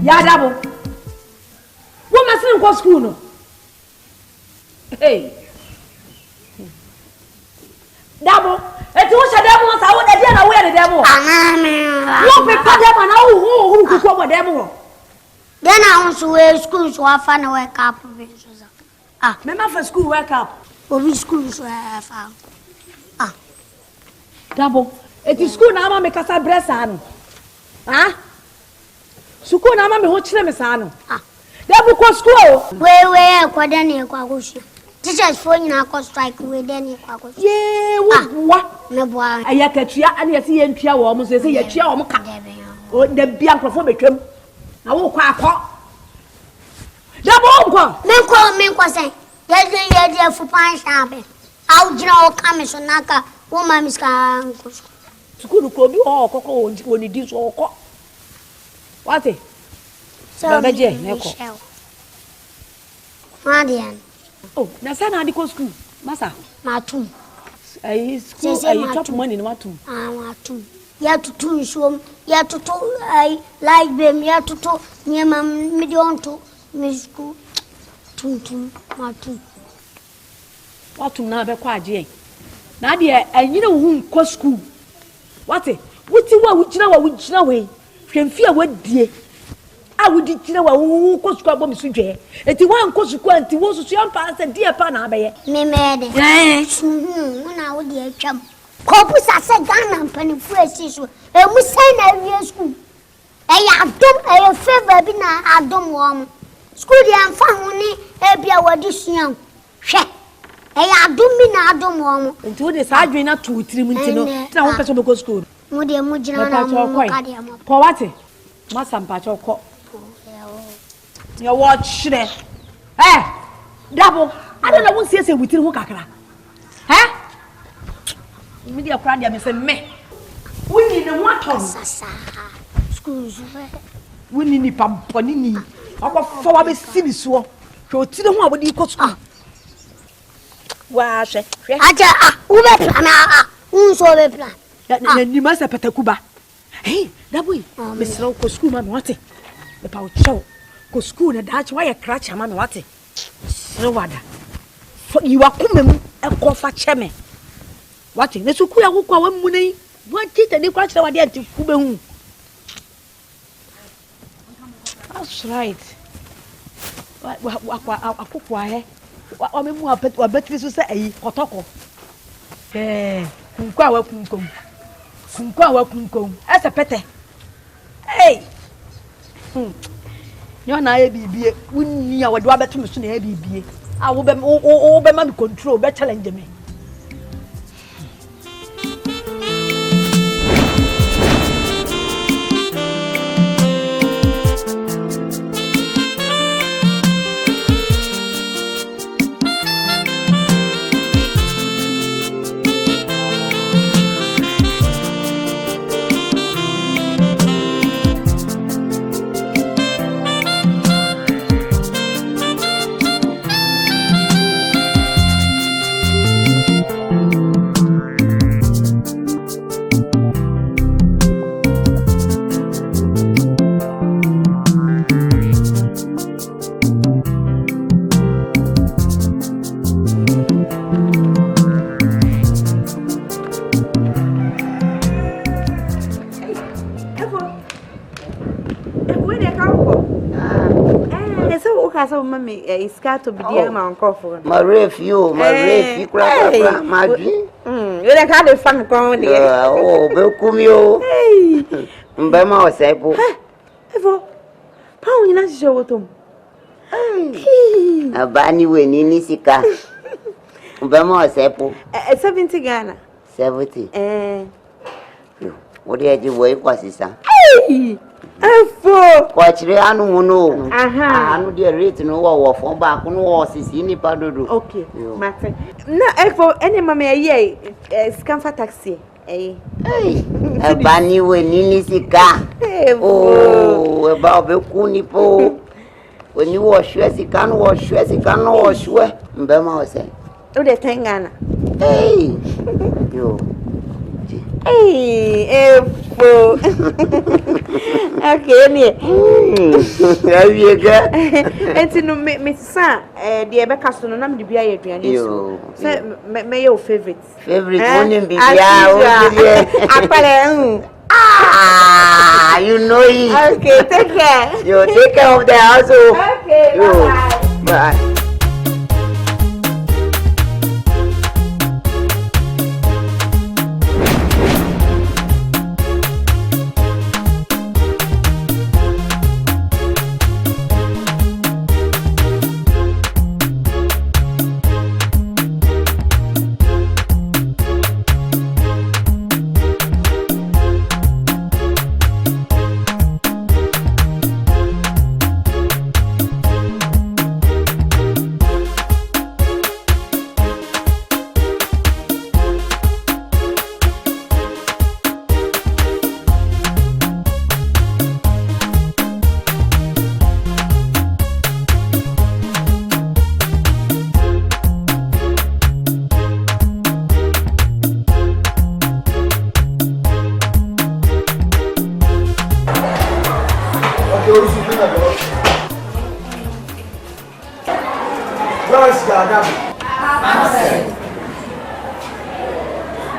Ya Dabo. Woman still go school no. Hey. Dabo, eti wo hye Dabo sa wo de na wo ye Dabo. Wo pe pa Dabo na wo ku ko Dabo. Then I want to wear school so I find a wake up. Remember for school wake up. Obi school so I found. Dabo, eti school na ama me kasa bresa no. School na ama me ho kire me sa no. Dabo ko school. We kwa dani kwa goshi. Teachers phone na ko strike we dani kwa goshi. Ye wo me boa. Aya katua ane yesi ye ntua wo mo so yesi ye tua wo mo ka. O de bia nkrofo betwam. Na wo kwa akọ. Dabo nko. Me nko say. Ye de fu pan shabe. Au jira o kame so naka wo ma miska nko. School ko bi o kokko woni di so ko. What? So beje neko. Madian. Oh, na say na di ko school. Masa. Matum. School top money no matum. Matum. Ya tutu nsuom, ya tutu like them, ya tutu nyema midionto misku tuntum matum. Matum na be kwa age. Na de anyine wo nko school. What? Wuti wa wugina we. Hwemfi a wadie. A wudi gina wa wo ko school abom su dwe. Eti wa nko school anti wo susu ampa se die pa na abaye. Me mede. Na wo de atwam. Kopu sase Ghana mpani fuesi so. Emu sai na wie school. Ya adom favor bi na adom wo mo. School dia amfa ho ni bia wadi suan. Hwe. Ya adom mi na adom wo mo. Nti wo de sa adwen na to tirim nti no. Na wo pese go school. Mo de mo gina na mo ka de mo. Ko wate? Masa mpacho ko. Ya watch there. Dabo, I don't know what says with you kakra. Media crowd ya me say me. We need the water. Schools. We need ni pamponi ni. Akwa fa wa be sini so. Hwe otire ho abodi ko school. Wa hwe. Aja wo be plan unso be plan. Na ni ma se patakuba. Hey, Dabo, me sro ko school ma me wate. Me pa o chow. Ko school na dachi wa ye crash ama me wate. No wada. For you are kumem e ko fa cheme. What in the suku ya kwa wa munai. What did the crash wa de anti kubehu. That's right. Akukwa he. Wa me mu apet wa betri so se ayi kotoko. Kunkwa wa kunkom. Kunkwa wa kunkom. Asa pete. Hey. You na e bibie wunni a wode wa beto me so na e bibie a wo be ma me control be challenge me So mama is got to be dear man coffee. My refuse, crack, my dream. You don't have the fun going there. Oh, Belcumio. Hey, Bama was able. Ever, Pound in a show to a banny when in Nisika. Bama was able. 70 Ghana. 70. What did you wait was his son? Quite no. I know the rate no war for back on horses in the paddle. Okay, Martin. No, for any mamma, yea, scamper taxi. A banny when Nisika. Oh, about Belcunipo. When you wash, you can wash, you can wash, Bema was saying. Oh, the thing, Anna. Hey, you. Hey, Efo. Okay, ni. Have you got? Enti no me sa de be kaso no na me bia ye aduane so. Say me your favorite. Favorite one bibia Apale. Ah, you know it. Okay, take care. You take care of the house. Okay, bye. Bye.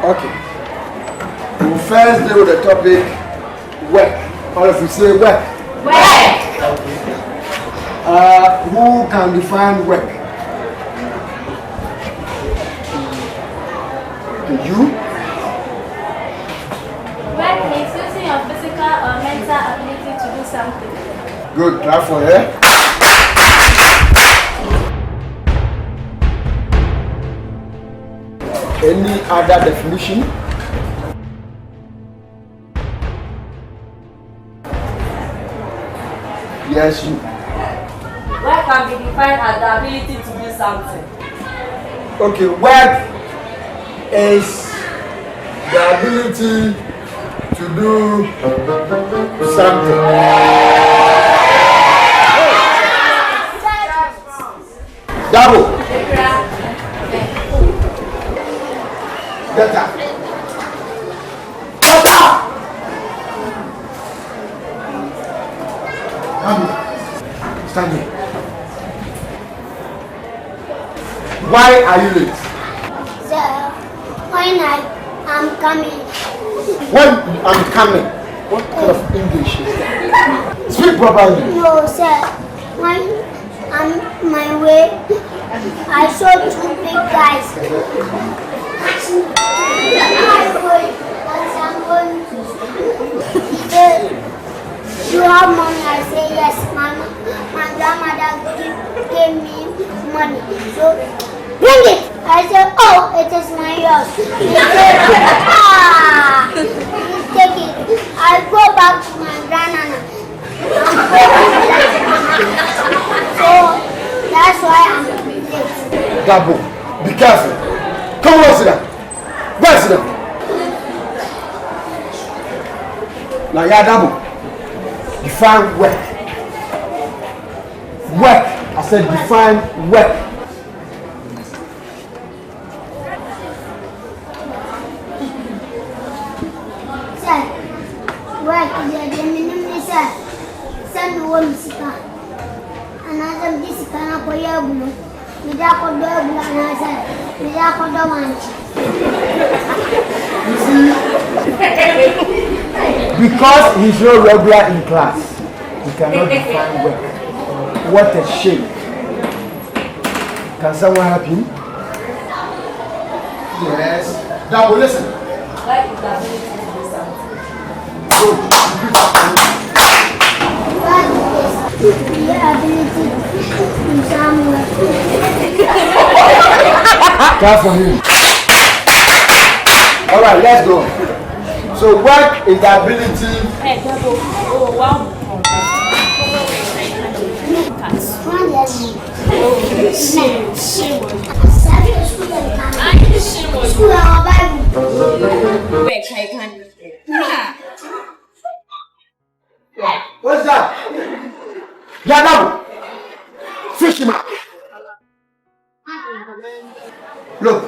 Okay. We'll first deal with the topic work. Or if we say work. Work. Who can define work? You? Work means using your physical or mental ability to do something. Good, clap for her. Any other definition? Yes, you. Work can be defined as the ability to do something. Okay, work is the ability to do something. Dabo. Get up. Get up. Stand here. Why are you late? Sir, when I'm coming. When I'm coming. What kind of English is that? Speak properly. No, sir. When I'm my way, I saw two big guys. He said, "You have money?" I say, "Yes, Mama. My grandmother gave me money. So bring it." I said, "Oh, it is my yours." He said, "Ah, take it." I go back to my grandmother. So that's why I'm late. Dabo, be careful. Come on, sit down. Go and sit down. Now, yeah, Dabo. Define work. Work. I said define work. Sir, work is the minimum, sir. Send the one sika. Another this kind of poyabulo. Midako do another. Midako do manchi. You see, because he's not regular in class, he cannot define work. What a shame. Can someone help him? Yes. Dabo, listen. Work is the ability to do something. Work is the ability to do some work. Clap for him. All right, let's go. So work is the ability. Hey, Dabo. Oh, wow. What's that? Yeah, now. Fish him up. Look,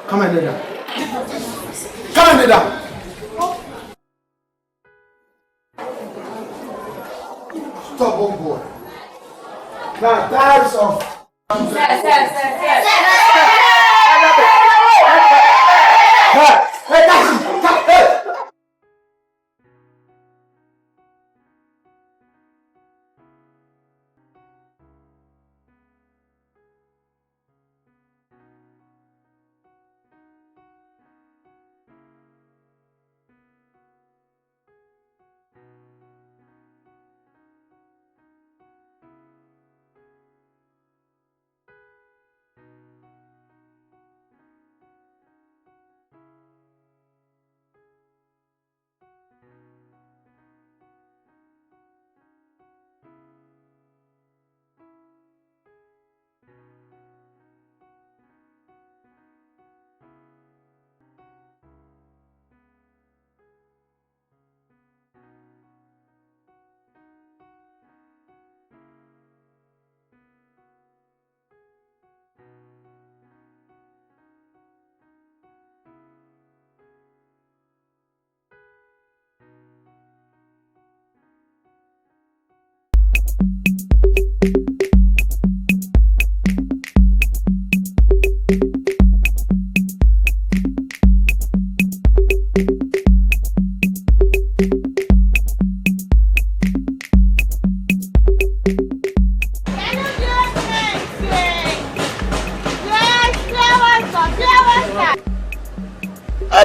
come and lay down. Come and lay down. Stubborn boy. Now that is off.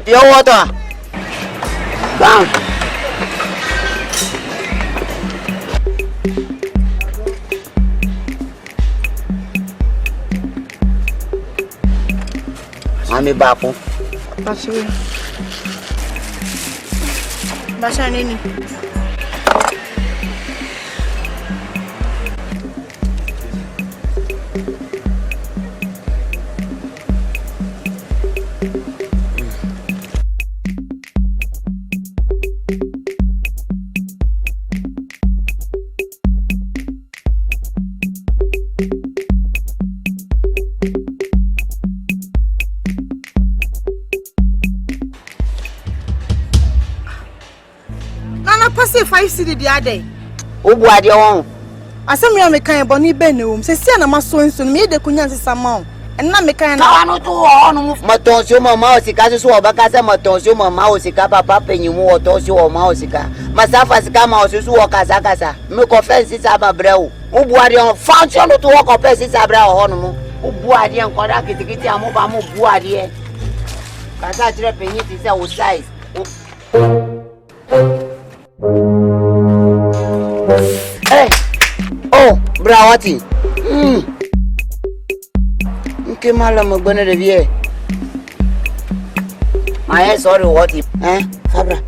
Pure water. Down. Ami bapo. Basha nini? Say 5 cedi the other day. Obuade won. Asem ya me kan boni be ne wom. Se sia na maso nso me de kunya nsesama. Enna me kan na wanu to onu matonsio mama osika so obaka se matonsio mama osika papa penyimu otonsio mama osika. Masafa sika ma osusu wo kasa. Me confess isa babreu. Obuade on function to work confess isa babreu ho no mo. Obuade en koda kitikiti amoba mo buade. Kasa tire penyi ti se o size. Hey, oh, brawati. Nke mala magbana de vie. My sorry what Fabra.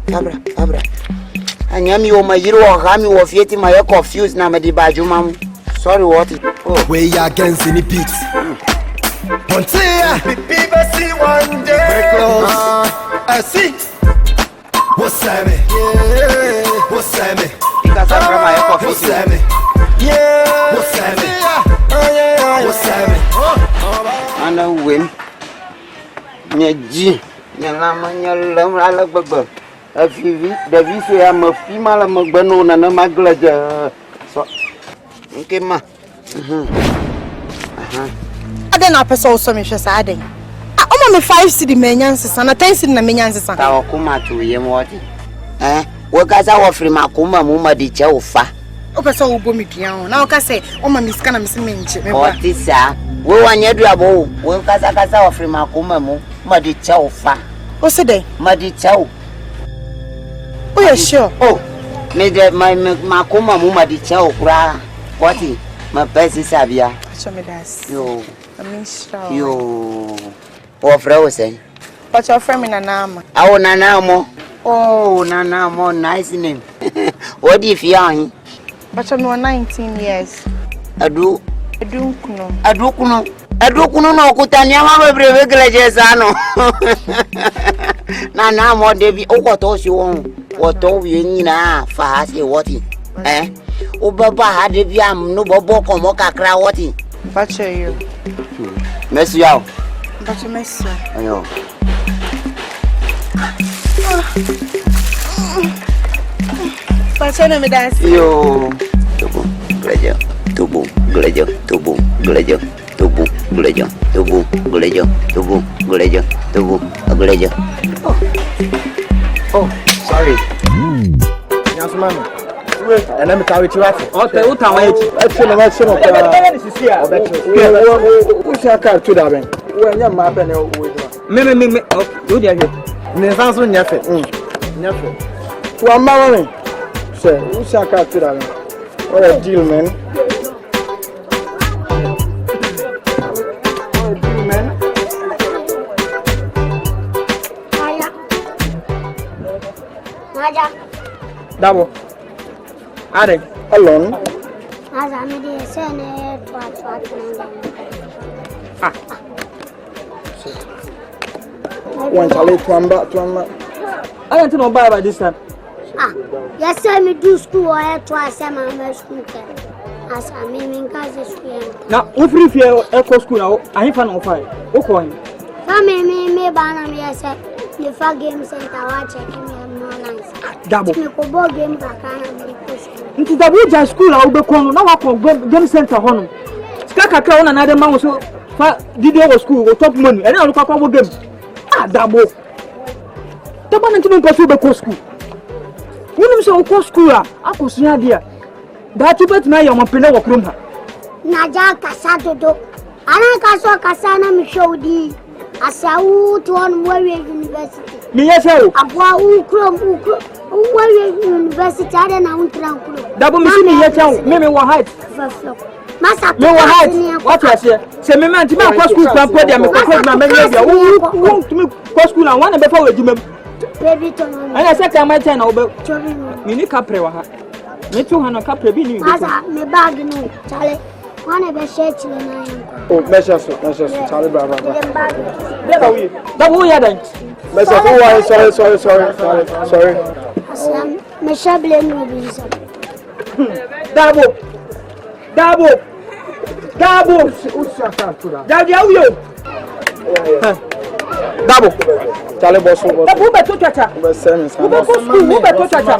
Anyami o majiro o gami o fieti my confused na me di baju mam. Sorry what? Oh, we against any beats. Pontea, people see one day. Very close. I see. What's that? Yeah. What's that? What's that? Yeah. What's that? What's that? Ana win. Nyaji. Nyama nyalam ala baba. Afivi, David so ya mafi mala magbano na maglaja. So. Okay ma. Aden apeso so me hwesa aden. Oma me 5 cedi menyansesa na 10 cedi na menyansesa. Ta okuma to yem woti. We kaza wo free makuma mu ma di che ofa. Opesa wo bo midua ho. Na wo ka se oma me sika na me se menche me ba. Otisa. We wanye duabo. We kaza wo free makuma mu ma di che ofa. O se dey? Ma di che o. Oh yeah, sure. Oh. Me de my makuma mu ma di che o kura. Wati? Ma pesi sabia. Show me that. Yo. I mean sure. Yo. What friend was saying? But your friend in Nanama. Oh, Nanamo. Oh, Nanamo, nice name. What do you feel? But I'm 19 years. Adukuno no kutania mama breve glejezano. Nanamo debi okotoshi won. Woto wi na fa se woti. O baba ha debi am no bobo komo kakra woti. Bacho you. Messi yawo. Bacho Messi. Ayo. Pachana me dance. Yo. Glejo. Tubu. Glejo. Tubu. Glejo. Tubu. Glejo. Tubu. Glejo. Tubu. Glejo. Tubu. Glejo. Oh, sorry. Yes, ma'am. Wait, and let me tell you what. Okay, what time is it? Actually, what's your name? Who's your car to that? When you're my penny with Me. Oh, do the here. Never so never. Never. To a man. Say, who's your car to that? What a deal, man. What a deal, man. Dabo. Are. Alone. As I made a son, One shall it to Amba. I want to know by this time. Yes, I me do school or twice a man school. As I mean, in school. Now, if you echo school now, I ain't fan of fire. Okay. Come me banner me, I said, the far game center, watch checking me online. Dabo. Me go ball game back and Into the Buja school, I will be calling now. I game center home. Skaka on another man so did you school with top money and I look up our game. Dabo. The man into the school. When you say school, I was near there. That you bet my young penny of room. Naja Casato. Ana Caso Casana me show thee. As I would to one Warrior University. Me, yes, I will crom Warrior University. I don't know. Dabo me, yes, maybe one height. Master, no height. What was here? Say, me man, to me, go school, come put them, because my memory. Who to me, go school, and one before we do. Baby, and I said, I might turn over. Mini Caprewa. Me too, Hannah Capre, me bag, no, Charlie. One of the shirts in oh, measures, Charlie Brava. That way, I don't. Sorry. Michelle blame me. Dabo. Dabo, Charlie Boss. Who better chacha? Who better chacha?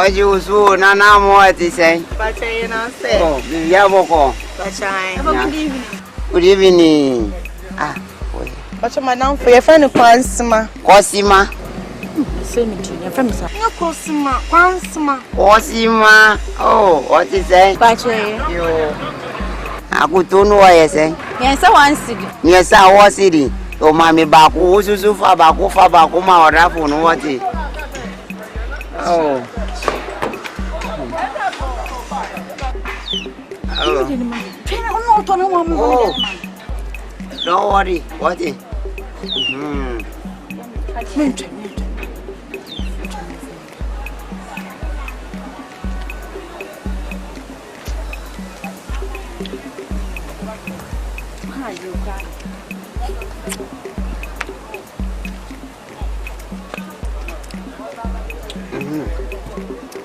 Owusu, Nana, what is saying? Oh, Yaboko. Good evening. What's my name for your friend Kwansima? Kwasima. Oh, what is saying? I could know what you say. Yes, I want to. Yes, I was sitting. Oh, Mammy Baku, Owusu, Fabakuma, or Rafun, what is? Oh. Oh. Don't worry. What is?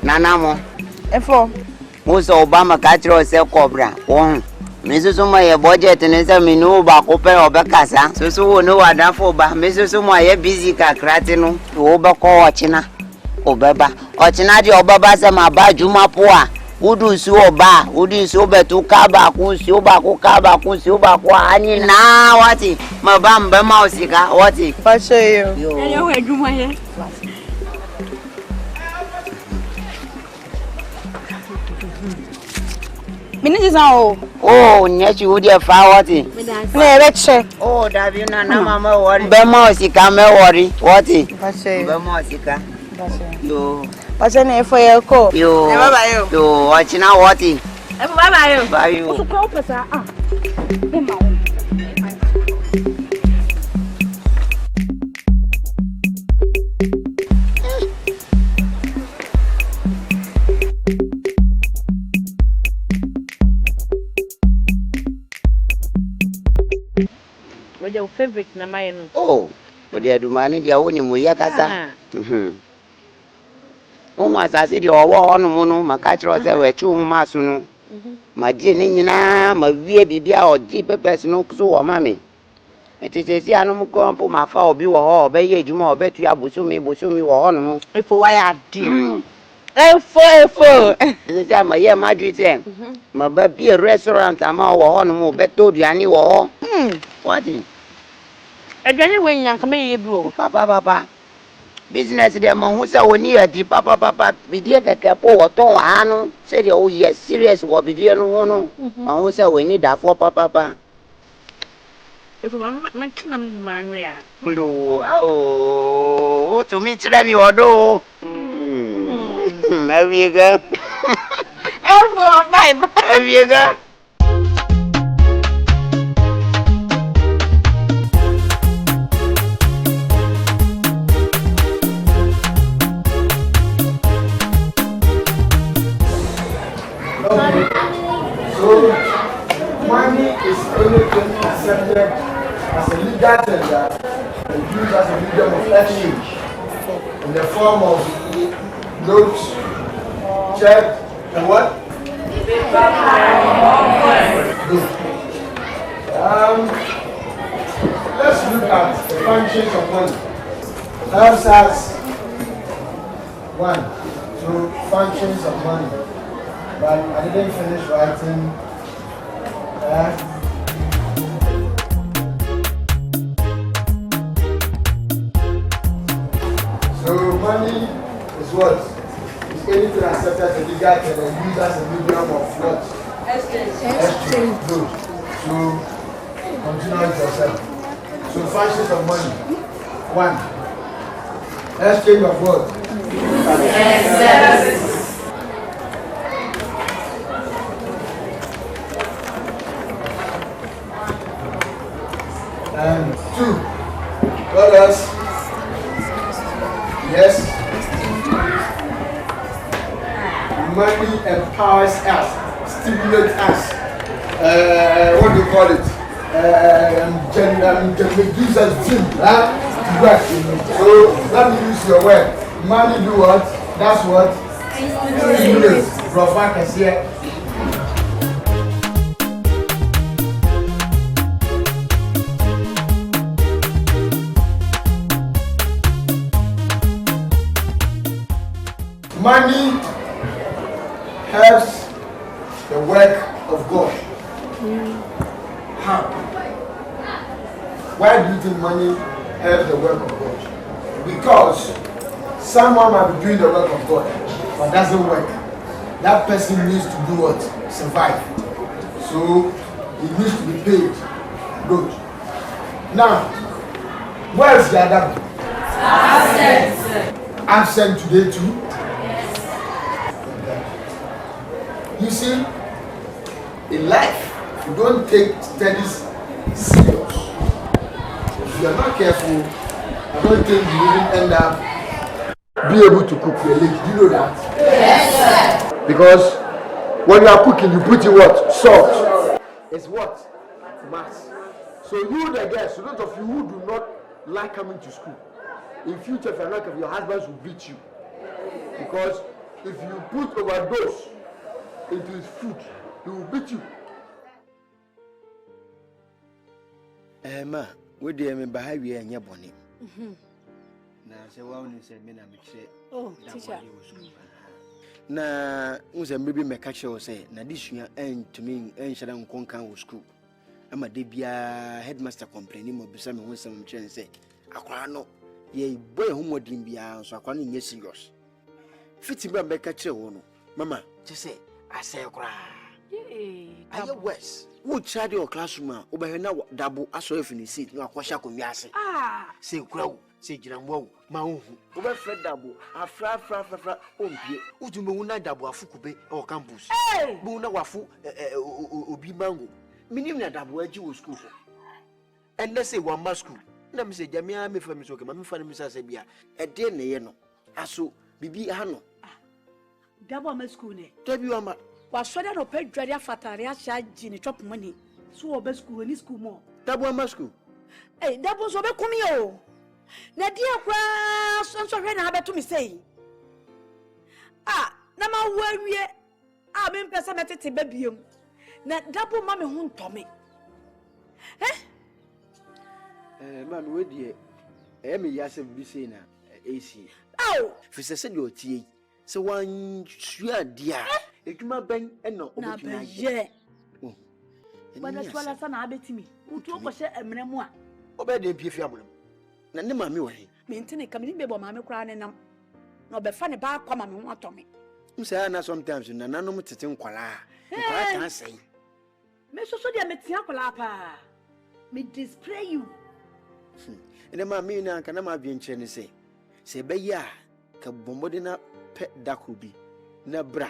Nanamo. Efo. Muso Obama catro se cobra. Oh. Mrs. My budget and is a menu back open or Bacasa. So no other for ba. Mrs. My busy cacratino. Obako Ochina. Obeba. Ochinadi Obaba my bajuma poa. Udu su oba. Udu su betu kaba kusuba kukaba kusuba kwa ani na wati. Mabamba mausika wati. Pache yo. Yo we juma ye. Oh, Nechi would have found it. Oh, Davina, Mama, worry. Bemosika, me worry. What is Bemosika? You, what's your name for your call? You, watching out what is? By you. What your favorite na my no? Oh, but the Adumani, the only Muyakasa. Oh, my sassy, the war on Mono, my catcher, there were 2 masunu. My dinner, my via or deeper person, so mammy. It is a animal come for my foul, be or obey you more, bet you Busumi, or If why I did. Four. the time I hear my dream. My baby a restaurant, I'm all on more, bet told you any war. What in? Again, when you come here, bro. Papa. Business them who say we near the papa we did that poor ton ano say oh yes serious what be there no who say we need that for papa If you want my children, Maria. Oh to me tell me what do there you go there you go. So, money is anything accepted as a legal tender and used as a medium of exchange in the form of notes, check, and what? Good. Let's look at the functions of money. Helps us, 1, so functions of money. But I didn't finish writing. So money is what? It's anything accepted as a legal tender and used as a medium of what? Exchange. Good. So continue with yourself. So functions of money. 1. Exchange of what? Yes. And 2, what else? Yes. Money empowers us, stimulates us. What do you call it? Gives us dream, right? So let me use your word. Money do what? That's what? Stimulates. Provide here. Money helps the work of God. How? Why do you think money helps the work of God? Because someone might be doing the work of God, but doesn't work. That person needs to do what? Survive. So he needs to be paid. Good. Now, where's the other? Absent today too? You see, in life, if you don't take studies serious, if you are not careful, I don't think you will end up be able to cook your leg. Do you know that? Yes, sir. Because when you are cooking, you put in what? Salt. It's what? Mass. So you, the guests, those of you who do not like coming to school, in future, if you are not careful, your husbands will beat you. Because if you put overdose into his food, he will beat you. Ma, we do me behavior and your bonnet. Now, say, well, you said, men, I'm say, oh, teacher. Now, was a maybe my catcher will say, now this year, and to me, and shall I conquer school. I'm a debia headmaster complaining of some when some chance say, I know, ye boy, whom would be so I can't get serious. Fitting by catcher, Mama, just say, I say, cry. Are you West? Who child your classroom? Over now, Dabo, I saw if in the seat, no aquasha come yasi. Ah, say, crow, say, Jiramwo, Mau, over Fred Dabo, a fra, who do Muna Dabo, a Fukube or campus. Eh, Muna Wafu, Obi Mango, meaning that Dabo, a Jew school. And let's say one must school. Let me say, Jamia, me for Miss Oka, my family, Miss Sabia, a dear Nayano, Aso, Bibi Hano. Dabo, my school, Debuama. Was so that opera Fataria charging a chop money. So, best school, any school more. Dabo, my school. Hey, Dabo so be kumi o. Na dia kwa so hwe na abeto me sei. Na ma wawie. Me mpesa metete babiom. Na Dabo ma me hu ntome. Mami we die me yase bi sei na AC. Fise se de otie. Se wan sua dia. Edwuma ban no obetuna ye. Bana twala sa na abetimi. Utu okose emremu a. Obede pie fi amram. Na ne mami wo he. Me ntine kam ni bebo mami kra ne nam. Na obefa ne ba kwa mami ho atome. Msa na sometimes na nanom tete nkwala. Nkwala tan sei. Me so dia metia kwala pa. Me display you. Ene mami na nka na ma bi nche ne sei. Se be ya ka bombode na pe dakobi na bra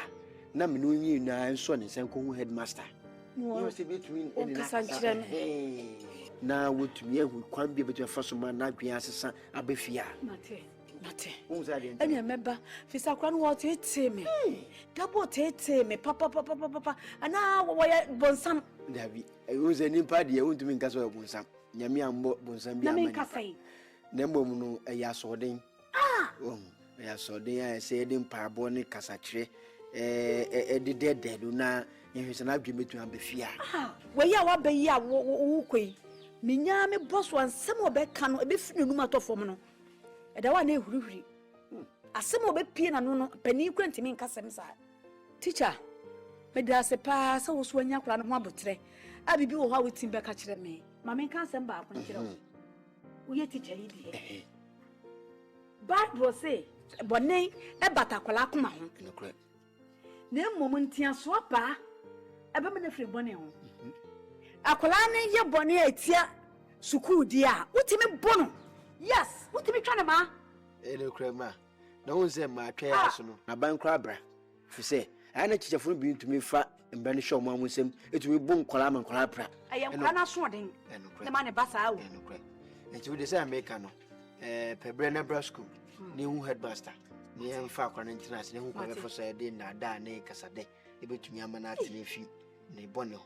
na me no nyi na nso ne sen ko hu headmaster. You see between na wotumi ehu kwan bia betu afaso ma na adwen asesa abefia. Mate. Anya meba fisa kwa no what tete me. Dabo tete me papa. Ana wo ya bonsam. Dabi. Unze nimpa de wontumi nka so bonsam. Nyame ambo bonsam bia amani. Na me nka sai. Na mbom no eya soden. Eya soden a se de mpa abo ne kasakire. De na yehwese na adwen betu abefia. We ya wa be ya wo kwei. Minya me boss wan sem obeka no ebe fini numa to fom no. Eda wa na ehurihuri. Asem obepie na no pani kwantimi nka sem sa. Teacher, me da se pa sa wo so anya kura no ho abotre. Abibi wo ha wetin be ka kire me. Ma me nka sem ba akon kire wo. Wo ye teacher yi die. Bible say bonne e batakwala akoma ho. Na mmom ntia so pa ebe me na firi bone ho. Akola na ye bone atia sukuu dia wotimi bono. Yes, wotimi twa na ma ele krema na wonse ma atwa ya so no na ban kra bra fi se ana chichafo bi ntumi fa mbani show mo amusem etumi bu nkola ma nkola pra aye nkola na so den na ma ne basa awo enti we dey say America no pebre na bra school ni hu headmaster ni en fa kwa na international ni hu kwa be for say dey na da na kasade ebetumi amana atene fi ne bone ho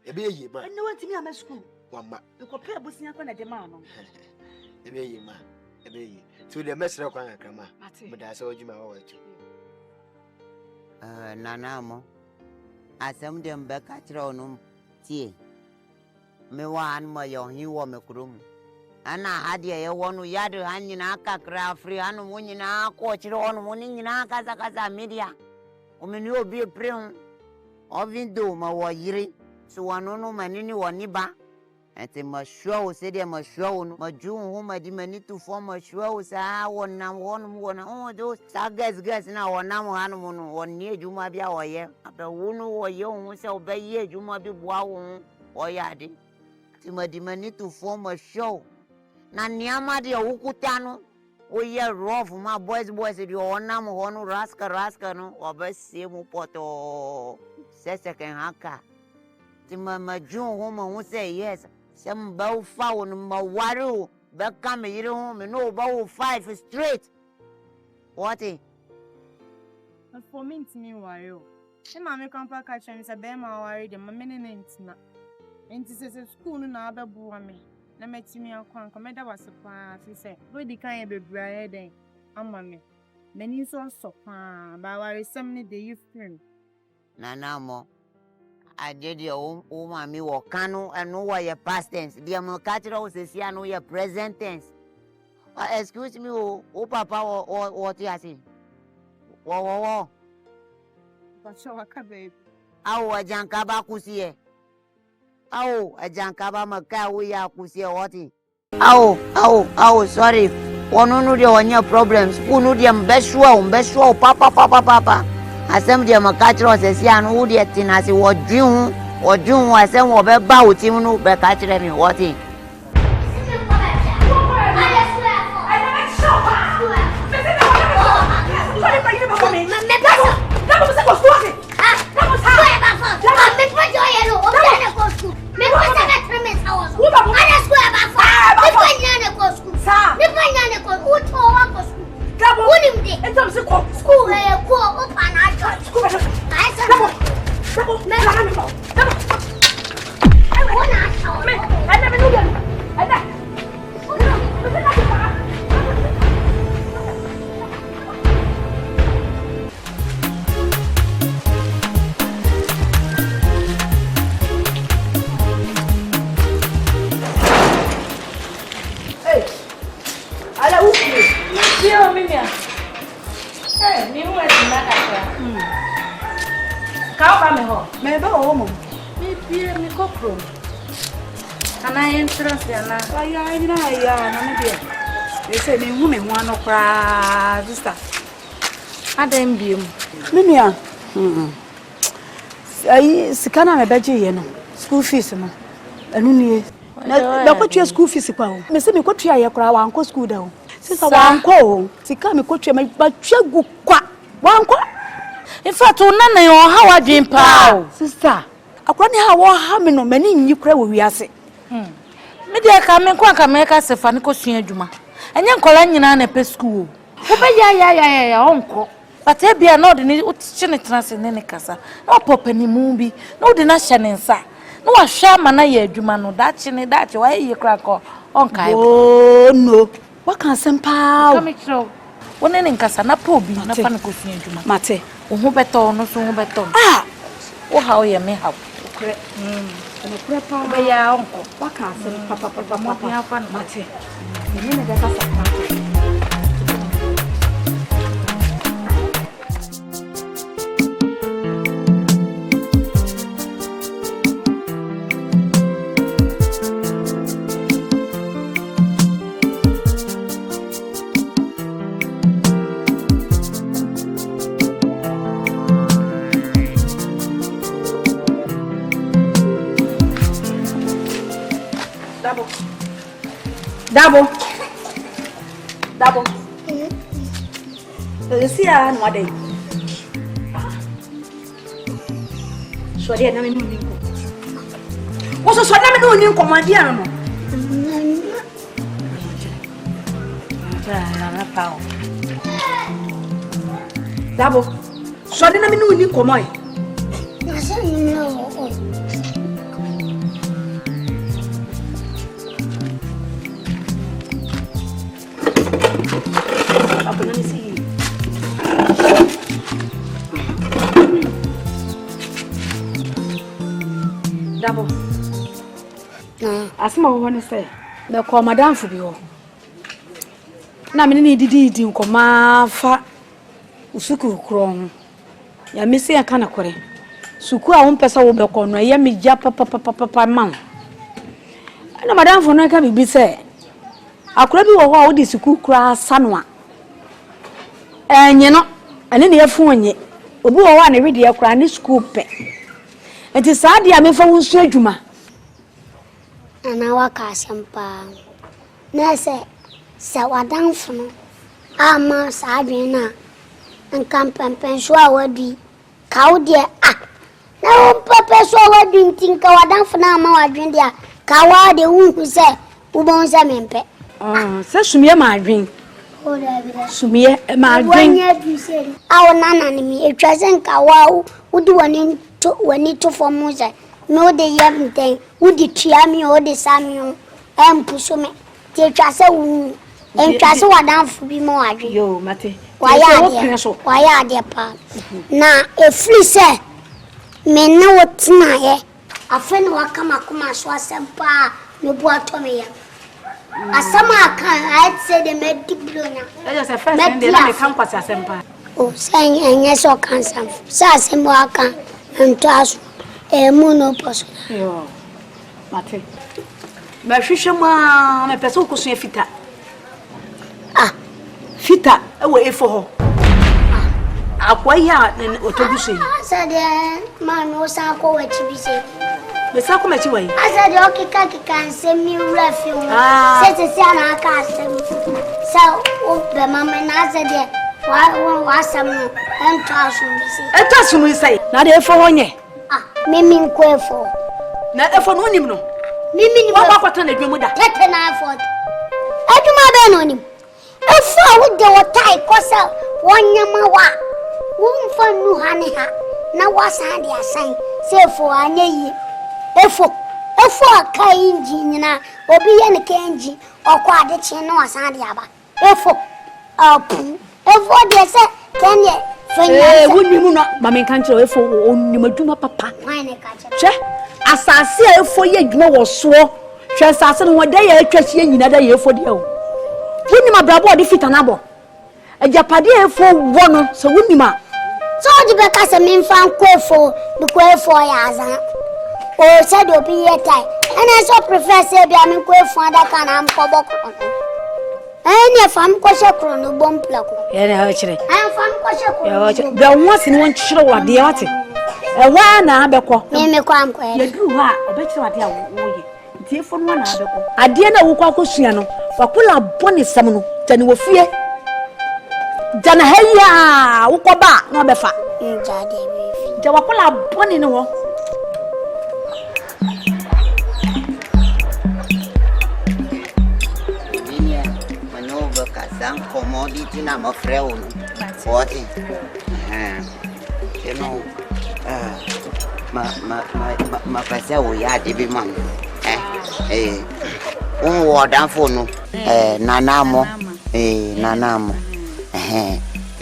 ebe ye ma na wantimi ama school wamma ko pe abusia kwa na de ma no ebe ye ma ebe ye so the mesra kwa nkrama me da se ojuma wa watu nanamo asem de mbeka kira onum tie me wan mo yo hi wo me krum ana hadia ye wonu yadu hanyina akakra afri anu munyina ko kira onu munyina kaza media omeni obi prehun ovindo ma wo yiri so wanono manini woniba ete mashwa o se de mashwa o maju hu madi mani tu fo mashwa o sa wonam wona do sa gas na wonam hanu munu wonni ejuma bia woye aba wonu woye hu se obaye ejuma bi bua wo oyade ti madi mani tu fo mashwa na niama de wukutano oye rough ma boys de wonam honu raska no obase mu poto sese ken haka ti maju hu mo se yes some bow found my water back come here home and no bow 5 straight. What it? For me, to me, why you? The mammy come back at me, say, Bema, worried, and my minutes now. And this is a school now, the boy me. Na met me a quan, come was surprised. He said, Where the kind of bread, and mammy. Then you saw so far, but I was some day you friend. Nana mo. I did your own mammy or cano and no why your past tense. The Amocatro says, yeah, no, your present tense. Excuse me, papa, or what you are saying? Whoa. But show a cabbage. Oh, a jankaba kusie. Oh, a jankaba maka, we are kusie what? Oh, sorry. One on your problems. Unudium best papa. Asem de makatro se si anu de tinasi wodwun asem wo be ba otim no be ka kire me woti Krasiana. Aya ina ya na me dia. They say me hu me ho anokra sister. Adam biem. Mimia. Ai sikana me beje ye no. School fees no. Anu nie. Na kwatwa school fees kwa ho. Me se me kwatwa ye kra wa anko school da ho. Sister wa anko. Sika me kwatwa me batwa gu kwa. Wa anko. In fact, nana yo ha wa dwen pa. Sister. Akwa ne ha wo ha me no mani nyi kra wo wiase. Me dia ka me kwa ka me ka sefa ne ko sua adwuma. Enye nkola nyina na pe school. Wo be ya onko. But e bia na odi ni utiche ne transe ne kasa. Na popanimu bi. Na odi na hye ne nsa. Na wa hwa ma na ya adwuma no dache wa ye kra ko onka e. Oh no. What can sempa? Come through. Wona ne nkasa na pa obi na fa ne ko sua adwuma. Mate. Wo ho beto no so ho beto. Wo ha wo ye me ha. Okre. Okre pa. Be ya onko. What can sempa papa mate. Ni ne ga kasa. Dabo. See ya no day. So dia na me no ni ko. Wo so na me no ni ko ma dia no. Na pa. Dabo. So na me no ni ko mo. Na se ni no. Dabo. Asma wo ne say me ko madam fu bi ho. Na me ne didi nkoma fa usuku kro ho. Ya me se aka na kore. Suku a wo mpesa wo be ko no ya me ja papa man. Na madam fu no ka bibi say akora bi wo ho a wo di suku kra sanwa. Enye no ene ne yafu onye. Obi wo wa na we di akora ne suku pe. Enti saa dia me fa wonsu adwuma. Ana waka sempa. Na se wadanfo no ama saa adwen na nkampempen so a wadi ka wo de na wo pepe so a wadi ntinka wadanfo na ama wadwen de ka wa de hu se wo bon se mempe. Se sumiye ma adwen. O da bi da. Sumiye ma adwen. Wanya bi se. Awo nana ni mi etwa se nka wa wo di wani to for muza no de yam den udi triami o de samio empuso me te twase wu entwase wadanfo bi mo adwe yo mate waya de pa na efri se me ne wotina ye afa ne wakama kuma so asempa me bo atome ya asama kan I say the medic blonya e just first day na me kan kwase asempa o say enye so kan sam sa asembo aka Antasu muno poso. Yo. Mate. Ba hwehwe ma me pese ko so fita. Fita e wo efo ho. Akwa ya otobuso yi. Asade ma no sa ko wachi bi se. Me sa ko machi wai. Asade okika nsem mi wura fi ho. Se ana aka asem. Sa o be mama na asade wa sam no Antasu bi se. Antasu mu sai. Na de efo ho nye. Mimi nko efo. Na efo no nim no. Mimi ni wa kwata na dwemu da. Tete na efo. Aduma be no nim. Efo wo de wotai kosa wonyama wa. Wo mfa nu hane ha. Na wasa de asan. Se efo anya yi. Efo aka inji nyina. Obi ye ne kenji. Okwa ade chi na wasa de aba. Efo. Apu. Efo de se kenye. Wunimu no mama kan kire efo onnim adwuma papa. Wane ka kire. Hwe asase a efo ye adwuma wo so. Hwe asase no wada ya atwa hie nyina da ya efo de o. Wunnim abrabo de fita nabo. Ajapade efo wo no so wunnim a. So di be ka se memfa nko efo, bi ko efo ya azan. O se do bi ye tai. I so professor be am ko fu ada kan am ko bokro. Any fam ko she kro no bom plako. Yeah, na chire. Am fam ko she kro. Yeah, the once in one chire wa de ate. E wa na abekọ. Me ko am ko. Ye duru ha, obechire wa de a wo ye. Nti efo no na abekọ. Ade na wo kwa akosua no, wakola boni sam no, tani wo fie. Jana heya, wo ko ba na obefa. Nja de be. Ja wakola boni no wo. Commodity na my friend. What? You know, my pesa we had to be man. One for no. Nanamo. Nanamo.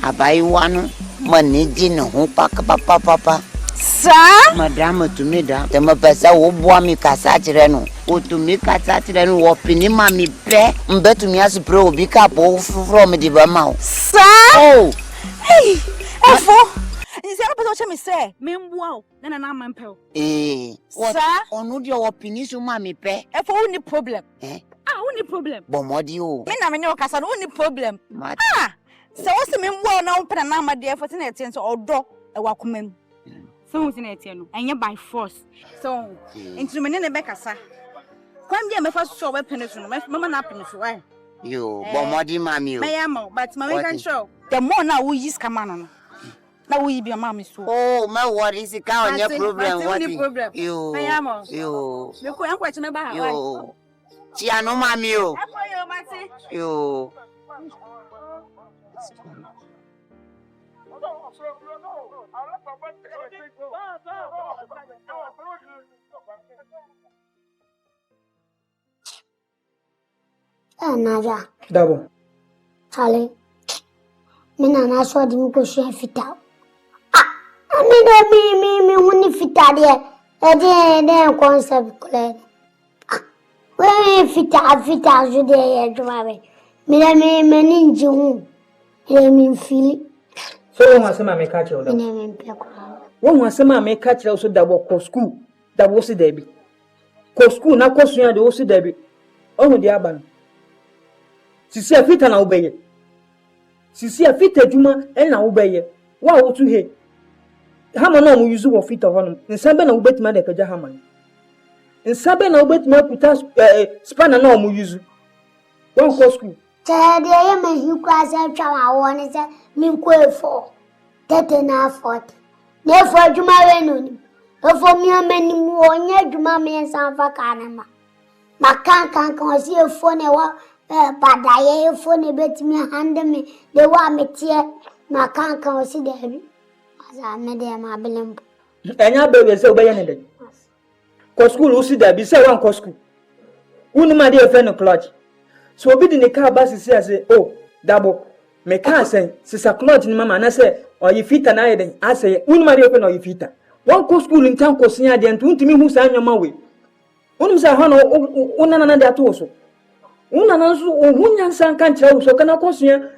Abai one money dinner who pack papa. Sir? Madame to me da. The my pesa wo boa mi kasachireno. O to me kasachireno wo pini mami pe. Mbetu mi as bro bi ka bo from the bama. Sir? Oh. Hey, Efo. Nse na pesa me say, me mbua o. Na na mampel. Sir? Onu dia wo pini so mami pe. Efo woni problem. Woni problem. Bomodi o. Me na me ne o kasa no woni problem. Se wo se me mbua na wo pena na amade efo te na etie so odo e wakomam. So who's in it, and by force. So, into me, never cassa. Come here, my first show weapon is Mamma Napping. You, Bomodi, mammy, but Mamma can show. The more now we use come on. Now we be a mammy. Oh, my, what is it? Count your problem. What problem? You, I am. You, you couldn't question about you. Chiano, mammy, you. Naja. Dabo. Charlie. Me na so di ko hwe fita. Me woni fita de. De concept kle. We fita ju de ye juma be. Me ninji hu. Me feel. So won asema me catch you. Me peko. Won asema me catch you so Dabo ko school. Dabo si debi. Ko school na ko suya de o si debi. Ohu di aba no. Sisi afita na obeye. Sisi afita djuma na obeye. Wa wo tu he. Hama na mu yuzu wo fita hono. Nsabe na obetima de kaja hama. Nsabe na obetima puta spanner na mu yuzu. Won ko school. Tade ye me hi kwa se twa ma wo ne se min ko efo. Tete na afford. Ne efo djuma we no ni. Efo mi amani mu onye djuma me sanfa kanema. Makan si efo ne wa badaye phone betimi hande me de wa metie na kan o si de bi asa me de ma belem enya be se obeye ne de ko school o si da bi se wan ko school unu ma de efe no clutch so obi di ne car bus si ase oh Dabo me car sen sisa clutch ni mama na se oyi fita na yeden ase unu ma de efe no oyi fita wan ko school ntan ko sia de ntumi hu sa nyoma we unu se ha no unana na de ato so una nanso ohunya nsanka nkyerɛ so kana kɔsua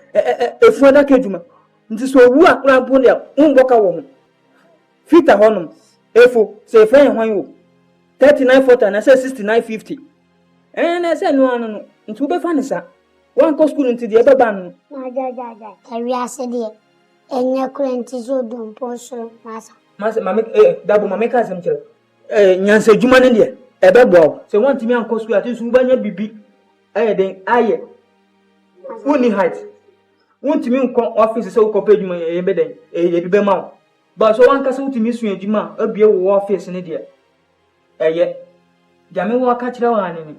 efuada keduma nti so owu akora mpo ne unboka wo ho fita honom efo se fɛn hwan wo 3940 na sɛ 6950 na sɛ no ano no nti wo bɛfa ne sa wan kɔ school nti de ɛbɛba no ja kawi ase de enya kora nti so do mpo so masa mame Dabo mame ka asɛm kyerɛ nyansa dwuma ne de ɛbɛboa wo sɛ wantimi ankɔ school ati so wobanya bibi den aye woni height wontimi nko office se wo page mu ye be den bi be ma ba so wan kasa wotimi su adwuma abie wo office ne de eye jame wo aka kire wa ne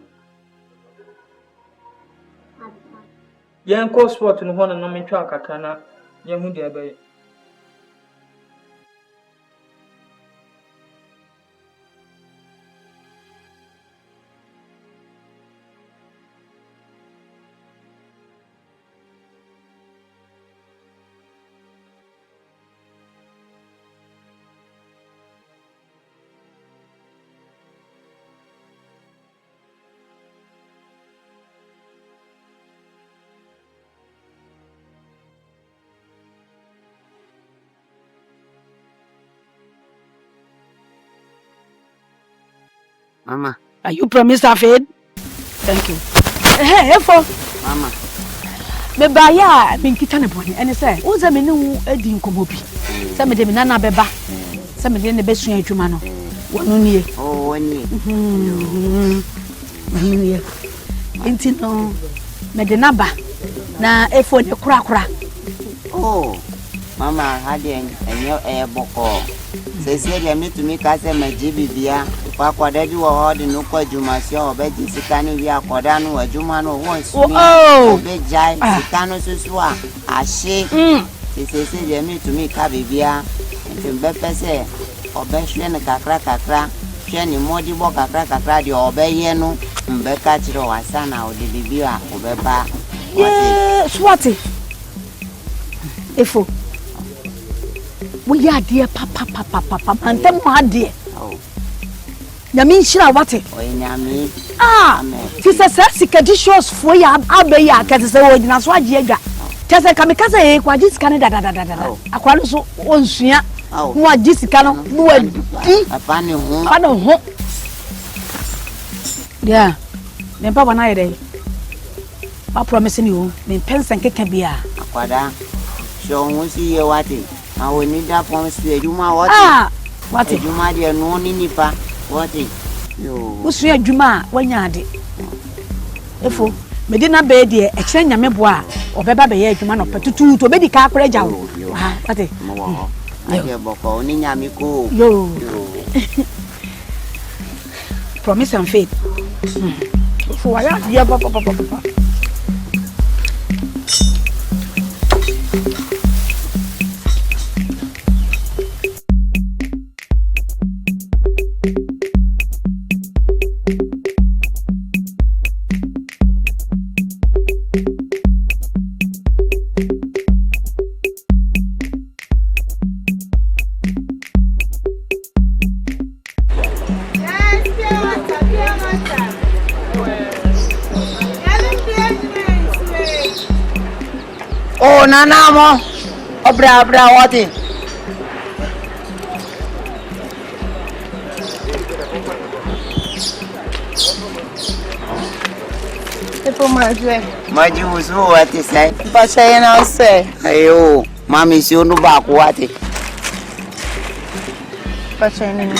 yen ko sport no hono no mentwa akaka na ye hu de be Mama, Are you promised Afid? Thank you. Hey, for Mama. Me baya me nkita ne boni ene say wo za me ne wo adi nkomo bi say me de me nana beba say me de ne besua adwuma no wono nie Oh woni nie enti no me de naba na efo ne kura oh mama hadi enyo boko se se dia me tumi ka se maji bibia kwa kwada bi wo hodi no kwa adwuma se obeji sika ne wi akoda no adwuma no won su obejai sika no susu a ahye se dia me tumi ka bibia enti be pese obehwe ne kakra hwe ne modi bo kakra de obeye no mbe ka chiro wasana odi bibia obeba swati efo we are dear papa and them mad dear. Yamin shira wate. Nyami. Ti se sikadishos for ya abeya kete se wo gina so agye agwa. Tese kamikaza e kwa jisika ne dada. Akwa no so onsua. Mo ajisika no mo wadi. Apa ne ho. Apa no ho. Yeah. Ne papa na yede. Ba promise ni o. Me pensen keke bia. Akwada. So won si ye wate. Ma woni da pon su adwuma wate. Wate. Adwuma de no ni nipa. Wate. Yo. Usu adwuma wanya ade. Efo, me di na be de e kire nyame bo a obeba be ye adwuma no petutu to be di ka akora jawo. Wate. Mo. Ade boko oni nyame ko. Yo. Promise and faith. For why ya papa. Oh nana mo. Obra wati. Epo majwe. Maji usu wati sai. Bacha yana ose. Ayo, mami si onu ba ko wati. Bacha yana.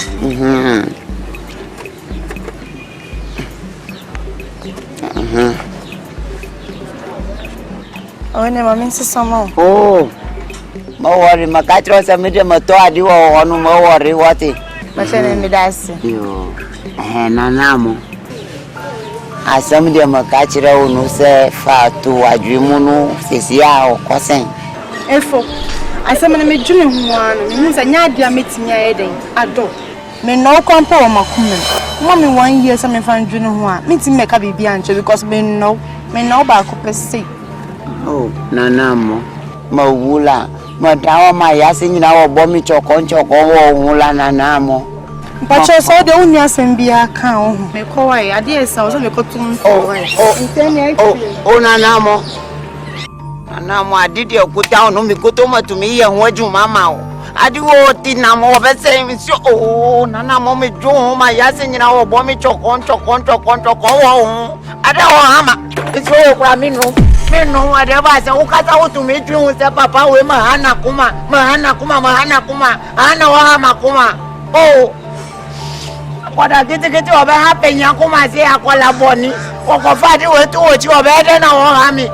Oh, ne mami se somo. Oh. Ma worry makatro sa mede mato adi wo onu ma worry wati. Bacha ne mi dasi. Yo. Nana mo. Asam de makachira unu se fatu adwimu no sesia okosen. Efo. Asam ne me dwene ho anu. Me nsa nya ade ametimi ayeden. Ado. Me no kompa o makume. Mommy 1 year say me fan dwene ho a. Me timi meka bibia anche because me no ba ko pese. Oh, nana mo. Ma wula. Ma dawa ma yase nyina wo bo mi choko wo wula nana mo. Pacho so de uni asem bia kan o. Me ko wa ade esa so me ko tum. Oh nana mo. Nana mo adidi okuta onu mi ko to matumi ye ho adwuma ma o. Adi wo ti na mo be say mi so oh nana mo me jo ma yase nyina wo bo mi choko wo. Ada wo hama. Iso kwa mi no. No, whatever. So, ukata utumi juu se papa we mahana kuma. Ana wahama kuma. Oh. Kwada kiti obe happen ya kuma se akola boni. Koko fati wetu ochi obede na ohami.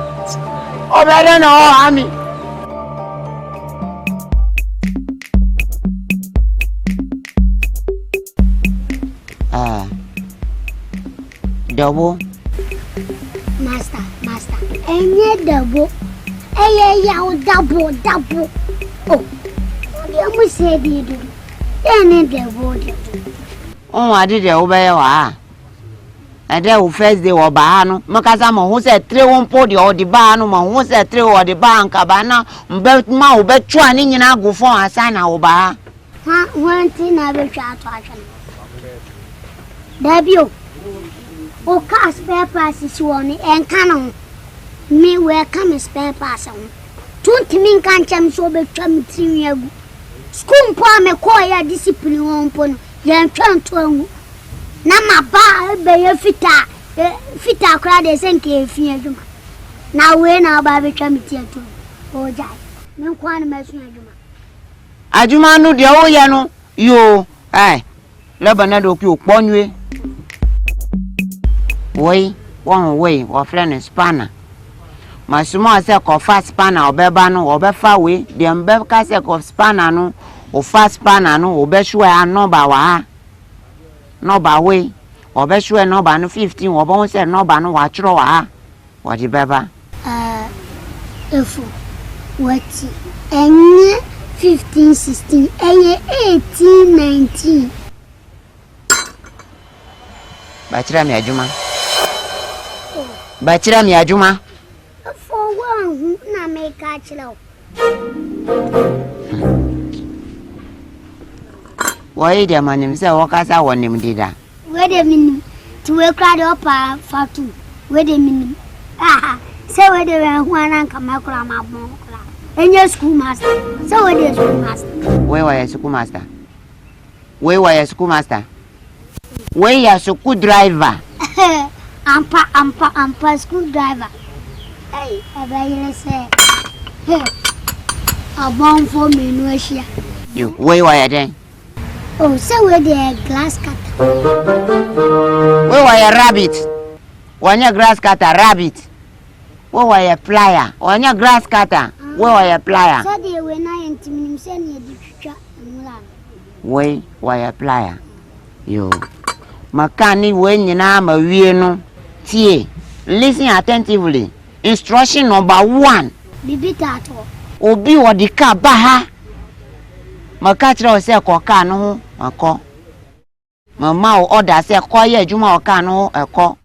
Dabo. Master. Enye Dabo. Dabo. Oh. You must say it. Enye Dabo. Oh, I did obey wa. And then first day or bano. Makazama who said 3 1 podi or the bano, who said 3 or the bank cabana, bet mau bet trying in a go for a sign oba. One thing I will try to action. Dabo. O car spare passes one and canon. Me welcome spare pass on. 20 min can cham so be cham 3 years. School pa me call ya discipline on pon. Yan trying to Na maba be fita kra de senke fi adwuma. Na we na ba betwa metiato. Oja. Me kwa na masu adwuma. Adwuma no de wo ye no yo ai leba do ki okponwe. Woi one way or friend spanner. My small set of fast spanner or bebano or befa way, the umbrella set of spanner no or fast spanner no or beshua no bawa no ba way or beshua no ban 15 or bon said no ban no watch roa. What you beba? If what 15, 16, 18, 19. Bachira mi ajuma. Bachira mi ajuma. For one, na make catch low. Why the man himself walk as I want him did that? Wait a minute. To a crowd up for two. Wait a minute. Ah, so where they were one and come out of my bone. And your schoolmaster. So where the schoolmaster? Where were your schoolmaster? Where were your schoolmaster? Where your school driver? Ampa school driver. Hey, I say, hey, a bomb for me, no share. You, where were you then? Oh, so where the glass cutter? Where were your rabbit? When your grass cutter, rabbit? Where were your plier? When your grass cutter, where were your plier? So they were not intimidating send you the where were your plier? You, Makani, when you know, my no. Tie, listen attentively. Instruction number 1. Bibi tato. Obi wa di ka baha. Makachira ose ko ka no ho akọ. Mama o order se ko ye adwuma o ka no ekọ.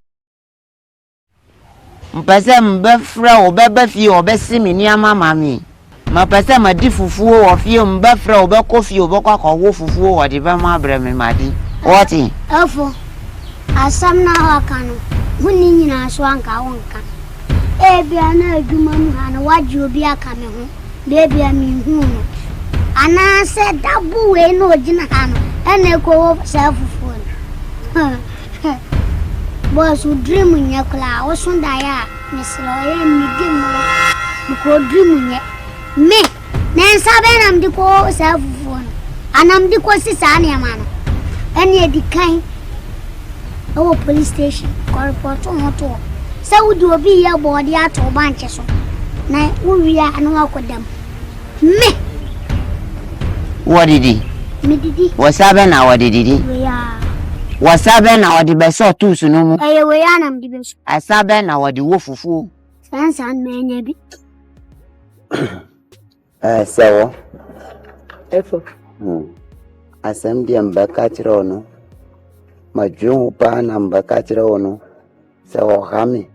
Mpese mbe frɛ o bebe fie o be simi ni ama mami. Mapese ma di fufuo o fie mbe frɛ o be ko fie o be kwa ko wo fufuo o di be ma brɛ me madi. What? Afo. Asam na ho aka no. Huni nyina so anka wonka. Ebia na adwuma mu ha na waje obi aka me ho. Bebia me hu no. Ana se Dabo we no ogina ha no. Ene ko self phone. Boss u dream nya kla wo so da ya. Mesro ye mi di mo. Ko dream nya. Me na nsabe na mdi ko self phone. Anam di ko sisa na ma no. Ene di kan our police station, report on motor. So would you be your body at or bunches? Now we are and walk with them. Me. What did he? Me did he? What's happening now? What did he? We are. What's happening now? The best or two soon. I am the best. I said, now what the wolf fool. Sans and maybe. So, Efo. Asem di mbakachiro no. Majun pa na mbakachiro no. Se o hami.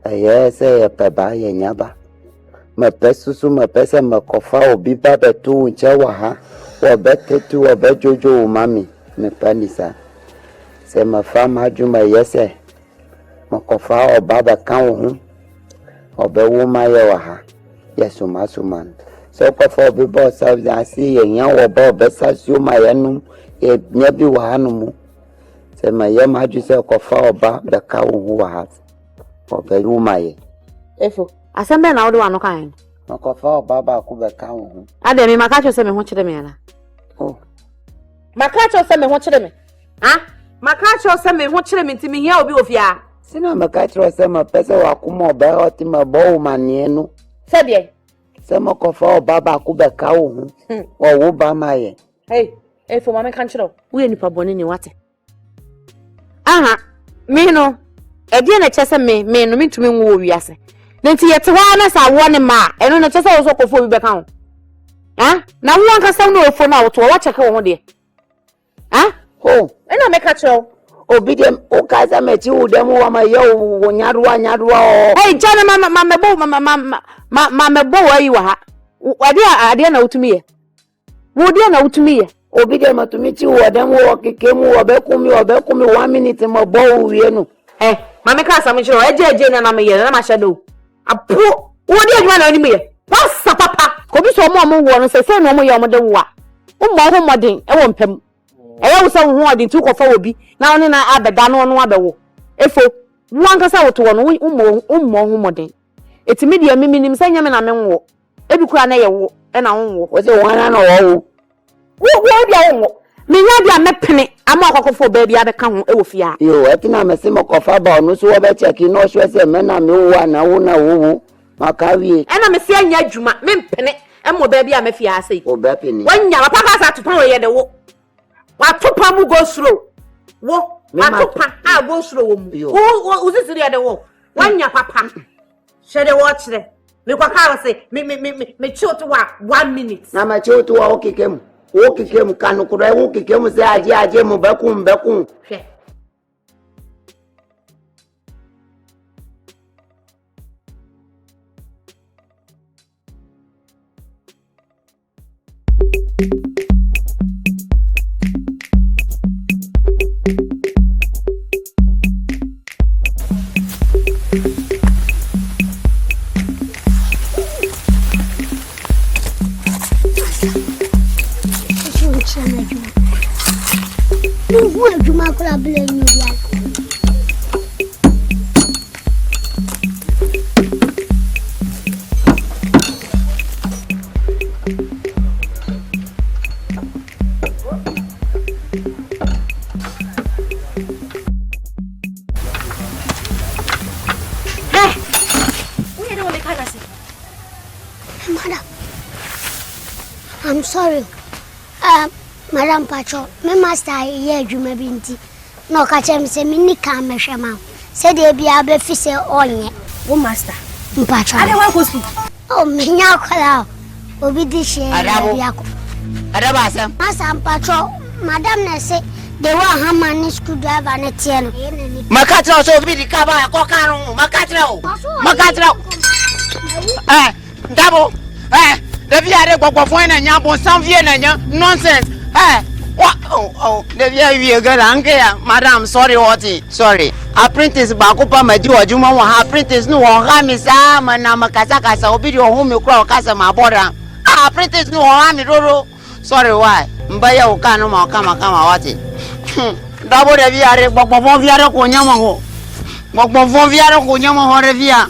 Aye se ya peba ye nyaba. Mapesusu mapesa makofa obi ba betu nche wa ha. Obetetu obejojo umami. Mepanisa. Se mafama juma yese. Makofa obaba kan hu. Obewuma ye wa ha. Yesu masuman. So kwa obi bo service asi ye nya wo ba obesasio ma yanum e nya bi wa hanumu. Se ma ye ma ju se kofa oba da ka hu wa ha. Obewuma ye. Efo. Asembe na wo wa no kan. Makofa oba ba ku be ka hu. Ade me maka cho se me ho kire me na. Oh. Maka cho se me ho kire me. Ha? Maka cho se me ho kire me ntimi hia obi ofia. Sina maka cho se ma pesa wa ku mo ba oti ma bo manie no. Se de. Se ma kofa oba ba ku be ka hu. O wo ba ma ye. Hey, Efo mama kan kire. Wo ye nipa boni ni wate. Aha. Me no. E de na chese me no mitumi nwo wiase. Nti yete wa na sa wo ne ma eno na chese wo so kofo bi be kan ho. Ha? Na wo anka sam na ofo na wo to wa cheke wo de. Ha? Oh, ena me ka cho. Obi dem o ka za me ti wo dem wa ma ye wo nyaruwa o. Hey, jana ma mebo wa yi wa ha. Ade na utumi ye. Wo de na utumi ye. Obi dem atumi ti wo dem wo keke mu obekumi 1 minute mo bo wie no. Ma me ka sam chiro eje na me ye na ma shadow. Apo wo de adwa na oni me ye. Wasa papa. Ko bi so mo wo no se no mo ye mo de wo a. Wo mo ho modin e wo mpam. Eya wo so ho odin tu ko fa obi na oni na abeda no no abewo efo wankasa woto no ummo humodin etimi de miminim sanya me na menwo edukura na yewo e na wonwo wo se wana na wo dia wonwo menya dia mepene ama akokofo ba bia be ka ho e wo fia yo etina me se mokofa ba no so wo be check no hwe se me na me wo na wo na wo makawie e na me se anya adwuma me mpene e mo ba bia me fia asai o ba peni wanya papa ka sa topa wo ye de wo wa topa mu go slow wo wa topa a go slow wo mu wo usisiri ye de wo wanya papa shede wo chire me kwa ka wo se me choto wa 1 minute na ma choto wa okikemu kanu kura wo kikemu se aje mu bekun hwe Kula bile nyuria. Madam, I'm sorry. Madam Pacho, my master here adwuma bi nti. No ka chem se mini ka mehwema. Se de bia be fi se onye. Wo master. Mpacho. Adewa kosu. Oh, menya kwala. Obi di she bia ko. Adaba asam. Asa Mpacho, madam na se de wa hama ni screwdriver na tie no. Makatra so bi di ka ba ko kan no makatra o. Dabo. The via gbogbo na nya bon sanvie na nya nonsense. What? Oh, the via girl anke madam sorry what? Sorry. Apprentice ba ko pa madi ojuma won apprentice no won ha mi sa na makasa obi di ohun mi kura okasa ma boda. Apprentice no won ha mi roro. Sorry why? Mbaya o ka no ma kama what? Dabo the via gbogbo via ko nya mo ho. Gbogbo via ko nya mo ho re via.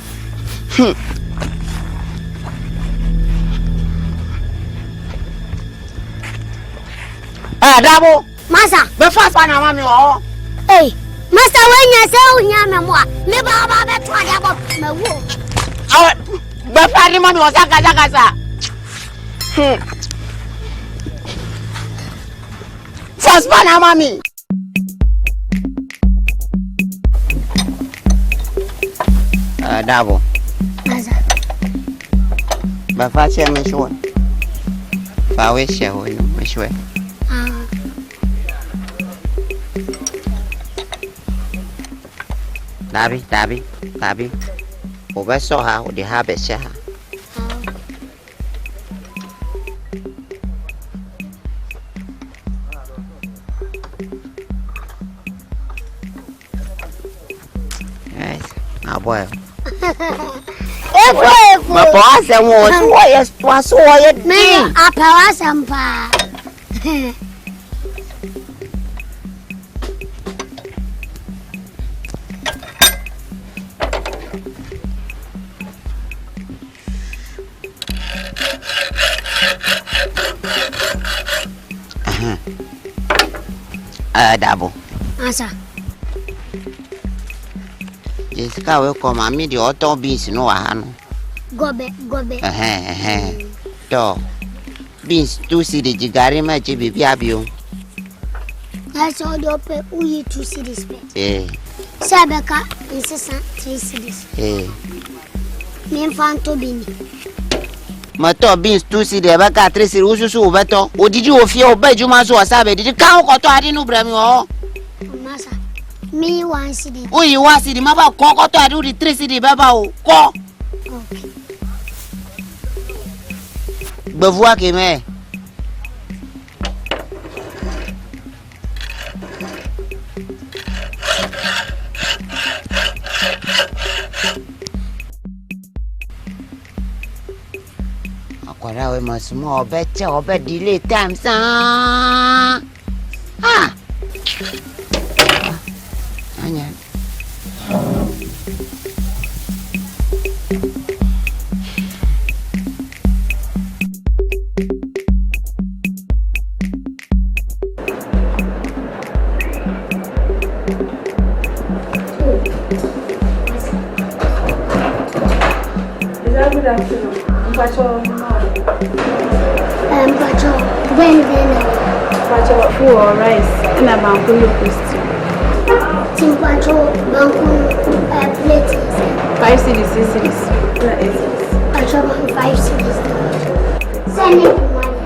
Dabo. Masa. Be fast pa na mami o. Hey, Master when you say unya me mo. Me ba be to Dabo me wo. Be fast ni mami o saka. Fast pa na mami. Dabo. Masa. Be fast ya me shwe. Fa we she ho no me shwe. Dabi. Oba so ha o de ha be sha. Yes, na boy. Eko. Ma pa se mo so ye Me apa sampa. Dabo. Asa. Jessica we come ami di auto beans no wa ha no. Gobe. To. Beans tu si de jigare ma je bibi abio. That's all the open uyi 2 cities pay. Sabeka insisa 3 cities. Me fanto bini. Mato beans tu si de ba ka 3 cities ususu obeto. Odiji ofie oba juma so sabe didi kan ko to adi no brami o. Masa. Me 1 city. Uyi 1 city ma ba ko to adi udi 3 city baba o. Ko. Okay. Bevoa ke me. Akwara we masumo obe delay time sa. Good afternoon. Then. Food or rice. And a banku stew. Timpacho, banku, plate. 5 cities, 6 cities. 5 cities. Send it to money.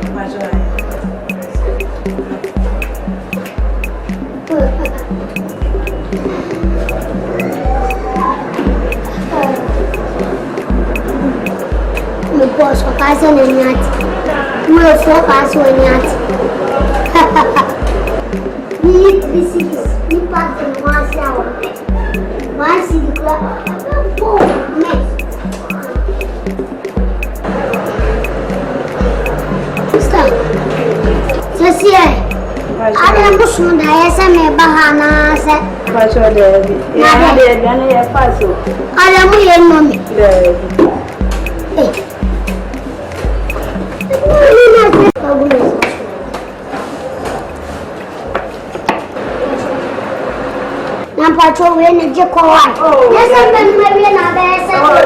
My boss, what I said, and yet, we'll focus on yet. We need 3 cities. We pass in 1 hour. 1 city club. Oh, man. Stop. Just here. I don't know soon. I said, me bahana said. Pacho Debbie. Yeah, they're gonna have fast. I don't know. Hey. Patrol when you go on. Oh, yes, I'm maybe another. Oh,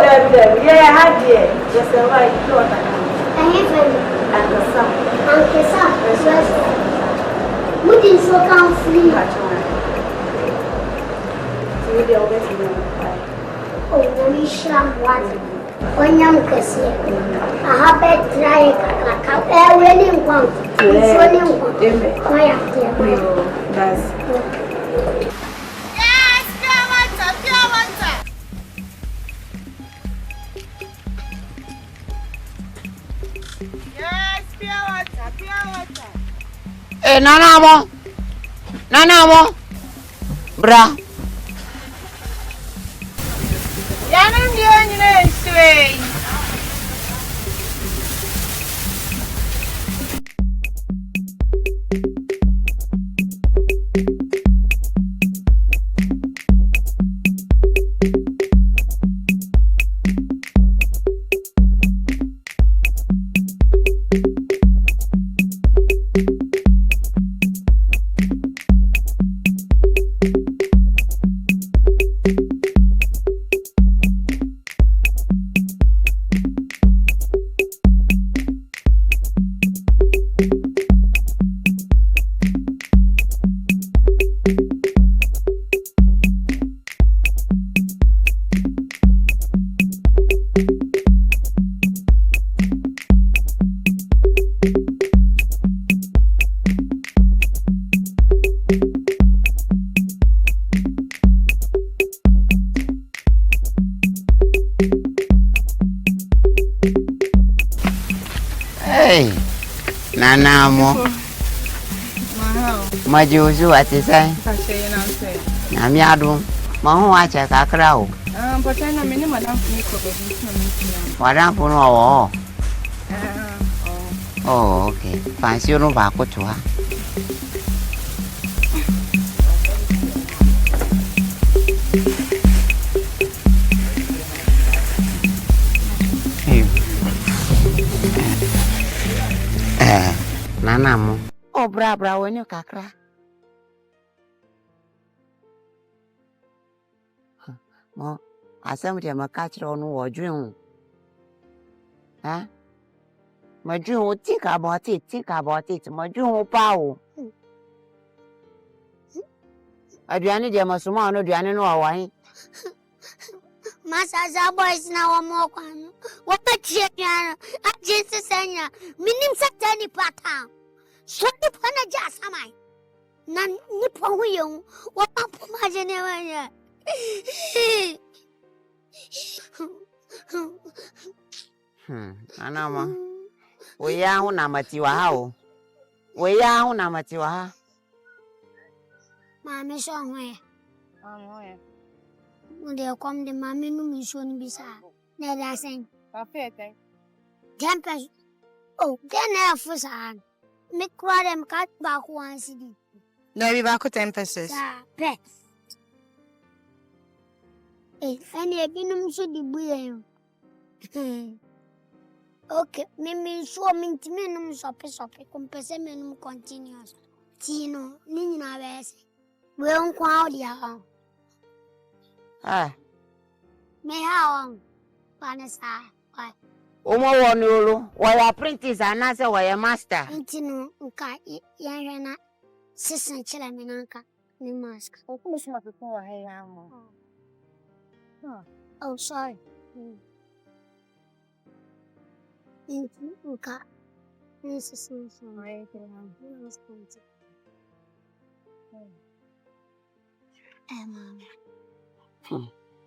yeah, I had it. Just a right short. And the sun. Yes. Wouldn't so come free. Oh, we shall what? When young Cassie, I have a try a wedding one. That's Nanamo. Bra. Yanum the sway. Nanamo. Majuzu ati sai. Na mi adu. Ma ho acha kakra o. Potana meni madam funi ko be na meni. Madam funu o. Oh, okay. Fancy no ba ko to ha. Nanamo. Oh, bra wonyo kakra. Mo asem de makachro no wodwen. Ha? Madwen think about it. Madwen pa o. Aduane de masoma no aduane no awan. Masaza boys na wa mo kwano. Wa pachie piano. A Jesus senya. Minim satani pata. So ni pana jasamai. Na ni po yo. Wa papo majene wanya. Anama. We ya hu na matiwa ha o. We ya hu na matiwa ha. Mami so hwe. Munde kom de mami nu mi so ni bisa. Na da sen. Papete. Tempes. Oh, then I fusa. Me kwa dem kat ba ko ansidi. Na bi ba ko 10 pesos. Pet. Any binum so di buye. Okay, me so mintime num sope compese me num continuous. Tino, ni na bese. We on kwa odia. Me ha on. Panesa. Why? Omo wonolo, why apprentice and I say why a master. Intino, Uka, Yana, Sister Chilaminanka, New Mask. Oh, sorry. Uka, Mrs.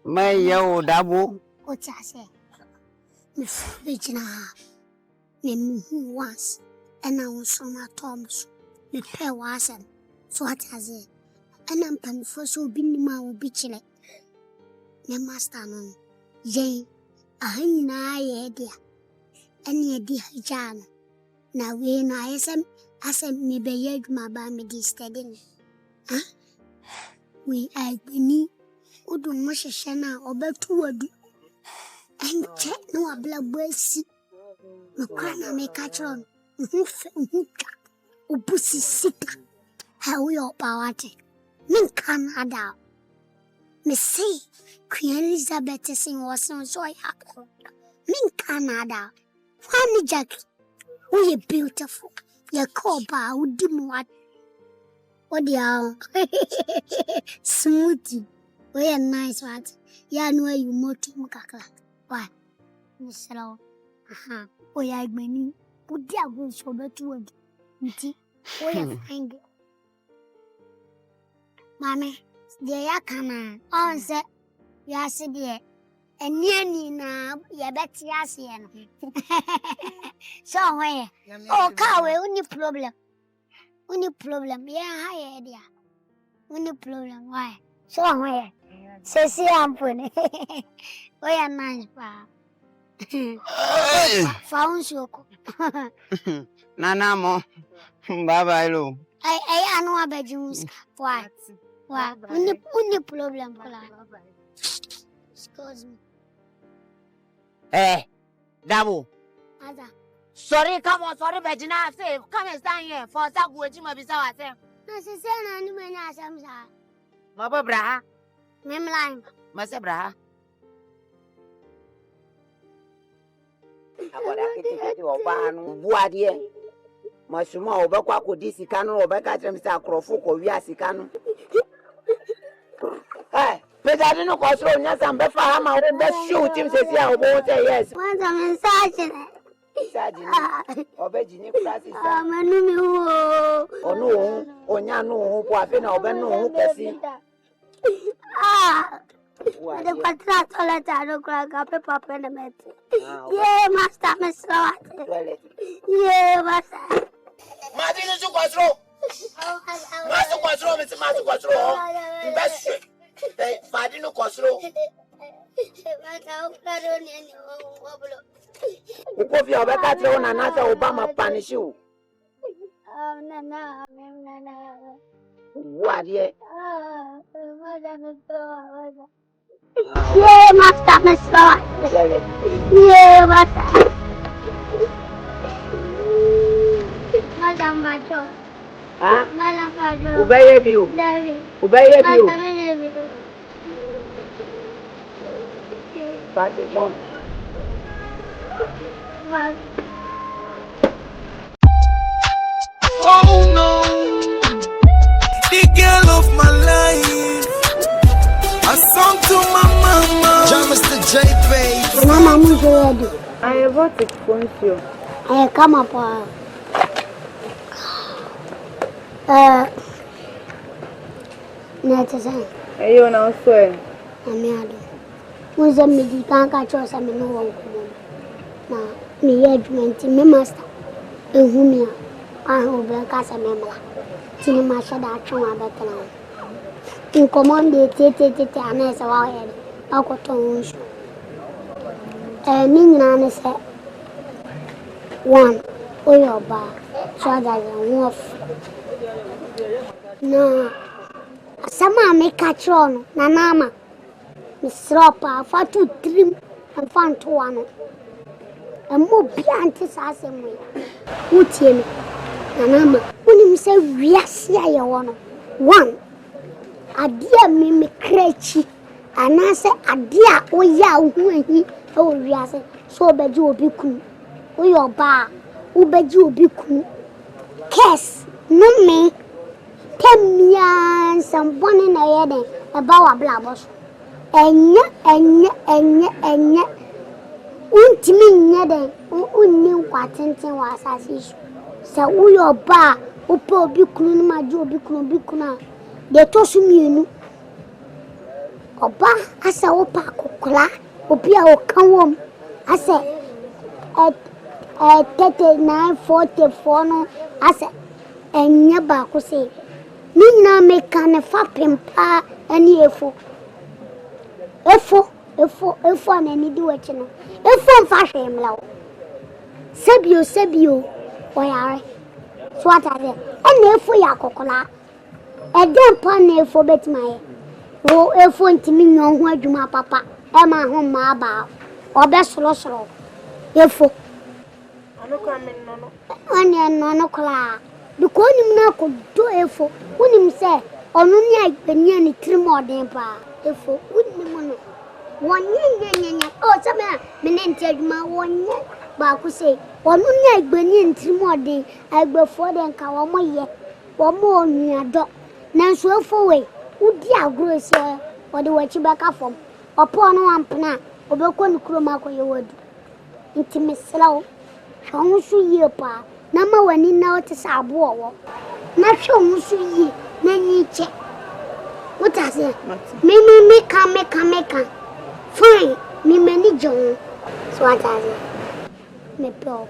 My yo, Dabo. What's I say? Miss Regina, me once, and I was on my Thomas. Me pair wasn't. So what I say? And I'm penny for so being my bitching. Me master no. Jane, a hanging eye idea. Any idea, Jan. Now we know I said me be yet my baby studying. Huh? We are beneath. Udu mashashana obetu wadu. Enche no abla bwesi. Nukwana mekachon. Uhuka. Ubusi sita. Hawi opawate. Min Canada. Me say Queen Elizabeth sing was no so yako. Min Canada. Funny Jack. We beautiful. Your copa udimu wat. What the smoothie. We are nice what? Ya know you moti mukaka. Why? Miss Row. Aha. We are many. Put the go so betu word. Nti. We are fine. Mama, they are kana. On say ya see there. And ni na ya bet ya see no. So where? Oh, kawe only problem. Only problem. Yeah, hi idea. Only problem. Why? So where? Sesi ampone. We are nice pa. Found soko. Nana mo. Bye lo. I know about you. Why? Why? Only problem. Excuse me. Dabo. Ada. Sorry, come on, sorry, Virginia. Say, come and stand here for that good. You might be so. No, she said, I knew my name. Mama Braha. Mem line. Masa Braha. Agora que oba no buadie. Masuma oba kwa kodi sika no oba ka trem sa krofo ko wi asika no. Pedadi no ko so nya sam be fa ha ma wo be shoot him say obo say yes. Want some massage? Massage. Oba jini class is. Manu mi wo. Onu onya no ho po afi na oba no ho kesi. The patra toilet no crack up papa na met. Yeah, master Miss Lawat. Yeah, master. Madina su kwatro. Master kwatro mi master kwatro. Best. Fadi no kwatro. Uko fi oba ka tro na na se Obama punish you. Na. What ye? Yeah, master Miss Lawat. Yeah, master. Madam Bajo. Huh? Madam Bajo. Ubaya biu. Ubaya biu. Fadi mo. Oh no, the girl of my life. A song to my mama. Mr. J, babe. Mama, I'm ready. I bought it for you. I come up. Netizen. You now swear. I'm here. Who's a medical catcher? I'm no one. Now, me judgment, me master. And whom you are, who black as a member. Tinema shada chuma better. In command, the tate and as a wild. I got to Nina said, one, oil bar, so that wolf. No, some make catch on, Nanama, Miss Ropa, for 2 trim and found 2 1. And more beyond this as a way. What's him? Nanama, when him say, yes, yeah, one. A dear me cratchy, and I say, a dear, oh, yeah, oh, yes, so beji obi kunu. Uyo ba, ubeji obi kunu. Kes, no me. 10 years and one in a year, about a blabos. Enye. Untimi nyede, unni watenten was as issue. So uyo ba, upo obi kunu ma ju obi kunu. De to sumienu. Oba asa opa kokola, obi a okan wom. Asa 3944 no asa enye ba ko se. Ni na meka ne fa pempa ani efo na ni di wechi no efo mfa hwemla wo sebio oyare so atare ena efo ya kokola eden pa na efo betmaye wo efo ntimi nyon ho adwuma papa e ma ho ma ba obesoro efo Anokwa men no no kola because nim na ko do efo unim se onu ni agbani ani trimodin pa efo unim no wonye o sama me ne ntaduma wonye ba ku se onu ni agbani ani trimodin agbafo den ka wo moye wo mo onuado nanso efo we udi agro se o de wachi baka fom opo no ampna obekọ nukroma ko yewadu intimeselawo hwonsu ye pa na ma wani na ote sabo wo na hwonsu ye na nyiche utase me ka fine me mani jon so atase me pro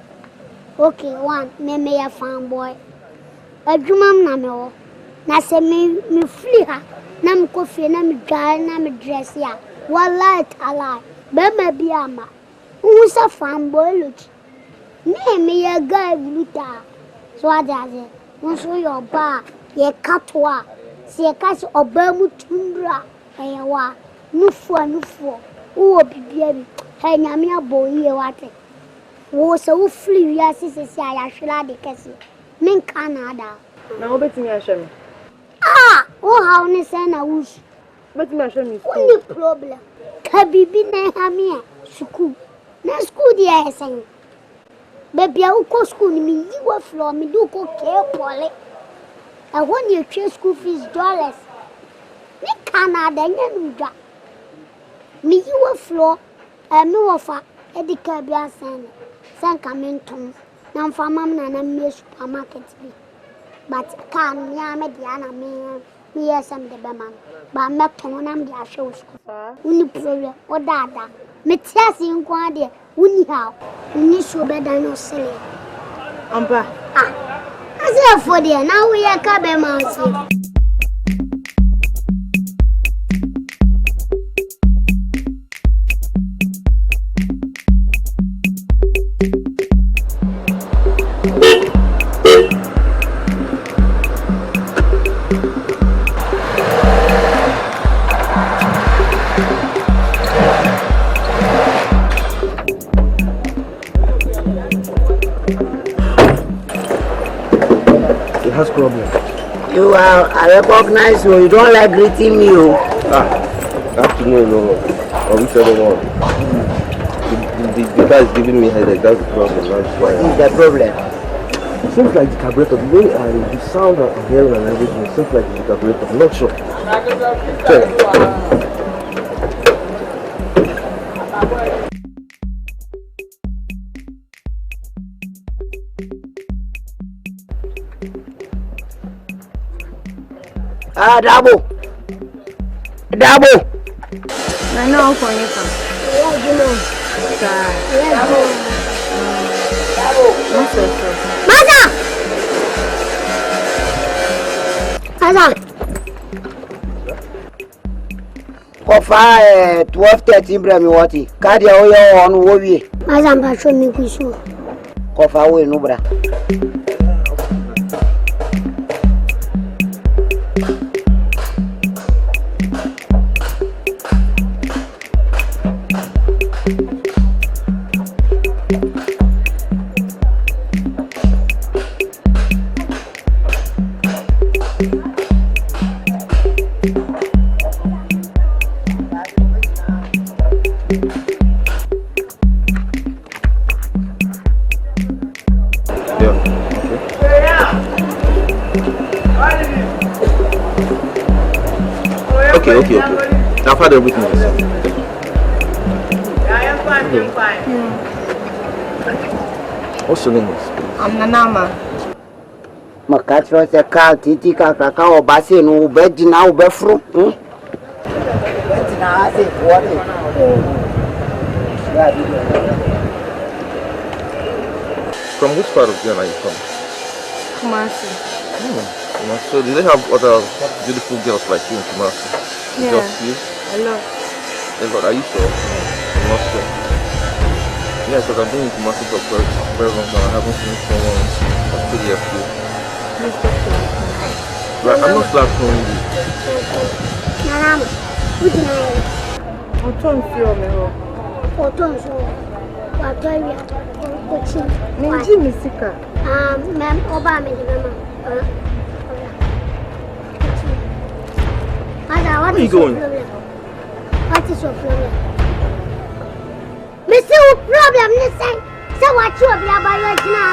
okay one me ya fanboy adwumam na me wo na se me free ha na me kofi na me dwa na me dress ya wallahi ala be ma bi ama unsa fanboy look me ya guy bluta so adaze unso your ba ye katwa se kasi obamu tundra eyewa nufu uwo bibia bi ha nyame aboye wate wo se wo free wi asese aya hwela de kese men Canada na obetimi ahweme wo ha oni se na wusu betimi ahweme only problem ka bibi na ha me school na school dia esen baby I go school ni me yiwa floor me do ko ke pole I want you to school fees $. Me Canada nyanuda me yiwa floor me wofa edika bia san kamentum na mfa mam na me supermarket bi but can ya me dia na me yesam de bema ba me ton na me dia hwe school uni problem o dada me tiasi nko ade uni ha uni so be dan no sele ampa ase for there now we ka be ma si has problem. I recognize you. You don't like greeting me. Afternoon, no. Or whichever one. The guy is giving me headache. That's the problem. That's why. What is the problem? It seems like the carburetor. The way the sound I'm hearing and everything, it seems like it's the carburetor. I'm not sure. Check. Dabo. I know for you. Maza. Kofa 12:13 brami wati. Kadi oyo onu wowie. Maza mba show me kusu. Kofa we no bra. Okay. I've had everything. Yeah, I'm fine. What's your name? I'm Nanama. Makatro se ka titi ka obase no bedi na obefru. Bedi na ase what? From which part of Ghana are you from? Kumasi. So do they have other beautiful girls like you in Kumasi? Yeah. Just you? A lot. Are you sure? I'm not sure. Yeah, because I've been in Kumasi for a very long time. I haven't seen someone as pretty as you. Right, I'm not laughing you. Nanama, who's your name? Oton fio me ho. Oton so. Watoya. Ochin. Minji misika. Ma'am, Oba me the mama. Where are you going? What is your problem? Mr. Problem, listen. So what you have about your journal?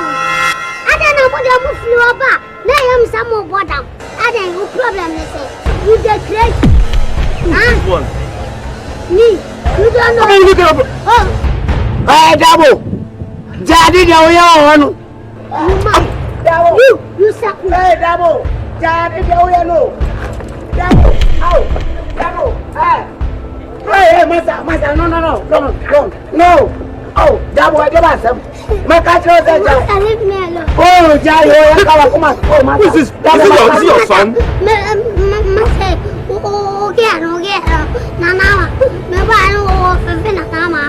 I don't know what you flew about. Now I'm some more bottom. I don't know problem, listen. You get great. Who's one? Me. You don't know. Oh. Hey, Dabo. Jadi dia oyano. Dabo. You suck. Hey, Dabo. Jadi dia oyano. Dabo. Au. Dabo. Hey, masa, no. Oh, Dabo, I give us some. Makatro se ja. Leave me alone. Oh, Jai, come on. Oh, who is this? Is it your son?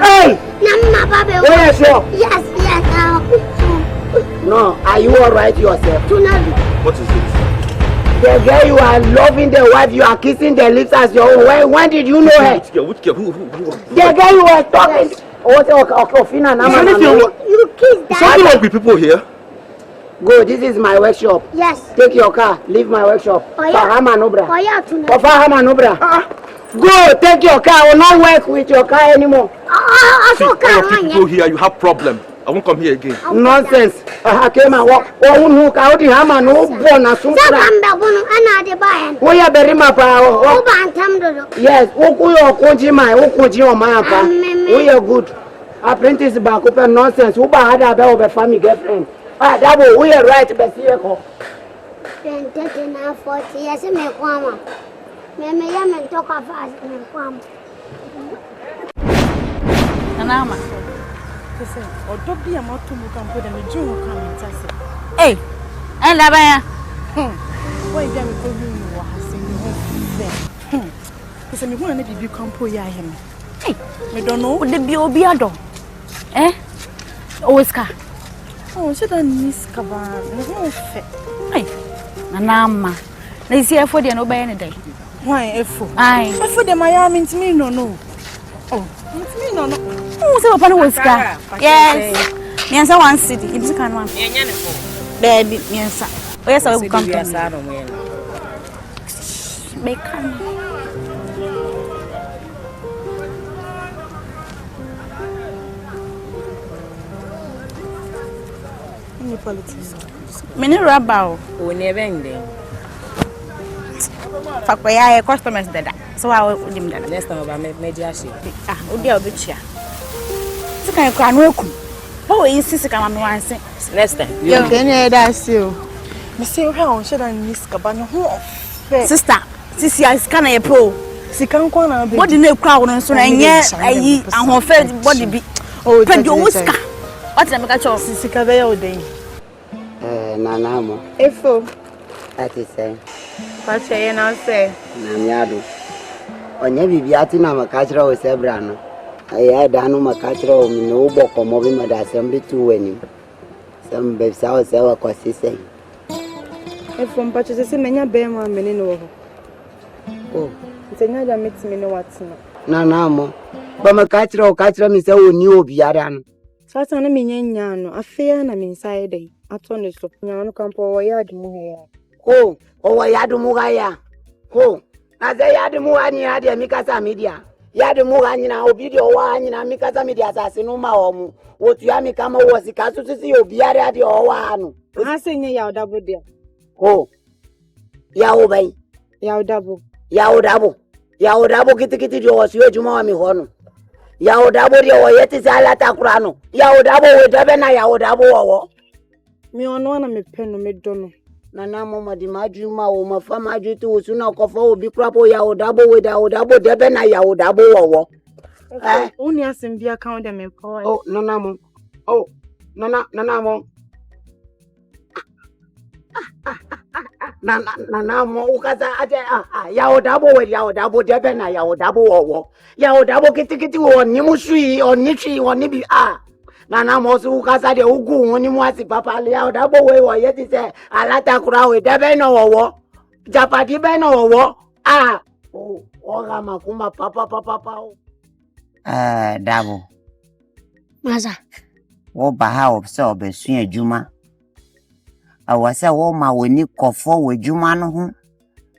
Hey! Yes. No, are you alright yourself? What is it? The girl you are loving, the wife you are kissing the lips as your own. When did you know her? Which girl? Who? The girl you were talking. You kissed that. Something wrong with people here. Go, this is my workshop. Yes. Take your car, leave my workshop. Fahama Nobra. Go, take your car. I will not work with your car anymore. See, all of you people here, you have problem. I won't come here again. Nonsense. I came and walk. Oh, no, I don't have no born as soon as yes, we are good. Apprentice back open nonsense. Who had a family girlfriend? Dabo, we are right, but here. Then 40 years, me kwama. Me yamen talk of us, me kwama. Nanama. Listen, or don't be a more to move and put them in June coming. Hey, and Labaya. Why, damn it, you know, I say, because I'm going to be compo ya him. Hey, me don't know what the Biobiado. Eh? Oscar. Oh, she don't miss Cavan. Hey, Nanama. They see a for the no by any day. Why, if I for the Miami to me, no. Oh, it's me, no. Oh, so upon Oscar. Yes. Yes, I want city. It's a kind one. Baby, yes. Yes, I will come to us. Bacon. Politics. Many rabao. We never ending. Fakwaya customers that. So I will dim that. Next time about MEGYE. Ah, Udia Bichia. So can you can welcome. Oh, insist come on once. Next time. Yeah, then that's you. Me say how should I miss Cabana? Sister, Sisi is can a pro. Sikan kwana be. What the name crowd so na nye ayi and her first body be. Oh, Pedro Oscar. What the make a Sisi ka be your day. Nanamo. Efo. That is saying. What say now say? Nanyado. Onye bibiati na makachira o sebra no. Aya danu makachira o mi no bo komo bi madasem bi tu wani. Some be sa o se wa kwasise. Efo mpacho se menya be ma meni no ho. Oh. Ntenya da metimi no watena. Nanamo. Ba makachira o kachira mi se oni obiara no. Sasa na menya no afia na mensae dai. Atone so. Nya no kampo wo yard mu he ya. Ho, o yadu mugaya. Ho, na ze yadu muani yadi mikasa media. Yadu mugani na obidio wa anyi na mikasa media sase no ma omu. Wotu ya mikama wosika sususi obiare adi owa anu. Ase nye ya Dabo dia. Ho. Ya obai. Ya Dabo. Ya Dabo. Ya Dabo kiti di osiwe juma wa mi hono. Ya Dabo di oyeti salata kurano. Ya Dabo we debe na ya Dabo wo. Me ono na me peno me dono. Nana mama di majuma o mafama jutu usuna kofa obi krapo ya Dabo we da Dabo debe na ya Dabo wo. Uni asembi account dem ko. Oh nana mo. Oh nana mo. Nana mo ukaza ate ya Dabo we ya Dabo debe na ya Dabo wo. Ya Dabo kiti wo ni musui oni chi oni bi Nana mo su ukaza de ugu oni mwasi papa ya Dabo we wo yeti se alata kura we debe na wo. Japati be na wo. Oga makuma papa. Dabo. Maza. Wo baha obse obesun adwuma. Awase wo ma woni kofo we dwuma no ho.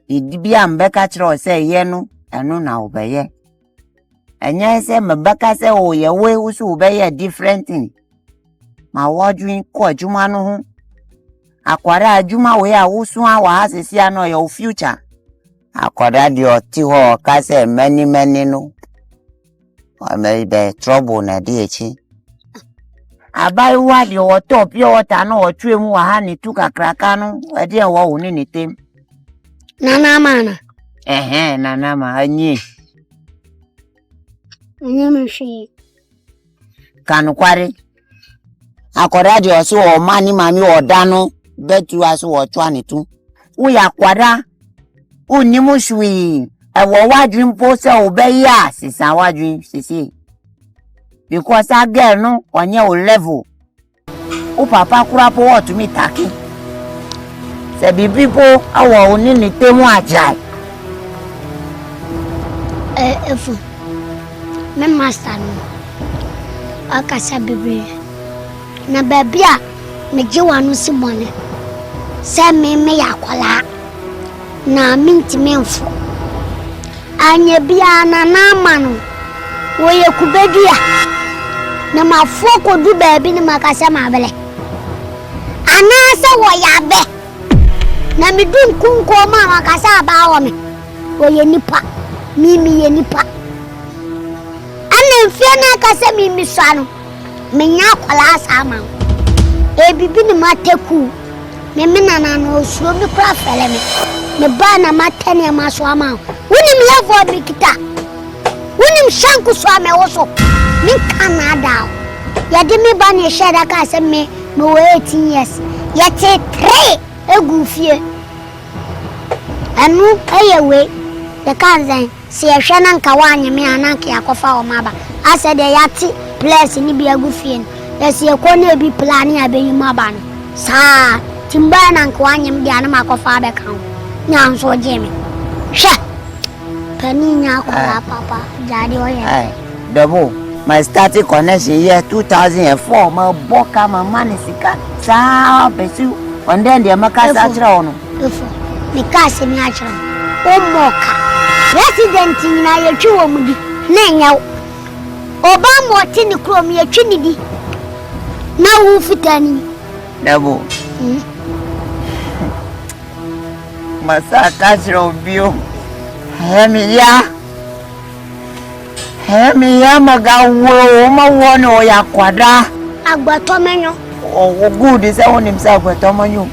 Idibia mbeka kire o se ye no eno na obeye. Enya se mbeka se o ye we usu obeye different thing. Ma wodwin ko adwuma no ho. Akwara adwuma we a wusu awa asesi ano your future. Akwara di oti ho ka se many no. I may be trouble na di echi. Abai wadi o top yo wata no o tue mu wa ha ni tu kakraka no e de wo wo ni tem. Nana mana. Nana ma anyi. Nyame hwe. Kanu kware. Akwara di o so o mani mami o da no betu aso o twa ni tu. Wo ya kwara. Oni mu hwi. Ewo wadwin po se obeya sisan wadwin sisi. Because a girl no onye o level. O papa kura po what to me taki. Se bibi po awo oni ni temu ajai. Efu. Me master no. Akasa bibi. Na babia me jiwanu simone. Se me yakwala. Na minti menfo. Anye bia na manu woye kubedua na mafoko du baabi ni makasa mabele anasa woyabe na midun kunko ma makasa bawo me woye nipa mimi ye nipa ana mfia na kasa mimi swano menya kwala sama bibi ni mateku me menana no osuo mi kra fele me ba na matane maso ama wonim level bikita wonim shanku so ame woso min Canada yade me ba ne sheda ka se me 18 years yete 3 egufie anu eyewe de kanzan se yehwe na nka wanye me ananka yakofa o maba ase de yati place ni bi egufie no se yeko na bi plan ya beyi maba no sa timba na nka wanye me dia na makofa be kan nyanso jemi she paninya kwa papa jadi oye Dabo my starting connection year 2004 ma boka ma manisika sa besu and then the makasa achira ono efo mikase mi achira o moka resident na yetwi wo mudi na nya oba mo ti ni krom yetwi ni di na wu fitani Dabo masa kachira obio Hemi ya magawo ma wono ya kwada agbato menyo o good se woni msa agbato manyo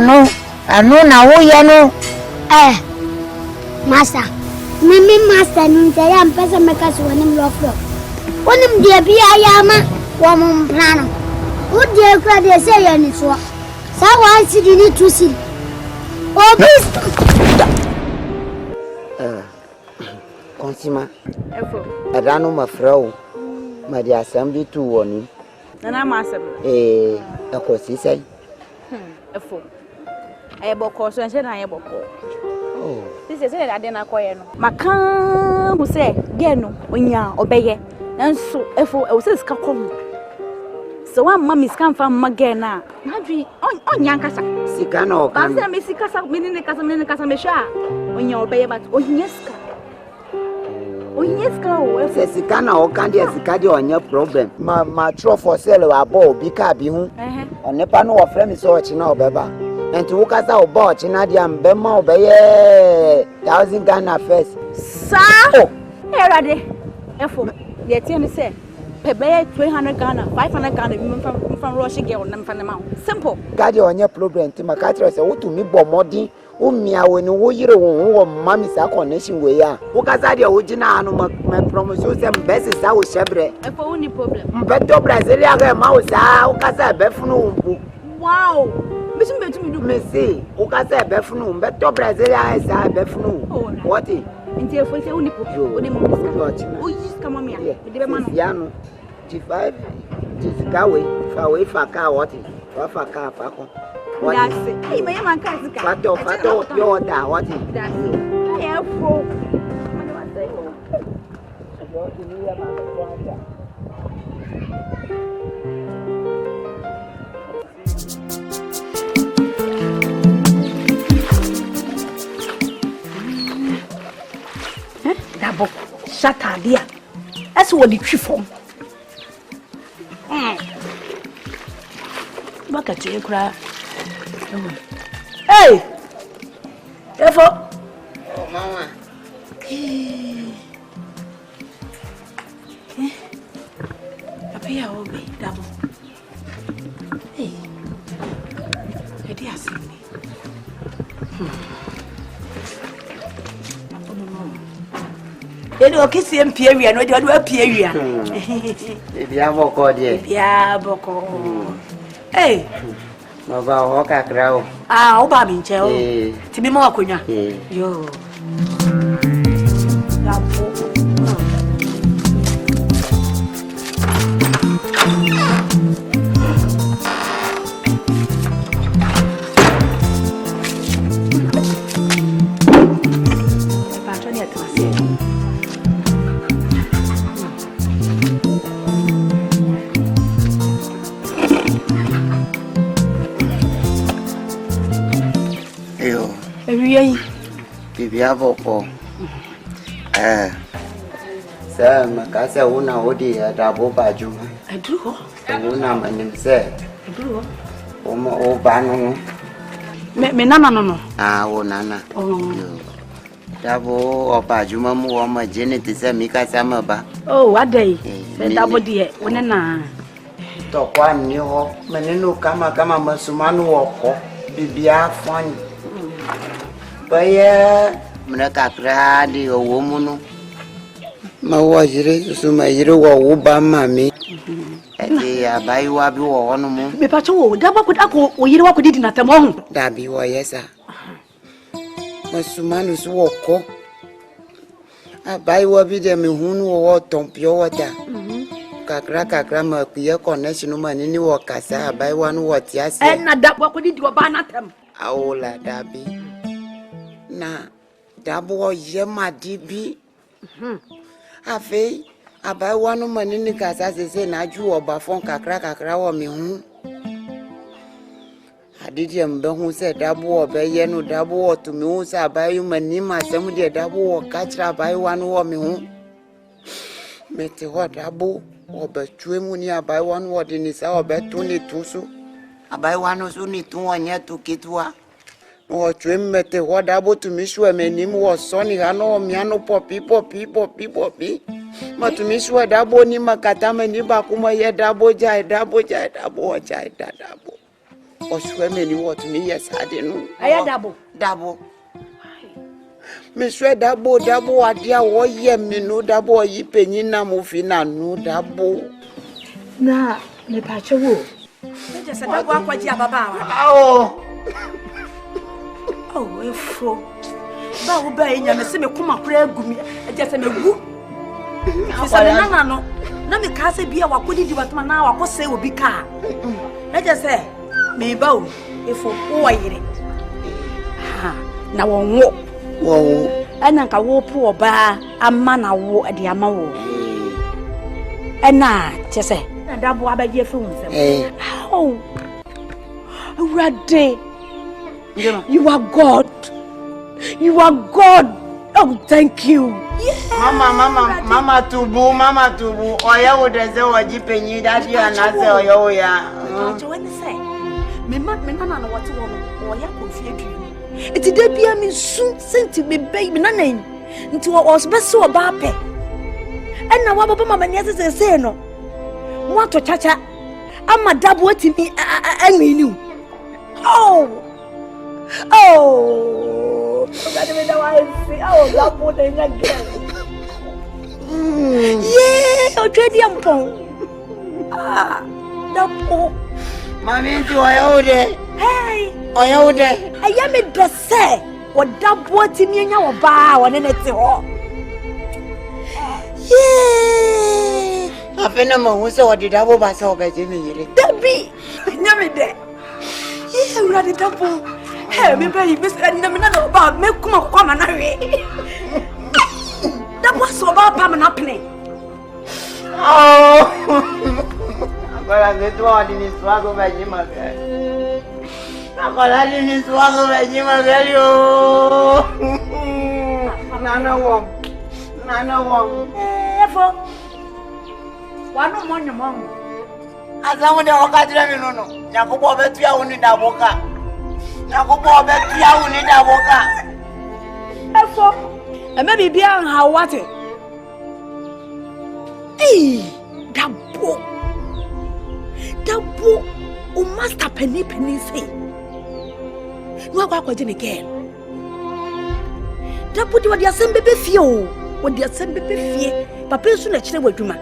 no anu na wo ye no masa mimi masa nunte ya mpesa mekasi woni loflo woni mde bia ya ma wo mo plano o de kwa de se ya ni so sa wa si di ni tu si obis Consima. Adano mafrau. Madi assembly tu woni. Nana masem. Akosi sai. Efo. Ayeboko so enche na ayeboko. This is say ade na koye no. Maka bu say ge no onya obeye. Nanso efo e se ska kom. So wa mama ska mfa mama ge na. Madwi onya nkasa. Sika na okan. Ba se me sika sa menene kasa me sha. Onya obeye but onya ska. Se sikana okandi esikadi onye problem ma true for sale abo obi ka bi hu onepa no wo frame so ochi na obeba And to Ukasa or Botch in Adiam Bema obey 1,000 Ghana first. Sir, oh, here are they. Therefore, the attorney said, pay 200 Ghana, 500 Ghana from Russia girl and from the mount. Simple. Got your on your program to my catcher say, oh, to me, Bomodi, Umia, when you were Mammy Saconation way. Ukasa, the original, my promise, and best is our shebre. And for only problem. But to Brasilia, Mouse, Ukasa, Befunu. Wow. Missy, Ukasa, Befunu, but to Brasilia is a Befunu. What is? Until for the only problem. Oh, just come on here. Yano, G5, Jiskawe, away for car, what is? For car, Faco. That's it. Hey, my man can't get Fato, your da, what is? That's it. I have four. Dabo, shut up, dear. That's what the tree from. Look at you, cry. Hey! Therefore, oh, Mama. Appear will be Dabo. Hey, I dare see me. They do kiss him period, no, they do a period. If you have a call, yeah, Boko. Hey, Mava Hoka Crow. Ah, Obama, Joe. To be more Kunya. Yo. Bibiavoko. Sir, Macassa, una odi, Dabo Baju. I do. Una, my name said. I do. Oh, Bano. Menana. Ah, oh, Nana. Oh, Dabo or Bajuma, or my Janet is a Mika Samaba. Oh, what day? Said Dabo dear, when I talk one new Menino Kama Masumanu or Bibia fun. Baya Mnaka di woman. My wajiri, so my hero or Obama me. Buy you up your honor. Me patrol, Dabo could echo, or you walk it in at the moment. Dabi, why, yes, sir. Masumanus walk. I buy what be them who or tomp your water. Kakraka grammar, clear connection man in your casa, buy one what, yes, and not that what could it do about them. Aola Dabi. Na Dabo Yema DB. Afe, I buy one man in the casa, say, Naju or Bafon Kakraka Crow me home. I did him, who said Dabo or Bayano Dabo or to me, who said buy you manima, some of the Dabo or catch her by one or me home. Mete what Dabo or Betwimunia by one word in his hour, Betuni Tusu. I buy one who's only 2 1 year to Kitwa. Or trim mete what Dabo to me, sure, my name was Sonny, I know Miano Poppy. But to me, sure, Dabo Nima Katama Nibakuma, ye Dabo Jai, Dabo Jai, Dabo. Or swimming you want me, yes, I didn't know. I had Dabo. Miss Red Dabo, a dear, or ye, me no Dabo, ye penina mufina, no Dabo. Na, me pacho. Just a dog walk with Yababa. Oh, if Bow Bay, and a semi kuma prayer gumi, just a woo. No, me can't say be a what could you do what man now, I could say will be car. I just say. Me bow if for it. Now on walk. Whoa, and I can walk poor bar a man I walk at the ammo. And now, just say, and that boy by your phone. Oh, Raddy, you are God. You are God. Oh, thank you. Mama Tubu, or you would as though a jeeping you that you are not there. Me nana no what one or ya confie adwuma. Enti da bia me su senti me bay me nana yi. Nti was best so ba pe. Enna wa baba mama nya se no. Mo to chacha ama Dabo atimi anwini. Oh. That me da wa see. Oh, Dabo dey nya girl. Yeah, o trade yampon. Ah, Dabo. Mami nti oyode. Hey, oyode. Aya me dresse. Wo Dabo atimi anya wo ba wo ne nete ho. Yeah. Afena mo wo se wo de Dabo ba se obeje me yire. Dabi. Nya me de. Yeah, we are the Dabo. Hey, me baby, Miss na me na ba me kuma kwa na we. Dabo so ba pa me na pene. Oh. Agora me tu ordem swago vai de magal. Agora ni swago vai de magal yo. Nana wom. Efo. Wanu monyo mongo. Azamu de okadira mi nono. Nyakubo betu ya uni Daboka. Nyakubo betu ya uni Daboka. Efo. Eme bibia ha wate. Dabo, o master penny say. No kwa kwa jene girl. Dabo di wadi asem bebe fie o. Wadi asem bebe fie. Papa nso na kire wadwuma.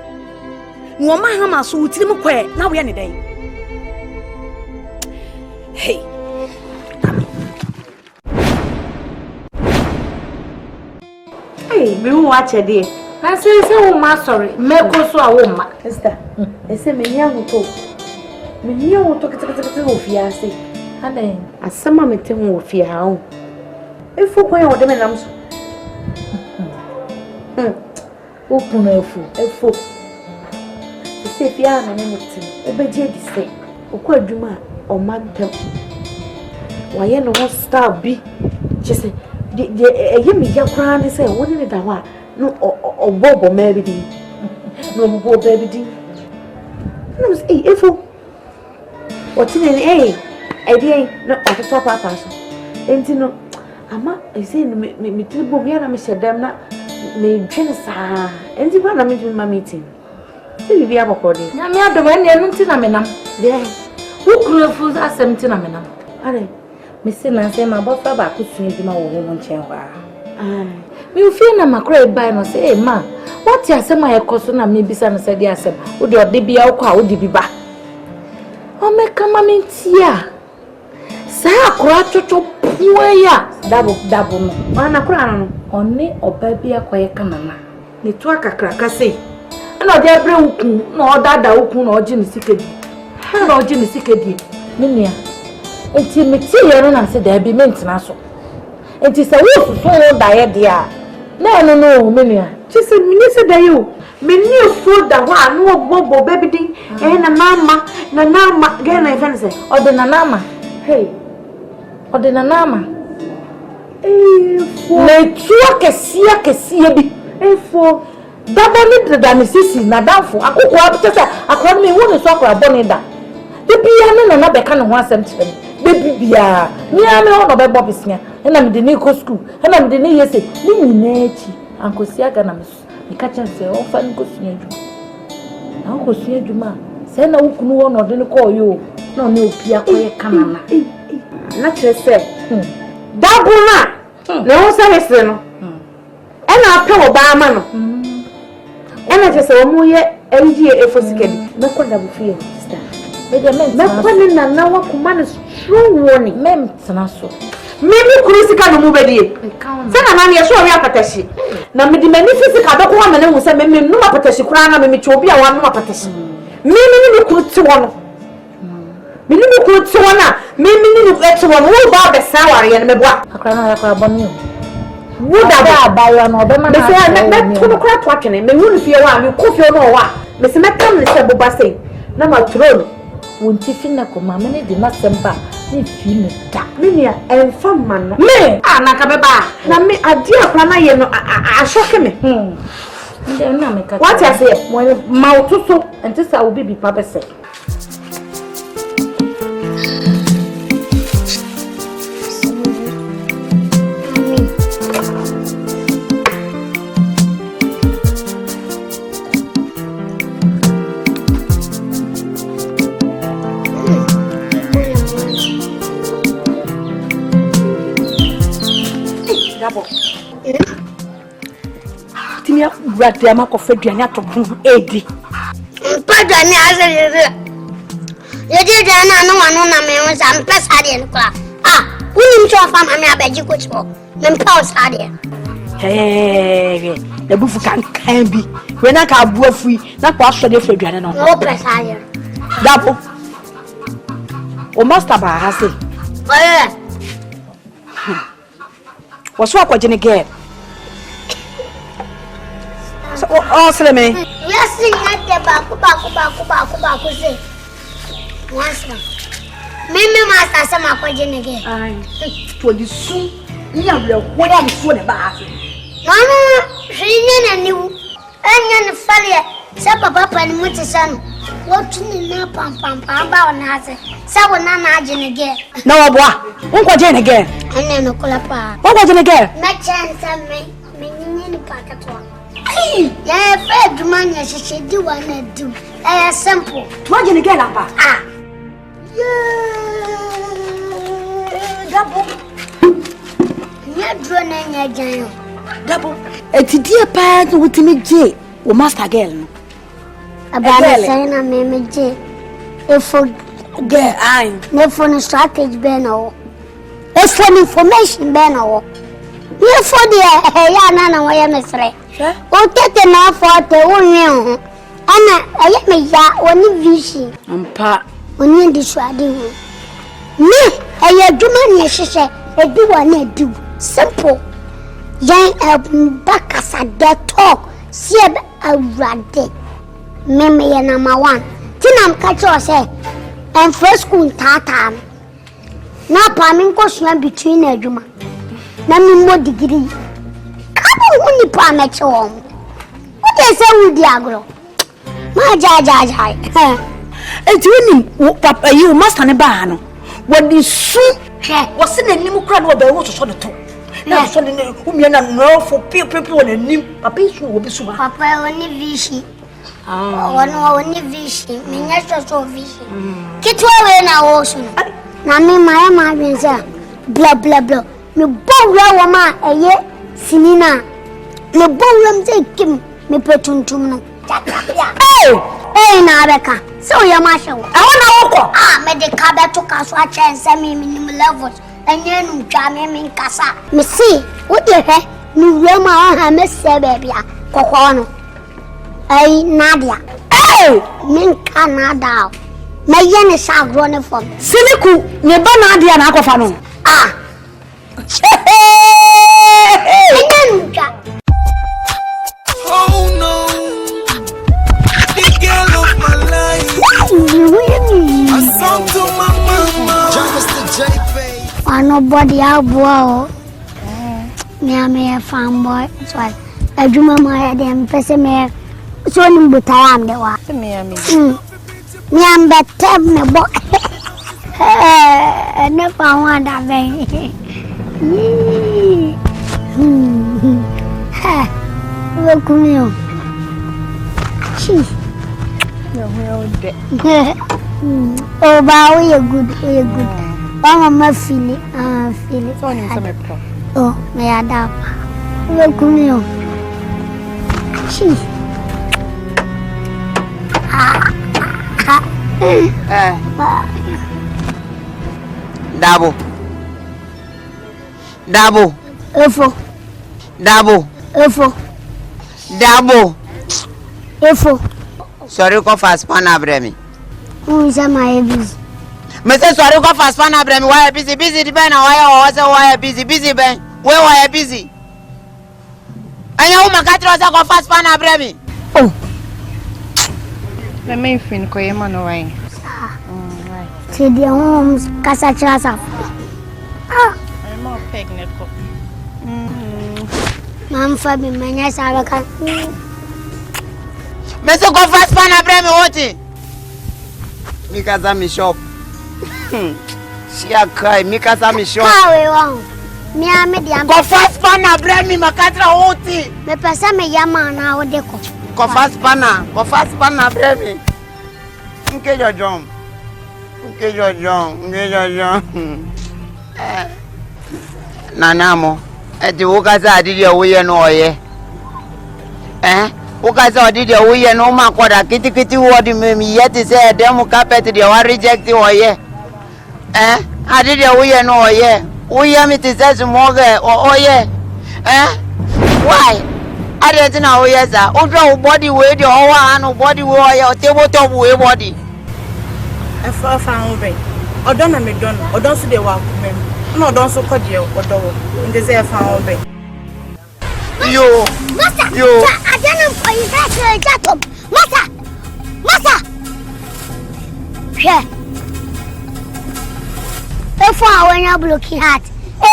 No ma ha ma so utiri mu kwa na wo ye ne dan. Hey. Hey, me hu wa chede. Na say wo ma sorry. Me ko so a wo ma. Sister. Ese me nya huto. Me nya huto kete wo fia se. Adan. Asema me te wo fia ha o. Efu kwan wo de me nam so. Open efu. Ese fia na me mutim. Obeje di se. Okwa adwuma o magpem. Wa ye no ho star bi. Chese de eyemi ya kran de se wo ne da ho a no obobo mabidi. No bobo baby. No say efu. What in eh idea no at the top papa so. Enti no ama ese no me tribo bia na me shedam na me dwen saa. Enti ba na me dwen ma meeting. Se bi bia bokode. Nya me adom na enu nti na me nam. De wo krufu asem nti na me nam. Are me se na se ma bofa ba ko sunu djuma wo ho nchen wa. Me ufie na makro e bai no say ma what asem ayekoso na me bisa no say de asem wo de ode bia wo kwa wo de biba o me kama mentia sa akora chocho puya Dabo no ana kora no oni oba bia kwaye kanana ne to akakra kase na ode abre ukun na odada ukun na oje ne sikedi na oje ne sikedi menia enti meti yero na se da bi mentina so enti se wo so da ye dia no menia chise mini se da yo meni fo da ho anu ogbobo baby din na nama ge na ife se ode na nama hey ode na nama fo le tuo kesia bi fo Dabo ni da ni sisi na danfo akoko abite se akora me wo ne so akora boni da de bia na be ka ne ho asem tire baby bia ni ame ho no be bob sia na me de ni ko school na me de ni yese ni nyina echi ankosia ga na me kacha se o fa ni ko sunya djuma na ko sunya djuma se na wukunu wo no de ni ko yo na ne opia ko ye kanana na kire se Dabo na ne ho service no e na ape wo ba ama no e na kire se o mu ye MEGYE efosikedi me ko Dabo fie sister me ko ni na wa kuma ne strong warning mem tena so mimi kurusika no mubedie sana nani yeso wi apatashi na midi mani fisika do ko ma ne hu se mimi no apatashi kura na mimi chobi a wa no apatashi mimi ni kuruti wono mimi ni kuruti wona mimi ni eti wono wo ba be saware ye ne meboa akra na yakra bonni wo da ba yo no be ma na me to no kura to atwene me hu ni fie wa me ko fie no wa me se metam ne se boba sei na ma throne wonti finna ko ma me ne di masemba ni fini da menia enfa manno me na ka beba na me ade akra na ye no ashoke me nde na me ka what you say mo ma otuso enti sa obi bi pa bese Brother, my coffee, and not to move 80. But I never. You did no one on me some press Adian class. Ah, we need to farm a bed you could smoke. Then pause Adian. Hey, the buff can be. When I can't go free, not pass for the Fredrian. No press Adian. Dabo. O master by Hassy. Oh, yeah. What's wrong with again? So, oh, Salome. Yes, back. Once Mimi master some question again. Aye. To the soon, you have what I'm for the bath. No, she didn't know. And then failure. Some papa and Mutison. Watching in pam about Nazi. Someone imagine again. No, boy. Won't go again. And then no colapa. What was it again? My chance and me packet one. Yeah, fed money she do what I do. Simple. Imagine again, Papa. Ah. Dabo. You're drawing a jail. Dabo. It's a dear part with me, J. Or Master Girl. About the sign of me, J. If for girl, I never for strategy, Benno. It's for information, Benno. You're for the Yana, I am a threat. Oh, take enough for the one. Anna, I am a ya, only vision. And pa. Only dissuading me. I do money, she said, I do what I do. Simple. Young back as a dead talk. See a rat. Meme number one. Tinam catch us, and first school tatam. Now, Pamin goes between a juma. Nami more degree. Come on, Pamet home. What they say with the agro? My judge. It's winning, Papa, you must have a ban. What is soon was in a new crowd of the water on the top. Now, so no for people and new puppies will be so. Papa only vision. Oh, only vision. Minister so vision. Get away now, also. Nami, my mamma, sir. Blah, blah, blah. Me bow woman, a year, Sinina. Me bow take him, me petun to no. Hey, Nabeka. So, your marshal. I want to walk. Ah, made the cabin took us watch and send me minimum levels. And you jamming in Casa. Me see, what you have? You Roma, I miss baby. Cocono. Hey, Nadia. Hey, Min Canada. My yen is a grown from Siliku, never Nadia and Aquafano. Ah. Oh no, the girl of my life. I song to my mama. Just the JP. I nobody out boy. Me am a fanboy. So I do my head and person me. So I'm but I am the one. Me am better me boy. Never want that baby. Look me. Oh, but we are good. Mama, feel it. Feel it. Oh, may I dab? Look me. Dabo. Efo. Efo. Sorry, go fast, pana bremi. Who is my busy? Mr. Sorry, go fast, pana bremi. Why busy? Ben, why busy? Ben. Where why busy? And you my catcher go fast, pana bremi. Oh. Let me fin ko yema no way. To the homes, Casachasa. I'm more pregnant. Mam Fabi, my niece, I can. Mr. Go fast, pana bremi. What? Mikasa mi shop. She a cry. Mikasa mi shop. How we want? Me a medium. Go fast, pana bremi. Makatra oti. Me pesa me yama na odeko. Go fast, pana bremi. Nke John. Nanamo. Eti woka sa adidi oye no oye. Ukaza did your way no ma kwada kitty word me yet is a demo carpet the one reject the oye. I did your way no ye. We am it is as morgue or oye. Why? I didn't know yes, sir. Ultra body weight your whole body way or tabletop way body. I found way. Or don't me done, or don't see the walk. No, don't so cordial or door. In the say I found way. You, Master, you. I don't know for you. That's a Jacob. Master. Yeah. If I were looking at a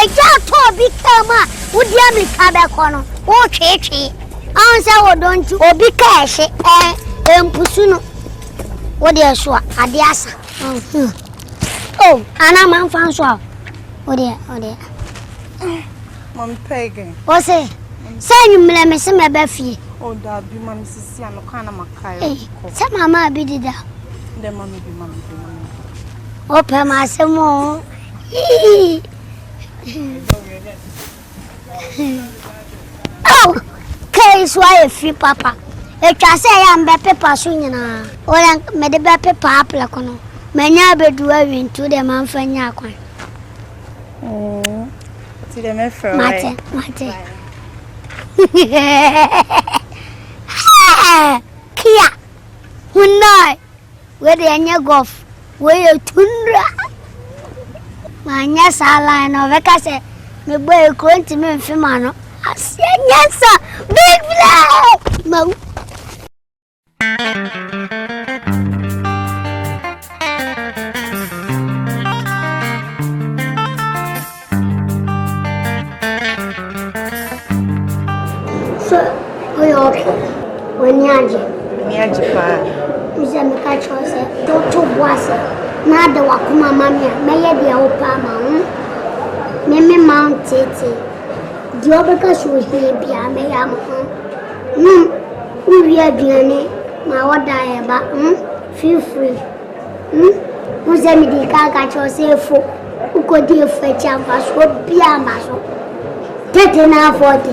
Jacob, big camera, would you be Cabacono? Okay. Answer, don't you? Or be cash, Pusuno. What dear, so Adiasa. Oh, Anna Man Francois. Oh dear. Mom Peggy. What's it? Say you may miss my Beffy. Oh, that be Mammy Sissy, no kind of Makai. Some mamma be did that. The mommy be mammy. Open my some more. Oh, case why a free papa. If I say I'm Beppe swinging, or I'm made a Beppe Paplacono. Many do into the man for Yakwan. Oh, to the Mefro. Mate. Kia, who know where the anya golf, where you tundra. My yes, I line of a cassette, the boy going to me and Fimano. I said, yes, sir, big flag. When Yaji, Miss Amikacho said, don't was not the Wakuma Mamma, may I be a Opama, Meme Mount Titi. The Obacas was here, may am we are doing my what I about, feel free. Who's a medical catcher say for who could deal for a champ as what be a muscle. 3940.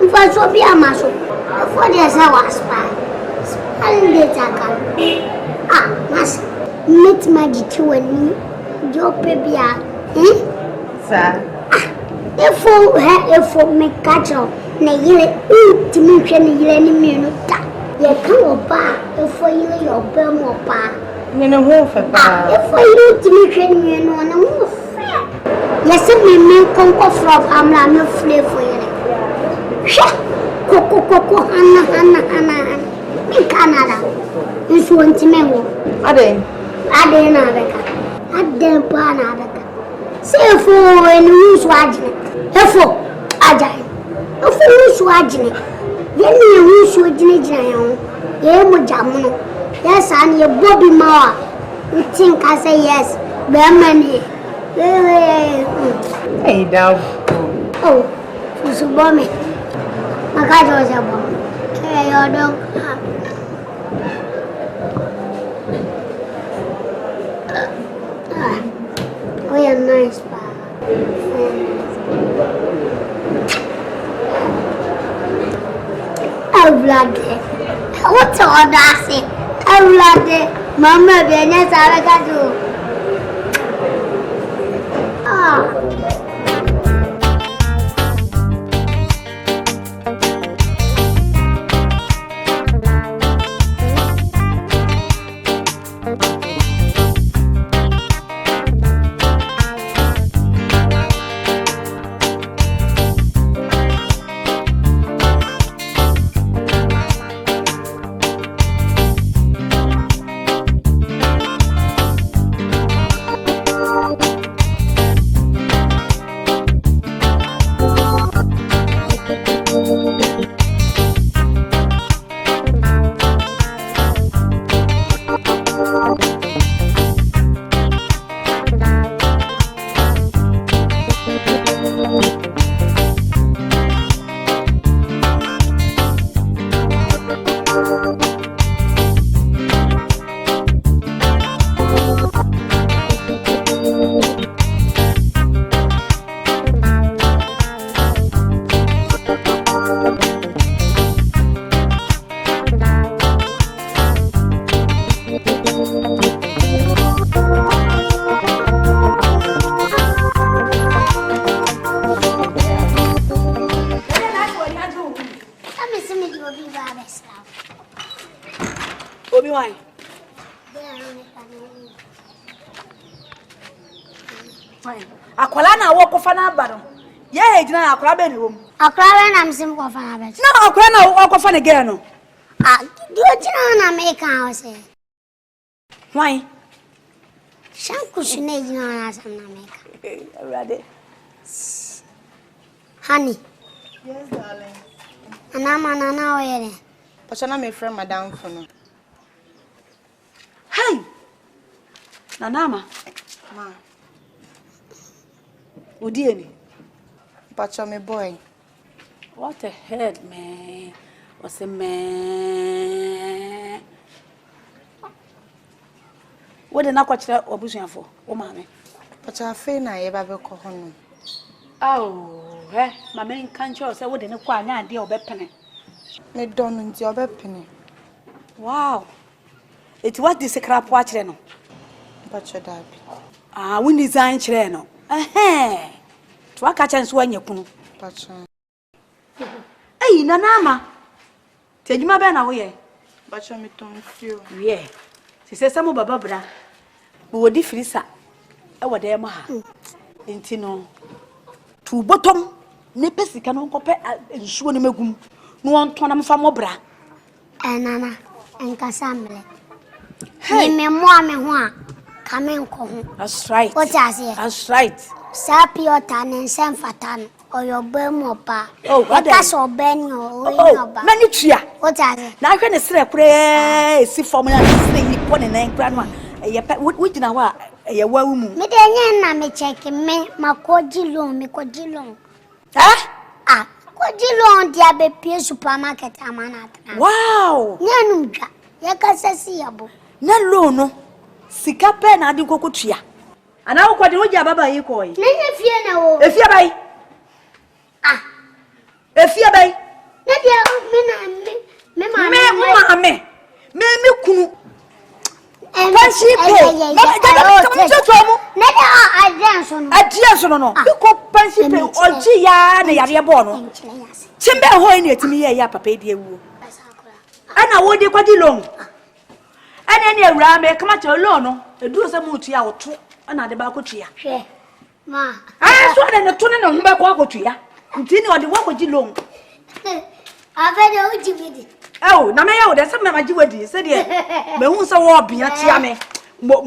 If I saw be a muscle. For the as I was spy. Spelling data. Master, meet my G2 and your baby. Sir. If me catch up, Nagile, to me, can you any minute? You come back if you your bum or pa. You know, if you to me, can you know, no fair. Yes, me conquer from I'm not flavor for you. Coco, Anna, in Canada. This one to me. Ade Nabeka. Ade Panabeka. Say for and who's watching it. Therefore, Ajay. If who's watching it. Then you who's watching it. Jamuno. Yes, and your Bobby Mower. You think I say yes. Bermany. Hey, Dabo. Oh, she's a bomb. My God was a bomb. Hey, your dog. Oh, you're nice, pa. Oh, blood. What's all that? Oh, blood. Mama, be a nice, I got to. Obi wine. Fine. Akwala na wo kofa na aba no. Ye ejina akwala be ni wo mu. Akwala na msim kofa na be. Na akwala na wo kofa na girl no. Ah, do jina na make house. Why? Shanku shine jina na sam na make. Ready. Honey. Yes, darling. Anama na wele. Pachana me friend madam for no. Hey. Nanama. Ma. Udieni. Pacha me boy. What the hell, man? What's a man? What did I watch that obusian for? Oh, mammy. Pacha fe na ye ba be ko hono. Oh, my main country say what did I quite an idea of a penny. Me don nti obepene. Wow. It was this crap watching no. Pacha dabi. Ah, we design channel. To a catch and swan your kunu. Pacha. Hey, Nanama. Tell you my banner way. Pacha me ton fio. Yeah. She says some of Barbara. We were different, sir. I was there, ma. Intino. To bottom. Nepesi can compare and swan megum. No one ton am from Obra. Nana, and Cassamble. Hey, me more me one. Come in, that's right. What I say? That's right. Sapiotan and San Fatan, or your Burmopa. Oh, what that's all Ben or Manitria. What I say? Now I can say, pray, see for me, and one and grandma. Which now what? A woman. Me, then, me checking me, my codilon, me codilon. Ah, codilon, the Abbey supermarket, Amanat. Wow. Nanunga, Yakasasiabo. No, no. Sika pe na adi kokotua. Ana wo kwade wo ja baba yi ko yi. Nenye fie na wo. Efie bai. Ah. Efie bai. Na dia me kunu. Pansi pe. Na dia adianso no. Adianso no. Biko pansi pe oji ya na yare bo no. Chimbe ho ni etimi ye ya papa edi ewu. Ana wo de kwadi long. Ana ne awura me kama che lo no eduro se mu tua woto ana de ba kotua hwe ma so na ne to ne ho be ko akotua nti ne ode wo kogi lo abede ujibidi na me ya wo de se me magi wadi se de me hu se wo bia tia me mo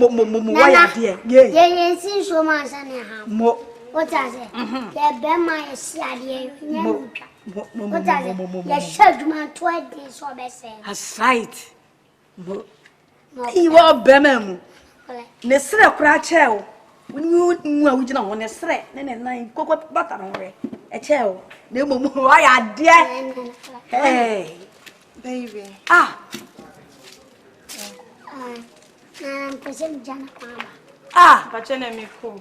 wa ya de ye sin so ma sa ne ha mo ota se ye be ma ye si ade ye ota se ye shaduma to ade so be se that's right mo iwo bememu ne sre kura cheo nu awugina ho ne sre ne nan kokko bata no re e cheo ne momu wa ya de hey baby pese jana kwa pacha na me ko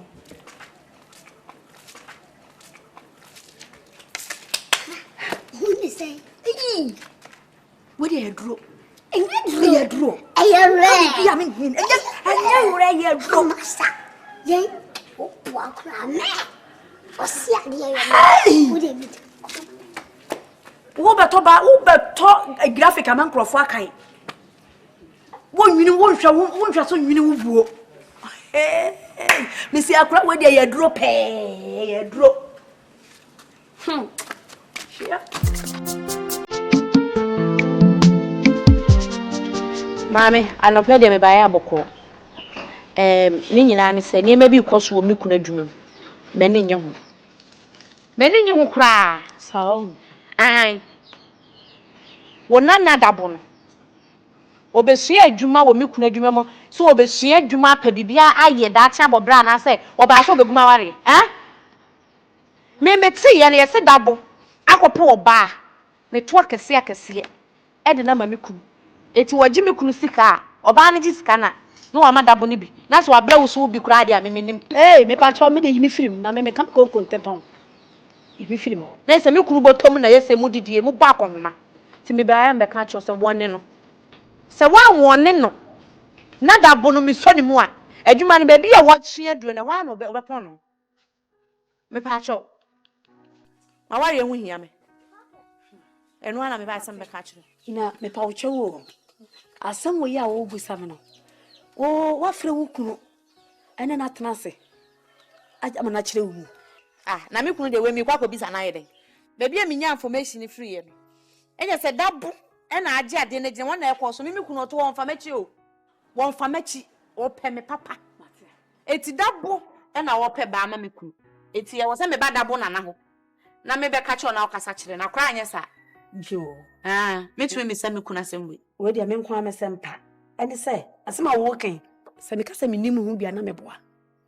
who is say what do you draw Aye, draw. Aye, I mean, I draw. Master. Yay, oh, walk around me. What's the idea? Uber a graphic among Crofakai. One minute won't show so you know. Missy Accra, where they drop a drop. Mami, anɔpɛ de me bae abɔkɔ. Ni nyina ne sɛ nneɛma bi kɔ so wɔ me kuna adwuma mu. M'ani nye ho. M'ani nye ho kraa. So, Ai. Wo nana Dabo no. Obesua adwuma wɔ me kuna adwuma mu. So obesua adwuma apɛ bibia ayɛ daakye abɔbra na sɛ ɔbaa so obeguma ware. Me meti ye na yɛse Dabo. Akɔpɛ ɔbaa. Me to akɛse. Ɛde na ma me kunu. Eti waji me kunu sika oba na ji sika na wa Dabo ni bi na so abra wo so bi kura dia me nim me pa cho me de yimi film na me kam ko konteton yimi film na se me kunu botom na yese mu didie mu ba akonma ti me ba ya me ka cho se wonne no se wa wonne no na Dabo no me so ni mu a adwuma no ba bi ya wo tue aduro na wa no obepon no me pa cho ma wa ye hu hia me enu ana me ba se me ka cho ina me pa wo chewo Asem wo ya wo busa me no. Wo wa frɛ wo kunu. Ene na tena se. Aja ma na kyerɛ wo. Na me kunu de we mi kwa ko bisa na yeden. Baby a minya information free ye no. Enye se Dabo na age ade na gina wona ekọ so me kunu oto won fa machi o. Won fa machi o pe me papa. Eti Dabo na wo pe ba ma me kunu. Eti ye wo se me ba Dabo na ho. Na me be ka che na okasa kire na kra anye sa. Jo. Me tumi me se me kunu asem we. We dia me nkwa me sempa. Ene se asema wo kan. Se me ka se me nimu hu bia na me boa.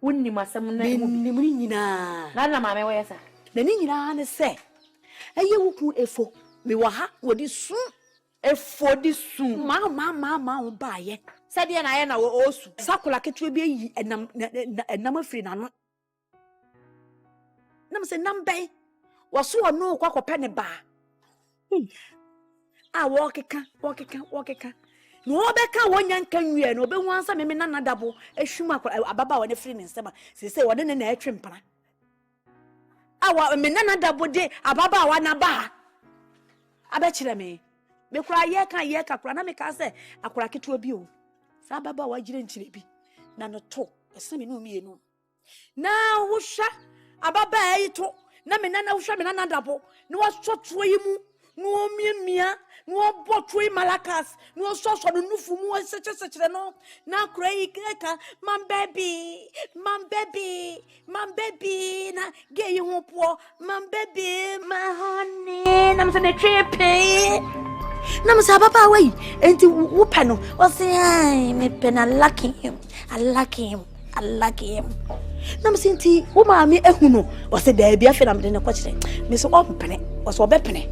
Wonni masem na hu. Nimu nyina. Na ma me wo yesa. Na ni nyina ne se. Eye wuku efo. Me wa ha wodi su. Efo di su. Ma wo ba ye. Se de na ye na wo osu. Sakola ketwe bi yi enam afiri na no. Nam se nam bai. Wo so no kwa kope ne ba. Wo keka. No obeka wonya nka nwie no obehu ansa me na Dabo ehwuma ababa wo ne firi ne nsema. Se wo ne na atwe mpana. Awa me na Dabo de ababa wa na ba. Abechire me kura ye ka kura na me ka se akura keto bi o sa ababa wa gire nchire bi na no to ese me no mi enu na wohwa ababa ayi to na me na wohwa me na Dabo na wasoto yi mu no miamia no botwe malakas no soso no nufu mu sechere no na kura yi keka man baby na ge yi ho po man baby my honey na me se ne tripe na me sa papa wai enti wo pe no o se ai me pe na like him I like him na me se enti wo ma me ehu no o se da bia fe na me de ne ko kire me se o pene o se o be pene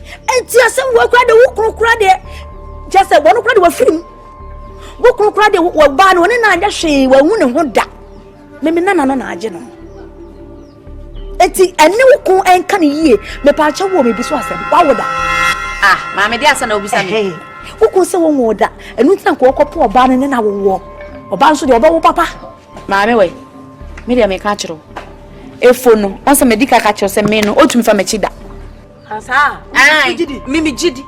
enti asem wo kura de wo kura de just say wo kura de wo film wo kura de wo ba no ne na anya hwe wo hu ne ho da me na age no enti ene wo ko enka ne yie me pa acha wo me bi so asem wa wo da ma me dia asa na obisa me wo ko se wo wo da enu tina ko kopo oba ne na wo oba nso de oba wo papa ma me we me dia me ka chiro efo no onse me dika ka chiro se me no otumi fa me chi da asa mimi jidi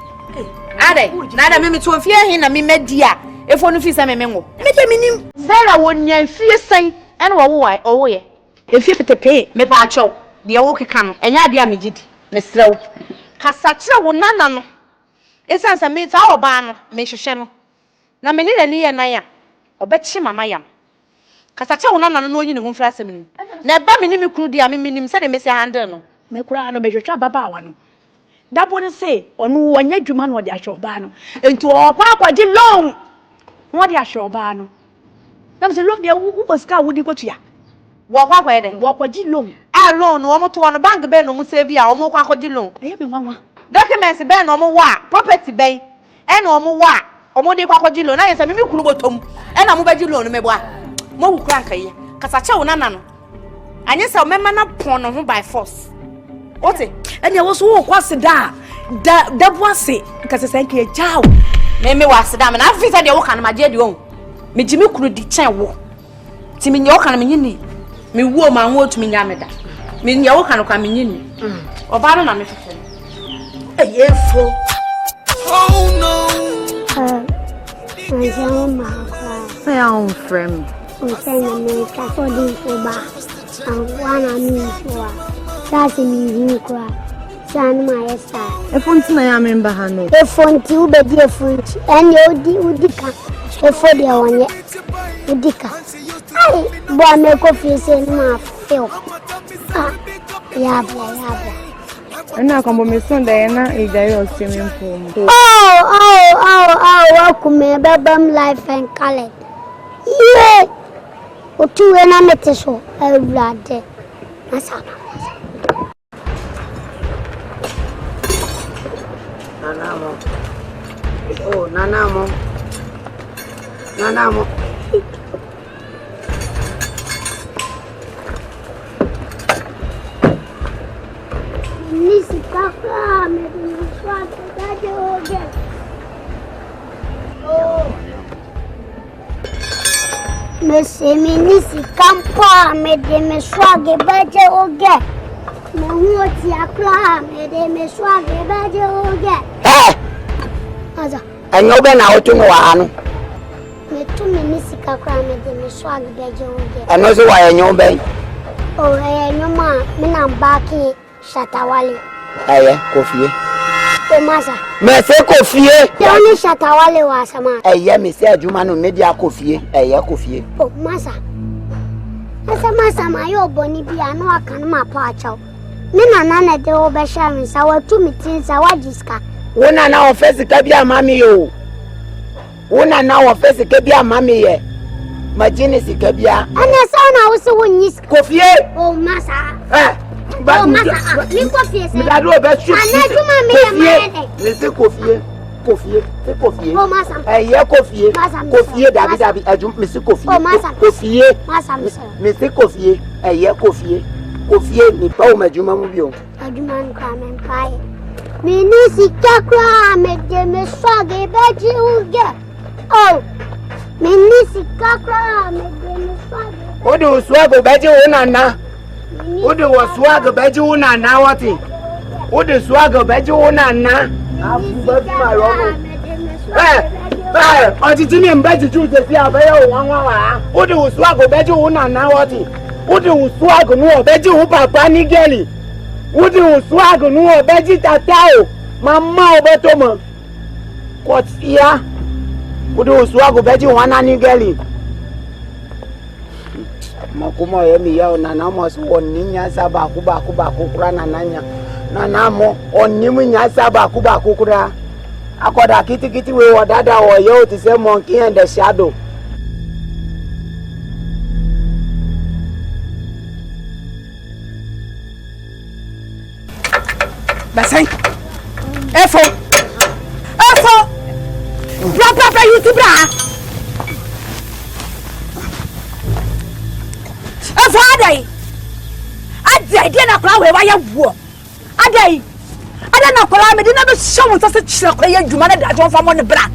ade na da mimi to fie hin na mi media efo no fi se me ngo me de minim Sarah wonya fie sen ene wo ye efie petepe me pa acho de wo keka no enya ade a me jidi me srew kasa kire wo nana no esansa me ta oba no me hwehwe no na me ni ye nan ya obechi mama yam kasa kire wo nana no onyi ne ho frase me na ba me ni me kunu dia me minim se de me se handle no me kura no me hwehwe baba wa no Dabo ne se onu wanya dwuma no de ahwe oba no enti okwa akwaji long no de ahwe oba no na se long de wo pascal wo di kotua wo kwa kwa eden wo kwaji long loan wo mo to no bank be no mo save ya wo mo kwa kwaji long me nwanwa documents be no mo wa property be e no mo wa o mo de kwa kwaji long na yesa me kunu botom e na mo baji loan me bo a mo wu kran kaye kasa che wo nana no anye se o mema na pon no ho by force ote ene wo so wo kwase da Dabo ase kase sanke jao me wase da me na afisa de wo kan ma je de on me jimi kuru di chen wo ti me nye wo kan me nyini me wo ma wo tumi nya me da me nye wo kan kwa me nyini oba no na me fefo eyefo oh no say I'm friend we say na me ka for di oba and one me for that's me kwa san ma yesa efonti na ya member ha no efonti u be di efonti eni udika efodi awonye udika ai bo me ko fi se ma feel ya bla ana kombo me son da na ejaye o se me mpo welcome babam life and color yeah otu we na meteso everade masana nanamo nisi kaka me swata daje oge me se me nisi kampa me de me swage baje oge me huoti akla me de me swage baje oge aza And you been out to one. Me too many sika cry me de me swag beje wo ge. And also why you been? Oh, no ma, me na baki Shatawale. Aye, coffee. Oh, masa. Me say coffee. The only Shatawale was a man. Aye, me say Juma no media coffee. Aye, coffee. Oh, masa. Asa masa ma yo boni bi anu aka no ma pa achaw. Me na na de wo be sha me sa wa tu mitin sa wa jiska. Wona na office ka bia mami yo. Wona na office ka bia mami ye. Majini sikabia. Ana sauna usu wonyis. Kofie. Oh masa. Ba masa. Mi kofie se. Mi da do be shoot. Ana juma me ya made. Le se kofie. Kofie. Se kofie. Oh masa. Ye kofie. Kofie David ajum mi se kofie. Oh masa. Kofie. Masa mi se kofie. Ye kofie. Kofie ni pa o majuma mu bi o. Ajuma nka men pai. Mi ni sikakra me de me swage beji uge. Oh. Menisi kakra me de me swage. Odo swago beji unana. Odo waswago beji unana wati. Odo swago beji unana. Afu beji maromo. Otiti mi mbeji jute si abeyo wanwa. Odo swago beji unana wati. Odo swago no beji u papa ni geli. Odo swago no beji tatao. Mama obetomo. Kotia. Udu swago beji wana ni geli. Makuma yemi yao na namo suwo ninya saba kuba kukura na nanya. Na namo onimu nya saba kuba kukura. Akoda kiti we wadada wa yo to say monkey and the shadow. Basai. Efo. Papa you to bra. Father. Adai na kra we waya wo. Adai na kra me de na be show so se chira kra ya dwuma na da jo fa mo ne bra.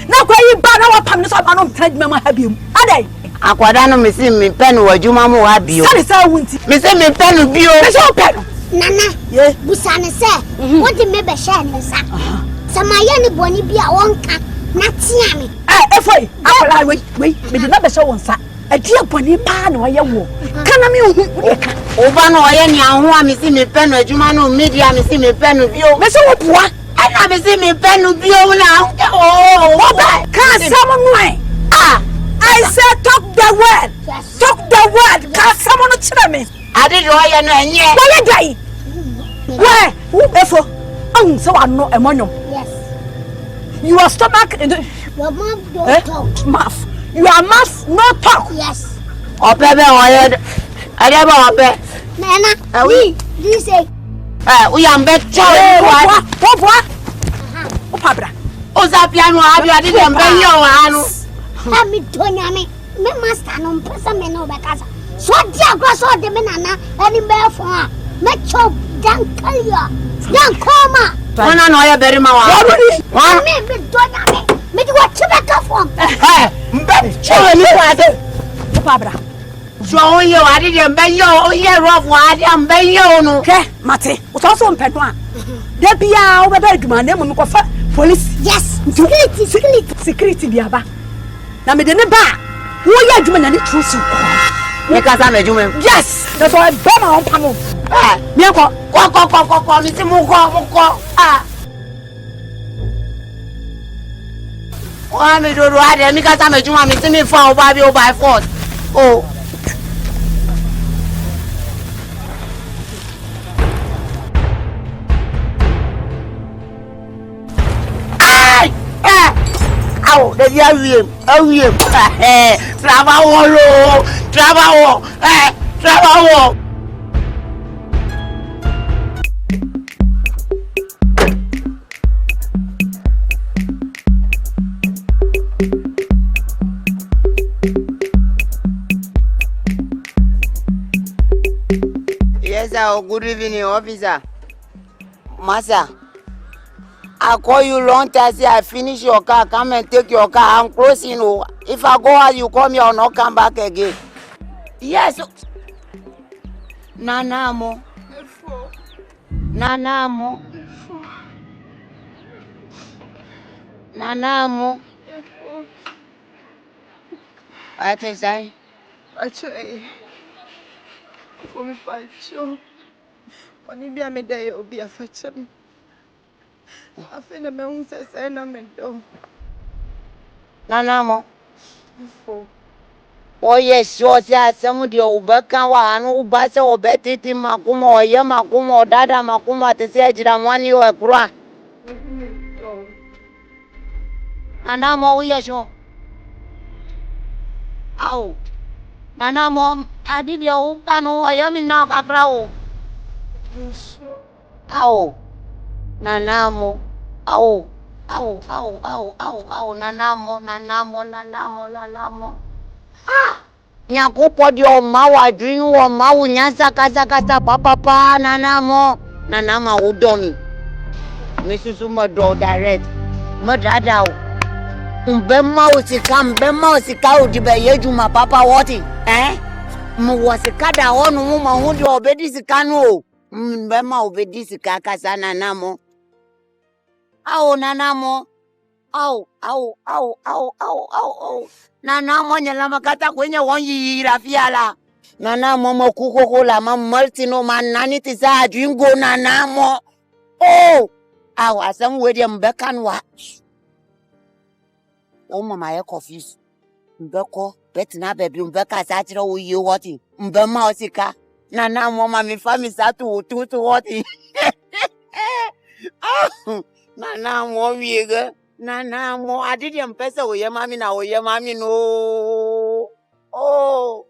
Na kra yi ba na wa pam ne so ba no mtra dwuma ma ha biom. Adai Akwada no me si me penu wa dwuma mo wa bio. Sane sa wunti. Me se me penu bio. Me so penu. Nana. Ye. Busane se. Won't me be share ne sa. Samaya ni boni bia wonka. Na tia me. Efoi, akwala we me de na be so wonsa. Adia boni pa na waye wo. Kana me hu. Oba no oye ni ahu a me si me penu adwuma no media me si me penu bio. Me so wo boa. Ana me si me penu bio na. Oba ka samo no I said talk the word. Yes. Talk the word. Ka samo no chira me. Ade do oye no enye. Wale dai. Where? Efo. So I know a monum. Yes. Your stomach in the your mouth don't talk. Mouth. Your mouth no talk. Yes. Opebe oye. Adeba ope. Nana. We. This say. We am better. What? Opabra. Oza piano abi ade dem ben yo anu. Ami tonya me master no pesa me no be kasa. So dia gro so de me nana ani be fo a. Me chop dan kalia. Dan koma. Wana no ya beri ma wa. Wa me be tonya me di wa chibe ka fo. Mbe chewe ni kwa de. Opabra. So yo ade dem ben yo ye rough wa ade am ben yo no. Ke mate. O so mpedo a. Da bia wo be ba aduma na mu ko fa police. Yes. Security biaba. Na me de ne ba. Wo ya aduma na ne trusu. Me kasa me aduma. Yes. That's why be ma on pamo. Me ko mi ti mu ko. Wa me do ade mi kasa me aduma mi ti mi fa o ba bi o by force. Oh. Aw, de dia wiem. Trabajo. Yes, sir. Good evening, officer. Massa. I call you long time, say I finish your car, come and take your car, I'm closing. If I go out, you call me, I'll not come back again. Yes. Nanamo. Nanamo. What is I? Actually, for me, Pacho. When you be a midday, you'll be a fetcher. I feel the mountains and I'm in door. Nanamo. Oh, yes, sure, some of your Ubaka, and Ubasa or Betty Makuma or Yamakuma or Dada Makuma to say that one you are cry. Nanamo, yes, sure. Ow. Nanamo, I did your canoe, I am in now a crow. Ow. Nanamo. Ow. Ow, ow, ow, ow, ow, nanamo, nanamo, nanamo, nanamo. Ah! Nyakupo dio mawa dream wa mawu nyasa kasa kasa papa nanamo. Nanama udomi. Misusu do direct. Madada. Mbema usika udibe yejuma papa woti. Mwasikada onu muma hundi obedi sikanu. Mbema obedi sikaka sana nanamo. Au nanamo. Au. Nanamo nyalama kata kwenye wanyi rafiala. Nanamo mokuko la multino manani tisa jingo nanamo. Oh. Au asam wedi mbekanwa. Oh mama ya confused. Mbeko betina baby mbeka satira uyi woti. Mbema osika. Nanamo mami fami satu ututu woti. Nanamo wiega. Nanamo adidi mpesa oye mami na oye mami no. Oh.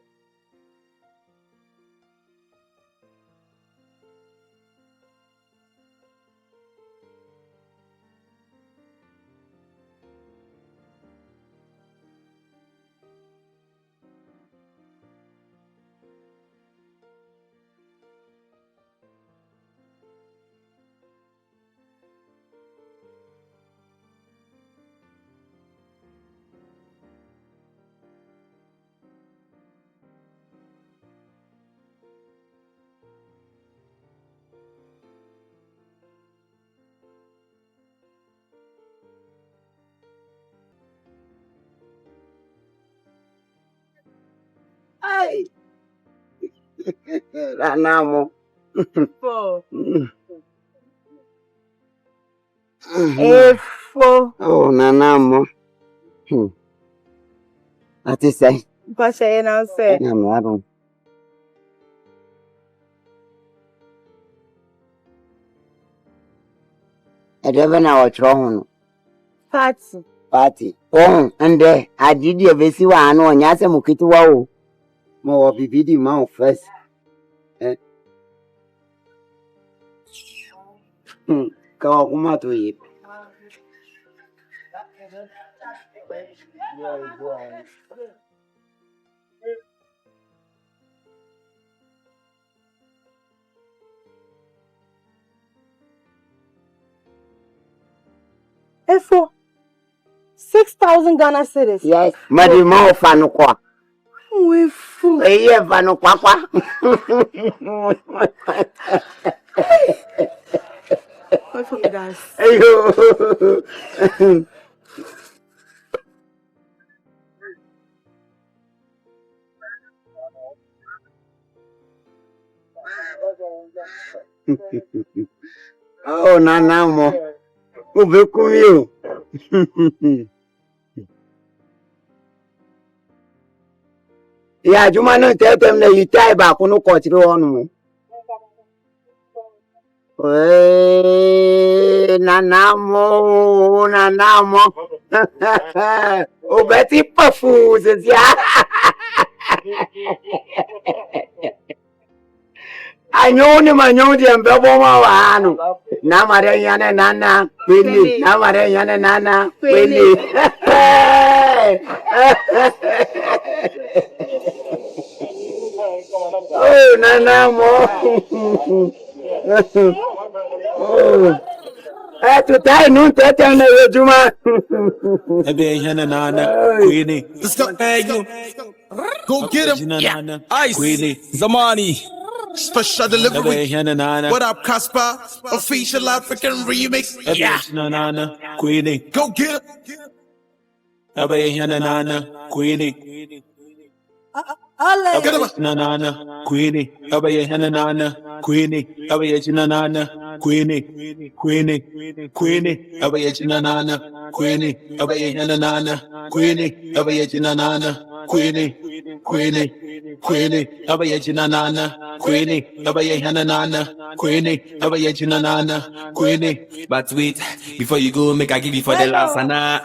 Ay. Nanamo. Efo. Oh, nanamo. What is that? Pasha na say. Nanamo. Edevena wachrono. Party. Oh, and I did your besi wa anu nyase mukitu wao. Mo wa bibidi ma first. Kawa kuma to yi. Efo 6,000 Ghana cedis. Yes, madi ma ofanu kwa. Efo. Eye vanu kwa. Efo guys. Ayo. Oh, nanamo. Ubekumi. Ya juma no tetem na yitai ba kunu kotiri onu. Nanamo. Ubeti pafu zia. Anyoni manyodi ambebo mawanu. Na mare yana nana kweli. Na mare yana nana kweli. Oh nanamo. Oh. To tie no tete na yejuma. Ebe yana nana kweli. Let's go. Go get him. Ice. Kweli. Zamani. Special delivery. What up, Casper? Official African remix. Yeah. Queenie. Go get it. Queenie. Nanana, Queenie, Abaya Hanana, Queenie, Abaya Nanana, Queenie, Queenie, Queenie, Abaya Nanana, Queenie, Abaya Hanana, Queenie, Abaya Nanana, Queenie, Queenie, Queenie, Abaya Nanana, Queenie, Abaya Hanana, Queenie, Abaya Nanana, Queenie. But wait, before you go, make I give you for the last Anna.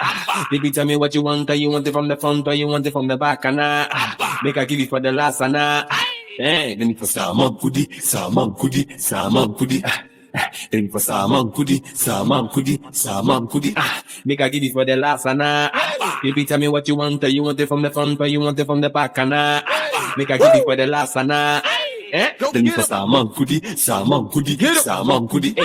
Baby, tell me what you want. Are you want it from the front or you want it from the back? Anna, make I give you for the last Anna. Then for Salmon Kudi, Salmon Kudi, Salmon Kudi. Then for Salmon Kudi, Salmon Kudi, Salmon Kudi. Make I give you for the last Anna. Baby, tell me what you want. Are you want it from the front or you want it from the back? Anna, make I give you for the last Anna. Then for Salmon Kudi, Salmon Kudi, Salmon Kudi.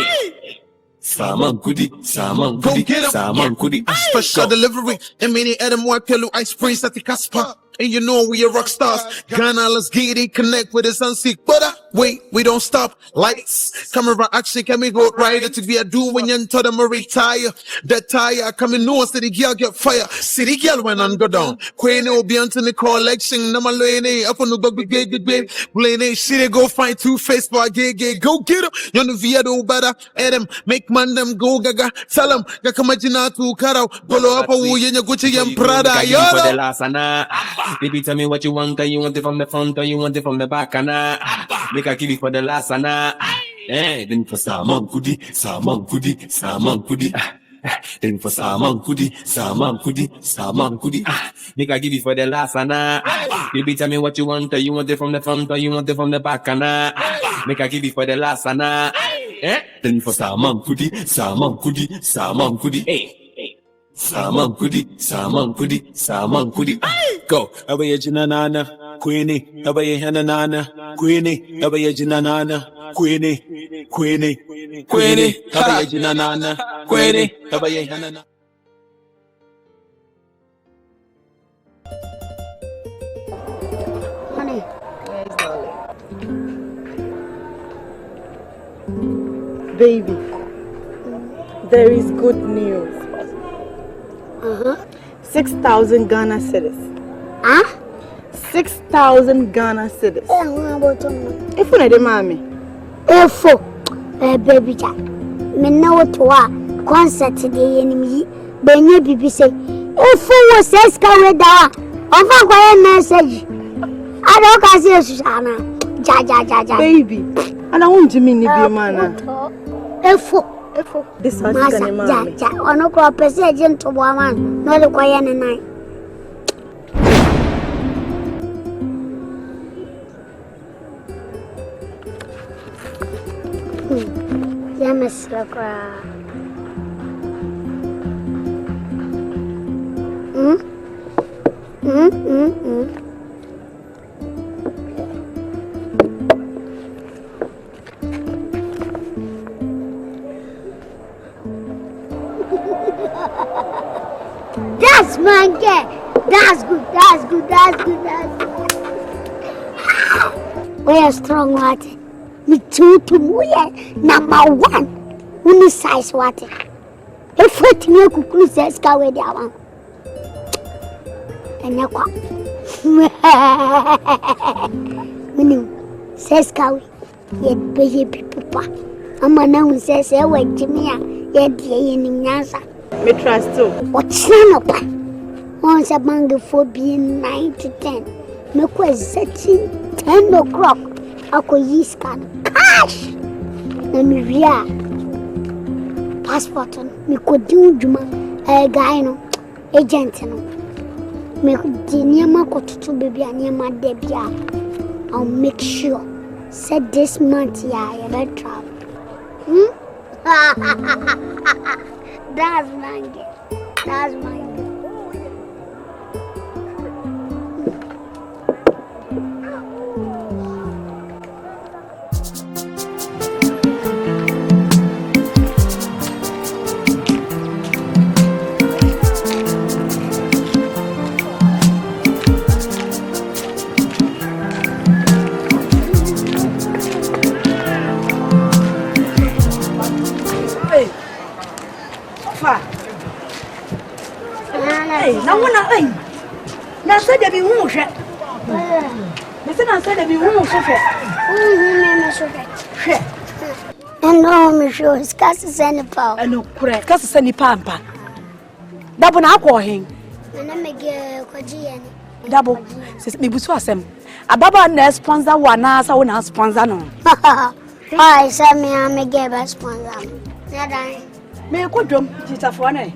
Salmon Kudi, Salmon Kudi, Salmon Kudi. special delivery. And many Adam White Pillow Ice Prince at the Casper. And you know we are rock stars. Ghana, let's get it, connect with us and seek. But wait, we don't stop. Lights, camera action, can we go right to be a do when you told them retire. That tire coming no city girl get fire. City girl when on go down. Queen will be on the collection. No malene up on the bug big baby. Blame shit go find two face for gay. Go get him. You know via do better. Adam make man them go gaga. Tell them gakamajina to cut out. Follow up a woo in your Gucci and Prada. Baby, tell me what you want. Are you want it from the front or you want it from the back? Anna, make I give you for the last Anna. Then for Salmon Kudi, Salmon Kudi, Salmon Kudi. Then for Salmon Kudi, Salmon Kudi, Salmon Kudi. Make I give you for the last Anna. Baby, tell me what you want. Are you want it from the front or you want it from the back? Anna, make I give you for the last Anna. Then for Salmon Kudi, Salmon Kudi, Salmon Kudi. Salmon Kudi, Salmon Kudi, Salmon Kudi. Go, Abaya Nana, Queenie, Abaya Hanana, Queenie, Abaya Nana, Queenie, Queenie, Queenie, Abaya Nana, Queenie, Abaya Hanana. Honey. Yes, darling. Baby, there is good news. 6,000 Ghana cedis. 6,000 Ghana cedis. If you need mommy. Baby Jack. Me know to a concert today enemy. Benny Bibi say, if you was escalated down, of a quiet message. I don't see Susanna. Ja. Baby, and I want to mean you, man. This house is going to ja, ono kwa pese agent to woman, no the quiet night. Yamas lakra. That's my girl. That's good. We are strong water. Me too we are number one. Only size water. If we think we could says go with that one. And now what? Minu says go. Yet baby papa. I'm now says wait Jimmy. Yet ye in Nyansa. Me trust too. What's up? Once a mango for being 9 to 10. Me was 10 o'clock. I could use cash. Let me read. Passport on. Me could do Juma. A guy no. Agent no. Me could do near my to baby and near my debut. I'll make sure. Said this month, yeah, you better travel. That's my girl. That's my girl. Na said there be who share. Listen, I said there be who share. Share. And no, monsieur, his cast is any power. And no, correct. Cast is any pampa. Dabo na call him. And I make a Kojian. Dabo says me buswasem. Ababa na sponsor one as I want sponsor no. I said me I make a sponsor. Me ko dwom titafo na.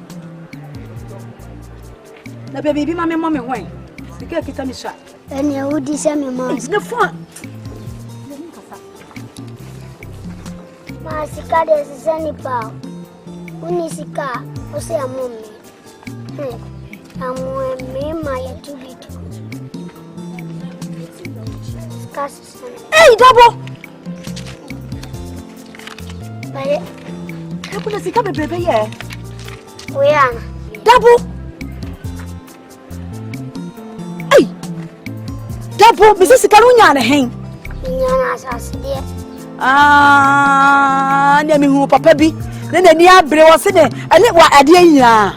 Na baby mama mama wen. Sika kita mi sha. And you would say me mama. It's the fun. Ma sika de sisani pa. Uni sika o se amome. Amwe me ma ya tubito. Hey, Dabo! Baye. Dabo na sika bebe ye. Oyana. Dabo! Hey! Dabo, me sika no nya na hen. Nyana asase de. Na me hu papa bi. Na ni abre wo se ne, ene wa ade nyina.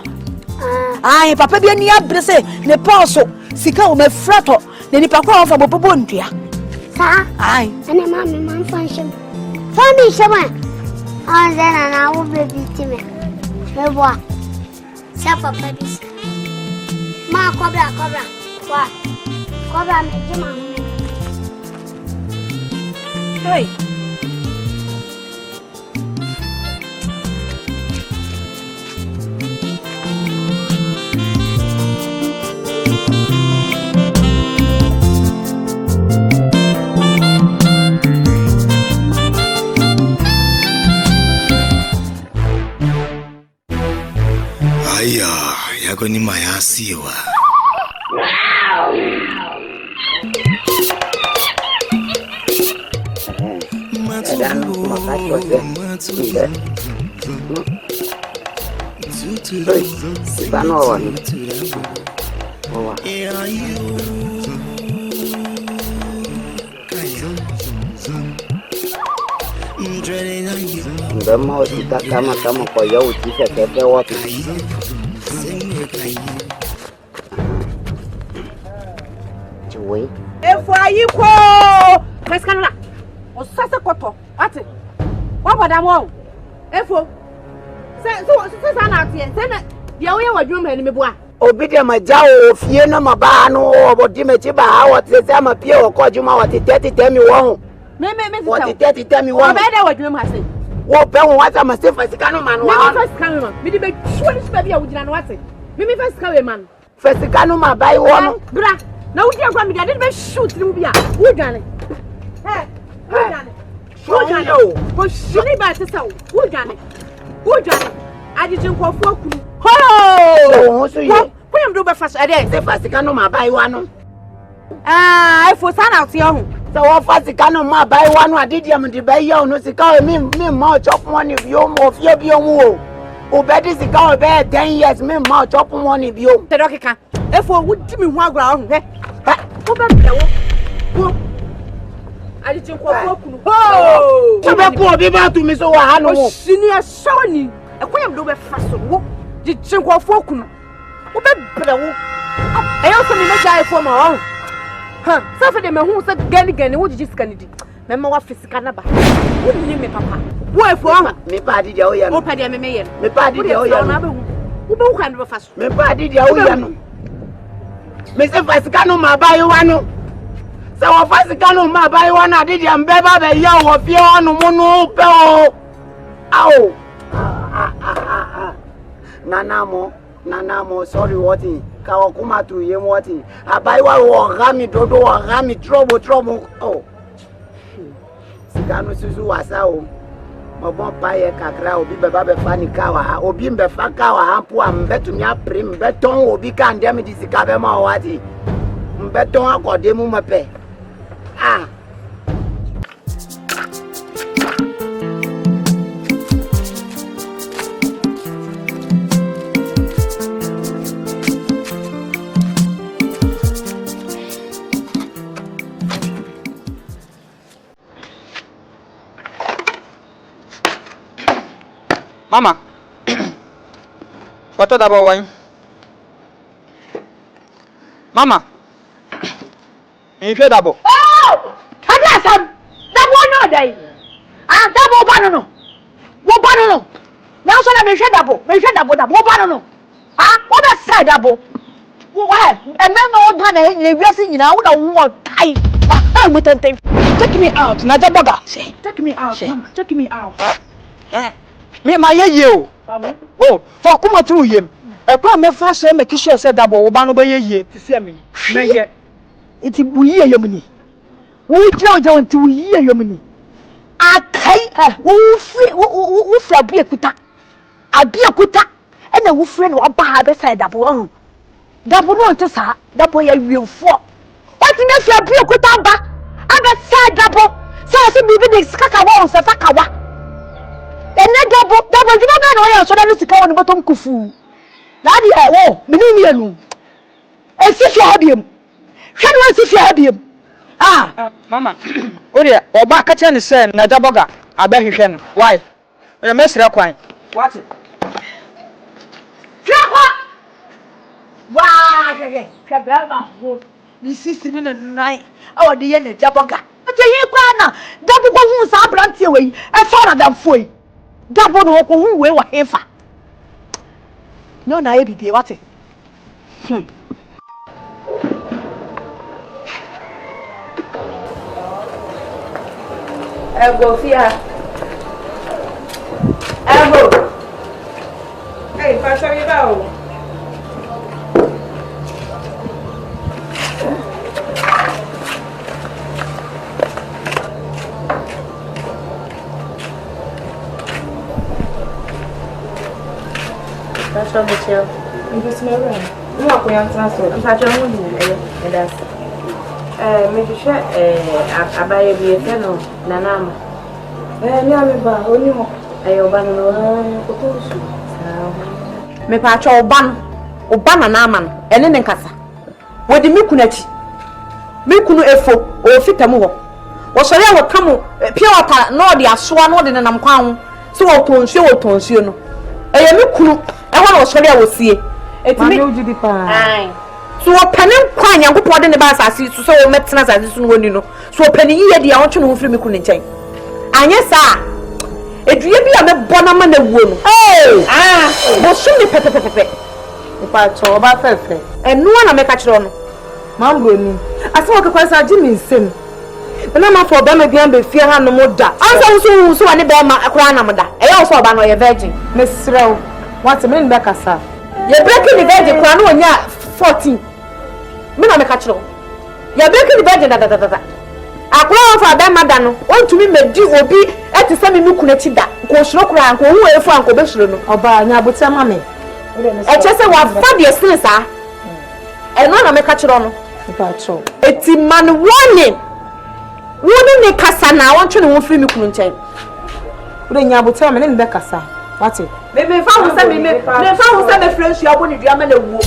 Ai, papa bi ni abre se ne pauso sika o me frato. Na ni pakwa ofa bopobo ntua. Sa? Ai. Ene mama man function. Fami shama. Anzena na wo baby time. Mebo. Sa papa bi. Ma cobra. Wa. Cobra me jema. Hey. Yako ni mayasiwa. Ndama usita kama kwa yau tisa pepe wapi. Joy. If I equal, Pescanla, or Sasa Coto, what it? What would I want? Efo, say so, I'm here. Then the only one you made me boy. Obidia majao, Fiena Mabano, or Dimetiba, what says I'm a peer or Kojuma, what it 30 tell me one. What it 30 tell me one. What you must say. What Ben was a mistake for Sicano man? First come, me the surely baby, I would not want it. Maybe first come, man. First Sicano, my buy one. Bra, no, dear Grammy, I didn't shoot Lubia. Who done it? Hey, who done it? Who done it? Was she by the sound? Who done it? Who done it? I didn't go for you. Oh, so you am do first a day. The first Sicano, my buy one. I for son out young. So what first Sicano, my buy one, I did him to buy young, no cigar, me more chop one of you, more of your woo. Oh, better cigar bear 10 years, me more chop one of you. The rocket. Therefore, would give me one ground. I didn't go. Oh, Tobacco, be back to me so I know. Senior Sony, a queen do a fast. Did you go for Kuno? I also need a guy for my own. Huh, suffer them who said Gannigan, what did you scan it? Member of Fiscanaba. Wouldn't you, me, Papa? Why for me, Paddy, the Oyan, or Paddy, me, Paddy, the Oyan, who don't handle fast. Me, Paddy, the Oyan. Mr. Fascano, my buy one. So, Fascano, my buy one, I did him better than you of your mono peo. Ow! Nanamo, sorry, what he Kawakuma to him, what he I buy one or Rami Dodo or Rami trouble. Oh, Sicano Suzu was out. Obon paye kakra obi beba be fani kawa obi mbefa kawa hampo ambetu nya prim beton obi kan dem di sika be ma wati mbeton akode mu mape ah Mama, what Dabo wine? Mama. If Dabo. Oh! Adasam. Dabo no day. Ah, Dabo banano. Wo banano. Now so na me hwe Dabo. Dabo banano. Ah, what that side Dabo? Why? And then no ban e wiase nyina wo da wo tai. Ah, mutante. Take me out. Na Daboga. Take me out. Mama, take me out. Me ma ye o. Oh, for kuma tu yem. E kwa me fa so make sure say Dabo wo ba no ba ye ti se me. Me ye. Iti buyi yemni. Wo jawo nti wuyi yemni. Akai wo fi abiekuta. Abiekuta. Ena wo frɛ no ɔba ha bɛsɛ Dabo. Dabo no nte sa. Dabo ya wiemfo. What na fi abiekuta ba? Abɛsɛ Dabo. Say bibi de sika wa onsa saka wa. Ene Dabo dwuma ba na ɔyɛ so da no sika wɔ ne bɔtɔm kufu. Na de wo mini anu. Esi fi abiem. Hwɛ no esi fi abiem. Ah, mama. Oria, oba ka che ne se na Daboga abɛhwehwɛ no. Why? Oya mesra kwan. What? Hwɛ. Waa, hwɛ ba ho. Ni sisi ne nan. Awo de ye na Daboga. Ate yi kwa na Dabo ko hu sa brantie we. E fa na damfo yi. Dabo no ko hu we wa hefa. No na ye bibie wate. Ego fia. Ego. Hey, passa me bao. Passa me tio. Investimento. Não apoiar transporte. Passa me muito. É das. Me deixa abaye bi efe no nanama. Ni ameba oni ho. Oba no kotosu. Me pa cha oba nanama no ene ne nkasa. Wodi miku nachi. Miku no efo o fitamu ho. Wo sori a wo kamu pia wata no de asoa no de nenam kwan ho. So wo tonsuo no. Eye miku no e ho na wo sori a wo sie. Etimi oju di pa. Ai. So opening kwan yankopɔ de ne ba asase so wo metena asase so no woni no so opening yiye de a wotwe no mfiri miku ne nkyɛn anye saa eduye bi a mebɔ na ma na wuo no bo so me pepepepe Pa cho ba fefe enu na meka kyerɛ no mambo ni ase wo kekwa sa ji mi nsem na ma fo ba me bian be fie ha no mo da anso so wane ba ma akora na mo da ɛyɛ wo so ba no yɛ virgin me srew what me nbe kasa ye breaking the virgin kora no onya 14 me na meka kyerɛ ya breaking the virgin da akora fa ba mada no ontumi medi obi eti se me miku na chi da ko suro kora anko hu efu anko be suro no oba nya botia ma me eche se wa fa de sin sa eno na meka kyerɛ no pa cho eti man warning woni ne kasa na wontwe ne wo firi miku no nkyɛn ure nya botia me nbe kasa what me fa ho se me fa ho se me friends you abo ne dua ma na wuo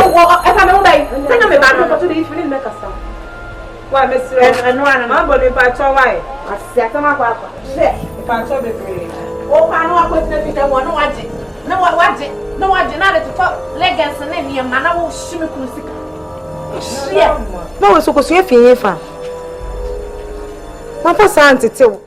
wo e fa me ho bai se na me ba no to de ifiri ne kasa wa me sire eno ana ma bo ni pa cho wai asiata ma kwa se pa cho be pre o pa no akwati na fita mo no waje na de to legends na ni ma na wo shimi kunu sika no we so ko so efie fa ma fa Asante tew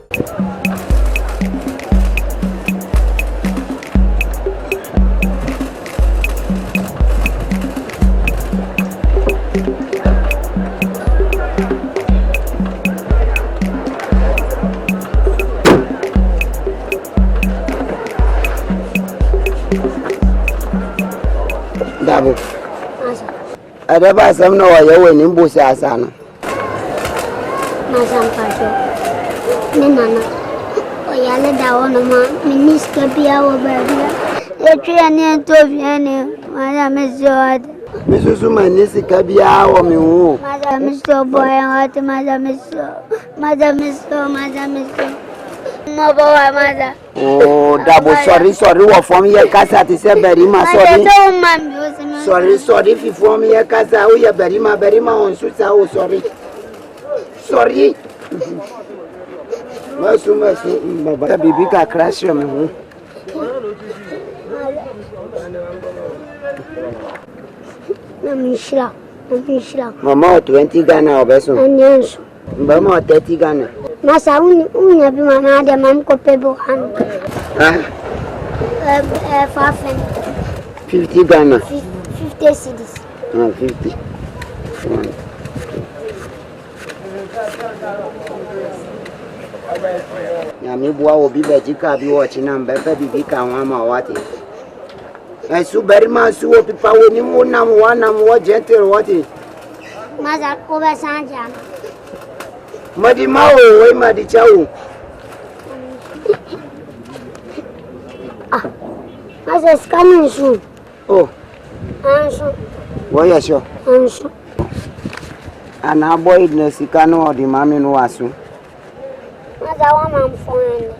Dabo. Adaba asam na wa yewe ni mbosi asa no. Masampacho. Ni nana. Oyale dawo no ma minister bia wo babia. Etwe ni entofie ni mara meso. Misusu manisi kabia wo mi hu. Mara meso boy hot mara meso. No boy mara. Oh, Dabo, sorry, what for me, Casa, to say, Berima, sorry, if you for me, Casa, oh, yeah, Berima, on Susa, oh, sorry. Masu, but a baby car crash him. Mishla, Mama 20 Ghana or beso. Yes. Mama 30 Ghana. Masa unya bi mana de mam ko pebo han. 50 Ghana. 50 cedis. 50. Ya mi bua obi bejika bi wo china mbepe bibi ka wan ma wati. Esu beri ma su o pipa wo ni mo nam wanam wo gentle wati. Masa ko be sanja. Madi ma o we madi chawo. Masa scanning su. Oh. Anso. Wo ya sure. Anso. Ana boy na sika no odi mami no asu. Masa wa mam phone.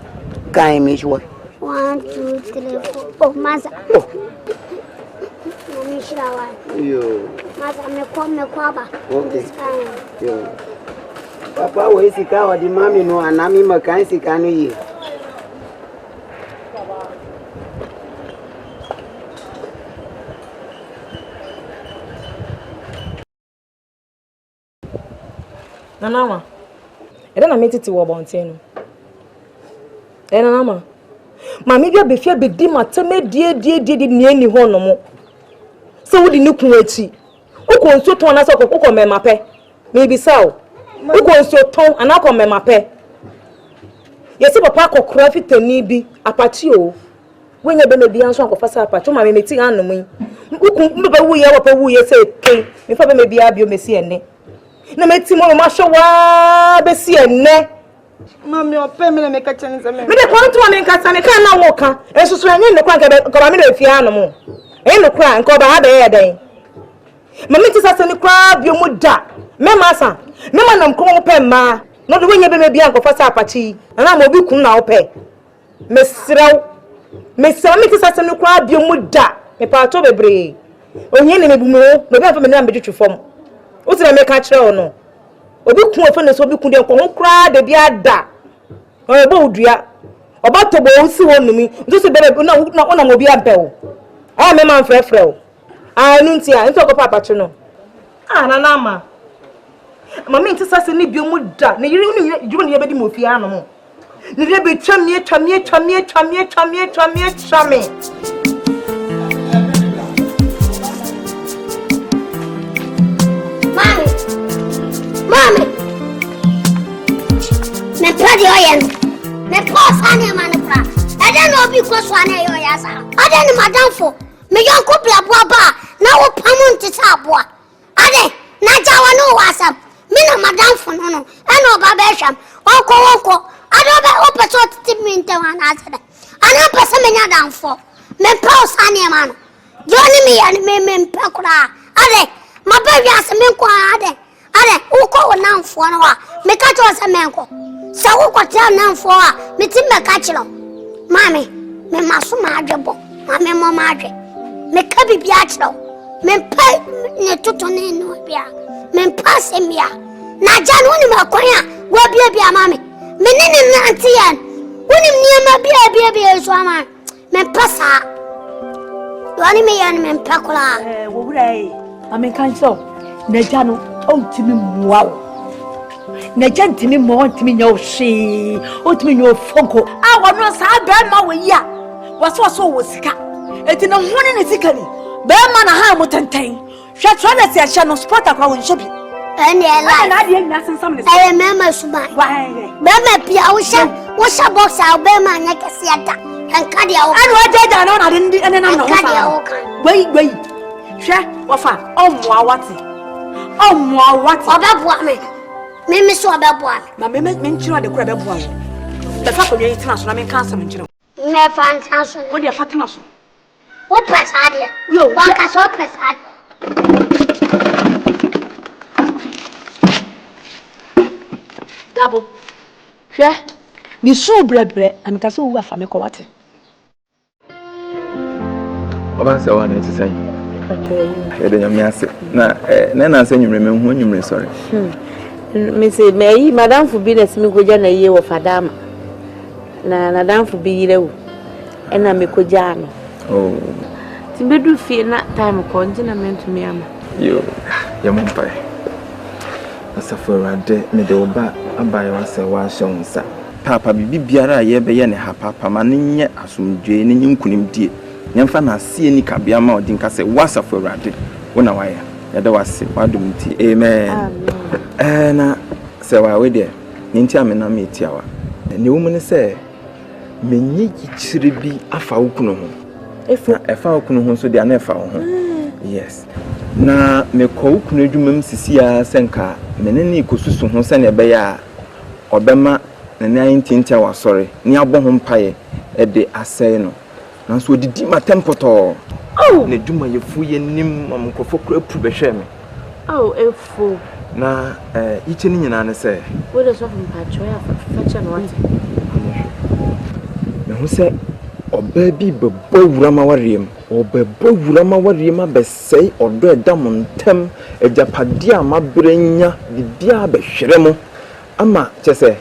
Kai mi sure. 1 2 3 4. Oh, masa. Oh. Mami shirawa. Yo. Masa me kwa ba. Okay. Yo. Papa we sika odi mami no anami makan sika no yi. Nana, I don't meet it to Wabontin. And Nana, Mammy, you be fear be dim at me, dear, near any honor. So would the new Kuwaiti. Who goes to turn us up, who come my pay? Maybe so. Who goes to tongue and I come my pay? Yes, if a pack of craft to me be a patio. When you be answer of Fassa Pacho, my meeting animal. Who can we have a woo, say, King, if I may be a bio messi and na meti mo ma show wa be si enne mami ope me na me ka chane se me me de kwanto ma me nka sane kan na wo ka ensusu enye ne kwan ka ba me na fia no mo enye kwan nko ba ha be ye den mami ti sase ni kwa bio mu da me ma sa me ma nam ko mo pe ma no de wenye be me bia nko fa sa apachi na ma obi kun na wo pe me srew me ti sase ni kwa bio mu da me pa to bebre onye ne me bu mo me ba fa me na me twetwe fom o ti na me ka kire no obi kun ofe ne so obi kun de ko ho kra de bia da o ebo odua oba to bo nsi wonumi nso se bebe na mo bia bewo a me man frefre o a nu ntia nso ko papa che no na na ma mama nti sase ne bio mu da ne yiri unu jumo ne yebedi mo fie ano mo ne de be twamie Mami, me pladi oyen, me pos ane manipra. I don't know because one ayo yasa. I don't madam for me yon couple abua na wo pamun ti sabua. Ade na jawa no wasam. Me no madam for no. Ano baba sham. Onko. Ado be opeso ti mi ntewan asede. Ana pese me nya dan for. Me pos ane man. Joni me yan me mpekura. Ade mabawi aseme ko ade. Ale uko namfo no wa me ka cho se menko sa wo kwata namfo a me ti me ka chiro mami me maso ma adwebo mami mo ma adwe me ka bibia chiro me pa ne toto ne no bia me pa se mia na ja no ni makonya wo bia mami me ne nanti yan woni niema bia so ama me pa sa woni me yan me pa kola wo wurai mami kan so na ja no ontimi muawo na jantimi mo ontimi nyoshi ontimi nyo fonko wono sa be ma wo ya waso wo sika eti na hone ne sika ni be ma na ha mo tenten hwa tro na se ahia no sport akwa wo nshobi ene la na de nya sensam ne e mema suba be ma pia wo sha boxer be ma nya kese ata enka dia wo anu ajaja na na de ene na no fa wei hwa wafa omwa wati Omwa what? Obabua me so obabua. Na me nchiro de kura bebua. The fact of you tena so na me cancer nchiro. Me fantasy. What dey fatena so? What press ade? Yo, waka so press ade. Dabo. Hwe. Mi so brebre, am ka so wu afa me ko wate. Oba se wa na ti say. Okay. Na say nyumre me hu nyumre sorry. Me say me madam fu business mi koja na ye wo fadama. Na madam fu bi yire wo. E na me koja no. Oh. Timbedu fie na time ko nti na me ntumi ama. Yo, Yamumpai. As a for a day, me the oba, and by us a wash on sa. Papa be biara, ye be any papa, manin, assume Jane, and you couldn't dear. Yamfana see any cabiama or dinka say, was a for a day. When I wire, there was a wadumti. Amen. And so I wait there. Nintiamena meet yawa. And the woman say, Many should be a falcon. If a falcon, so they are never found. Yes. Na me ko kunu dwumam sisia senka menene ikosusu ho sene be ya obema na 19 wa sori ni abo ho mpaye e de asai no nanso odidi matempoto na dwuma yefu ye nim amkofo kura pu be hwe me efu na iche ni nyina ne se wo de so fun pacho ya facha no wate me hu se oba bi bebo wurama wariem obebo wurama wariem abesei odo edamontem ejapadia mabrenya bibia behwere mo ama chese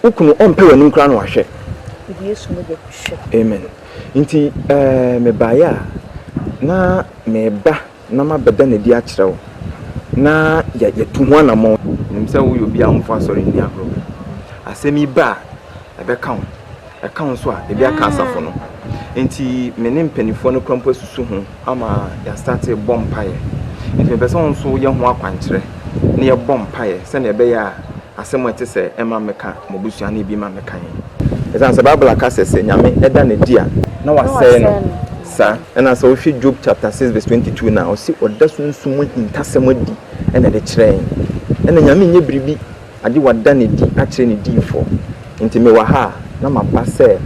ukunu ompe wanum kra no ahwe Yesu mo de hwe amen nti me baya na me ba na mabeda na di akyerew na ya tu ho na mo nim se wo yobi amfo asori ndi agro asemi ba ebeka ho account so a ebi aka asafo no enti menim penifo no krampo susu ho ama ya start bomb paye enti person so ye ho akwankyere na ye bomb paye se na ebe ya asemo ete se ema meka mobusua na ebi ma meka yin esan se bible aka se nyame eda na dia na wasɛ no sa ena so fi Job chapter 6 verse 22 na o si odasunsumu hintasem adi ena de kyerɛn ena nyame nye biribi ade wada na di akyerɛ ne difo enti me wa ha na mapa se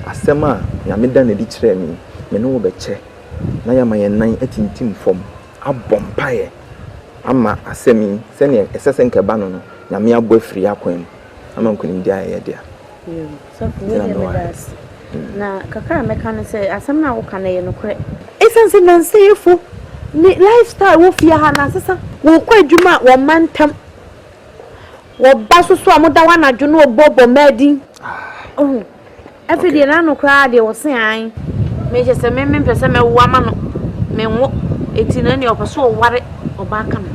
asema nyame da na di kyerɛ me no wo bɛkyɛ na ya maye nan atintim fom abompaye ama asemi se ne esese nkeba no nyame abo afiri akwam ama nkunim dia ye dia so na kakra meka ne se asem na wo kana ye no kore esense na nsefo ni lifestyle wo fia ha na sesa wo kwa adwuma wo mantam wo basoso amoda wana dwono obobo madin every day na no kra de wo se an me je se me pese me wo ama no me wo etina ne opeso ware oba aka no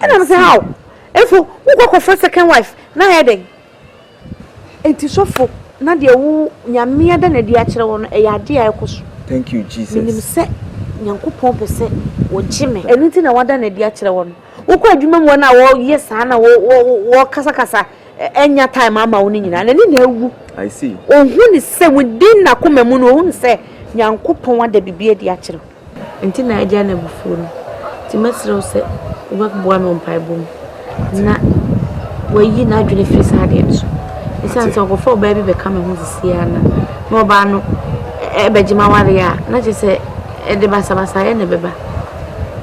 and say how if wo go for second wife na heading enti sofo na de wo nyame ada na di akere wo no e ya de ayekoso thank you Jesus minim se nyankopon pese wo gime enunti na wada na di akere wo no wo kwa adwuma mo na wo yes na wo kasa enya time ama wo nyina na ni na ewu I see ohun ni se within na komemu no ohun se nyankopon wada bibie di akere enti na agya na bufu no ti mesro se wo bua me mpai bom na wo yi na adwene firi sa de so isan so go for baby be come hu sisia na no ba no e bejima ware ya na je se e de basa ya ne beba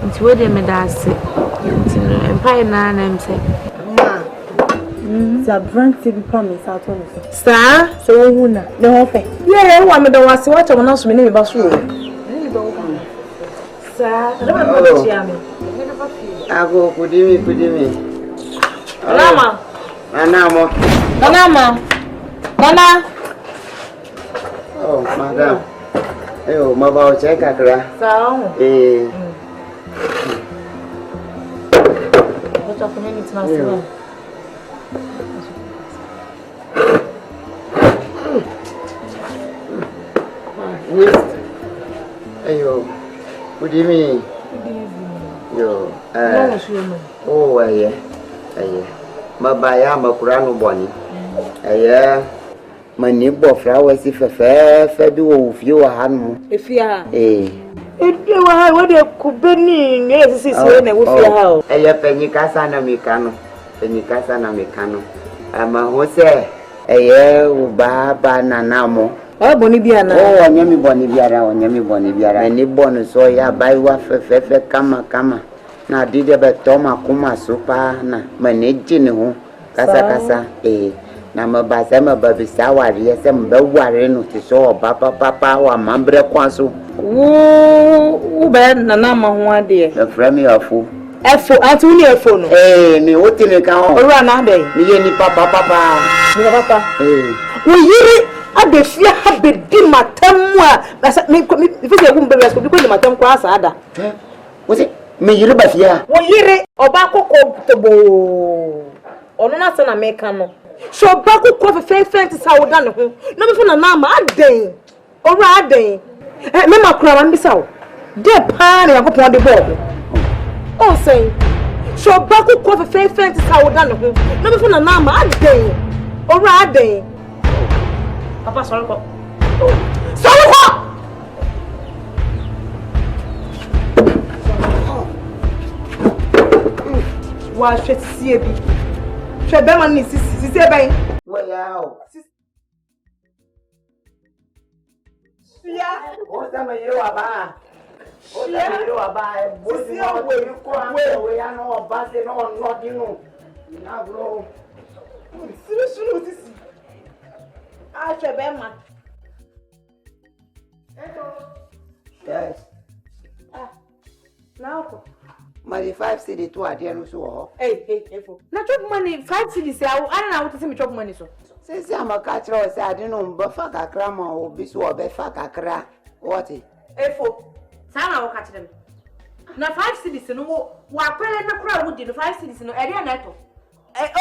nti we de me da se nti empire na mse za brand to be promise out on sir so hu na ne ho fe yeah wa me da wase wa che na so me ne ba so sir le ba mo chi ame ago kudimi Mama Anamo. Mama. Oh, madam. Ayo, mabao check akra. Sawa. Wacha kuna nini tunasema? Ayo. Good evening. Yo. Oh, aye. Mabaya makurano boni aya mani bofra wasi fefe bi wo fie wa hanu efia wa wa de kubeni ne sisi na wo fie ha o aya penyi kasa na mekano ama ho se aya wo baba nanamo boni bia na onyami boni biara ni bonu so ya bai wa fefe kama na dide be toma kuma supa na manage ne ho kasa na mabasa mababisa ware se mba ware no ti so papa wa mambre kwaso wo be na ma ho ade e frame afu atu ni efo no mi woti ne kan ho ora na be mi ye ni papa wo yiri abefia ha be di matam a mi fi se gum be so bi ko ni matam kwa asa ada wo se Me yiri ba fia. Wo yiri oba kokko tobo. Ono na se na meka no. So oba kokko fe ti sa wo da ne ho. Na me fe na na ma aden. Ora aden. Me makura ma mbisa wo. De pa na yakopon de bo. O say. So oba kokko fe ti sa wo da ne ho. Na me fe na na ma aden. Ora aden. Papa sorry ko. Sorry ko. Wa hwetsie bi hwe be ma ni sisi ben Wa yawo sia o ta me yiri wa ba o ta me yiri wa ba bo si o we ko an we ya no ba se no no di no na bro sunu sisi a hwe be ma yes now Money 5 cedi to ade no so ho. Hey, for. Na chop money 5 cedi say I na what say me chop money so. Say amaka kira o say ade no mba fa kakra ma obi so obe fa kakra. What? For. Say na wo ka kire me. Na 5 cedi no wo apere na kura wo di no 5 cedi no e dey na to.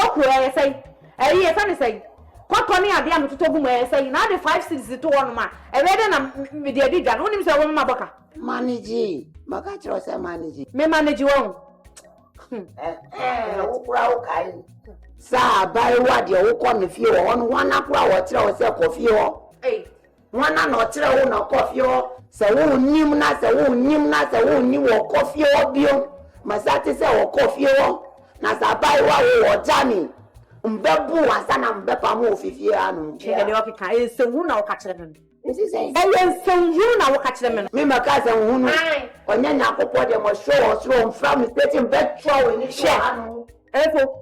Okura e say. E fa ni say. Kwakọ ni ade am to gum e say na de 5 cedi to one ma. E we dey na me dey di dwa. Wonim say wo ma boka. Manage. Maka kira o say manage. Me manage won. Wo kura wo kai. Sa bai wa de wo ko ne fie wo no wana kura wo kira wo say ko fie ho. Wana no kira wo na ko fie ho. Se wo nim na se wo nim na se wo ni wo ko fie ho bio. Masate se wo ko fie ho. Na sa bai wa wo jani. Mbebu wasa na mbepa mu ofifie anu. Chede de okika e se hu na wo ka kire me. Isi say. Hu na wo ka kire me. Me maka se hu no. Onya nya akopọ de mo show so from stating bet throw in it anu. Efo.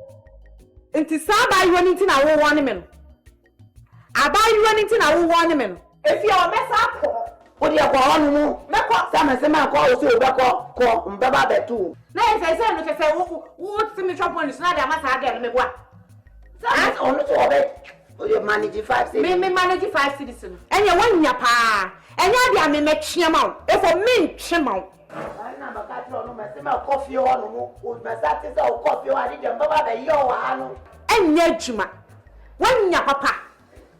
Nti sa ba yiwo ni na wo won me no. Aba yiwo ni na wo won me no. Efi o mesa akọ. O de akọ honu mu. Meko sa me se ma akọ o so obekọ ko mbeba betu. Na e se no se wo ti me chop money so na de amasa ade no me boa. Sa on to obe. O de manage 5 cities. Me manage 5 cities no. Enye wanya pa. Enye ade a me metwe ma wo. Efo me ntwe ma wo. Na maka tro no me se ma coffee honu mu. O me sa ti se o coffee o ade de mbeba be yo wa anu. Enye adwuma. Wanya papa.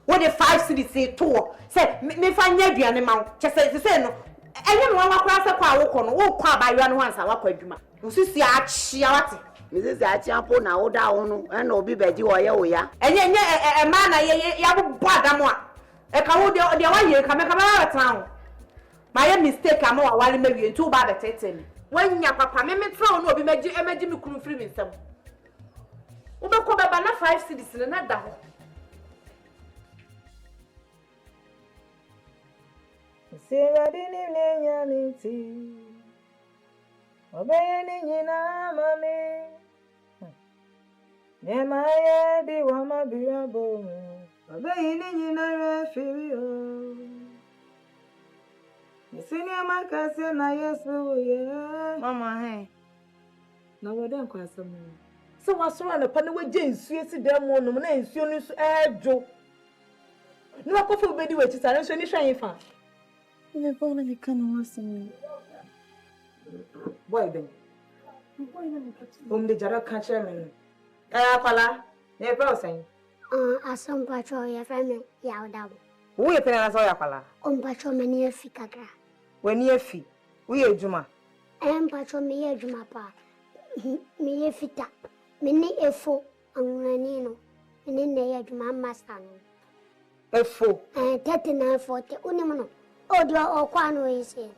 Wo de 5 cities to. Say me fa nya aduane ma wo. Che se no. Enye no wa kwara se kwa wo ko no. Wo kwa abayo no hansa wa kwa adwuma. Osisi achia wate. Mrs. Acheapong na oda onu na obi beji wo ye wo ya. Enye ma na ya bo adamu a. E ka wo de wa ye ka me tan wo. Ma ye mistake am wa wale mawie ntu ba be tete mi. Wanya papa me tra wo no obi meji mi kunu firi mi nsam. Wo be ko baba na 5 cities na da ho. Siradini nenyaniti. Obeyeni nyina mame. Nemaya di wama birabo. Obeyeni nyina refiri o. Nisini amakase na Yesu ye. Mama he. Na wode nkwasa mu. So wasoro na pa na waje nsu esi dem no na nsu no so ejo. Ni wakofa obedi wachi sare nso ni hwan fa. Ne fa na ka na wasem. Boy ben. De jara ka chere me. Akwala. Ne fa osan. Asamba cho ya fame ya Dabo. Wo ye pena na so ya kwala. Ompacho me ni afi kakra. Wani afi. Wo ye adwuma. Empacho me ye adwuma pa. Me ye fita. Me ni efo anwani no. Me ni ye adwuma master no. Efo. 3940 unim no. Odio okwa no yesi.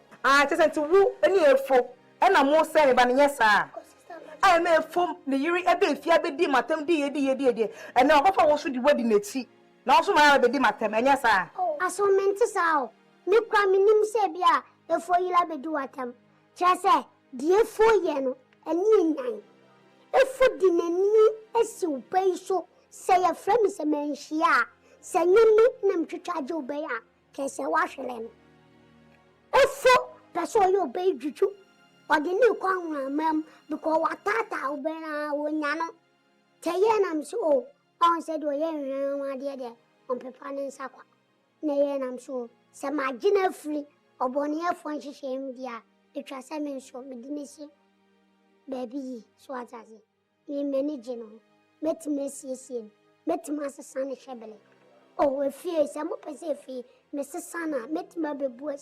Chese wo ani efo. Na mo se ne ba ne yesa. Ai me efo ne yiri ebe efia be di matam di ye. Na okofa wo so di wadi nachi. Na so ma be di matam enya sa. Aso menti sao. Me kwa minim se bia efo yila be di watam. Chese di efo ye no ani nyan. Efo di nani esi upai so se ya frame se menhia. Se nyemi na mtwitwaje ubai a kese wa hwele no. Efo peso yo be juju. Odini kwa mam because watata ubena wonyano. Teye na mso on said we ye nwa de on pepa ne nsakwa. Na ye na mso se magina free oboni efo nhihye mbia etwa se me nso medinisi Baby, so I say, me manage no. Met me see, met Master Sana Shabele. Oh, if fear, some person fee, Mrs. Sana, met my baby. What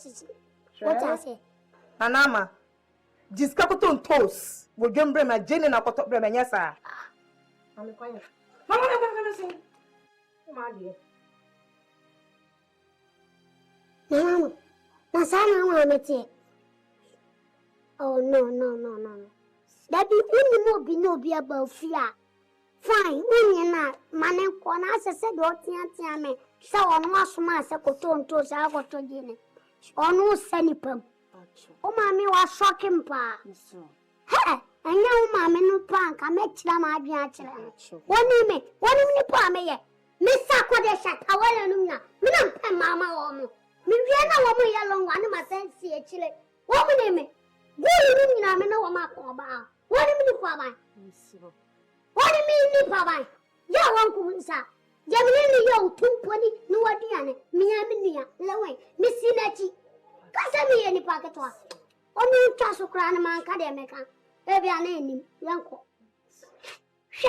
I say? Anama. Jiskakuton toast. Will jump my Jenny and I got up by my yes, sir. I'm quiet. Come on, I'm going to sing. My dear. Mama, Nasana, I'm it. Oh, no. That be no be about fear. Fine, when you're not, man, and as I said, what me. So on was master coton to Zago to dinner. Or no senipum. Oh, mammy was shocking pa. Hey, and now, mammy, no prank. I met Lama Bianchi. One minute, Pammy. Miss Sakwadesha, Awaluna, Minam Pen Mamma Omo. Miviana woman yellow one of my fancy a chile. Woman, me. Good evening, I know my papa. What do you mean, Papa? What do you mean, Papa? Ya uncle, sir. Jamini, yo, 220, no idea, Miaminia, Lowe, Missy Nachi. Casami any pocket was. Only Chasso Cranama Academica. Baby, I name him, Yanko. She,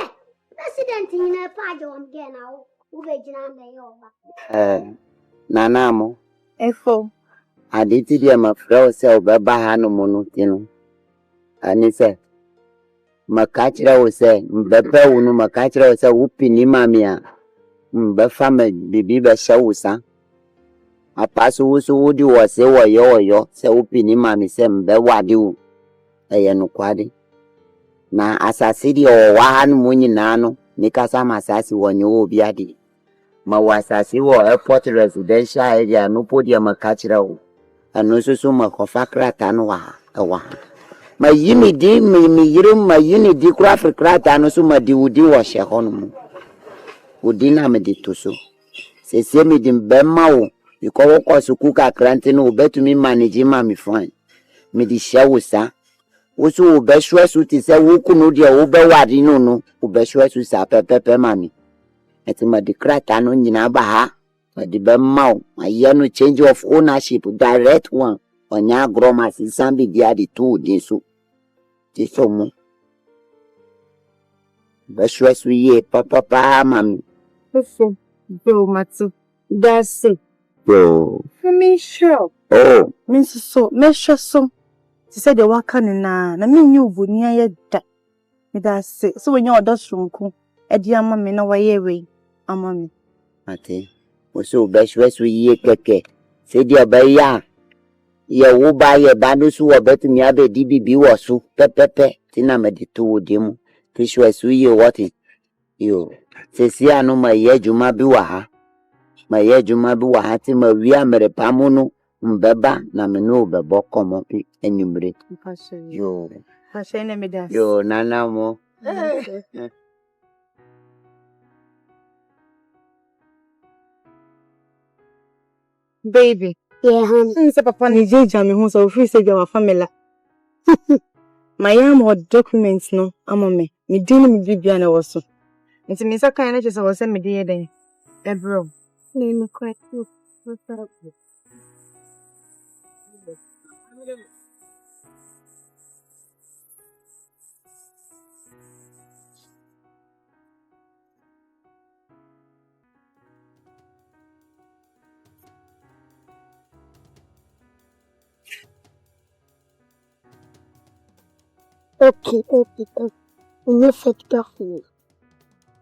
President in a pajo again now, Uvejina Bayoba. Nanamo. Efo. Aditi ma frɛ sɛ wobɛba ha no mu no ti no ani sɛ maka kyerɛ wo sɛ mbɛpɛ wo no maka kyerɛ wo sɛ wo pini mami a mbɛfa ma bibi bɛhyɛ wo sa apa so wo so wodi wo se wɔyɔ sɛ wo pini mami sɛ mbɛwade wo ɛyɛ no kwade na asase di o wa ha no mu nyinaa no nikasa ma asase wɔnyɛ wo bi ade ma wo asase wɔ airport residential area no podi maka kyerɛ wo ano so makofa krata no wa ma yimi di mi yirim ma yini di kura krata no so ma di wudi wo hye ho no mu wudi na me di to so sese me di mbema wo biko wo kwaso ku kakranti no betumi manage ma me fine me di hye wo sa wo so wo be hwe so ti se wo ku no de wo be wade no wo be hwe so sa pepepe ma me eti ma di krata no nyina ba ha the Bemau, my no change of ownership, direct one, on ya gromas in Sambi dia the two dinsu. Tisomo. Beshwes we papa, mammy. Listen, bro, Matsu. That's it. Bro. For me, sure. Oh. Means so, measure some. She said the work on na mean you would near that. That's it. So when you're dust room, a dear mammy, no way, a mammy. Ate. So beshwes we keke. Say dear baya. Ye wo ba ye banu su obet mi abe dibibi wo su pepepe tina meditu dimu. Beshwes we what it. Yo. Se si anu ma ye juma bi wa ha. Ma ye juma bi wa ha ti ma wi amere pamu mbeba na me no bebo komo enyumre. Yo. Passion me das. Yo nana mo. Baby. Yeah, honey. Say papa ni jeja me hu so free say your family. My am documents no amome. Me din me bibia na wo so. Nti me saka na chese wo se me dey den. Ebro. Me quite. Okay. You fake document.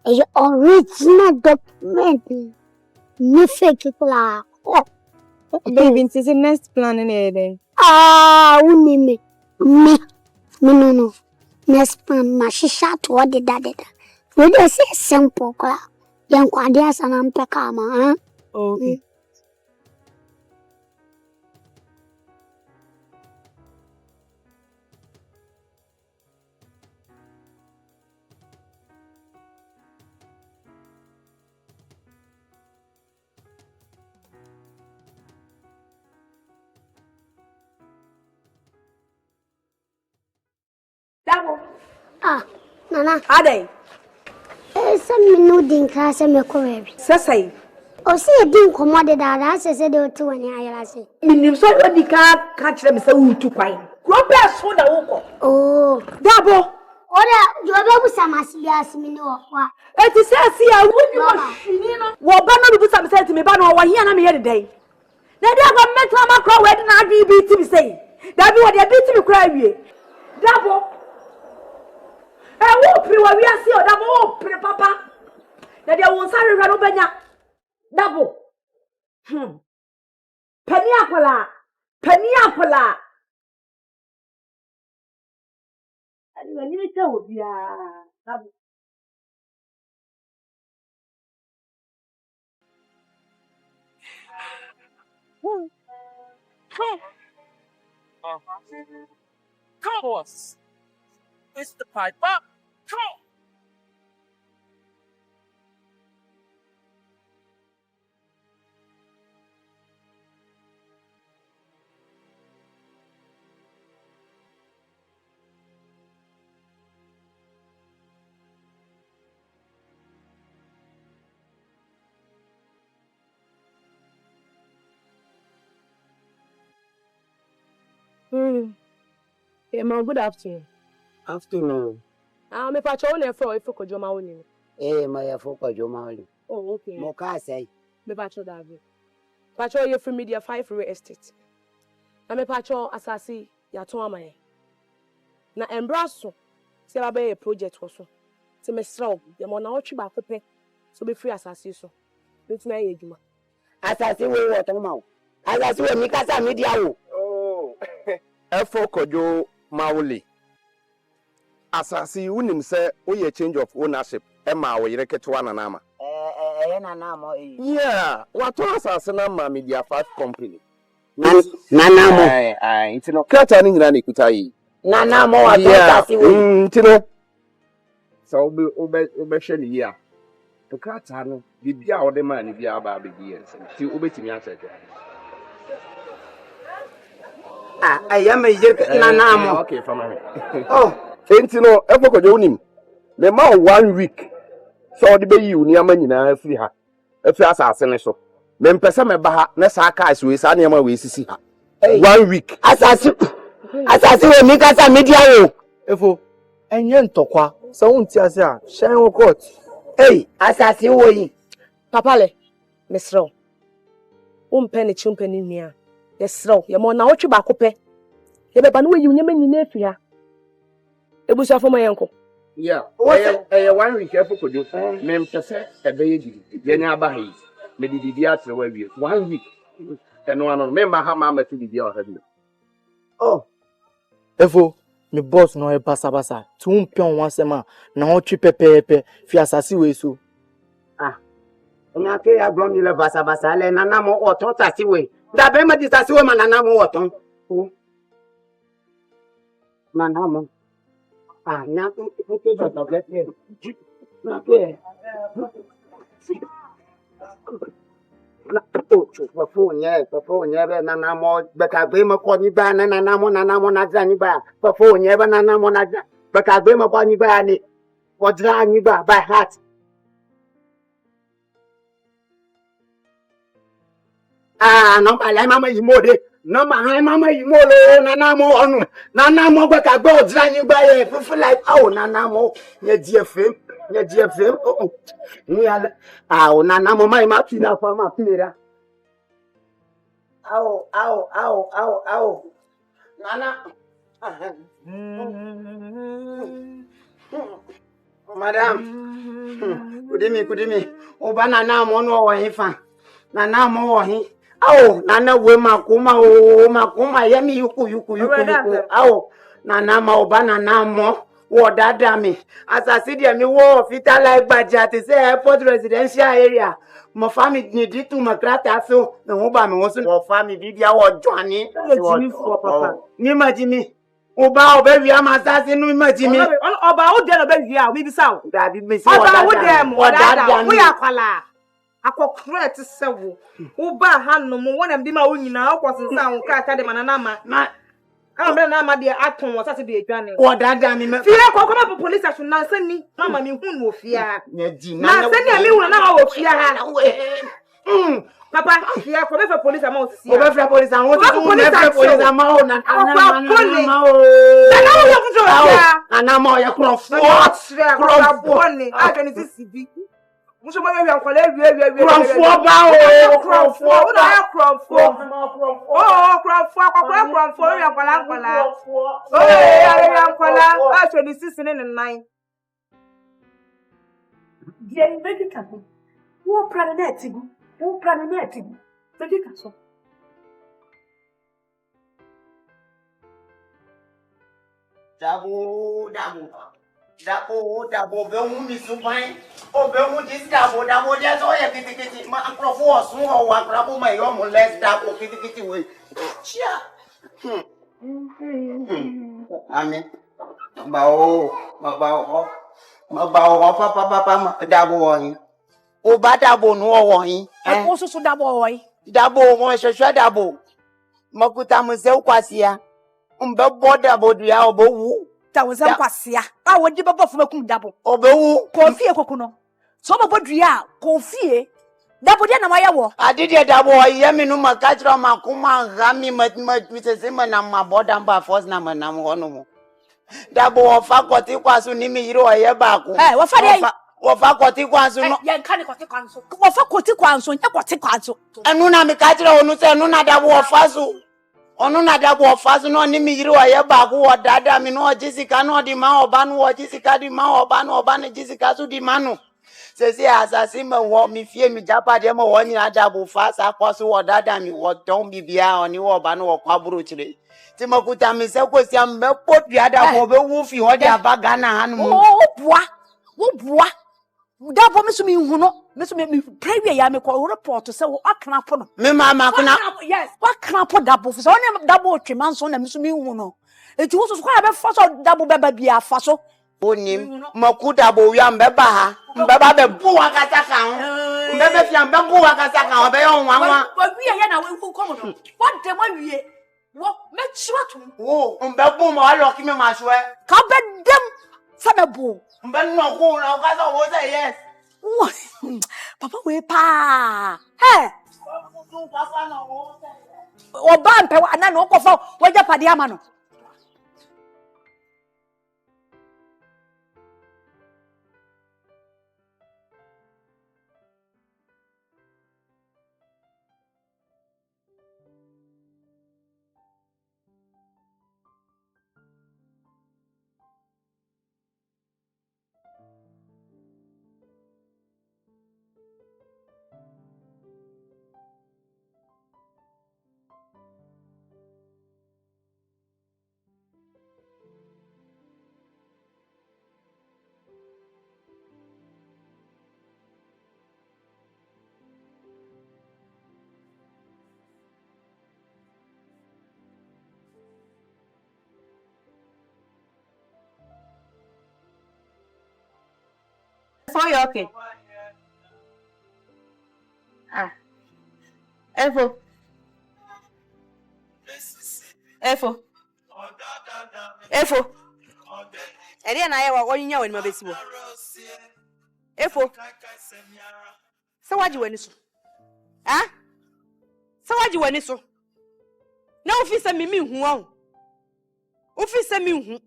Your original document. You fake it la. Baby, it's the next plan in here then. Uni me. No. Next plan, mashisha to what did that? We just say simple, young quadias and ampekama, Okay. Dabo. Nana. Ade. Some no din class and me correct. Sasai. O see a dink commoded that says they were 2 and I say. Minim so odi ka catch them say we too kwai. Crop so da wo. Oh, Dabo. Oda you be busa masibias me no wa. E ti say see a wo bi wo hwini no. Wo ba no bi busa me say ti me ba no wo hia na me ye den. Na dia go meto ma kro we na adu bi ti me say. Dabi wo dia bi ti me kra wie. Dabo. E wo pri wa wi ase o dabo wo pri papa. Na dia won sare hwa no benya. Dabo. Penny akwala. Ani wani ne ta obia. Dabo. Course. It's the pipe up. Come on. Yeah, ma'am, good afternoon. Afternoon. Me pacho na for if ko joma woni. My focus your mouth. Oh, okay. Moka say. Me pacho David. Pacho you free media 5 real estate. Na me pacho asasi ya to amaye. Na embraso se ba be project wo so. Se me sraw, de mo na otwi ba kope. So be free asasi so. Betina ye adwuma. Asasi we wo to ma wo. Asasi we ni kasa media wo. Oh. Efo kojo Mawuli. Asasi unim say we change of ownership ma wo yire ketwa na nama. Na nama eh. Yeah, wato asasi na ma media 5 company. Na nama. Intino kata ni nyina na ekuta yi. Na nama wato asasi we. Intino. So obe hwe ni ya. To kata no bibia wo de ma ni bia ba begi yense. Ti obetimi acheke. I am a year na Okay, from me. Oh, Intino efo kojo unim. Me ma 1 week. So the be you niam nyina afiri ha. Afiri asase ne so. Me mpese me ba ha na sa aka so we sa niam we sisi ha. 1 week. Asasi we mi kasa media wo. Efo enye ntokwa so unti ase a shine wo court. Hey, asasi wo yi. Papa le, mesro. Umpe ne chumpe ni nia. Yesro, ye mo na otwi ba kope. Ye beba no we nyem nyina afiri ha. Ebusu afọ mayenko. Yeah. Eh 1 week efo kojo. Me mpese ebe ye didi. Ye nya aba ha yi. Me didi atre wa wie. 1 week. Eno ano me ma ha ma ma ti didi o ha bi. Oh. Efo me boss no e basa. Tu mpion wansema na otwi pepepe fi asasi we so. Ah. Ona ke ya gbo mi le basa le na na mo oton tasi we. Da be ma disasi we ma na na mo oton. Na na mo. Ah, na ko ke do to get here. Na ke. Na to chu fo nye be na na mo be ka gbe mo ko ni ba na na mo na dra ni ba. Fo nye be na na mo na dra. Be ka gbe mo ko ni ba ni. Wo dra ni ba by heart. Ah, no ba lai mama yimode. No ma hai mama yimolo na na mo onu. Na na mo be ka gbe o dra ni ba ye. Fufu like oh na na mo nye DFM. Oh. Ni ala. Ah, na na mo mai ma pina fa ma pinera. Au. Nana. Madam. Kudimi. Oba nana mo no wo hin fa. Nana mo wo hin. Au, nana we makuma yemi yuku. Au, nana ma oba nana mo. Wo dada mi. Asasi dia mi wo fita like Gbaja te say airport residential area. Mo family ni ditu makrata so me wo ba me wo so wo family bibia wo dwane. Ejimi fo papa. Ni majimi. Oba obe wi amasasi nu majimi. Oba wo de no be wi a mi bisa wo. Da bi me si wo Oba dada. wo de mo dada. Wo ya kwala. Akokra te sewo. Wo ba hanom wona bi ma wo nyina akwosensan wo krata de manana ma. I'm not my dear Acheapong was at the journey. What that damn me? Fear come up police station now send me. Mamma me who will fear. Now send me now fear. Papa, here come for police amount. Over for police and what to do police amount and I'm all your crop. I can see. Muso mo we ankole wie Dabo, be who mi supai. O be who this Dabo, there's all your kitty. My uncle for small one, Dabo, my own less Dabo, kitty way. Chia. Amen. Mabao, papa, Dabo. O Badabo, no one. And also so Dabo. Dabo, one shall Dabo. Makuta Musel Quasia. Border Bodia, Obo. That was Kwasia. I would give up from a Dabo. Obo, Coffee Cocono. Some of Bodria, Coffee. Dabo Diana Mayawo. I did a Dabo, Yaminuma, Katra, Makuma, Rami, Mrs. Zimmer, and my board by force number one. Dabo of Faculty was to name me, Yabaku. Hey, what for Faculty was to what Faculty Council, and Nuna Mikatra, Nuna Dabo Fasu. Onuna Dabo Fasu, no Nimi, Yabaku, or Dada, Mino, Jessica, no, the Mao Banu, or Jessica, the Mao Banu, Banu, Jessica, to the Manu. Says he has a simmer, what me fear me, Japa, Demo, one in a Dabo Fast, I pass what Dada, me, what don't be beer on you or Banu or Quabruchly. Timokuta, Miss Equosiam, Melpot, the other over Wolfie, or the Bagana, and what bois. Dabo Miss me, who no, Miss me, pray me, I make a report to say what can I put. Me, Mamma, yes, what can I put Dabo for? So I never double Trimanson and Miss me, who no. It was quite a fuss of double baby, a fussel. Bonim, Mokuta, Boyam, Beba, Baba, the Buakataka, Beba, Buakataka, obey on one. But we are now who come. What the one ye? What make sure to? Oh, Baboom, I lock him in my swear. Come back them, Sababu. But no, who was yes. Papa, we pa. Hey. O bampe and I know for what your padiamano. So you're okay. Efo. Eri na ya wa onya wani mabesibo. Efo. So waji wani so. So waji wani so. Na ofisa mimi hu an. Ofisa mi hu.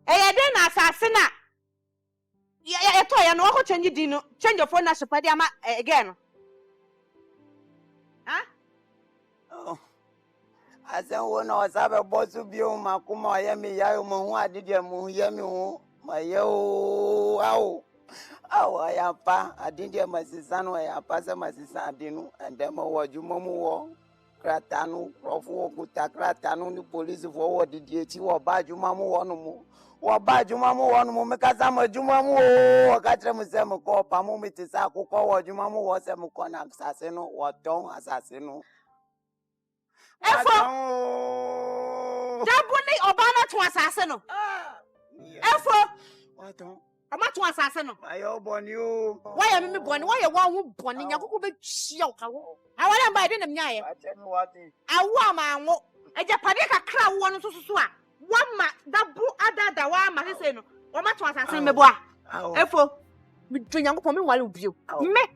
Den na asase na ya to ya no ko change di no change of ownership ade ama again. Asan wona wasabe bosu bio makuma ya mi yayo mu adide mu ya mi hu mayo awo ya pa adide masisanu ya pa se masisa adinu endemo wojuma mu wo kratanu profu okuta kratanu ni police forward di eti wo ba juma mu wo no mu wo ba juma mu wo no mu mekasa ma juma mu o ka mu se mu ko pa mu mitisa akoko wo juma mu wo se mu ko na asase no wo don asase no Efo. Dabuni obana to asase no. Efo. What on? Ama to asase no. Ayo boni o. Why am me boni? Why you wan hu boni? Nyakoko be hia o ka wo. Awale mba de na mnyaye. Atemi wati. Awu ama anwo. Eje pade kakra wo no so a. Wa ma dabu adada wa ma sese no. Wo ma to asase no mebo a. Efo. Me do Yankopon me wale bio.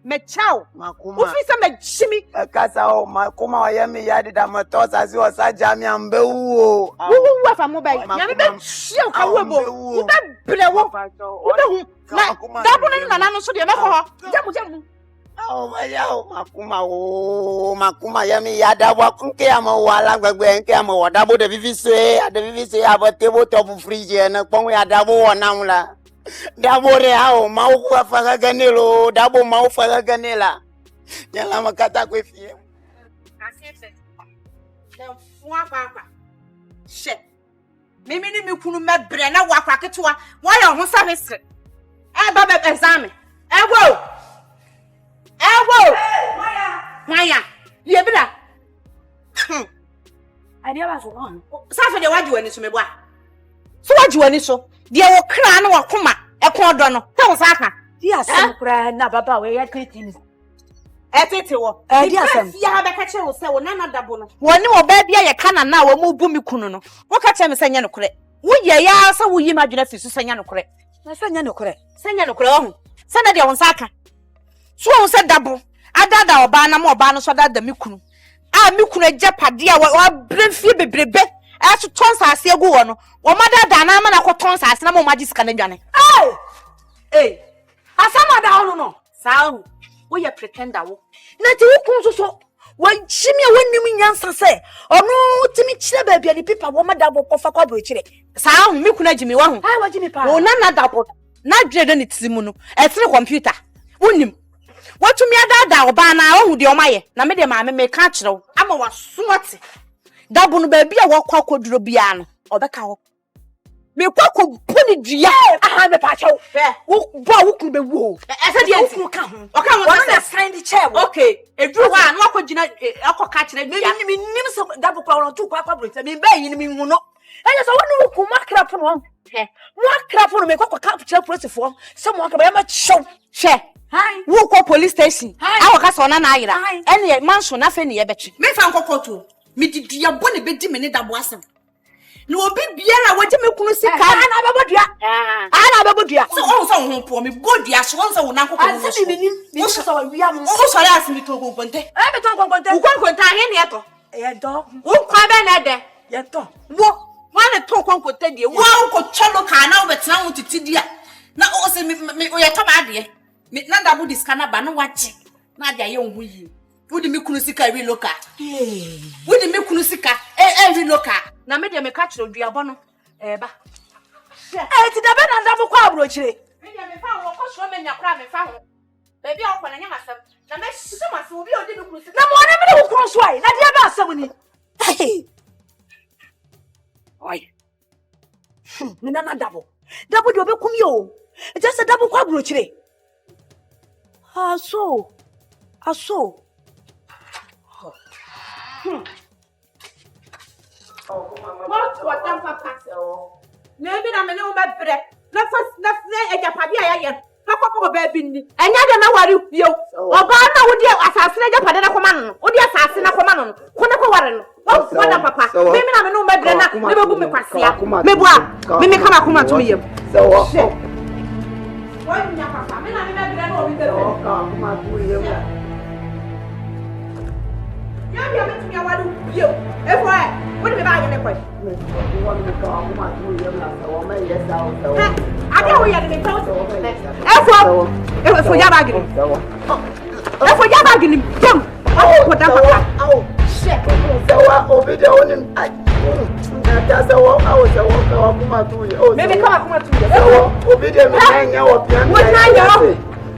Me chow. Makuma. Ofisa me chimi. Kasa o makuma wa yemi yadi da matosa si osa jami ambe wo. Wo afa mo bai. Nyame be hia ka wo bo. Wo be brewo. Wo be hu. Na Dabo na no so de me ho. Jamu. Oh makuma yemi yada wa kunke ama wala gbegbe nke ama Dabo de vivi se abotebo top fridge na pon ya Dabo wona mla. Dabo re hao mau kwa faga ganelo Dabo mau faga ganela nyala makata kwe fie asese de fua papa she mimi ni mi kunu mebre na wa kwa ketewa wa ya ho service ba be exam ewo maya ye bida ani aba so on safe de waji wani so meboa so waji wani so de wo kra na wakoma ekon do no te wo saka di asem kra na baba we ya tete etete wo di asem ya be ka che wo se wo na Dabo no woni wo ba bia ye kana na wo mu bu mi kunu no wo ka che me senya no kre wo ye ya sa wo yi madwena fi so senya no kre na senya no kre ho sana de wo saka so wo se Dabo adada oba na mo oba no so dada mi kunu mi kunu agapade a wa brefie bebrebe aso tonsa ase egu wo no wo madada na ma na ko tonsa ase na mo magi sika na dwane asama da ho no sao wo ye pretender wo na ti wo kun so wo chimi a wonim nyansa se ono timi kire ba bia ni pipa wo Dabo ko fa kwa bro kire sao mi kunu agimi wa ho wa gimi pa wo na Dabo na dwede ni timu no etere computer wonim watu mi adada oba na ohu de omaye na me de ma me ka kirew ama wasote Dabo no ba bia wo kwa koduro bia no obeka ho me kwa ko puni dua me pa chaw wo bo wo ku be wo ese de anti ka ho o ka ho na sign the chair okay eduru wa no akogina akoka kire me nim so Dabo kwa wo tu kwa brota me ba yin mi hu no enye so wo no ku makra fo no makra fo no me kwa ka kire prosefo se mo aka ba ma chaw she hi wo ko police station awo ka so na ayira ene manso na fe ne ye bechi me fa nkokoto me didua bo ne bedi me ne Dabo asem no obi biara waje me kunu sika na babodua na babodua so on so ho po me bodua so on so wo na nkokoto so se me so wa wi am o so ya asimi to konkonte be to konkonte wo konkonte ahe ne eto e do wo kwa be na de ye to wo wane to konkonte de wo ko cholo ka na wo betra wo titidia na o se me o ye to ba de me na Dabo diskana ba no wache na dia ye ohu yi wodi me kunu sika wi loka wodi me kunu sika wi loka na me de me ka kire duabo no ba ti da be na Dabo kwa abro kire me de me fa wo ko so me nya kra me fa ho ba bia wo na nya masam na me so masam obi odi me kunu sika na mo na me wo kunu so ai na dia ba asam ni oi ni na Dabo de obi kum yo just Dabo kwa abro kire aso what papa maybe na me no bebre na ejapade ayaye papa baby ni enya de na ware bio oba na wodi asase na ejapade na koma no wodi asase na koma no ko na ko ware no wo na papa maybe na me no bebre na me bebu me kwasia me bua me kama koma to yem so wo nya papa me na me bebre na obi bebre koma to yem ya me tumi awadu bio efo what me ba ye kwai wo me ka koma to yem na so wo me yes awo ade wo ya de me tawo efo ya ba gini efo ya ba gini bam ko da papa she so wa obi de onim na so wo awo so wo ka koma to yem me ka koma to yem so obi de me nya wo pian wo na nya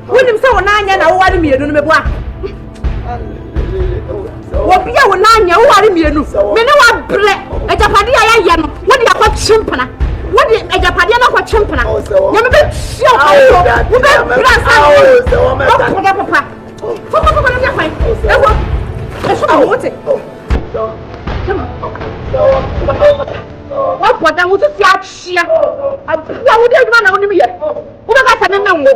wonim so wo na nya na wo ware mienu no me bua wo bia wo na anya wo ware mienu me ne wa bre ejapade ya ye no wo de akwa chimpana wo de ejapade na akwa chimpana nyame be tio wo be bra sa wo da papa papa na kwai eso na wote wo poda wo ti achia abua wo de aduma na wonim ye wo be ka sa ne nwo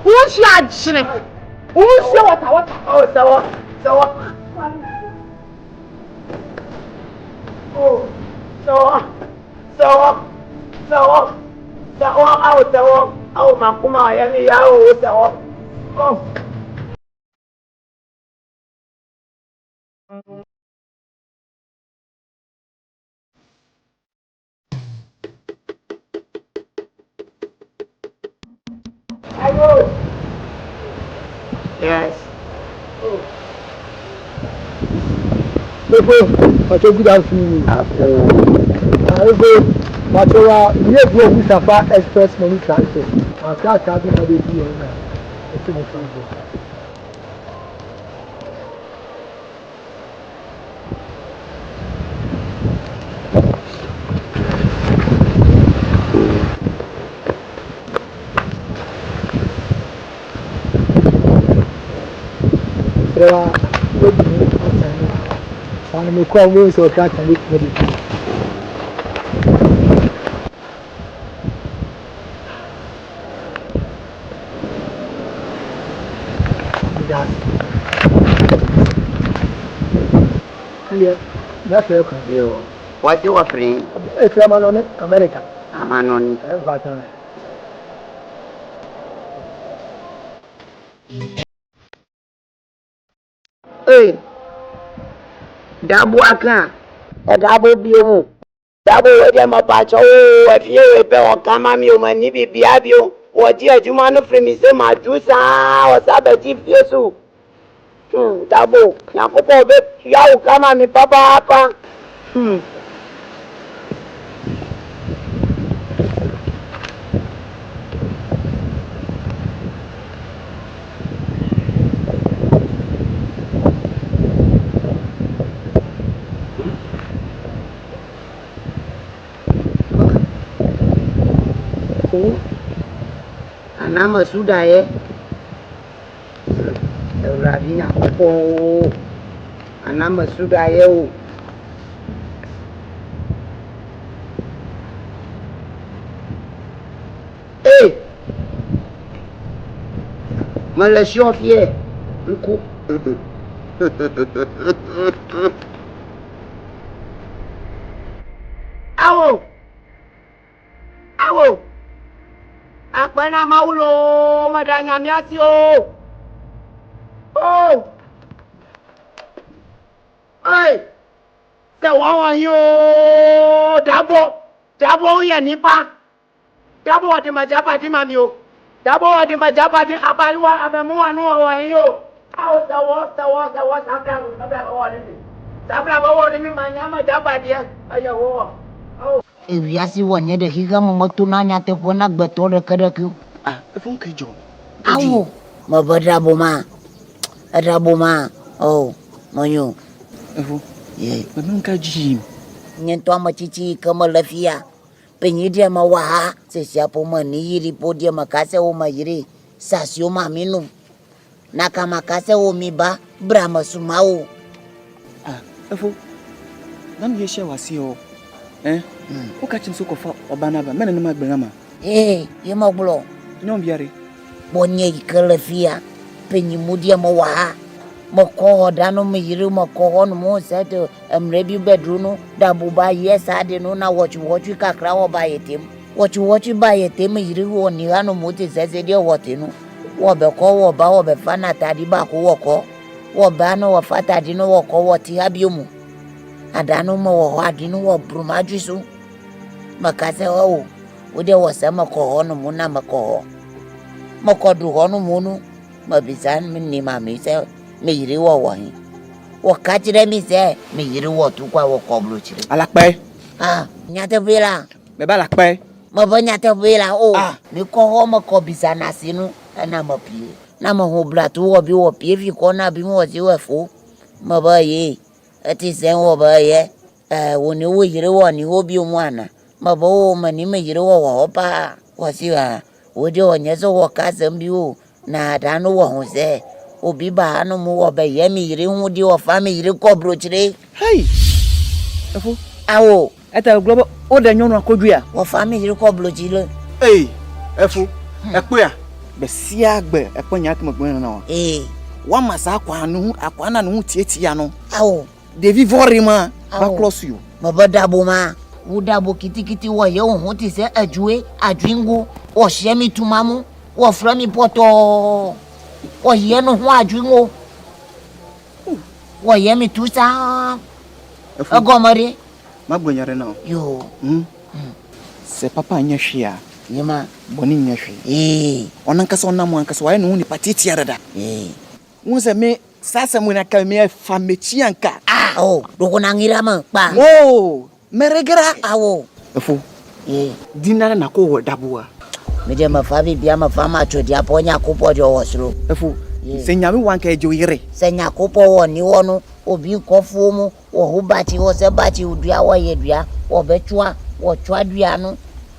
wo shi agire wo shi wata sawa sawa Au makuma yani yao sawa. Oh. Hello. Yes. Oh. Good afternoon. Machowa, we have go with Safa Express Money Transfer. I start talking about the deal now. It's too much fun. I'm going to catch and look for the that's welcome. What you offering? If I'm on it, America. I'm on Hey, Dabo aka. Dabo bio. Dabo weje mapacho o afie we pe o kama mi o mani bibia bio. Wo di adwuma no frɛ mi se madusa o sabe di fiesu. Dabo, yakopo be ya o kama mi papa apa. Anama sudaye. Rabina ko anama sudaye o. Hey. Malaysia fie. Nku. Awo. Awo. Akpana maulo madanya miasi o. Oh. Hey. The one yo Dabo ya nipa. Dabo ati majapa ti mami o. Dabo ati majapa ti abalwa abemu anu wa yo. Awo sawo sabra o ni. Sabra o ni manyama japa dia. Ayo wo. Ewiase wonye de higa moto na nya te fona gbeto de kereku. Ah, efun kejo. Awo, mo bodra boma. Adaboma. Oh, monyo. Efu. Ye, me nka ji. Nyento amachichi kama lafia. Penyidia mawaha, sesiapo mani yiri podia makase o mayiri. Sasio maminu. Naka makase o miba, brama sumao. Ah, efu. Nam ye share wasi o. O ka chim so ko fa obana ba mena ma gbema. Ye magbulo. Nyom biare. Bonye ikalafia. Penyimudia mawaha. Moko dano me yiri moko no mo set emrebi bedroom Dabo ba yes ade no na watch kakra wo ba yetem watch ba yetem yiri wo ni ano mo te sese de wote no wo be ko wo ba wo be fa na tadi ba ko wo ko wo ba no wo fa tadi no wo ko wo ti abiomu adano mo wo adi no wo brumaju so makase wo de wo se moko no mo na moko du hono mo no mabisan min ni mami se me yiri wo wahin wo kachire mi se me yiri wo tu kwa wo koblo chire alakpe nyate bela me ba lakpe mo bo nyate bela o mi ko ho mo ko bisana sinu na mo pie na mo ho bla tu wo bi wo pie fi ko na bi mo si we fo mo ba ye ati se wo ba ye wo ni wo yiri wo ni ho bi mu ana mo bo mo ni me yiri wo wo pa wo si wa wo de wo nyeso wo ka sem bi o na da no wo ho se obi ba anu mu wo be ye mi yiri hu di wo fa mi yiri ko brochire hey efu awo eta global o da nyono akodua wo fa mi yiri ko brochire hey efu ekpo ya be sia gbe ekpo nya akma gbe na wa masa akwana no tietia no awo de vivre ma ba close you mo ba Dabo ma Dabo kiti wo ye ohun ti se ajue ajwingo wo hye mi tumamu wo fra mi poto wo ye no ho ajwingo wo ye mi tusa agomare magbonyare na yo se papa anya hwea yema boni nya hwe onankasa onam ankasa waye no hu ni patiti arada wo se me sasa mu na ka me fa mechi anka dogo na ngira ma pa meregera awo efo dinara na ko Dabo a me je ma fa bibia ma fa ma chodi aponya kopo jo wosro efo se nyame wanka ejo yire se nya kopo wo ni wono obi nkofo mu wo hu bachi wo se bachi udua wo ye dua wo betwa wo twa dua no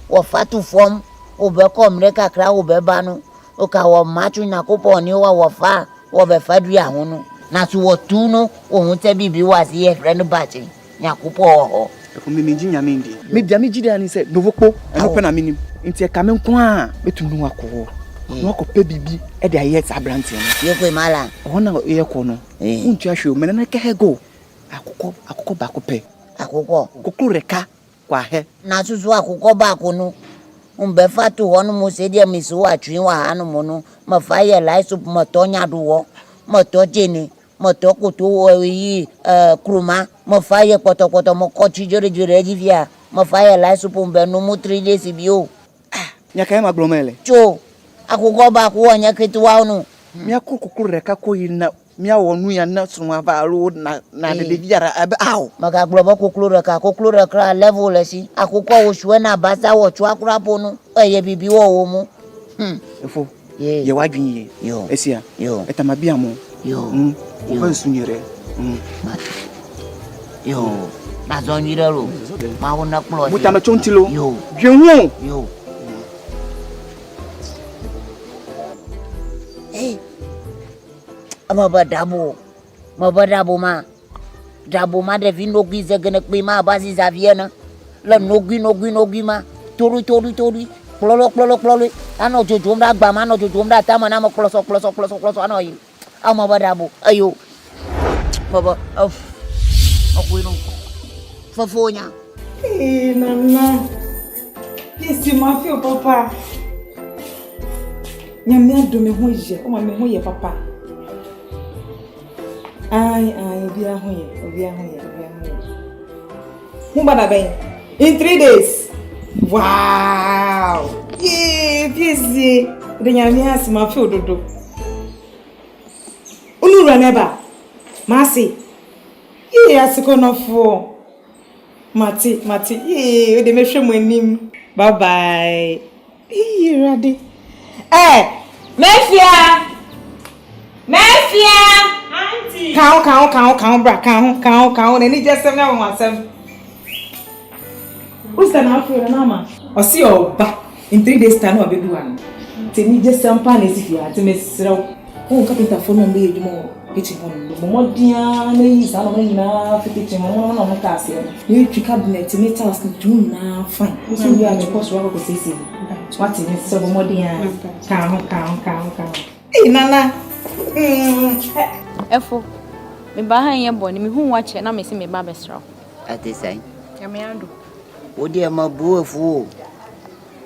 wo fatu fom wo be komre kakra wo be ba no o ka wo machu na kopo ni wo fa wo be fa dua ho no na so wo tu no wo hu te bibi wasi ye friend bachi nya kopo ho efo me meji nyame ndi me bia me gidi ani se novokpo eno pe na minim nti e ka me nko a betunu wakọ no akọpẹ bibi e de aye sa brante no ye kwe mala ona ye ko no untu ahwe me na ka hego akụkọ ba akọpẹ akụkọ kokoro reka kwa he na susu akụkọ ba ko no mbe fatu ho no mo se dia mi so atwi wa ha no mo no ma fa ye lai soup mo to nya do wo mo to jeni mo to kutu wo yi kruma mo fa ye poto mo ko chi jore jivia mo fa ye lai soup mbe no mu 3 days bio nya ka ma glomele cho akụkọ ba ko nya ketuwa no mi akụkọ reka ko yi na mi awonu ya na sunwa ba ro na de biara abe aw maka globo koklo reka level esi akụkọ wo shwe na basa wo chu akura ponu eye bibi wo mu efo ye wadwin ye esia etama bia mo wo fa sunyere na zonyire ro ma wona klo butama chontilo dwenhu ama Dabo ma de vi nogui zegene kpe ma basi zaviena le nogui ma toru klolo ano jojo mda gba ma no jojo mda tama na mo kloso ano yi ama Dabo ayo baba akwino fofonya nana yesi ma fi o papa nyame adome ho je o ma me ho ye papa ai obi ahoye Mubada ben in 3 days wow busy the nyame has ma fi ododo unura neba masi asiko no fo mati o de me hwemu anim bye bye ready Mefia auntie count bra count and just 7 who's the now for mama or see your back in 3 days time or baby one tell me just some pan if you are to miss oh capita for me be more kitchen one more dia na sa no na kitchen one no task you cabinet me task do na fine so you are me course work ko say what in so more dia count nana efo me ba han ye boni me hu wa che na me se me ba besra atesai ya me ando odi ma bu efu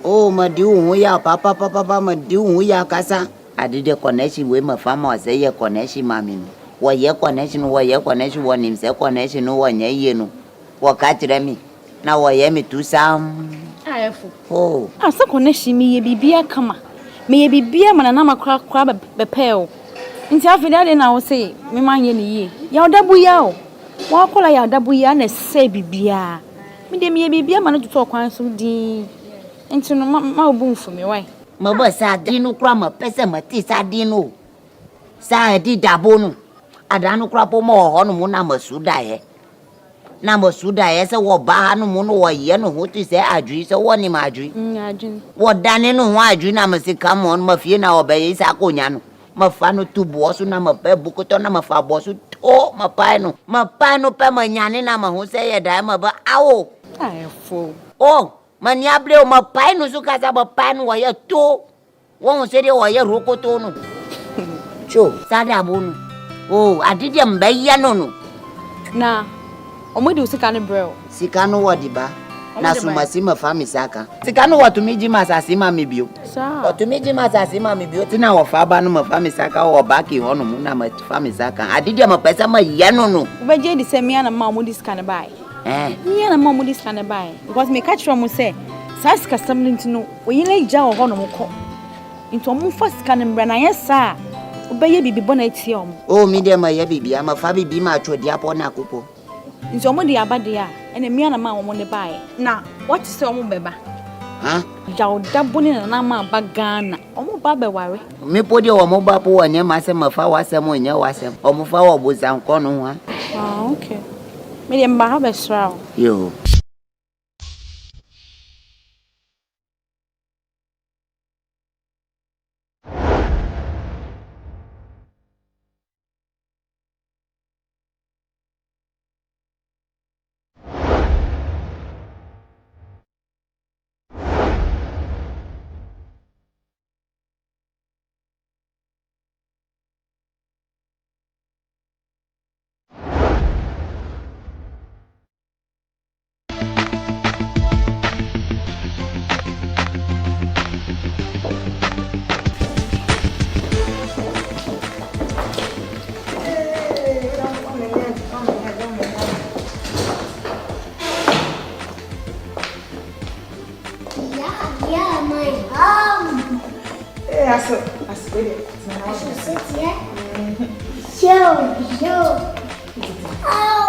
o ma di hu ya papa ma di hu ya kasa adide connection we ma fama say ye connection mami no wo ye connection wo nim se connection no wo nya ye no wo ka tire mi na wo ye mi tu sam efo asa connection mi ye bibia kama me ye bibia mana na makra bepel nti afida de na wo say me manye ni ye ya odabu ya o wa kola ya odabu ya na se bibia me de me ye bibia mana tuto kwan so di nti no ma obu mfu me wai ma bo sa di no kra ma pese ma ti sa di no sa di Dabo no adanu kra po mo ho no mu na masuda ye se wo ba ha no mu no wo ye no ho ti se adwi se wo ni ma adwi adwi wo dane no ho adwi na masika mo no ma fie na obaye sa konya no ma fa no tubo so na ma pe bukoto na ma fa bo so to ma pa no pe ma nyane na ma ho se ye dai ma ba awo ayefo mani abre ma pa no so ka sa ba pa no wo ye to wo se de wo ye rokoto no cho sa Dabo no adide mba ya no na omodi usika ne bro sika no wodi ba Na sumasima fami saka. Tikano watumiji masasima mibio. Sa. Watumiji masasima mibio tina wafaba no mafami saka wo baki hono mu na mafami saka. Adidi amapesa ma yano no. Ubeje di se mia na ma mu dis kan buy. Mia na ma mu dis kan buy. Because me catch from say sas custom ntino oyile ija wo hono mu ko. Into mu first kan mbra na yesa. Ubeye bibi bona etie om. Oh medium ya bibi amafa bibi ma atwodi apo na akoko. Nti omo de abade a ene mia na ma omo ne bae na what say omo beba jaw dabo ne na ma ba Ghana omo ba be ware me podi omo ba po wanye ma se mafa wasem onye wasem omo fa wo bozan ko no ha okay me de mba ha be sra yo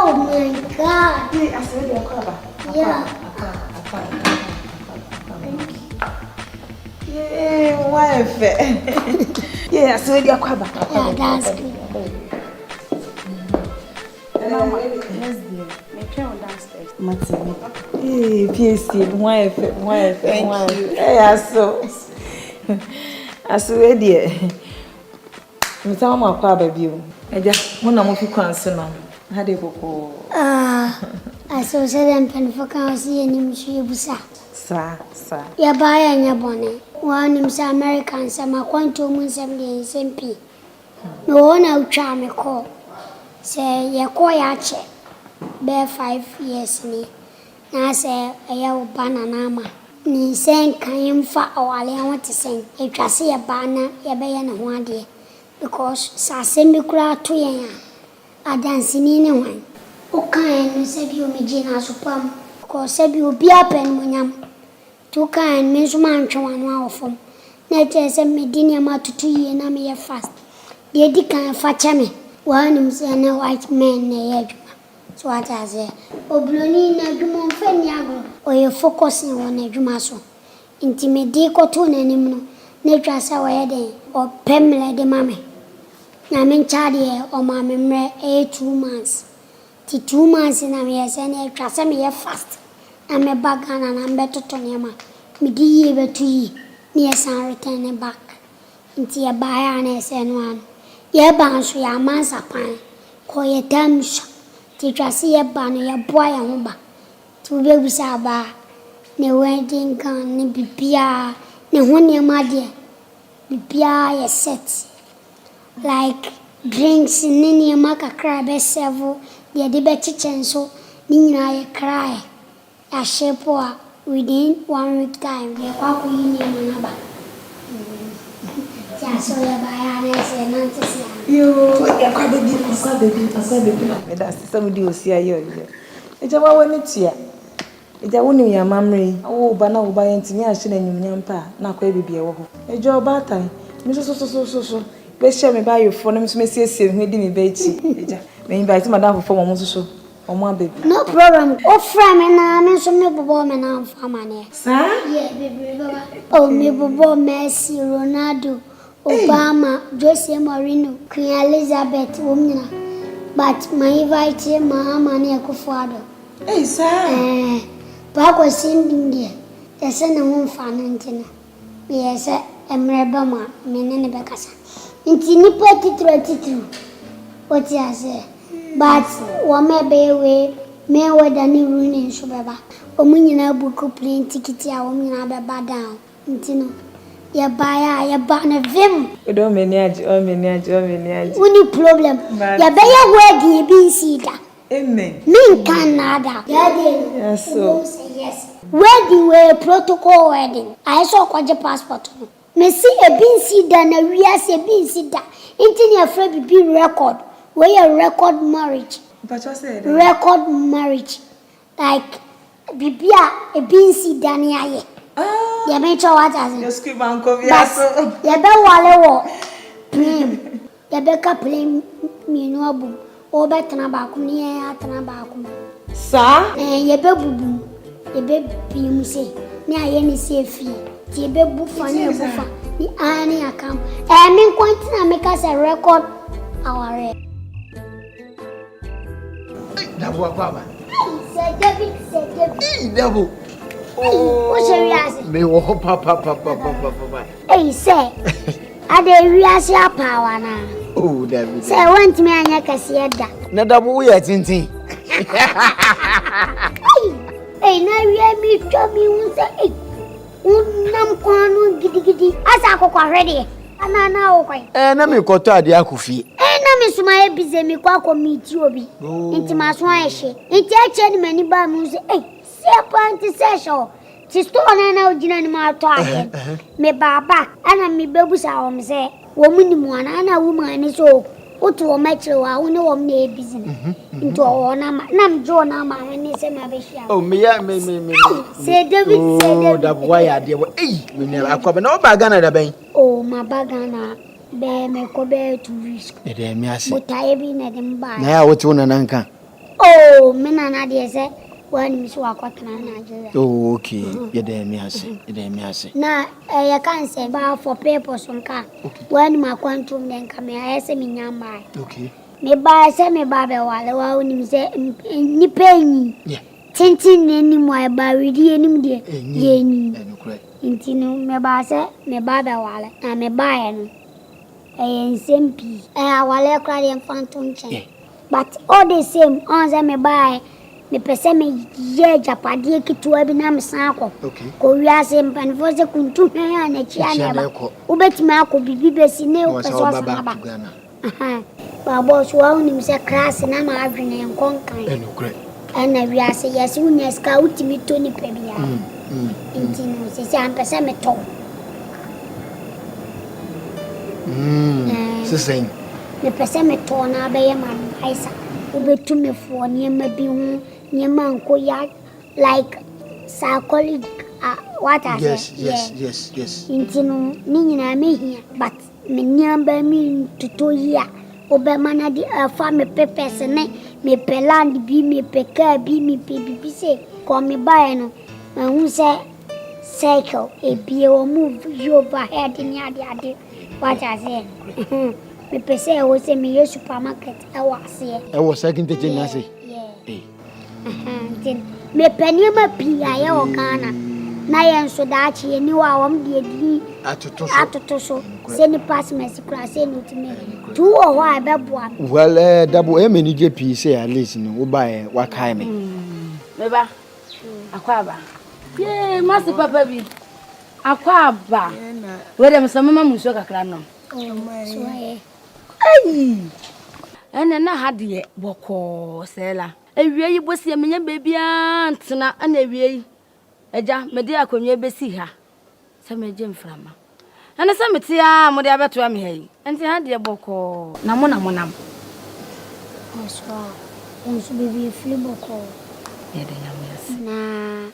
Oh my God. Yeah. Yeah, wife. Yeah, so you are quite yeah, that's good. Hey, PSC, wife. Thank you. Hey, so dear. Mtama mwakwa baby. Eja, muna mo fi kwanse no. Ha de koko. Aso se dem pen fo kan si enim hwe busa. Sa. Ya ba ya nya bone. Wa nim sa American sa makwanto mun sem de sempi. No wona utwa me ko. Se ye ko ya che. Be 5 years ni. Na se ya ubana na ma. Ni sen kan yimfa awale an wati sen. Etwa se ya ba na ya be ya na ho ade. Because sasembi kura to yen adansini ne wan o kan no se bi o meji na sopam ko se bi obi apen munyam to kan me so man twa no awofom na te se medini ma tutu ye na me ye fast de di kan fa chame wanim se na white men na ye adwuma so ata se obloni na adwuma mfani agro o ye focus ne won adwuma so intimidi ko to na nim no na twa se wo ye den o pemle de mame na men chade o ma memre 2 months ti 2 months na me yesa na twase me ye fast na me bagana na mbe toto ne ma me di ye betu yi me yesa return back nti ye baya na yesa no an ye ban so ya mansa pan ko ye tamsha ti twase ye ban ye boa ye ho ba ti be busa ba ne wedding kan ne bibia ne ho ne ma de bibia ye set like drinks nini maka cry be serve the be kitchen so nina ye cry Acheapong within 1 week time ye kwa ku yini manaba ya so ya ba ya na se nanti se yo ya kwa baby me da somebody osia yo eja wa wani tia eja woni ya mamre wo ba na wo ba yentimi a hye na nyumnyam pa na kwa bibi e wo ho eja oba tan me so be share me buy you for them so me siesie hu di me ba echi eja me invite madam for mo so omo baby no problem o fra me na me so me bobo me na fama ne sa yeah baby baba oh me bobo Messi Ronaldo Obama Jose Mourinho Queen Elizabeth womnyina but my invite mama ne Akufo-Addo eh sa ba ko sinding dia ese na ho fa no ntina me ese emreba ma me ne be kasa nti nipa titru oti ase but wo me be we me weda ni runi so beba o munyina buku plane ticket a wo munyina be ba down nti no ya ba na vim o me ni aji uni problem ya be ya wedding bi sida Amen. Me Canada. Daddy. Yes, so. Yes. Wedding were protocol wedding. I saw kwaje passport. Me see a binsi da na wiase binsi da. Inti ni afraid be record. Where a record marriage. But what said? Record marriage. Like bibia a binsi da ni aye. Ah. Ya me cho what as. You skip uncle so. Ya be wale wo. Plane. Ya be ka plane mi no abu. O be tana ba ku ni ya tana ba ku. Sa? Ya be bubu. Ebe bimu se ni aye ni se fi ti ebe bufa ni bufa ni ani akam me kwanta make us a record our Dabo akwa say David Dabo o serious me wo papa eh say ade wiase apawa na oh David say want me anya kase da na Dabo wo ya tintin eh na we mi to mi unsa eh unam kwanu gidigidi asa akokwa ready ana okwan na me koto ade akofie na me suma e bize mi kwa committee obi nti maso ahye nti ache ni mani ba mu se se panti session ti store na ojina ni ma to ade me baba ana mi bebusa wo me se wo mu ni mu ana wo mu ani so otu o mechire wa wo ne wo na e bize nti o na ma na mjo na ma ni se ma be hia oh me se David Dabo wa ya de wo me ne akwa na o ba Ghana da ben oh ma ba Ghana be me ko be to risk e de mi ase botaye bi na de mba na ya wotu na nanka oh me na na de se wani mi so akwatana na Nigeria oh okay ye de mi ase na ya kan se ba for papers nka wani ma kwantum den ka me ayese mi nyamba okay me ba se me ba be wale wa oni mi se ni penyi yeah tintin ne ni mo ba widi enim de ye ni intino me ba se me ba be wale na me ba ye no nsempi wale kra de phantom chen but all the same on se me ba me pese me ye japade kitua bi na me san akọ ko wiase mpan fo se kuntu hwan ana chia na ba ubetime akọ bibi besi ne o pese o san ba ba boss wa unim se class na ma adwene nkonkan ana wiase yesi unya ska utimi to ni pebia intino se ampese me to sisen me pese me to na be ye man aisa ubetume fo niema bi hu niema nko ya like psychology what I yes intino ni nyina me hia but me niamba mi tuto ya obema na di fa me pepese ne me peland bi me peka bi me pebi se ko me bae no hu se cycle e bi o move over head ni ade what I say me pese o se me ye supermarket e wa se e wo second te na se me peni ma pia ye o Ghana na ye nso da chi ni wa wom de di atoto so se ni pass mercy class se ni timi tu o ho abeboa well Dabo e me ni je pi se at least no wo ba e wa kai me ba akwa ba ye masi papa bi akwa ba we dem so mama muso kakra no so ye ene na ha de boko sela ewie yi bosi emenya bebia ntena na ewie yi eja mede akonwa besi ha se meje mframa ana se metia mo de abeto am ha yi enti ha de boko na mo nam oswa onsu bebi fli boko ye de nyam na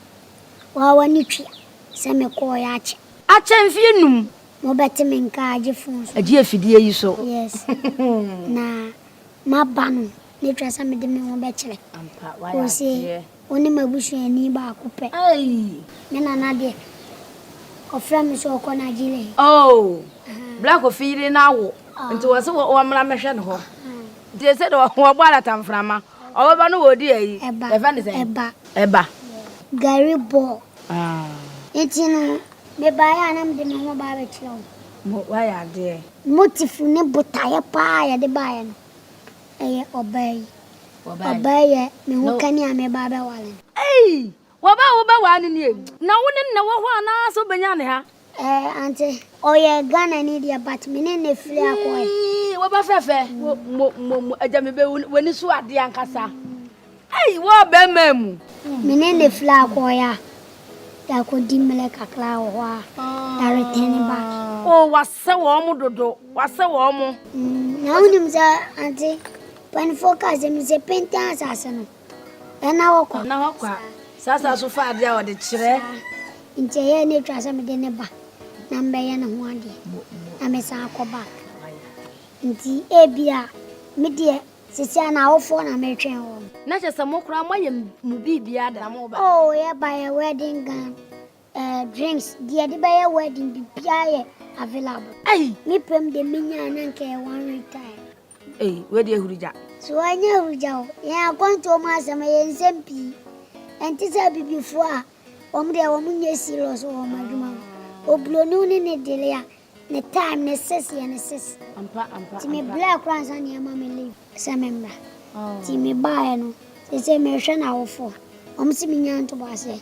wa wani twi se me ko ya ache mfie num mo betime nka age fun so age afidie yi so yes na mabanu ni trasa me de me ho be kire ampa wa ya oni mabusu ani ba akupe me na de ofra mi so ko na jile oh black ofiri na wo nti wo se wo mra mehwe ne ho de se de wo gbala tamframa o ba no wo di ayi e fa ne se eba gary bo etino me ba ya na me de me ho ba be kire mo wa ya de motif ne botaye pa ya de ba ya no obey me ho kani ame ba ba wale wo ba wa ni na wo ne na wo ho ana so benya ne ha ante oye Ghana ni dia but me ne firi akoy wo ba fefe mo aja me be woni so ade ankasa Hey, what bemem? Menene flag koya. Da ko dimele kakla wa. Da return back. Oh, wasa wo mu dodo. Wasa wo mu. Na unim za auntie. When focus em se penta asase no. Na wokọ. Na wokọ. Sasa so fa ade a wode kire. Nche ye ne twasa me de ne ba. Na mbeye ne ho ade. Na me sa akọ back. Nti ebia me de sisi na awofo na me twen wo. Na che samo kura moye mu bibia da mo ba. Oh, yeah, buy a wedding gown. Drinks. The buy wedding bibia available. Hey, me pem de minya na nke one retire. Hey, where dey hurija? So anya hurija. Ya kwanto ma sama ye nsempi. Enti sa bibifo a omu serious o ma dwuma. Oblonu ne dele ya. Ne time ne ses ya ne ses. Ampa. Ti me black cross and ya mama leave. Sa member. Ti me buy no. Se me hwe na awofo. Si me nyan to ba se.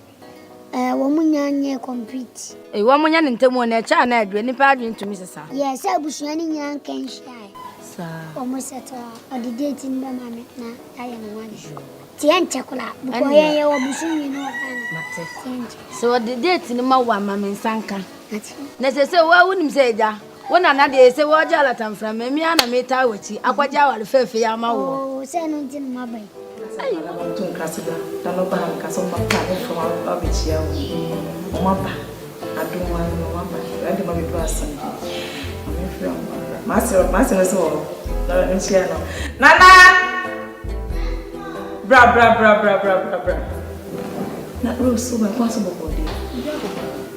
Womu nyanye complete. Womu nya ntemu na cha na adwe nipa adwe ntumi sesa. Yes, abusua ni nyan kan hia. Sa. Womu seto odi date ni ba mame na aye no wani. Ti enchekola. Buko ye wo busu ni no kan. Mate. So odi date ni ma wa mame nsanka. Na sese wa wunim se eja. Wona na de se wo jala tamfra mami ana meta wachi akwaja wale fefe ya ma wo. Oh, se no ntin ma bai. Ai, tu nkrasida. Da no ba nka so pa pa e from abechia wo. Mama. Adunwa no mama. Ade ma be do asem. Me from. Masi no so. Na nchia no. Nana! Bra. Na Rose ba kwa so bokode.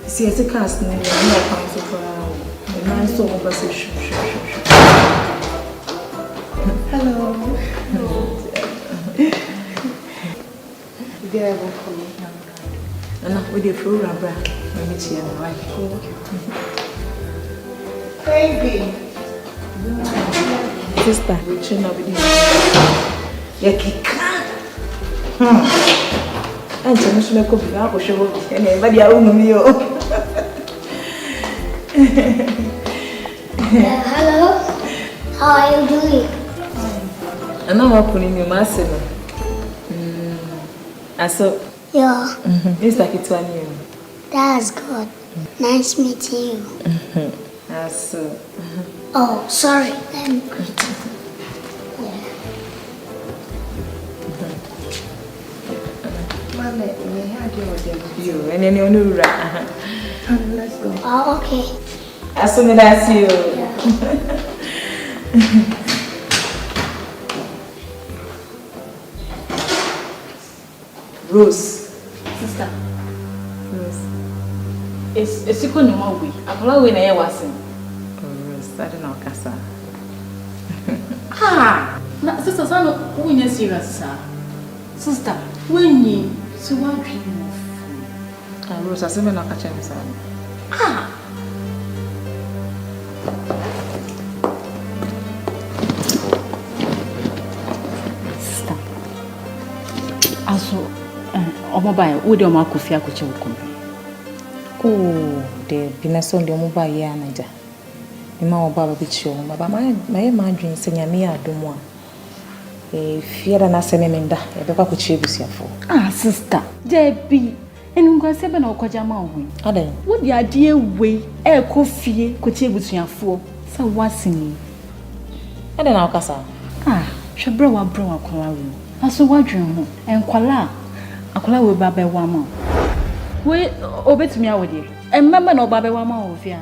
Si ese cast no na pa so for. Man so over say shoo. Hello. There go come now. Na we dey flow rabra. We meet here now, right? Baby. Sister, we train up with you. Ya kika. Ante no sume ko biga ko show. Ene ba dia unu mi yo. Hello. How are you doing? I'm not working in my cell. So, yeah. It's like it's 1 year. That's good. Nice meeting you. So. Oh, sorry. Let me greet you. Mama, we had you and then you know, let's go. Oh, okay. As soon as I see you. Rose. Sister. Rose. It's a good way. I'm not going to wasn't. Rose, I don't know, Casa. Sister, son, when you're serious, sir. Sister, when you so what dream of? Rose, I said, I'm not catching son. Sister. Also, Omobai, would your mark of your coach? Oh, the Binason de Omobai, Yanaja. The Mao Baba Bicho, but my imagine sending me a domo. A fear and a semenda, a Baba could chase you for. Sister, Debbie, and go 7 or Kojama. Ade, what the idea way, a coffee could chase you for? So what's in me? I don't know, Casa. Shabra bro, Kolaru. I saw what dream and Kola. A Kola will Baba Wama. Wait, obey me out here. And remember no Baba Wama of ya.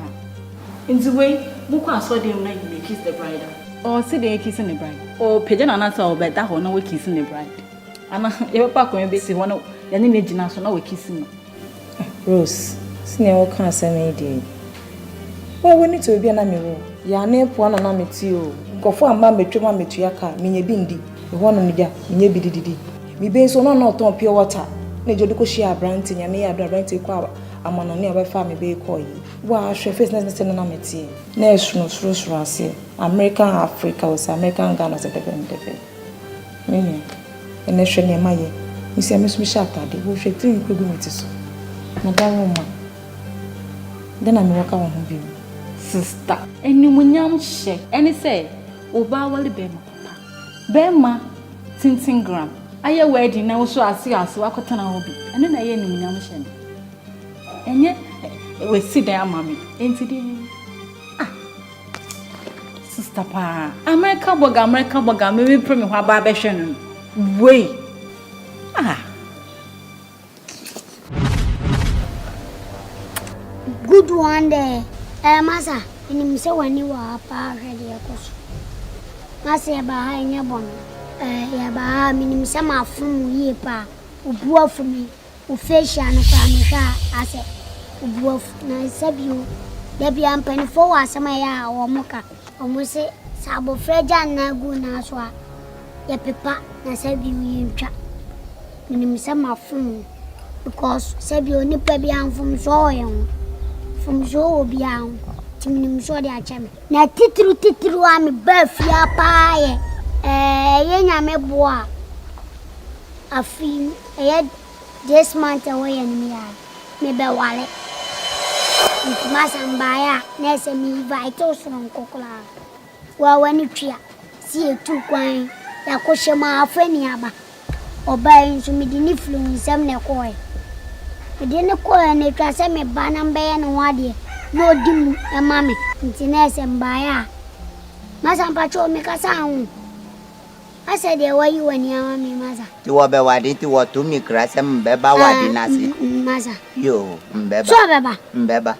In the way, Buka saw them like they kiss the bride. Or see they kissing the bride. Or pigeon and answer about that or no kissing the bride. And ever pack when they say one of the name so no kissing. Rose, Snail can't send me dear. Well, we need to be an amiable. Your name one and I'm to you. Go for a mamma to mamma to your car, mean bindi. The one on the me be didi. Me be so not on pure water. Major Ducoshia Branting, and me a branty quab. I'm on a nearby family bay call you. Why, she face necessary namity. National Rose Rossi, American Africa was American Ghana as a debate. Meaning, a nation near my you see, Miss Mishata, they will shake 3 kilometers. Madame, then I'm walking on home. Sister, and you munyam shake, and he say, Oba wali bema papa. Bema, tinting gram. Aye wedding na wo so ase wakotana ho bi. Ene na ye nim nyam hye. Enye we si dan amami. Enti di. Sister pa. America boga me we pro me ho aba be hwe no. Wei. Good one there. Masa, ini say wani wa pa hwede yakoso. Masa ya ba ha enya bono. Ya ba ha minim say ma fun yie pa. Obu afumi. O fashion no pa me hwa ase. Obu afu na sabio. Da bia mpanifo wa asema ya wo moka. Omo se sabo freja na gu na so a. Ya pepa na sabio yintwa. Minim say ma fun because sabio ni pa bia mfum so yen. From so bian tinim so de achame na titru am bafia paaye ye nyame boa afi this month away and me be wale masambaya na se mi invite us from kokola wa wani twa si etu kwan ya koshema afani aba oba nso mi di ni influence am na koy Didn't call any class me banam bay and wadi. No dim a mammy, Intines and Baya. Masan Patrol make a sound. I said, there were you and your mammy, Massa. You are wadi to what to me, grass and beba wadi nasi. Massa. You, beba. So, beba. Beba.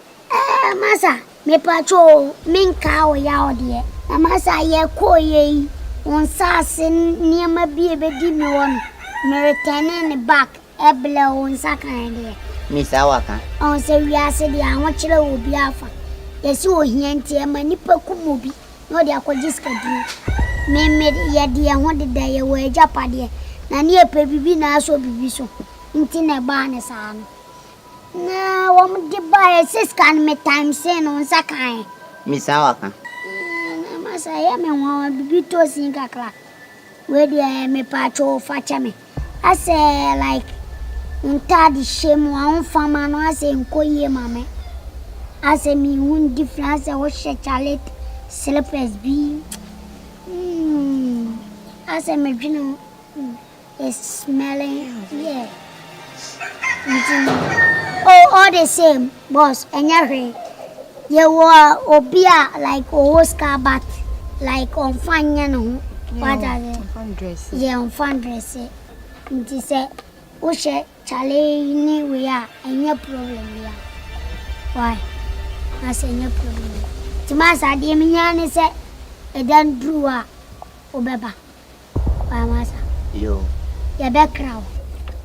Massa, me patrol, min cow yaw dear. A massa ye call ye. One sassin near my baby dimmy one. Me return in the back. Ebla on sakande. Miss Awaka. On say we are said I want you to be afa. Yes, you here and tear my nipper kumubi. No, they are called Jiska. Me ya dear wanted day away Japadi. Na near baby na so be so. Intina barnes on. No, one did buy a siscan me time saying on sakai. Miss Awaka. Massa, I am one be to sing a clock. Where do I me patrol fetch me? I say like. Untadi shame wa fama no ase nkoye mame ase mi hun difference wo she chalet slippers bi ase me dwene is smelling yeah oh all the same boss enya hwe ye wo obia like Oscar bat like on fanya no what are on dress yeah on fan dress nti say o she chale ni we are any problem ya why I say no problem timasa de me nyane se e dan druwa obeba why masa yo ya be kraw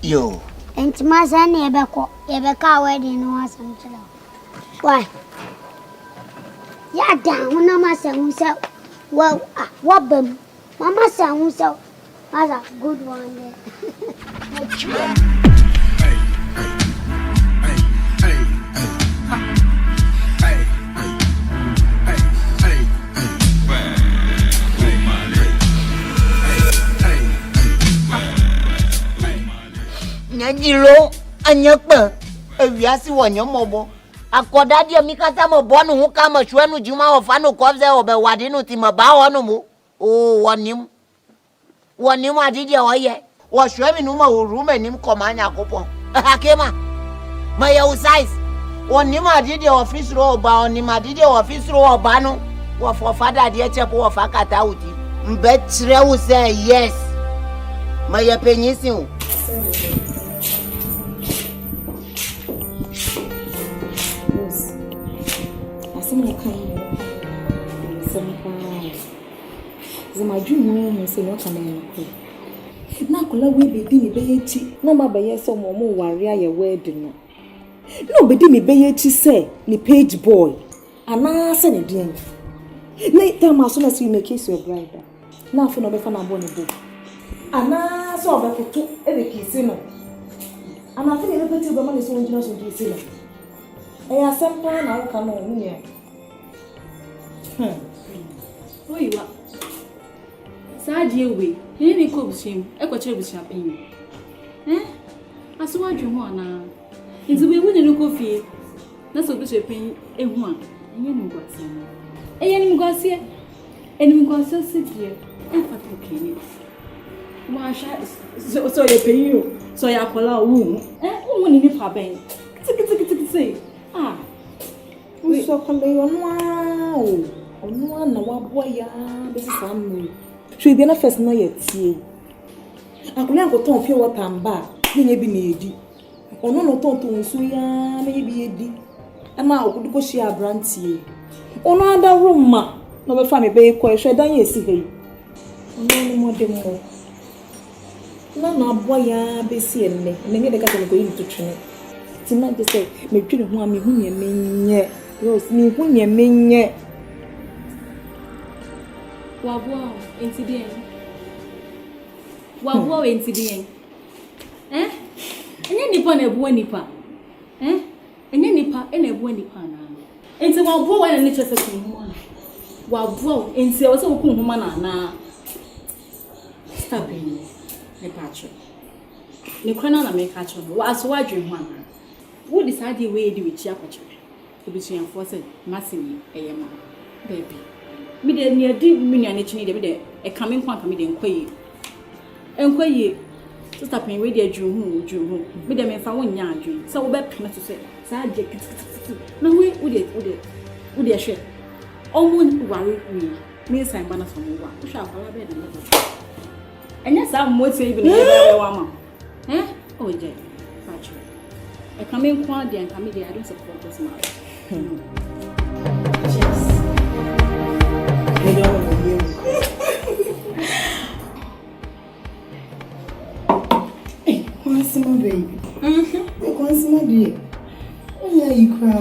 yo entimasa ne e be ka wedding no asam chela why ya down na masa unsa wa bam mama sa unsa masa good one there Nyajiro anyakpa ewiasi wonyo mobo akoda dia mikata mo bonu hu kama hwenu juma ofano kobze obe wade no ti maba hono mo o wonim adidi oye wo hwemi no ma orume nim komanya kopon akema my size wonim adidi office ro ba onim adidi office ro oba no wo for father de chepo wo fakata uti mbe kire wo say yes my penyisin Zama jumu no se no kana yanko. Na kola we be di me be yechi. Na ma be yeso mo mo ware aye wedding no. No be di me be yechi say ni page boy. Ana se ne din. Na time as soon as you make case your bride. Na afi no be fa na bo ne bo. Ana so be koto e be kisi no. Ana afi ne be peti be ma ne so njina so kisi no. E asem pa na wo ka no mu ne. Oyiwa. Saji ewe, ni ko bushim, e ko chere bushim apen. Aso wadwe ho ana. Nti we wu ne no kofie. Na so bushim apen ehu a, enye ni gwase. Enye ni gwase. Eni gwase sidie. E fata keni. So you pay you. So you call a room. Who need it for Ben? Say. We so come be on wow. On one no boy this is some. Should be na first no yet. Akuna go ton pure water and bar. Ni bi na edi. Ono no ton ton so ya na bi edi. E ma go share abrantie. Ono ada room ma. No be fa me be ko e hwe dan ye si he. Ono mo de mo. Na boy ya be si enne. Na me de ka to go yin to twene. Ti na de say me twene ho a me hu ne menye. Rose me hu ne menye. Wabwa incident. Wabwa incident. Enye nipa na ebu nipa. Enye nipa na ebu nipa na. Enti wabwa wa na ne chese ku hu na. Wabwa enti o se ku hu na na. Stop being ne patro. Ne kwana na me ka cho no. Wa so wadwe hu ana. Wo decide we di wichi akwacho. Obisu yan force massive eyema. Baby. Me de ne di minya ne chini de me de e kame kwa kame de enkoye sister pen we de adwu hu me de me fa wonya adwu se wo be pene to se sa je kiti na we wo de hwe omo ware we me san bana so mo wa wo hwa akwala be de me enya sa mo tie ibi na be wa ma o je facho e kame kwa de kame de I don't support this man. Yes. I don't want to hear. Hey, what's my baby? What's my dear? Oh, yeah, you cry.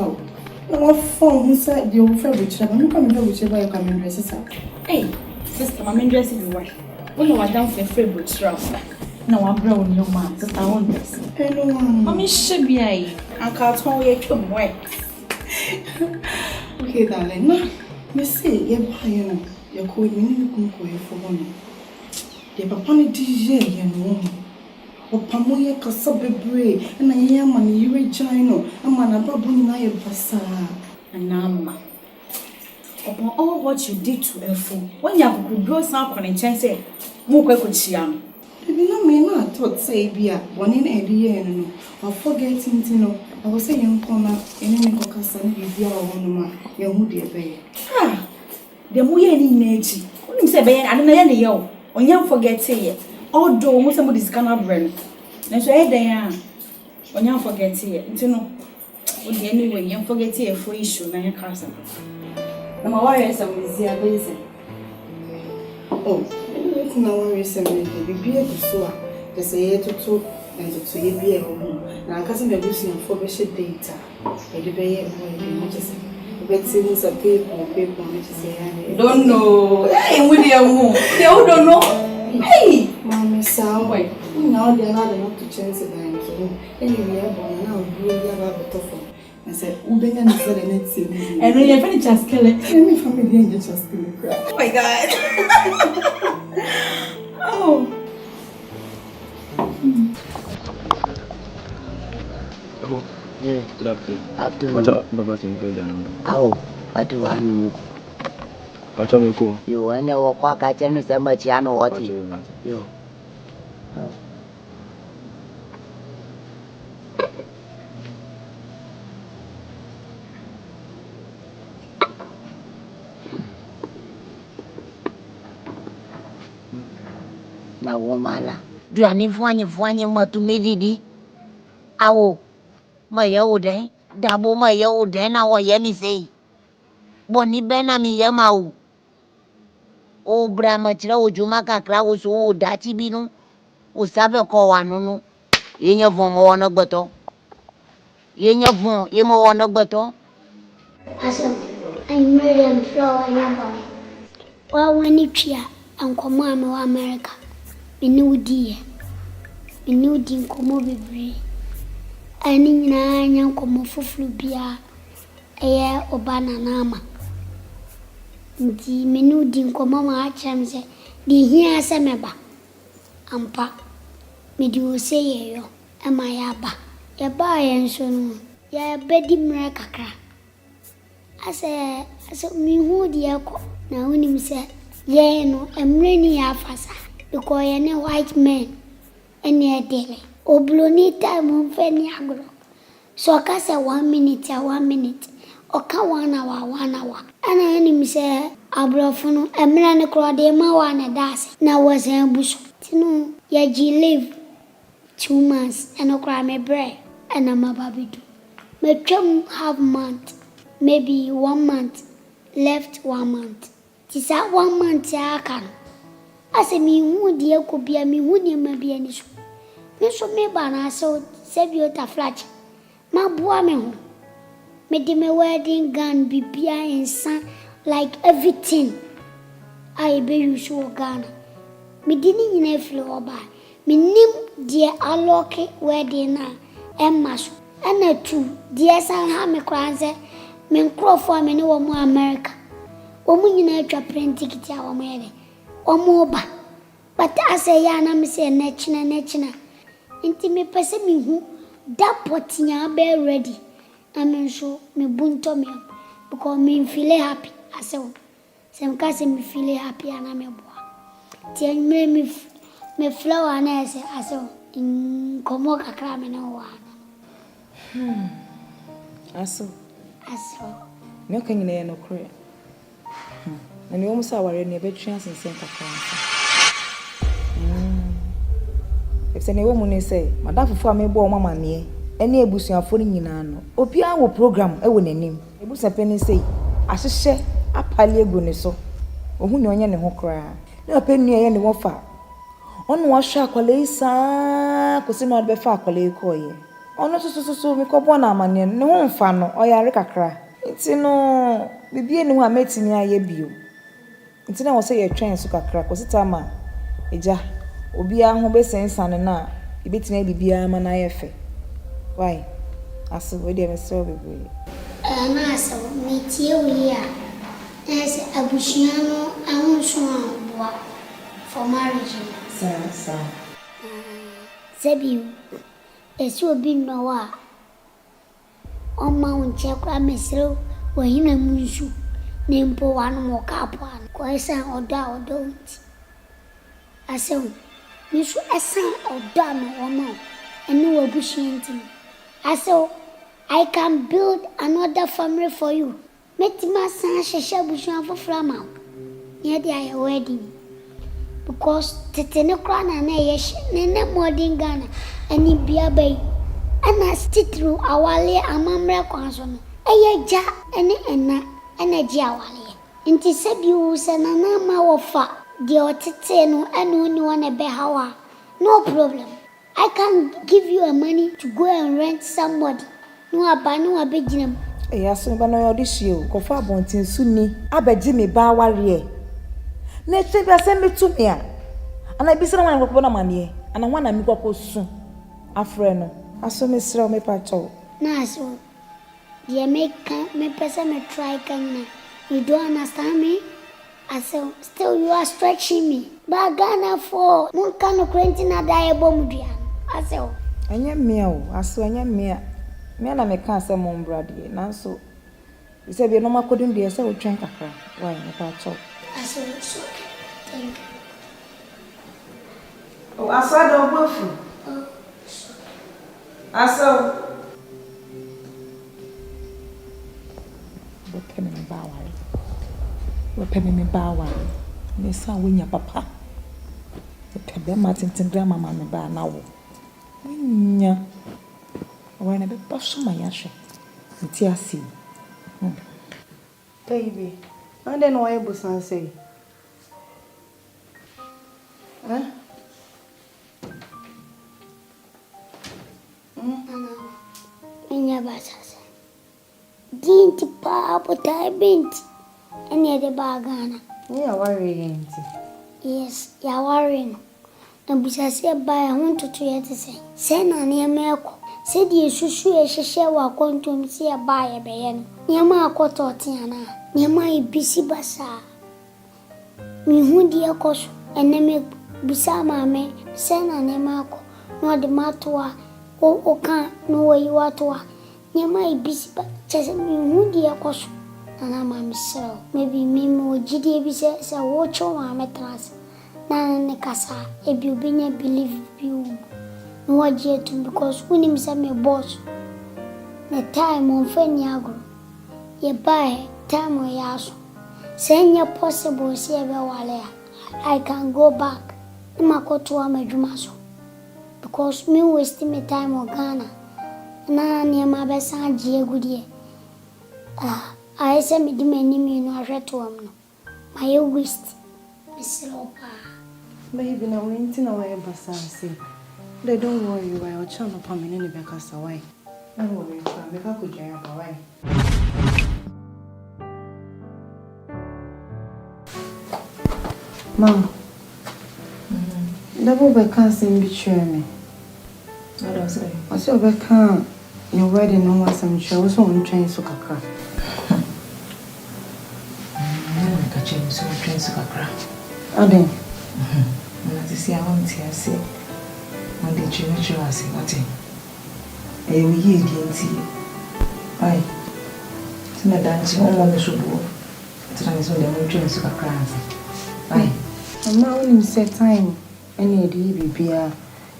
No, my phone inside the old fabric. I'm coming over to buy a coming dresses up. Hey, sister, my main dress is white. When you are down for fabric strap. No, I'm brown, no man, because I want this. Hello, mommy, should be I can't tell you to work. Okay, darling, ma. Me say, you're buying. You're calling me for one. The papa ni DJ, you know. Opamo ye kasa bebre, na ye man you regina, amana babu na ye basa. Anama. Upon all what you did to a fool, when you have good grow some chance, more quick, Baby, no me na thought say bia, one in a year no. Or forgetting to know. I was saying young corner, and then Cocasa, if you are one of your moody bay. Ah, the more any nature. When you say, I don't know any yo, on young forget say it. Although most somebody's gonna burn. And so they are. When young forget it, you know. Anyway, young forget it for issue, and your cousin. I'm a warrior, some is here, busy. Oh. Na worry something be able so they say to and to be a home. Now, cousin, they're using for data. And the bay and just bet seems a paper, which say, don't know. Hey, with your home. They all don't know. Hey, Mamma, sound way. Now they're not enough to change it. Anyway, I'm born now, you have a tough. I said, Ubing and said, and it's and when you're very just kill it, let me from again, just kill it. Oh my god. Oh. Oh, yeah. Good afternoon. What's up, Baba? Single. Oh, what do I know? What's up, Uncle? You want to walk out and so much, I know what you. Na womala duani fwanye matumididi awo mayo de dabo mayo de na wo ye mi sei boni bena mi ye mawo o brama tira ojuma kakra wo so o dati binu o sabe ko wanunu yenya von wona gboto yenya von yemo wona gboto Asante ai Miriam flower yamba wa wani tia ankomo ame wa America Minudi nkomo bebre ani nyina anya nkomo fufuru bia eye obana nama ndi minudi nkomo ma achamse di hia semeba ampa midi oseyeyo ema ya ba yenso no ya bedi mra kakra ase mi hu di ekọ na unim se ye no emre ni ya fasa because any white man any daily. Obloni time on feni agro. So I can say 1 minute, 1 minute. Oka 1 hour, 1 hour. And I enemy say abrofono emra ne kro de ma wa na das na was en buso. Tino ya ji live 2 months and okra me bre and I'm a baby do. Me twam half month, maybe 1 month left 1 month. Tisa 1 month ya kan. Ase mi hu de ko bia mi hu ne ma bia ni so. Me so me ba na so sebiota flash. Ma boa me ho. Me de me wedding gown bibia ensa like everything. I be use Ghana. Me dini nyina flo oba. Me nim de aloke wedding na emma so. Ana tu de san ha me kranze me nkrofo me ne wo mu America. Omu nyina atwa print ticket a wo mere. Omu oba. But ase ya na me say nechina. Inti me pese me hu that potinya be ready. I mean so me bunto me because me feel happy. I say some case me feel happy and me boa. Ti me flower na say I say in komo kakra me no wa. Aso. Me kan nyina no kure. Na me omo sa ware ne be twa sensen kakra. If say ne wo mu ne say madafofo a me bo mama ne ene ebusuafo ni nyina no obi a wo program e wo nanim ebusape ni sei ahyehye apale egu ne so ohu ne onye ne ho kra na apenu ye ne wo fa ono wa hwa akwale isa kosi no be fa akwale ko ye ono so me ko bo na amane ne ho mfa no oyare kakra nti no bibie ne ho ametini aye bio nti na wo se ye twen so kakra kosi tama eja obi a ho be sensan na ibetini bibia ma na yefe. Why? Aso we dey so bebe. Na aso me tie we ya. Ese abushia no ahunso aboa for marriage. Sa. Sebi. Esi obi no wa. O ma unche kwa mesro wo hina munsu. Ne mpo wa no mo kapo an. Ko esa oda nti. Aso me so esa oda no o ma. Eni wo abushia nti. So I can build another family for you. Metima san shesha bushwan for flama. Near the wedding. Because tetene krana na yesh nene modern Ghana any bia bay. And I still through awale amamra kwansono. Eye ja ene energy awale. Inti sebi usana na ma wofa. The otete no enu ni wane be hawa. No problem. I can give you a money to go and rent somebody. No abejinem. Aso ba no this year. Ko fa bontin su ni. Abeji me ba ware. Na chebi asem betumi a. Ana bi sira wan ko na mane. Ana wana mi kwako su. Afre no. Aso me sira me pa cho. Na so. Ye me person me try can. You don't understand me? Aso still you are stretching me. Ba Ghana for mun kan krentina da ebomdua. Aso. Anya mia o. Aso anya mia. Me na me kan asem mon brade. Nanso. You say be no makodun de say o twen kakra. Why me pa cho. Aso so. Thank you. Oh, aso do bofu. Aso. Bope me ba ware. Bope me ba ware. Me sa wonya papa. Bope be matintin grandma me ba na wo. Nya. Wana be paso mayashe. Nti asi. Baby, and then why you say? Huh? Enya basase. Dinti pa apota binti. Enya de bagana. Yeah, worrying. Yes, ya worrying. Na busase ba ya huntutu yete se. Se na ne meko. Se die susu e hehye wa kontom se ya ba ya beye no. Nyama akoto otiana. Nyama ibisi basa. Mi hundi ekoso. Ene me busa maame se na ne mako. No de matoa. O kan no we watoa. Nyama ibisi ba. Chese mi hundi ekoso. Na mama misro. Maybe mimi ojidi bi se wo cho maame trans. na kasa ebi obinya believe you no waje to because when him say me boss the time on fani agro ye buy time o yaso say possible say be wale I can go back to makoto amadwuma so because me waste me time on Ghana na niema be san je gudie I say me di mani me no ahweto am no my waste Miss Baby, now we're in our embassy. They don't worry, why I'll channel upon me in the back of away. No worry, if I could jump away. Mom, Dabo be can't seem betray me. What do I say? I said, I can't. Your wedding, no one some show, so I'm trying to crack. I'm catching so I'm trying to crack. Oh, then. I see I want to see. When the children are saying nothing. I will hear the aye. To my dancing on one should go. To my son, the children to cry. Aye. And now when you set time, any day the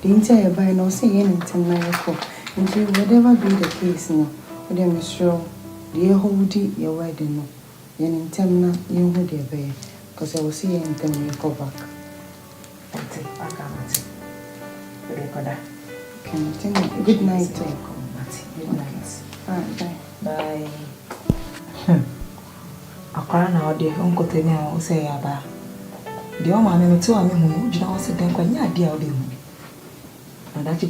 entire by no say anything like until whatever be the case now. But I'm sure the hold your wedding no. Yen in temna, you hold your bear. Because I will see anything when you go back. Good night. Good night. Bye. Bye. Akara na odi onko teni a o say aba. De o ma me to a me hu gina o se den kwa nya ade a o de hu. Na dachi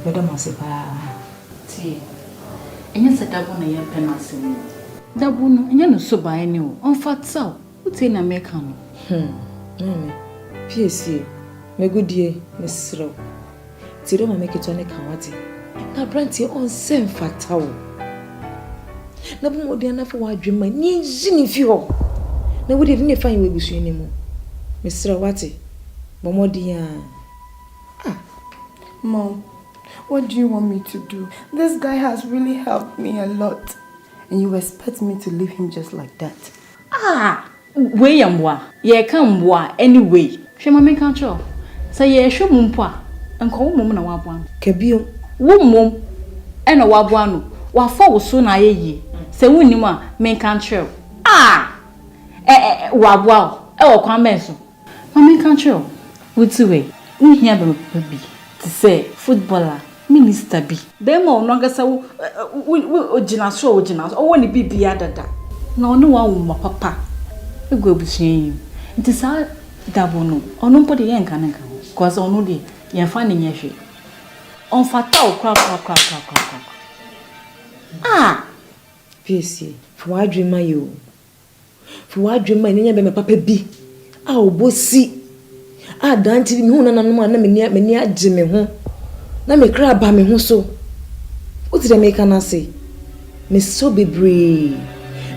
bedo ma se pa. Ti. Enye se Dabo na ye pena asem. Dabo no enye no so ba ene o. On fatsa o. Uti na me kan no. PSC Megudie, Miss Row. Tidoma make it on a kawati. Na branty on sem fatao. Na bo modern for what dream my ni zinifio. Na we didn't find we busu anymore. Miss Rawati. Momodia. Mom, what do you want me to do? This guy has really helped me a lot. And you expect me to leave him just like that? Way amwa. Ye can wa anyway. Shema me control. Say ye show mumpa. Enko mum na wabwan. Kebio. Wo mum. E na wabwan no. Wa fa so na ye. Say wonnim a me control. Wabwa. E wo kwan men so. Ma me control. Wuti we. Wo hia be bi. To say footballer. Minister bi. Dem o no ngasa wo ogina so o woni bibia dada. Na ono wa wo papa. Ego busuyin. Nti sa Dabo no. Ono mpo de yen kan nka. Cause ono de yen fa ne nyehwe. On fata o kra. PC. For what dream my you? For what dream my nya be me papa bi. Obosi. Danti mi hu na no na me agye me ho. Na me kra ba me ho so. Uti de me kana say. Me so bebre.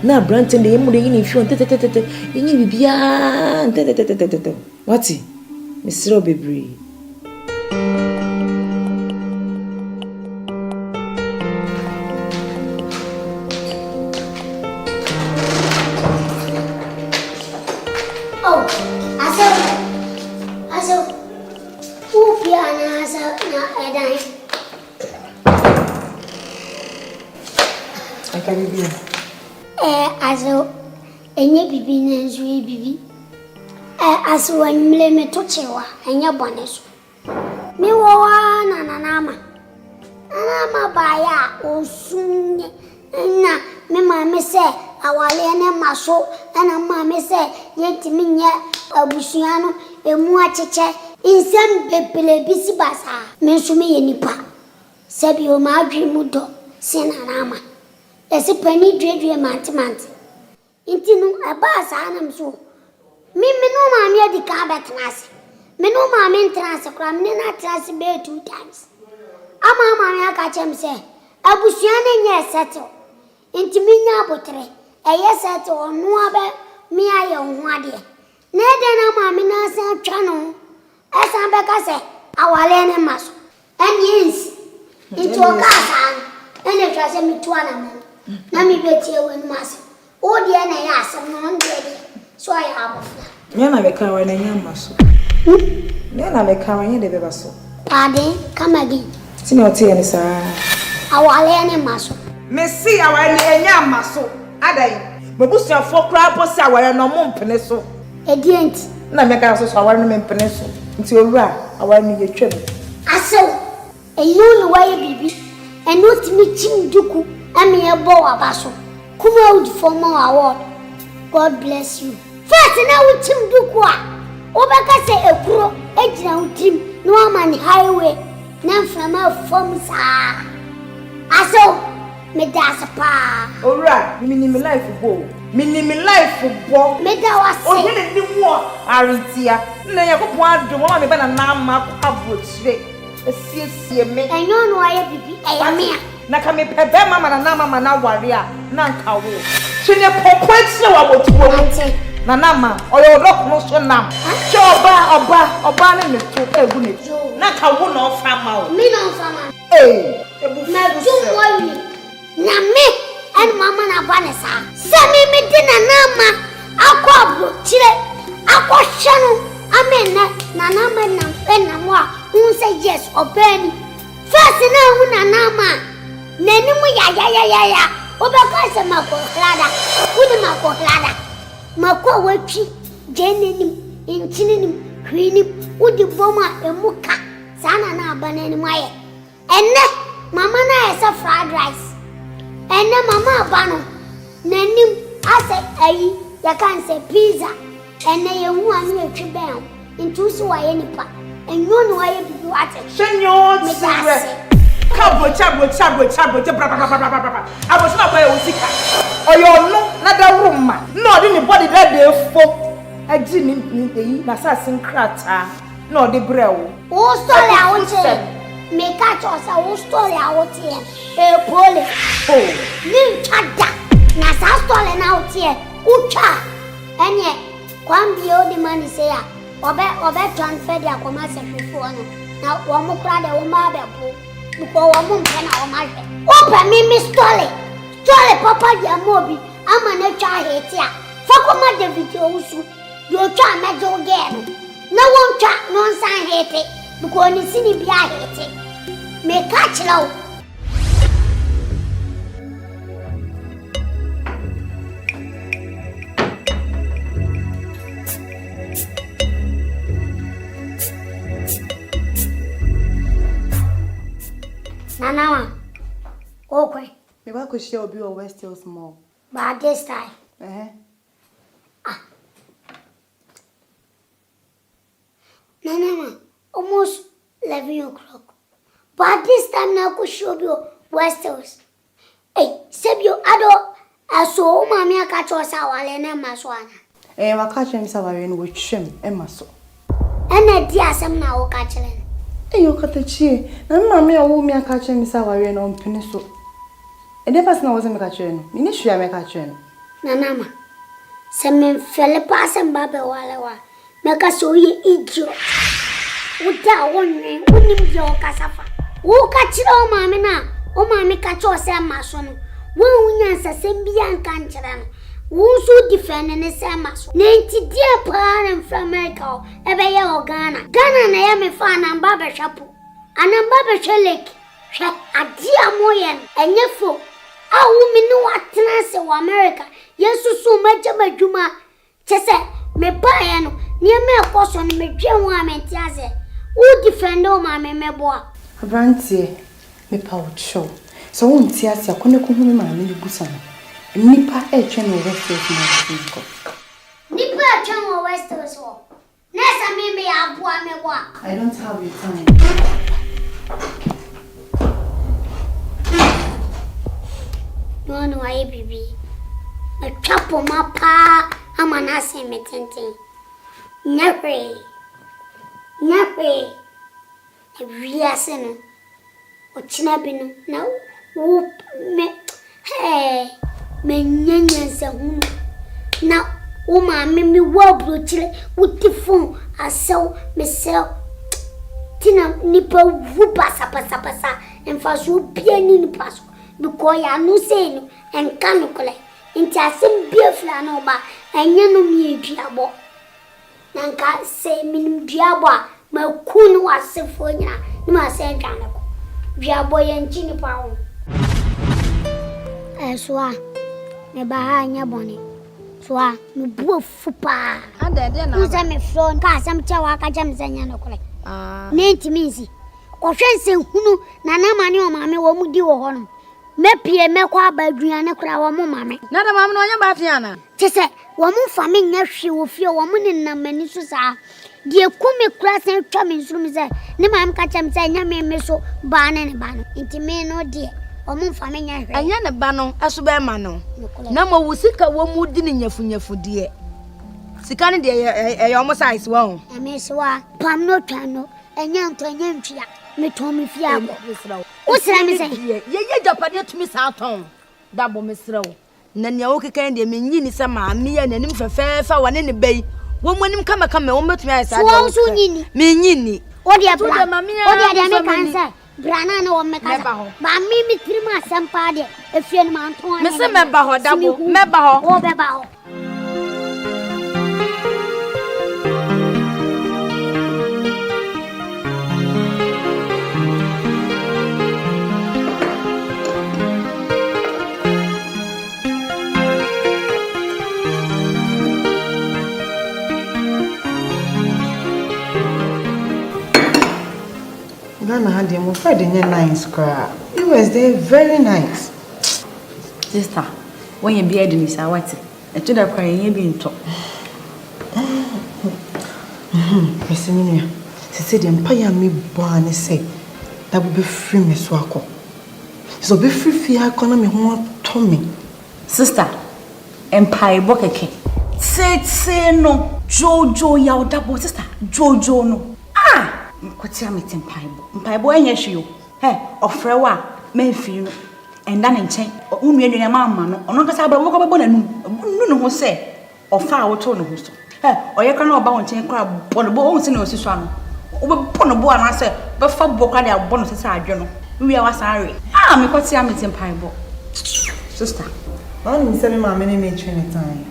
Na branch and the emu de yin fi on tete yin bibia tete. Wati? Me so bebre. Enye bibi na nso bibi aso anmle me to chewa enye bone so me wo wa na ama ba ya osunye na me ma me se awale ne maso na ma me se yentimi nye abusua no emu acheche insem bepele bisi basa me nso me yenipa sebi o ma adwe mu do se na ama esi pani dwedwe mantemante inti no abasa anam so me no ma me adi ka betnase me no ma me ntrase kra me na trase be 2 times ama me aka chem se abusua ne nye settle inti me nya abotre eye settle onu abe me aye ho ade na de na ma me na sa twa no esa be ka se awale ne maso enies inti o ka san ene trase me to anam na me betie wenu maso o de na ya asem no ndede so ya abofla me na be ka wa na nya maso Nena me kawanye de beba so. Pardon, come again. Sini oti eni sa. Awale ene maso. Me si awale enya maso. Adai. Bebusu afo kra po si awale no mo mpene so. Edienti. Na me ka so awale no me mpene so. Nti owura awale no ye twem. Aso. Eyu no waye bibi. Eno timi chimduku ame ebo abaso. Kumawood formal award. God bless you. First na wo chimduku a. Obaka se ekuro ejina utim no amani highway na mframa form sa. Aso me da sapa. Owura, mi life bo. Mi life bo. Me da wase. O hele ni wo aritia. Na yakopon adom ma me ba na ma abotire. Esiesie me. Enyo no aye bibi eyame. Na ka me pebe mama na ware a na nka wo. Twene popo etire wa botuwo mu. Na nama oyo rock no so nam. Che oba na me to egu ne. Na ka wo na ofa ma o. Me na ofa ma. Ebu na do worry. Na me and mama na banesa. Se me di na nama akwa abotire. Akwa hye Amen na nama na mo a say yes obey. First na hu na nama nanimu ya obeka se makoklada udi makoklada makwa watwi jenenim inchininim hwinim udi boma emuka sana na abanani maye enne mama na esa fried rice enne mama abano nanim ase ayi ya kan se pizza enne ye hu anu etwi ben into so waye nipa enyo no waye bibi wate shenyo tsire kabo chabo bra abosu na boy osika oyo no na da ruma no de ni body da dey fo aji ni eyi na sa sinkrata no de brewo o story awote me ka cho sa o story awote e pole ni chada na sa story na awote ucha enye kwambi o di mani say ya obe transfer dia kwama se fifo no na wo mo kra de wo ma bebo because wo mo mpe na wo ma hwe opa mi story papa dia mobi ama na twa hete a fa koma de video Owusu yo twa mejo gem na won twa non san hete because ni sini bia hete me catch law Nana, okay. Me wa ko share obi o West Hills Mall. But this time. Nana, almost 11 o'clock. But this time na ko share obi o West Hills. Hey, sebio ado aso mami aka cho sa wale na maso ana. Wa ka chem sa wale no twem e maso. Ena di asem na wo ka chele. Eyo katachi na mama ya wo mi aka chem sa ware no mpene so e de pass na wo se me ka chere no mi ni hwia me ka chere no na nama se me fele pass mba be wale wa me ka so ye ijo uta wonne unim je o kasafa wo ka chere o mama ka cho se maso no wo unya nsasem bia nka chere no wo so defend ne se maso na nti dia pa na from America ebe ye o Ghana na ya me fa na mba be shapo anamba be chelek hwe adia moyen enyefo awu mi no atena se wa America yesu so maja madwuma chese me ba ye no ne me ekoso no me dwe ho amenti ase wo defend o ma me meboa abrantie me pa wo show so won ti ase akone ko hu me ma me busa no nipa etwe no West Hills na nipa etwe no West Hills wo nessa me aboa meboa I don't have your time. No aye bibi a chapo mapa amana se metenten nyahwe ewiase no ochina binu na wo me nyanyanse hunu na wo ma me wo brochire wo tifon asew me sew tina nipa wu pasa emfa so bia ni paso because ya no say no enka no kole nti asem bia fla no ba enye no mi eduabo nanka se minim duabo ma kunu wasefo nyina ni ma se dwane ko duabo ye nchini pa wo soa me ba ha nya boni soa me buo fupa adede na uza me fro ka asam chawa ka jam zanya no kole nenti minsi ohwense hunu na na mane o mame wo mudi wo hono mepie mekwa abaduane kura wo mo mame na da mame no nya ba fiana tese wo mo fami nya hwe wo fie wo mo ne na mani so sa die kumi kura sen twa me nsuru mi se ne mam ka cham se nya me so ba ne ba no nti me no die wo mo fami nya hwe anya ne ba no aso ba ma no na mo wusika wo mudi ne nyafunyafu die sika ne die e yo mo size wo me se wa pam no twa no enya nto enya ntwia me to me fie ako usra me se ye japade tumi sa ton Dabo mesrew na nia wo kekan de menyi ni se ma me ya nanim fefefa wane ne bei wo monim kama wo metumi ayesa so so nyini menyi ni o de bra o de me kan se brana na wo me kan ba mi tirima sampa de efie ni ma nton me se me ba ho Dabo me ba ho o be ba ho Ghana had them very nice cry. It was there very nice. Sister, when you be a Denise, I want it. To the crying, you been talk. Miss Minia, she said, Empire me born, say that will be free, Miss Wako. So be free for your economy, won't tell me. Sister, Empire Bokeke. Say no, Jojo, your double sister, Jojo no. Ah! Kwati amete mpaibo enye hwe he ofre wa memfi no enda ne nchen unuanu ma amma no ono kasa ba moko bebo nanum nu ho se ofa a woto no ho so he oye kana oba won nchen kra bo no bo o nsi na osiso ano obebo no bo ana se be fa bo kra de abo no sese adwe no wi a wasare me kwati amete mpaibo sister man mi se me ma me ne me twene tan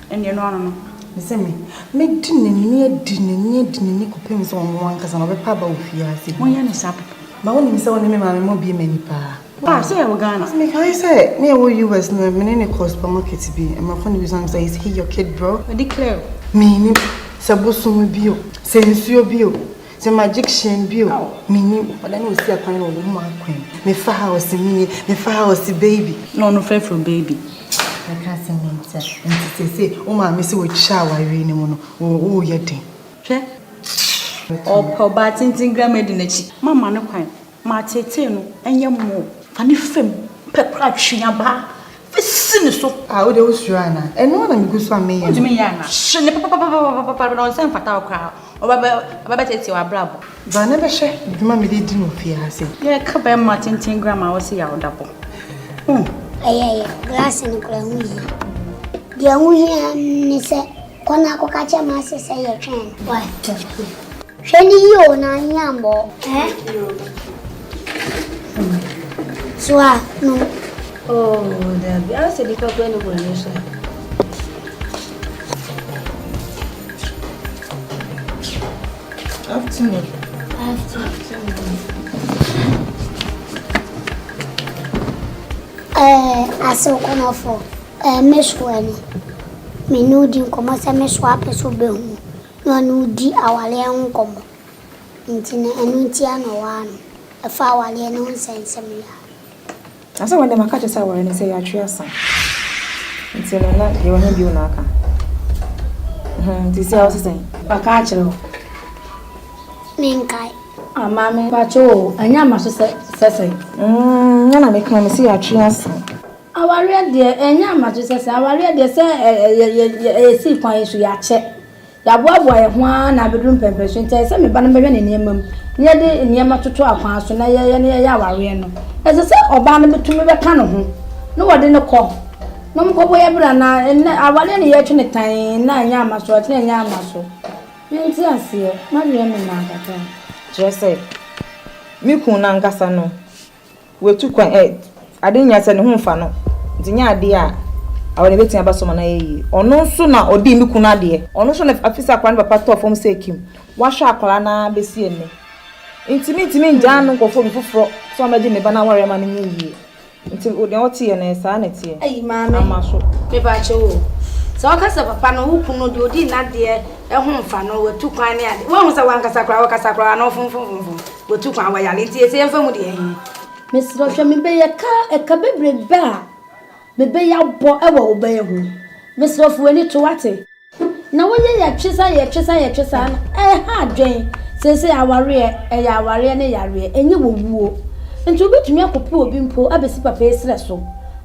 ende no ano no Mese me dinini kupem so won kasa no be pa ba ofia se won ya ne sap ba won mi se won me ma me mo bi mani pa ba se e Ghana me kai say me wo US no me ne ko supermarket bi e ma phone bi so say is he your kid bro declare me ni se bosom bio se nsuo bio se magic shen bio me ni wala ni osi akwan no mo akwan me fa house mini me fa house baby no fair from baby I can't say, oh, my miss would shower in the mono. Oh, you're dead. Oh, poor batting grammar in the cheek. Mamma, no quite. My tetano, and your more. Funny film, pepper, shinaba. So I would also run, and no one goes for me. What do you mean, Yana? Shouldn't papa on some fatal crowd, or about it to our brother. But I never share the mammy didn't fear, I say. Yeah, Cabin Martin, 10 grandma was here, Dabo. Glass in the ground. The young say, Konako catch a master say a train. Why? Shelly, you na yambo, eh? So, no. Oh, there be answer the cup when you go in, sir. Afternoon. Aso kono fo meswani me no di nkomo se meswa peso behu no no di awale nkomo ntina enu ntia no wa no afa awale no nsensem ya asa wanda makacha sa awale ne se ya twa sa ntina na ye won bi una aka ti se awse sen makacha ro minkai mama pacho anya maso sese na me kan me se ya twa sa aware de enya maso sese aware de se si kwan yesu ya che ya boaboa ye ho na bedrum pempeso nte se me ba na behwe ne niamam nye de niama toto akwan so na ye ya aware no ese se oba na betumi be ka no ho no wode ne ko no mko boya bra na aware ne ye twe ne tan na anya maso ate anya maso nti ase na wie me na akata Jesse, me kuna ngasa no. We tu kwan ade nya se ne ho fa no. Ntinya ade a awon ebeti abaso mana yi ono nso na odi mi kuna de ono nso na afisa kwa papa to fom se kim wa hwa akwala na besi ene intimi nja no nkofo bifoforo so amaje me bana ware ma no yi nti odi oti ye na sa na tie ayi mama amaso me ba che wo so akasa papa no hukunu de odi na de ehun mfa no wetu kwan ne ade wo hu sa wankasa kra wakasa kra no funfun wetu kwan wa yale nti ese emfa mu de ehin mesro hwe me be ye ka bebre ba me be ya bo e wo be hu mesro fu ani to wate na wonye ya twesa na ha dwen sese aware ya aware ne yare enye wowuo nti obetumi akopo obi mpo abesi papa esre so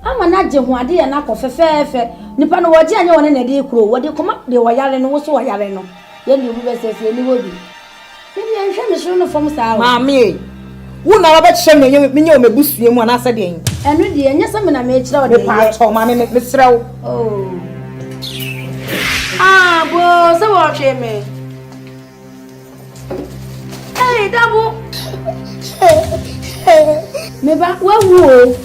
ama na je hu ade ya na akofefefe nipa no woje anya wona na de kuro wode koma de woyare no wo so woyare no ye ni obi be sese ni wobi ye ni enhwe me so no fom saa mami wo na ba che me nye o mebusue mu ana sa de en enu de enye se me na me kire o de pa to mami me srew oh ah bo se wo hwe me hey Dabo me ba wawu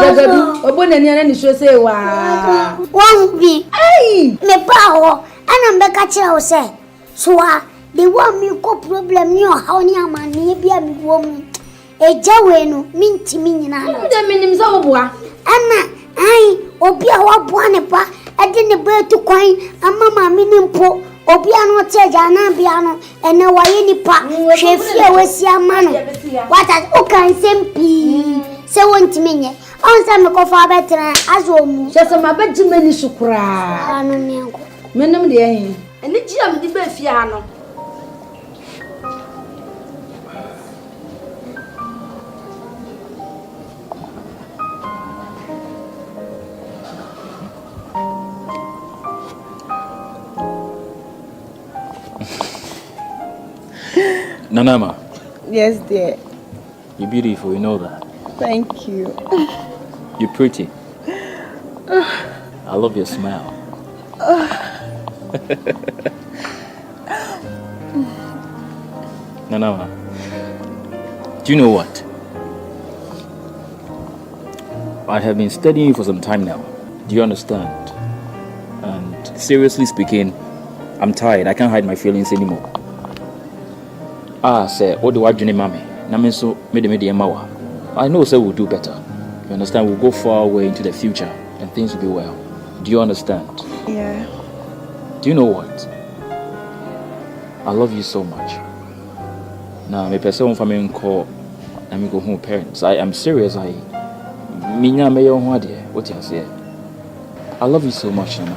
Dagadu obona ni ana ni so se wa wan bi hey me ba ho ana mbeka kire o se so a the one me ko problem ni o ha ni amane bia me wo mu eja we no mintimi nyina na de minim so boa ana ai obi a wa boa ne pa ade ne ba tu kwan ama ma me ni mpo obi anu teja na bia no ene waye ni pa hwefie wasi ama no wata o kan sempi se wontimi nye on sa me ko fa betra azo mu se se ma begime ni sukura anu ne nko menem de yin ene ji am di ba fie ha no Nanama. Yes, dear. You're beautiful, you know that. Thank you. You're pretty. I love your smile. Nanama, do you know what? I have been studying you for some time now. Do you understand? And seriously speaking, I'm tired. I can't hide my feelings anymore. Say, what do I do, mommy? Namenso, mede mawa. I know, sir, we'll do better. You understand? We'll go far away into the future and things will be well. Do you understand? Yeah. Do you know what? I love you so much. Now, my person family call and me go home parents. I am serious. What you say? I love you so much, Nana.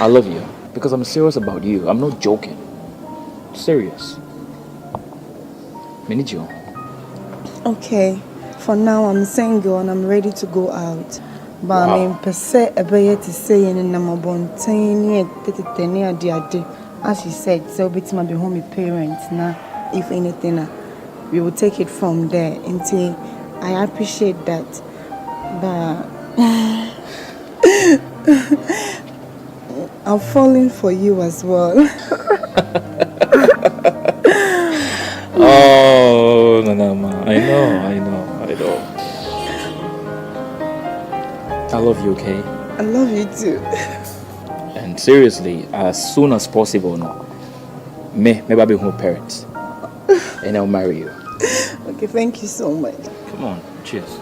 I love you because I'm serious about you. I'm not joking. Serious. Okay, for now I'm single and I'm ready to go out. But wow. I mean, per se, a better to say in a number as you said, so bit might be home with parents now. If anything, we will take it from there. Until I appreciate that, but I'm falling for you as well. Oh, Nanama, I know. I love you, okay? I love you too. And seriously, as soon as possible, no, maybe I'll be home parents, and I'll marry you. Okay, thank you so much. Come on, cheers.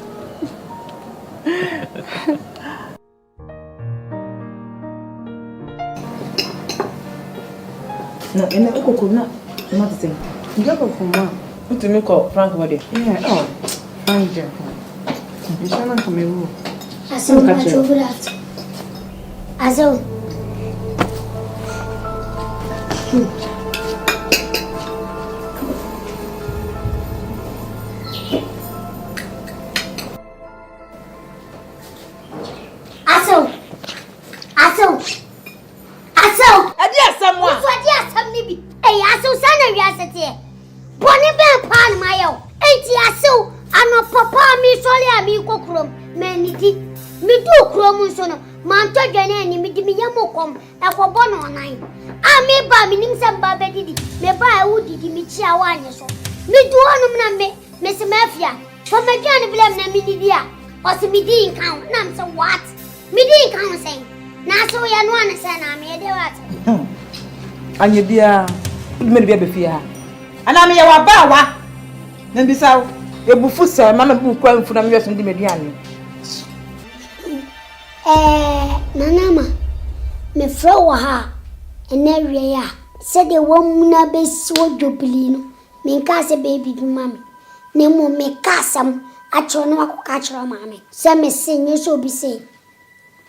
No, and I cook not the same. You go from one. What to make up Frank body? Yeah, oh, Frank Jack. You shall not come in. Aso na chocolate. Aso. Aso. Adia someone. What adia some nibi? Eh, aso sana wiasete. Boni be pan mayo. Enti aso ano papa mi sole ami kokrom. Meniti. Mi do krom so no. Manto dwane ani mi di mi yamokom. Ekobo no nan. Ami ba mi nim se ba be didi. Me ba e wudi mi chia wa anye so. Mi do onum na me se mafia. So me dwane blem na mi didi a. Or me didn't count. Nam so what? Me didn't count saying. Now so you know one say na me dey what. Anya bia, me bia be fia. Ana me ya wa ba wa. Na bi saw, e bufu se mama bu kwa mfu na me yeso ndi mediane. Nanama. Me fro wa ha. Ene wie ya. Se de wo muna be so dwobili no. Me nka se baby bi mama. Ne mo me kasam a chono akoka chiro mama. Se me senye so bi se.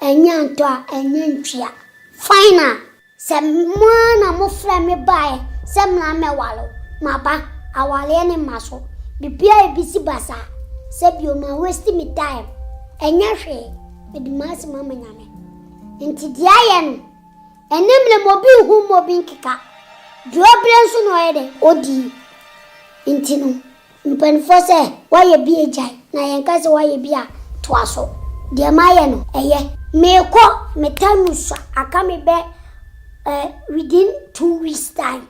Enya nto a enye ntwia. Final. Se mwana mo fra me bae. Se mna me walo. Maba awale ne maso. Bibia ebisi basa. Se bi o ma waste me time. Enya hwe. Me di mas mama nyame. Nti dia ye no. Enemle mobi hu mobi nkika. Duobrenso no ede odi. Nti no. Mpanfo se waye bi ejai na yenka se waye bi a toaso. Dia maye no eye. Meko metanusa aka me be within 2 weeks time.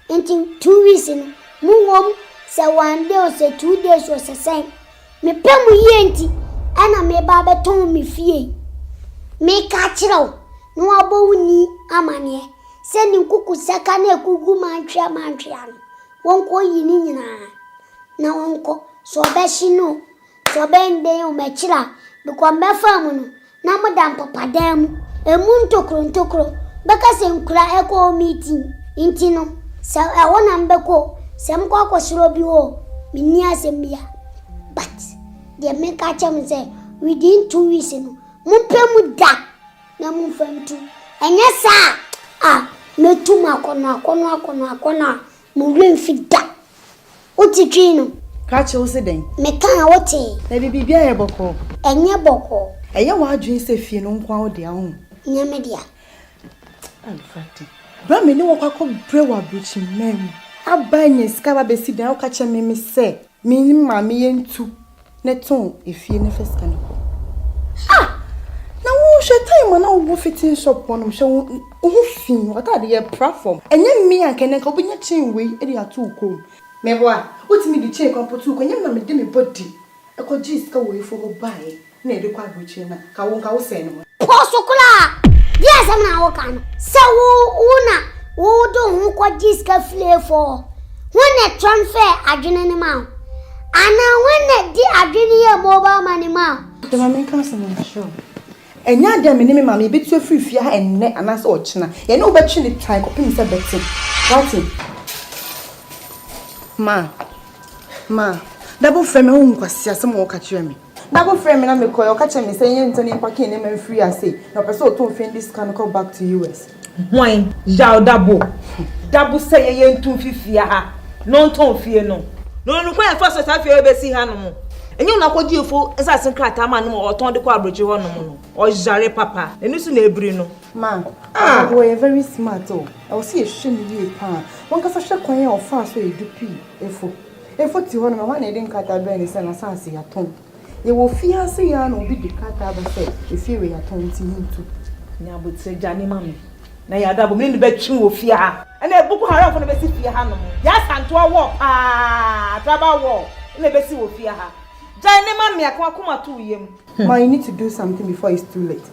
Nti 2 weeks no mu wom se 1 day or se 2 days or se sen. Me pemu yenti ana me ba beton me fie. Me ka kirawo no abowuni amane se ni nkuku saka na ekugu mantwa no wonko yini nyina na wonko so be shino so be nde o me kira biko me famu no na modam papadam emu ntokro beka se nkura eko meeting inti no se wona mbeko se mko akosiro bi wo mini asembia but de me ka chem say within 2 weeks no mumpemu da na mumfantu enye sa metuma akona mu renfi da otitwi no ka che wo se den me kan wote na bibia ye boko enye boko eye wa adwen se fie no nkwa wo de ahu nyame dia alfati ba me ni wo kwakọ bre wa bruchi mem abanye ska ba besi dan wo ka che me se me ni ma me ye ntu ne ton efie ne feska no na wo hwe time na wo fitin shop no hwe wo fin wata de ye platform enye me ankene ka obinya chin we e de ato ukom me boa utimi di che komputu ko nyem na me de me body e ko gis ka wo ifo go bae na e de kwa buchi na ka wo se no posukula dia sam na wo kan se wo do hu ko gis ka flavor when transfer adwene ne ma ana when di adwene ye mobile money ma the mama kan so na show enya dem ne me mama e betu afrifia ha enne anase ochina ye ne obetwe ne time ko pim se betin what ma Dabo frame ho nkwasi asem wo ka kire me Dabo frame na me koyo ka kire me say yen ntoni pake ne man free ase na person o ton fin this can go back to US Why yaw Dabo say yen tun fifia ha no ton fie no kwa first sa fie be si ha no mo enyu na kwaji efo esase krata ma no oton de kwa abroje ho no mo o jare papa enu su na ebiri no ma we are very smart oh I will see a shame you pa won ka fa hwe kwan ya ofa so edupi efo ti ho no ma na edin kata be ni se na sanse ya ton ye wo fia se ya no bi de kata ba se efie we ya ton ti hintu nya botse jani mami na ya Dabo me ni be twi wo fia ha na ebuku haram fo na be si fia ha no ya santo wo traba wo na be si wo fia ha jani mami akwa to yem ma you need to do something before it's too late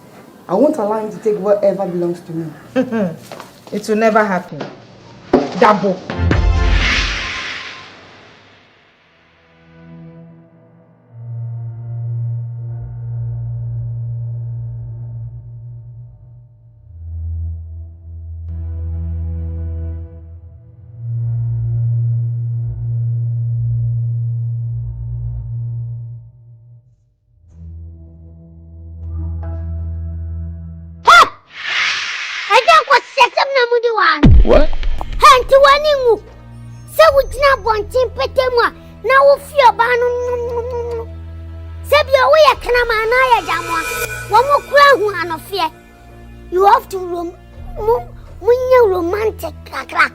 I won't allow him to take whatever belongs to me it will never happen Dabo What? Hanti waningu. Se wujina bontin petemwa na wo fio ba no. Se bia wo ye kana ma na ya jamwa. Wo mo kura hu anofie. You have to munya romantic kakra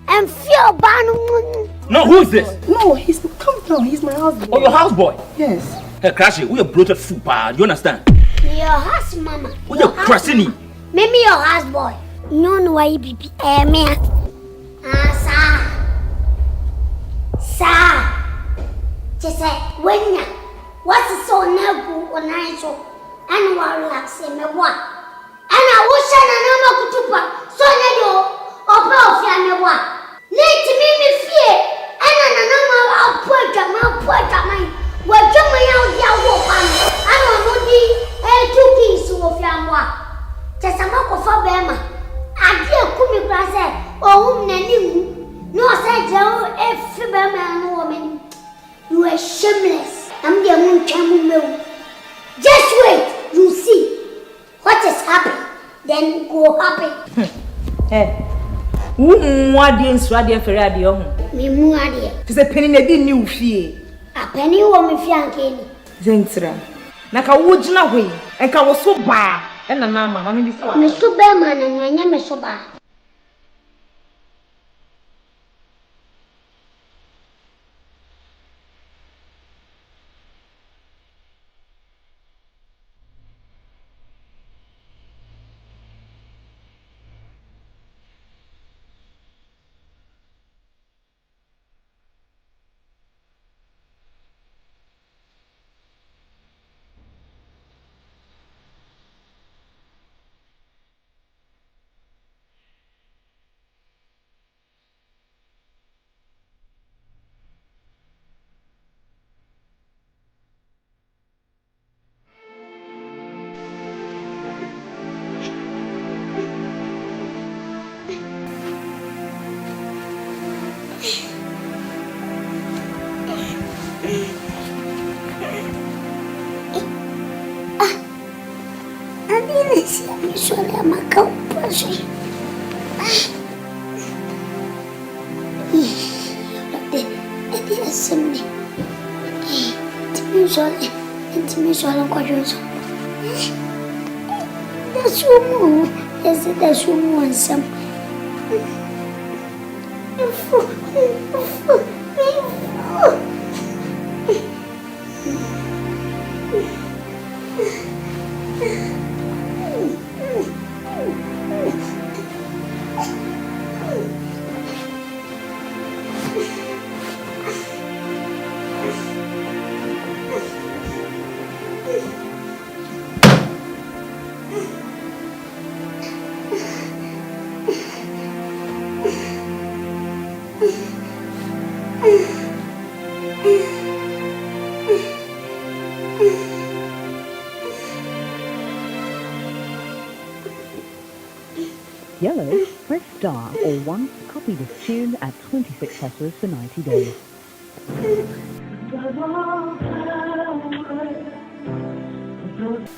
and fio ba no. No, who is this? No, come down. He's my husband. Oh, your houseboy? Yes. Hey, Crashy, we are bloated food, pa. You understand? Your house mama. We are crashing. Maybe your houseboy. No, why bibi me. Sa. Just say when What is so never or nice and one relax in me one. And I wish I never could tupa so nedo or both me one. Let me fear and an animal I'll put a mine. What you may out there walk on. I don't know the 2 keys of Yamwa. Just a mock of Bema. I dear Kumi Grass or whom knew. No, said Joe, every man woman. You are shameless. I'm the moon camel. Just wait, you see what is happening. Then go happy. Hey, what the inside for radio? Me muadia. Tis a penny new fee. A penny woman fiancé. Zentra. Naka wood na way, and I was so bad. And a mamma, I mean, Mr. Bearman and your name is so bad. That's one some. Yellow, press star or 1 to copy this tune at 26 pesos for 90 days.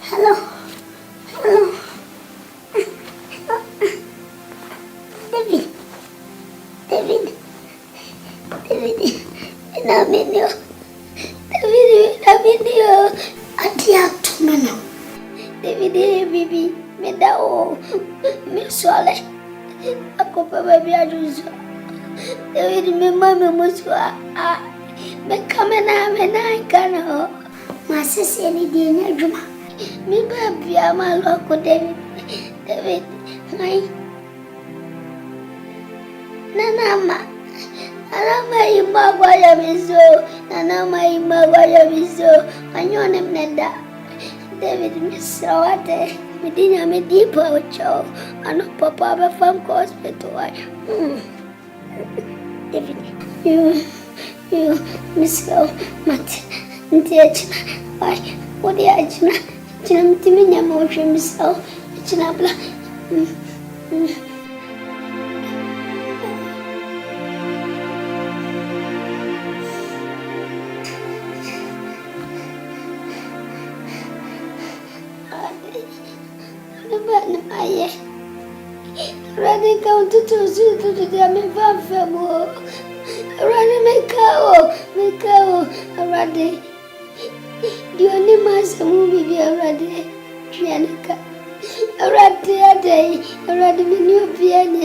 Hello. Hello. David. David. Adia tumano. David, baby. Me da o. Me swale. Ako pa baby ajuzo. David, me mama muswa. Me kamena me na ikana. Masisi ni dinya juma. Me baby amalo ko David. Ngai. Nanama imagwa ya mizo. Nanama imagwa ya mizo. Anyone mnenda. David misawate. Midinya medipa ocho. Ano papa abafam ko hospital. David, you miso mat. Ntiachina. Why? What the achina? China mtiminya mo miso. China bla. Running down to the damn family. Running make out already. The only master movie already. Trianica. Already, new piano.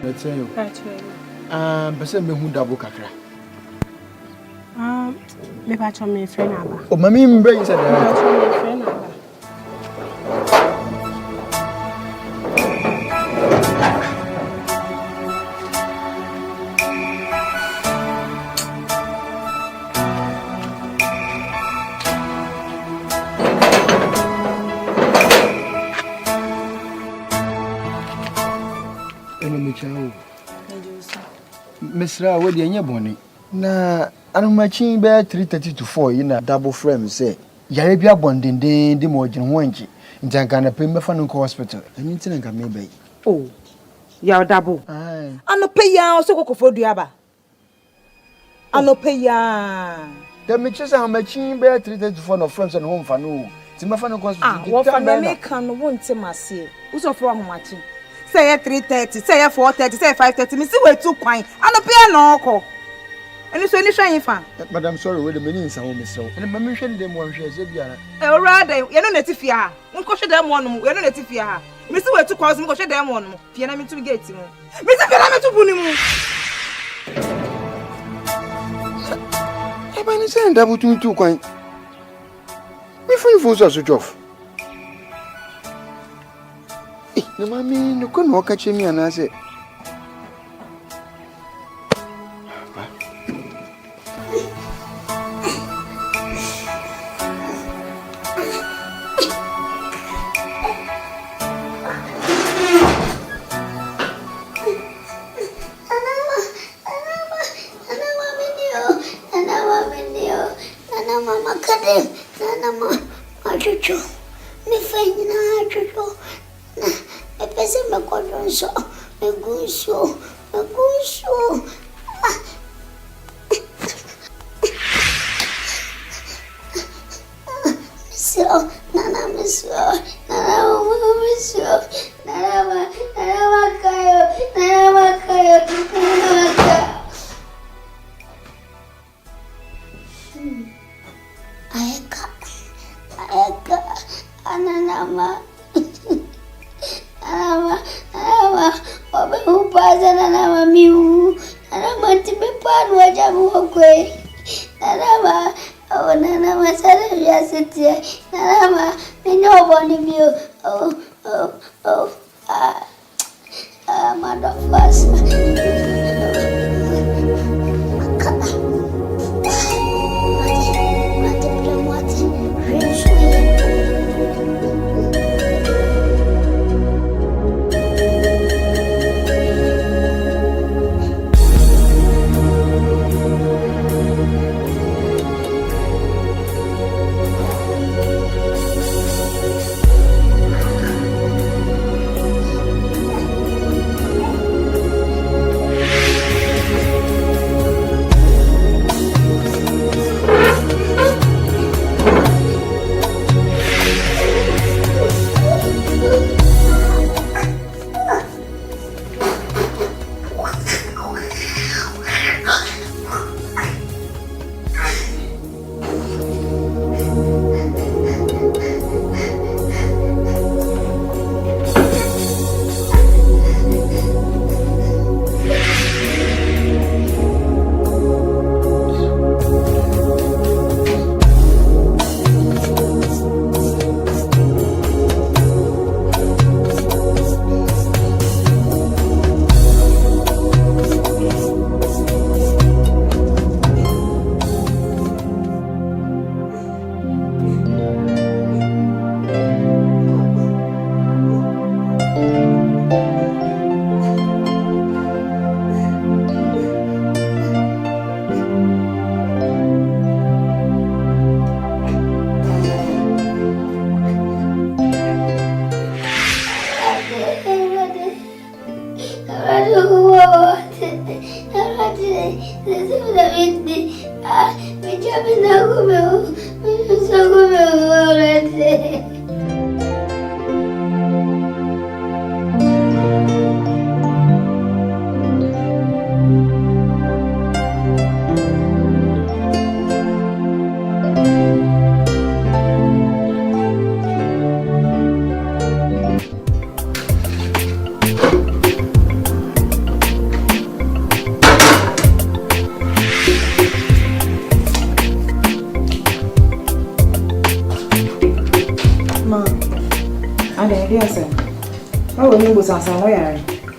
Let's say, but me who Dabo kakra. Me patch on me friend aba. Oh, mommy, embrace it. Friend aba. ene mechawo mesra we de enye boni na anomachi be 3:30 to 4 ina double frame say yare bia bondende de mo ogene ho anji ntanka na pe mefa no hospital enyi ntina nka me bai oh ya Dabo anope ya o so kokofo duaba anope ya the meches anomachi be 3:30 to 4 no frames and home fa no ti mefa no hospital wo fa na me kan no wonte mase wo so fro amomachi say 3:30 say 4:30 say 5:30 me see we two kwan anope na okọ eni so eni hwan fa madam sorry we the many nsa wo mesro eni ma me hwe dem wo hwe ze biara ora ye no neti ha nko hwe dem wo no ye no neti ha me see we two kwan so me ko hwe dem wo no fie na me tu gate mu me see fie na me tu bu ni mu e ba ni say Dabo tu kwan me phone so switch off no mami no ko no ka chemi ana se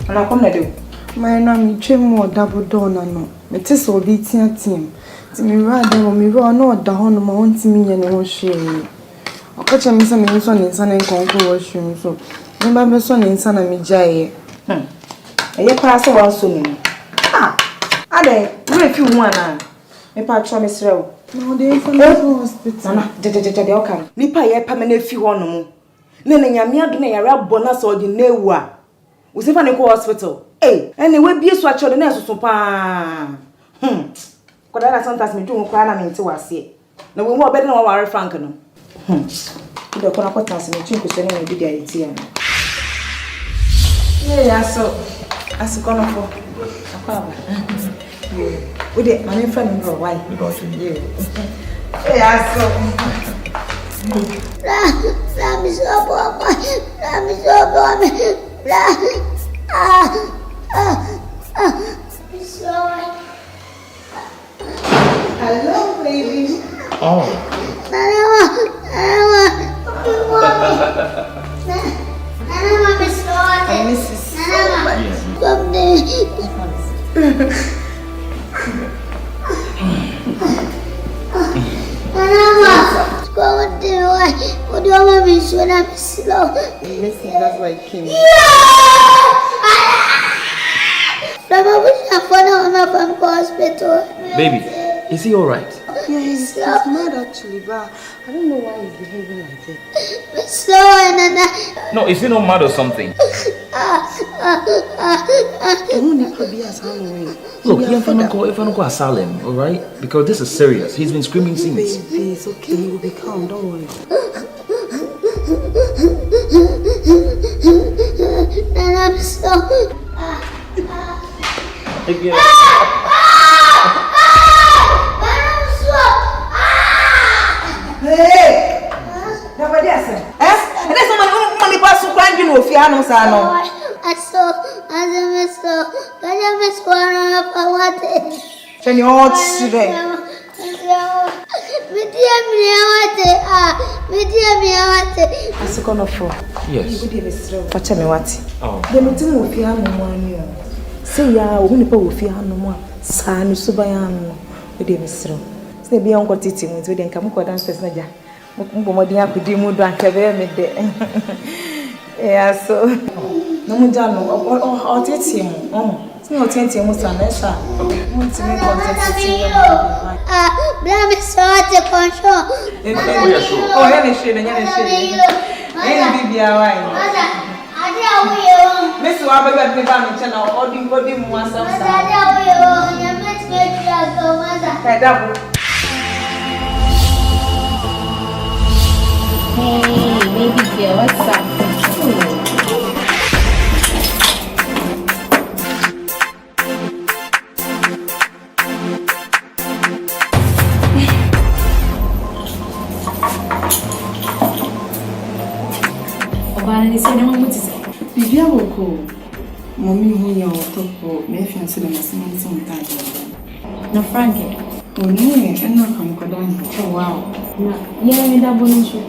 And I come to do. My name is Chemo Dabo Dona no. Me tis obi tia team. Ti me rather me ro no da ho no ma won ti me ye ne ho hwe. Okacha me say me so ne nsa ne nkonko wo hwe so. Me ba be so ne nsa na me jaye. Eye pa so wan so ni. Ah. Ade, we fi hu ana. Me pa tro me srew. No, dey for the hospital. Nana, de o kan. Nipa ye pa me na fi ho no mu. Ne na nyame ado na yare abona so de na ewu a. Wo se fa ne ko hospital. Eh, ene we bie so a chode na soso pa. Koda na sometimes me do ho kwa na me nti wase. Na we mu obede na wa ware frank no. Ide ko na kwata se me tun ko se na we bi dia iti ya. Yeah, so kono fo. Apa ba. With it, my friend, no, why? Because you. Yeah, so. Let me so Papa. Let me so Papa. Hello, baby. Oh. What do you want me to when I'm slow? Listen, that's why I came. I wish I found him from the hospital. Baby, is he alright? Yeah, he's mad actually, but I don't know why he's behaving like that. No, is he not mad or something? Look, if I don't go asylum, alright? Because this is serious. He's been screaming since. Baby, it's okay. He will be calm. Don't worry. And I'm so... Hey! Nobody else. And there's someone money pass to grind you know if you are no sano. I saw one of it. Can you all today? As a corner for yes. Watch me what? Oh. The meeting will fear no one. Say, ya, we will fear no more. San Subayan with the Mistro. Say, be uncle Titi with them come downstairs. Naja. Modia could do more than yeah, so no one done or Titi. Oh, it's not 20 almost an answer. Want to make Blame so to control. Oh, any shade and any shade. Any baby, Miss Wabba got the banner channel or the body more something. Hey, baby girl, what's up? Obana say no mo tise. Bibia woko. Mommy hu ya otoko, me fiance na masema nti mtaje. No Frank. Oh no, and na kam kodan. Oh wow. Na, yeah, me Dabo no show.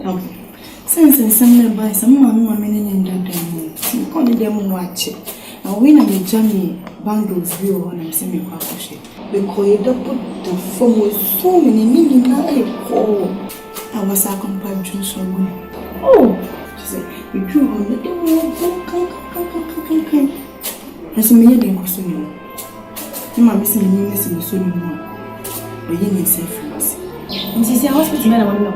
Okay. Since some nearby, some mamma meaning in that day. You call them watch it. And when I'm a jammy, bangles view on and semi quash. Because you don't put the phone with so many million. I was a companion so good. Oh, she said, we drew on the door. As a million didn't cost me. You might miss me missing so more. But you need safe for us. And she's a hospital man. I want to know.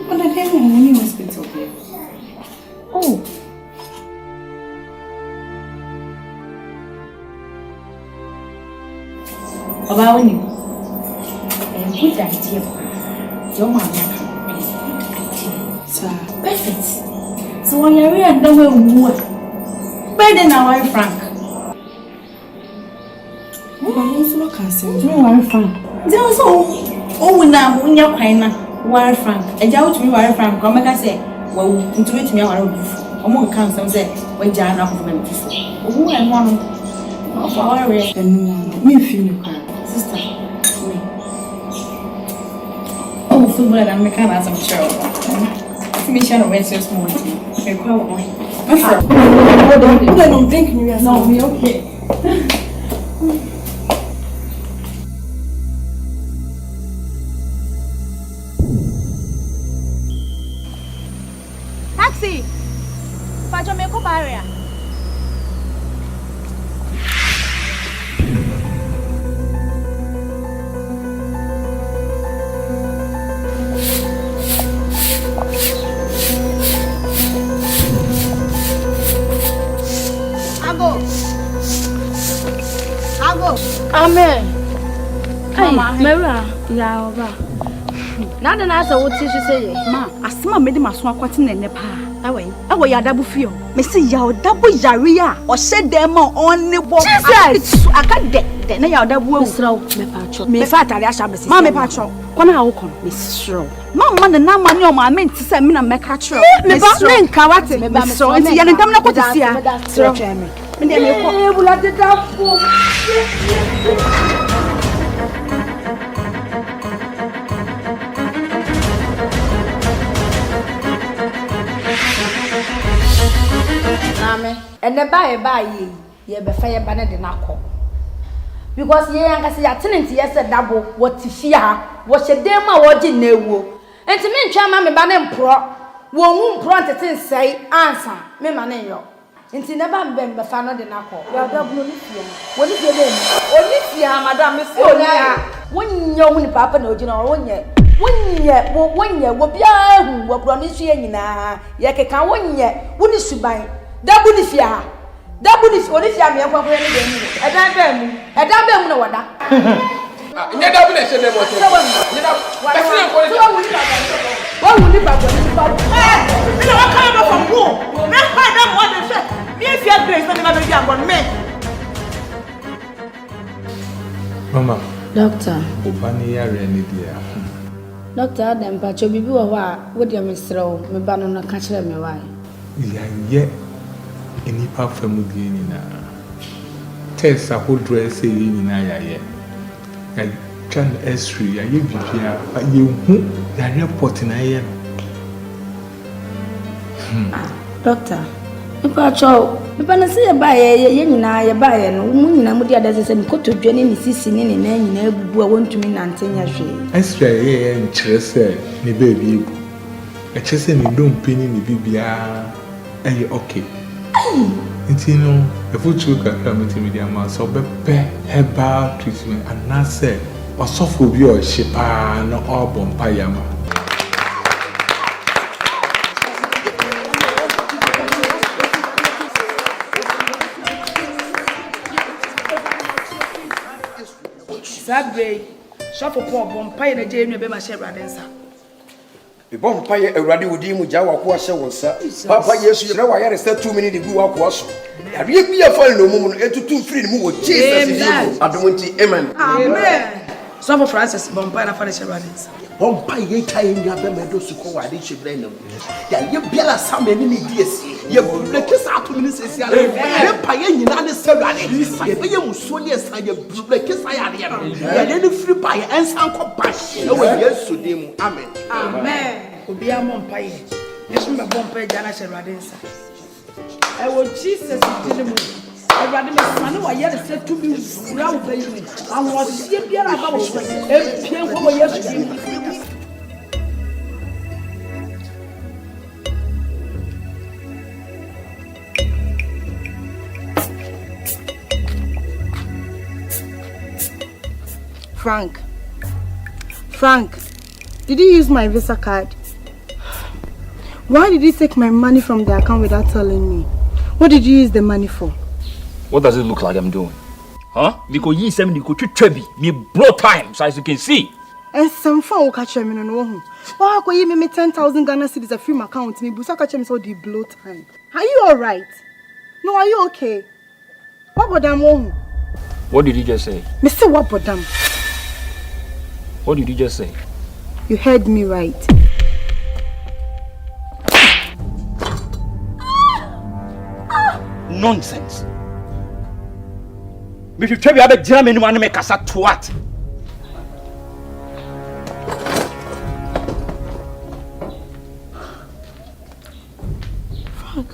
But I came home in hospital here. Oh. About you. And good idea. Your mama. Perfect. So when you're here, the way we work, better than our Frank. Also, can say, no, Frank. There was now, when you're crying, wire Frank. And you to me, wire Frank. Come back, I say, well, into it, me, our roof. Or more counsel say, when you're not going to say, oh, and one of our race, and me feel sister. Oh, football and mechanics, I'm sure. Me share no rest this morning. Okay, quite one. Hold on, I don't drink you. No, me okay. Taxi. Pacho me ko barrier. Amen. Hey, Mera, ya oba. Nada na asa wo ti say ma asema mede maso akwate na ne pa awo ya dabu fio me se ya dabu yare a o hye dem on ne bo aka de na ya dabu awu sraw me pa cho me fa atare asha besi ma me pa cho kona ha wo kon me sraw ma na na ma ne o ma me nti se me na me ka chro me ba me nka wate me sraw nti ya ne tam na kwotisia sraw me de me ko e bula de dafu and the buy ye be fire banner de nako. Because ye anka se ya tenant yes Dabo what fear what she dema waji newo. And to me twa ma me banner pro wo hu pro tete say answer me mane yo. Nti never be fa no de nako. Ya Dabo no fia. Woni fia dem. Oni fia madam me se oni a. Wonnya hu ni papa na ogina wonye. Wonye wo bia hu wo pro ni hwe nyina. Ye keka wonye woni suban. Dabu ni fia oni fia me kwa kwa ni dem ni edan ba mu na wada nya dabu na hye dem o te nya dabu pese ko ni wa wuni ba me na wa ka ba from wo me pa dem wa de hye me fia grace na me be agbon me Mama doctor obani yare ni dia doctor Adam pa cho bibi wo a wo de me srew me ba no na ka kire me wa ye enipa famudi ni na test ahodro say ni na ya tran x-ray ya ye bibia ye hu ya report na ye doctor ipa cho ipa na say ba ye nyina ye ba ye no mu nyina mu dia da say me kotodwe ni sisi ni na nyina ebubu a wontumi na ntenya hwe x-ray ye nkyere say ni baby ebu e kyere say ni dompini ni bibia okay. It's a food sugar committee media mass or herbal treatment and not say or sophobia or shipa no album payama. Heartbreak. Shop for poor bompire and a Jamie Bema Shebradensa. The bompire a radi would mu jawa kwashe wonsa. Papa Yesu na wa yare say 2 minutes gu akwaso. Ya be a fall no mumu etutu free mu wo Jesus adumunti amen. Amen. So for Francis bompire na finish Shebradensa. Bompire kai nya be medo suko wa de Shebradensa. Ya ye biala sameni ni diesi. Ye blekisa 2 minutes esi ala. Ye paye nyina ne Shebradensa. Ye be ye muso ne esa ye blekisa ya de ya. Ya ne free paye ensan ko bash. E wo Yesu dem amen. Amen. Obi amompaye. Yesu me bompaye jana Shebradensa. I will Jesus did mu. Everybody me sane wa yere say to be wura wo bayi me. Awon sie biara ba wo so. E pie ko wo Yesu dem. Frank, did you use my Visa card? Why did you take my money from the account without telling me? What did you use the money for? What does it look like I'm doing? Huh? Because you send me to me blow time, so as you can see. And some fun will catch me no. Why could you me 10,000 Ghana cedis a free account? Me busa catch me so the blow time. Are you alright? No, are you okay? What about them? What did you just say? Mr. What about them? What did you just say? You heard me right. Nonsense. If you tell me about German, you want to make us a twat. Frank.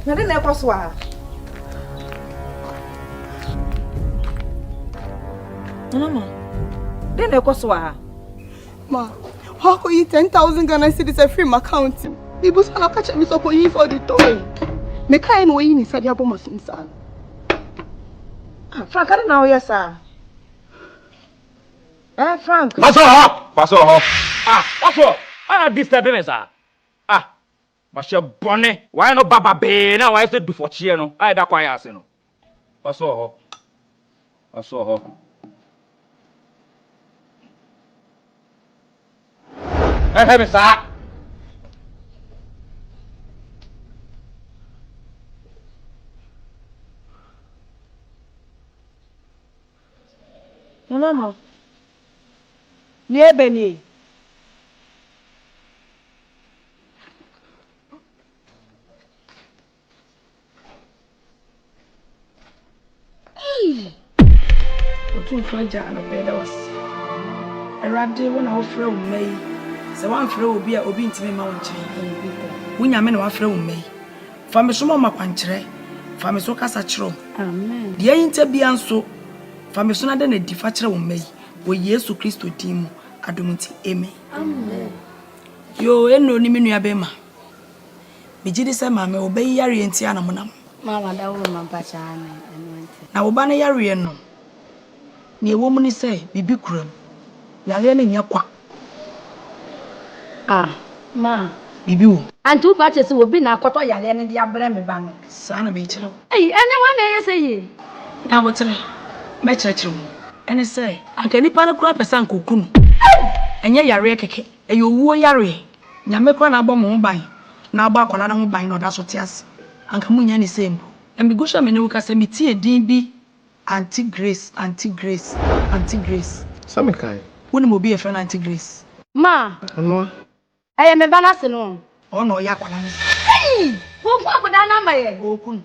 Na de na kwaso a. Mama. De na kwaso a. Ma, how could you 10,000 Ghana cedis a free account? People say, I'll catch me so for you for the toy. Make I know you inside your bomb, son. Frank, I don't know, yes, sir. Frank. Pass off! Pass off! What's up? I not disturbing me, sir. Masha Bonnie, why no Baba Bay? Now I said before Chiano. I don't quite ask you. Pass off. Pass off. Hey, sir. No. Near Benny. Otu faja no beda was. Erade wona wo frɛ wo mai. Sɛ wan frɛ obi a obi ntime ma wo nkyɛn. Wonya me na wa frɛ wo mai. Fa me so ma makwankyerɛ. Fa me so kasa kyerɛ. Amen. De yinta bia nso. Fa me so na de na di fa kyerɛ wo mai. Wo Yesu Kristo din mu. Adomunti. Amen. Amen. Yo eno ni me nua be ma. Me gidi sɛ ma me obayi yare enti ana monam. Ma wada wo ma pa cha ane. Na wo ba na yare no. Ni ewo mu ni sɛ bibi kuram. Yare ne nya kwa. Ma. Bibi wo. Antu pa che se wo bi na akoto yare ne dia brɛ me ba no. Sa na be kyerɛ. Ene wa na yɛ sɛ yi. Na wo tere. Me kyerɛ wo. Ene sɛ anka nipa na kura pesa nkokunu. Enye yare keke. Eyo wuo yare. Nyame kura na abɔ mo ban. Na abɔ akola na ho ban na oda so te ase. Anka munya ni sɛ mbo. Embi gusha me ne wo ka sɛ metie din bi Auntie Grace. Sami kai. Woni mo bi e friend Auntie Grace. Ma. Ano? Eye me ba na se no. O no ya akola ni. Wo fu akoda na ma ye. Okun.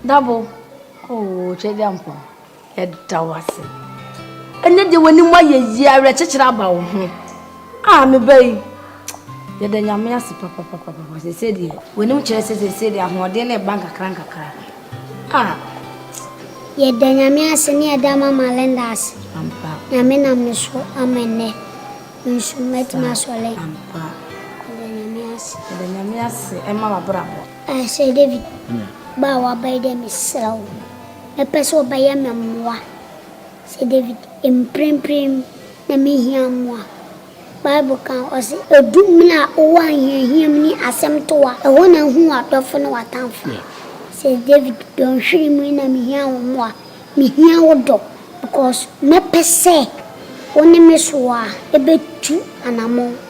Dabo. Oh, Chediampo. Head Tawasi. And then when you may year a church about him. Ah, me bay. Yet then Yamias, Papa, was a said, when no churches said they are more than a bank a crank. Ah. Yet then Yamias near Dama Malendas. Yamina Misso, Amene. You should meet Maswale. Then Yamias, and Mamma Bravo. I say, David, Bawa by them is slow. A person by a memoir. Say David, prim, let me hear more. Bible can was a doomla or 1 year, hear me as some toa, a woman who are often what time for. Say David, don't shame me, and me hear more. Me hear what dog, because me per se, only Miss Wa, a bit too, and a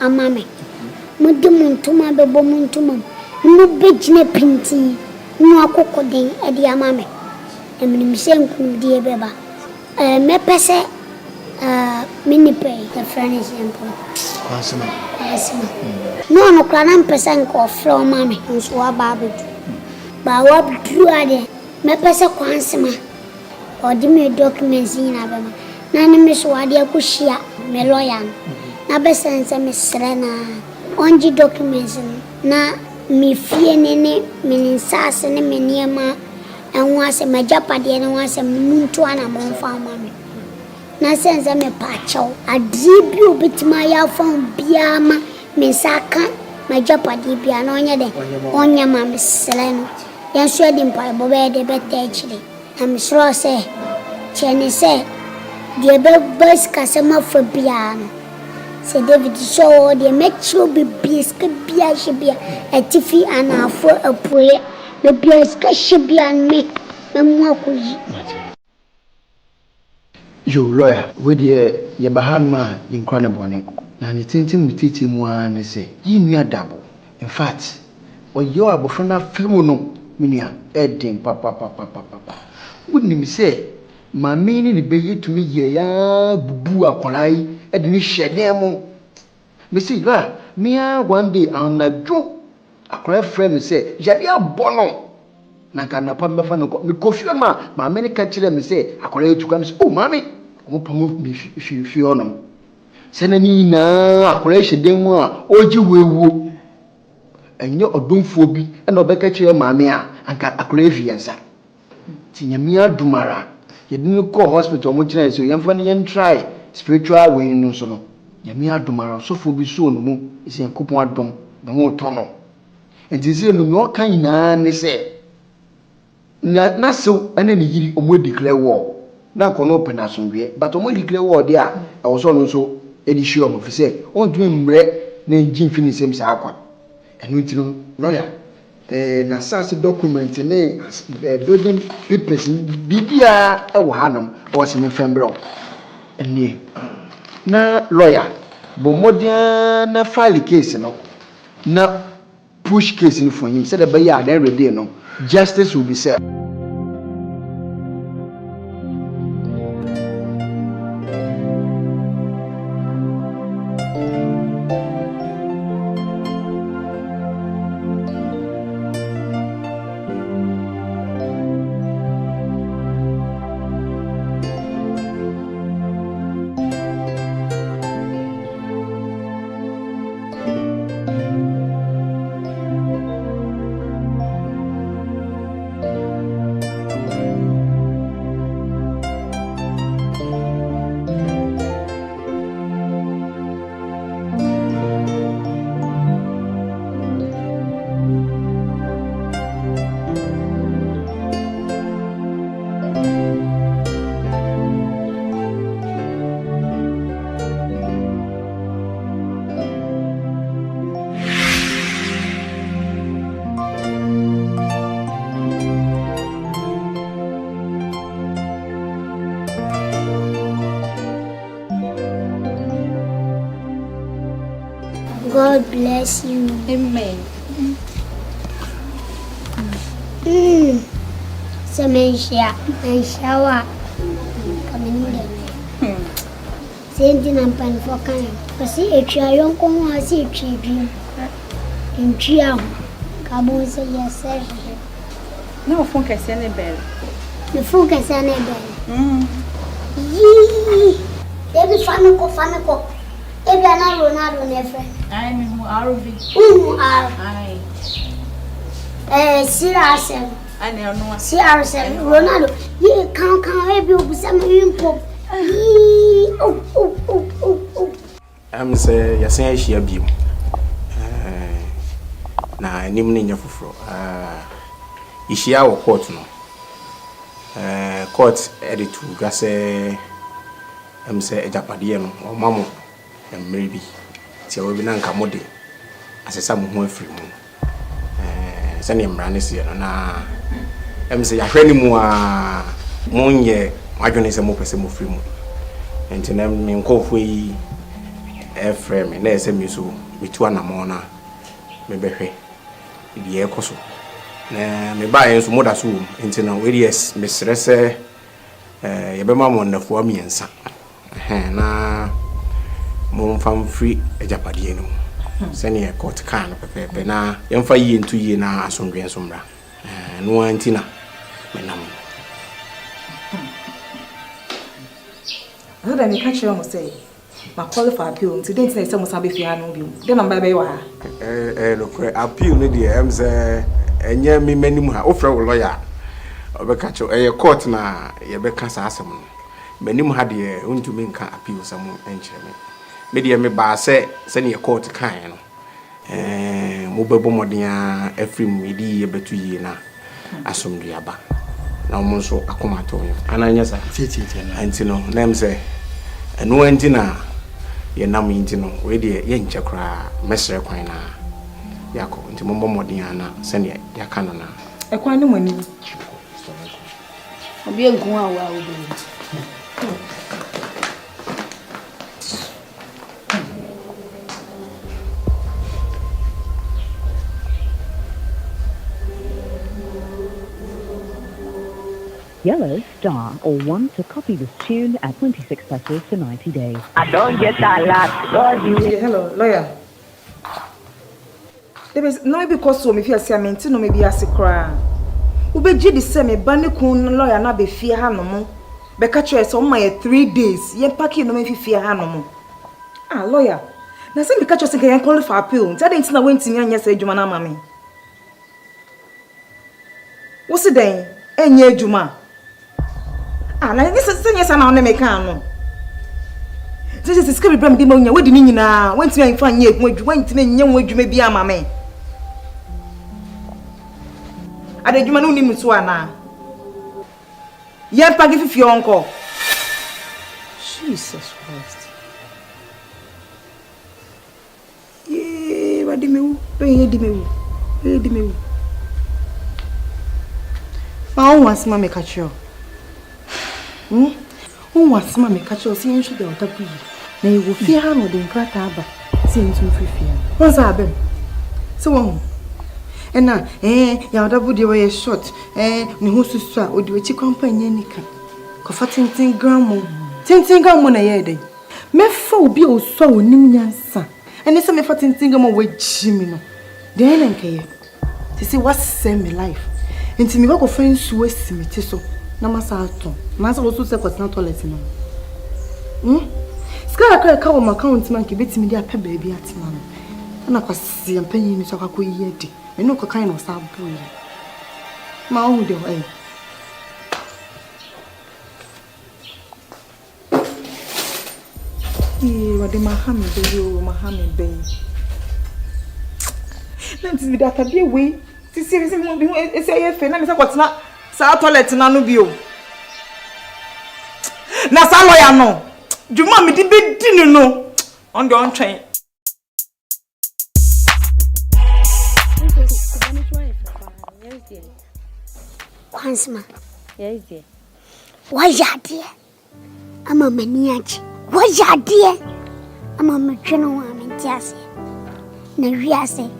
mammy. Mudumun to my baboon to mum, no bitch ne pinty, no cocoding at the amame. And me same dear beba. Me per se, mini pay, the friend is simple. No, clan percent of floor mammy, and swab baby. But what drew at it, me per se quansima, or give me documents in Abema. None Miss Wadia Kushia, Meloyan, Nabesan, Miss Serena. Onji documents na mi fie nene mi sase ne me niema enwa se majapade ne wa se muntu ana mo fa mame na sense me pacho adi bi obitima ya fon bia ma me saka majapade bia na onye de onye ma me sele no ya so de mpa bo be de beta chire am sure se chene se de be bas kasema fa bia no. Say David show the make sure be biscuit beer should be a tiffy and a for a prayer. The biscuit should be and me. You lawyer, with your Bahama in Cronabonnet. Now, it's intimate with teaching one, say, you near Dabo. In fact, when you are before Femono, Minia, Edding, papa. Wouldn't him say, my meaning the baby to me, ya boo a polai. I didn't share them. Missy, me one day on a joke. A cry friend say, Jadia Bono. Nakana Pamba me coffee, my many catch them and say, I call you to come. Oh, mammy, won't promote me if you feel them. Senanina, a collation demo, or you will. And you're a doom phobia, and no better chair, mamma, and cat a craviansa. Tinyamia Dumara. You didn't call hospital, which I so young funny and try. Spiritual way no so no yami adomara so fo bi so no mu ise nkopon adom na wo tono enti se no no kan nyina ne se na so ane ne yiri omo declare war na kono open asomwe but omo declare war dia e wo so no so edi sure mo fi se on tumi mre na engine finish sem sa akwa enu ti no lawyer na sase document ne building papers bibia e wo hanom o se me fembro eni na lawyer bo modern na file case no na push case no for him said the ya then ready no justice will be served. God bless you. Amen. Semenshia and shower coming in. Sending and pen for kind. I see a child, I see a dream. In Chiam, Cabo say yes, No phone can send a bell. The phone can send a bell. Yee! Every family. Every another Ronaldo, never. I'm RV. CR7. I know. CR7. Ronaldo, you can't help you with some info. I'm say, you're saying she a beam. Now, I name in your fufro. Is she our court no? Court edit to Gasse. I'm say a Japadian or Mamma, and maybe. See, I will be non commodity as a sum more free moon. Send him Ranis here. Now, I'm say, I really more year. I don't need a more person free moon. And to them, me coffee a frame, and there's a musu between a mona. Maybe the air coso. Me buy some more soon. Into now, yes, Miss Resse, Yabama wonder for me and son. Na Mom found free a Japadiano. Sending a court can of paper. Na, young 5 years 2 years now, as some grand sombra. No antina, Menam. I don't catch you almost say. My qualify appeal today, say someone's happy if you are no view. Then I'm baby. Look, appeal, lady, I'm say, and yeah, me many more offer lawyer. Or catch a court na, ye be cancer asam. Many more had ye, to me can appeal some entry. Media me ba say, send your court kind. Mobile modia, every midi, betu ye na, asum diaba. Now, Monso, I come at you. And I yes, and no name say, and no entina, ye nam intino, where the yen chakra, Messer Quina, Yako, into Mombo Modiana, send ye, ya canona. A quite money. I'll be a go. Yellow, star, or 1 to copy this tune at 26 pesos for 90 days. I don't get that lot. Hello, lawyer. There is no because so me fear say maintain no maybe as cry. Ube ji the same bani kun lawyer na be fear ha no mo. Be catch us on my 3 days. Yen pack no me fear ha no mo. Ah lawyer. Na say be catch us can call for appeal. Tell them na went me anya say adwuma na mama. What's it then? Enye adwuma. Ah, na this is yes na on make am no. This is scary bram di mo nya wedi ni nyina. Went me fa nya edwuma, went me nya edwuma bi ama me. Adedwuma no ni mso ana. Yen pa give fi onko. Jesus Christ. Ye, wadi me u, be di me u. Be di me u. Ma o was ma me catch you. Who was mammy catch your seeing sugar or tapu? Nay, will fear her or the crata, seeing to free fear. What's happened? So on. And now, Yada would away a shot, who's to swap or do a chicken company, Cofatin grandma, 10 gum a year day. Me fo be o so nimyan sa. And it's a me fatin thingam away Jimino. Then and care to see what's send me life. And to me, what friends waste me so. Namasato. Masa also say what's not toilet no. Scar call my account man keep it me dia pay baby at man. Na kwasi ampanyi ni so akwa yedi. Me no ko kan no sabu. Ma o de o wade mahame be yo mahame be. Nanti mi da tabi we. Ti serious mo bi e say ye fe na me say what's not sa toilet na no bio. Na sa lawyer no. Juma me di be di no. On the on train. Kwansma. Yes, dear. Why ya dear? I'm a maniac. Why ya dear? I'm a maternal woman, Jas. Na riase.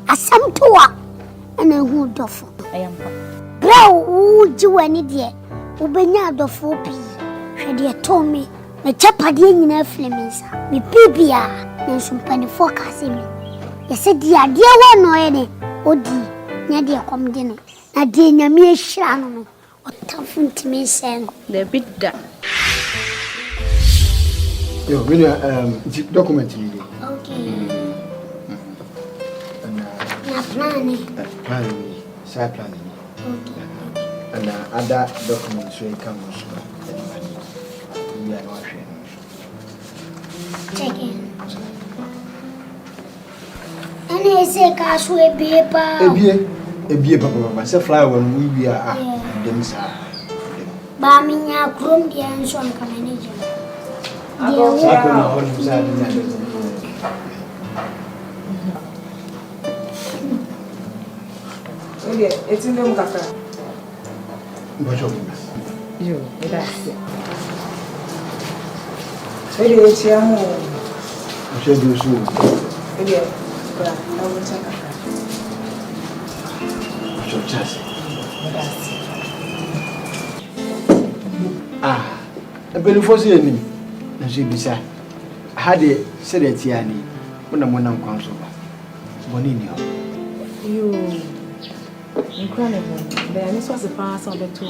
Asamtoa. And a wood of. I am. Grow, would you any dear? Ubenya do 4p. She told me, my chapadi in a flemings. Me pibia, and some penny forecasting me. You said, dear, one or any. Oh, dear, near dear come dinner. Na de nyame ehira no otamfo ntimi sen The bit da. Yo, when you document you. Okay. Na planning. Side planning. And other documents will come also. We are not sharing. Check in. And I say cash will be a papa. Say fly when we are them sir. Baminya krum dia nso anka manager. Okay, it's in them kaka. Yo, that's it. Maybe it's young. I should do so. Maybe I will check. I should just. I'm going to force you. And she be sad. I had a said it here. When I'm one of them comes over. Bonino. You. Incredible. This was the pass on the two.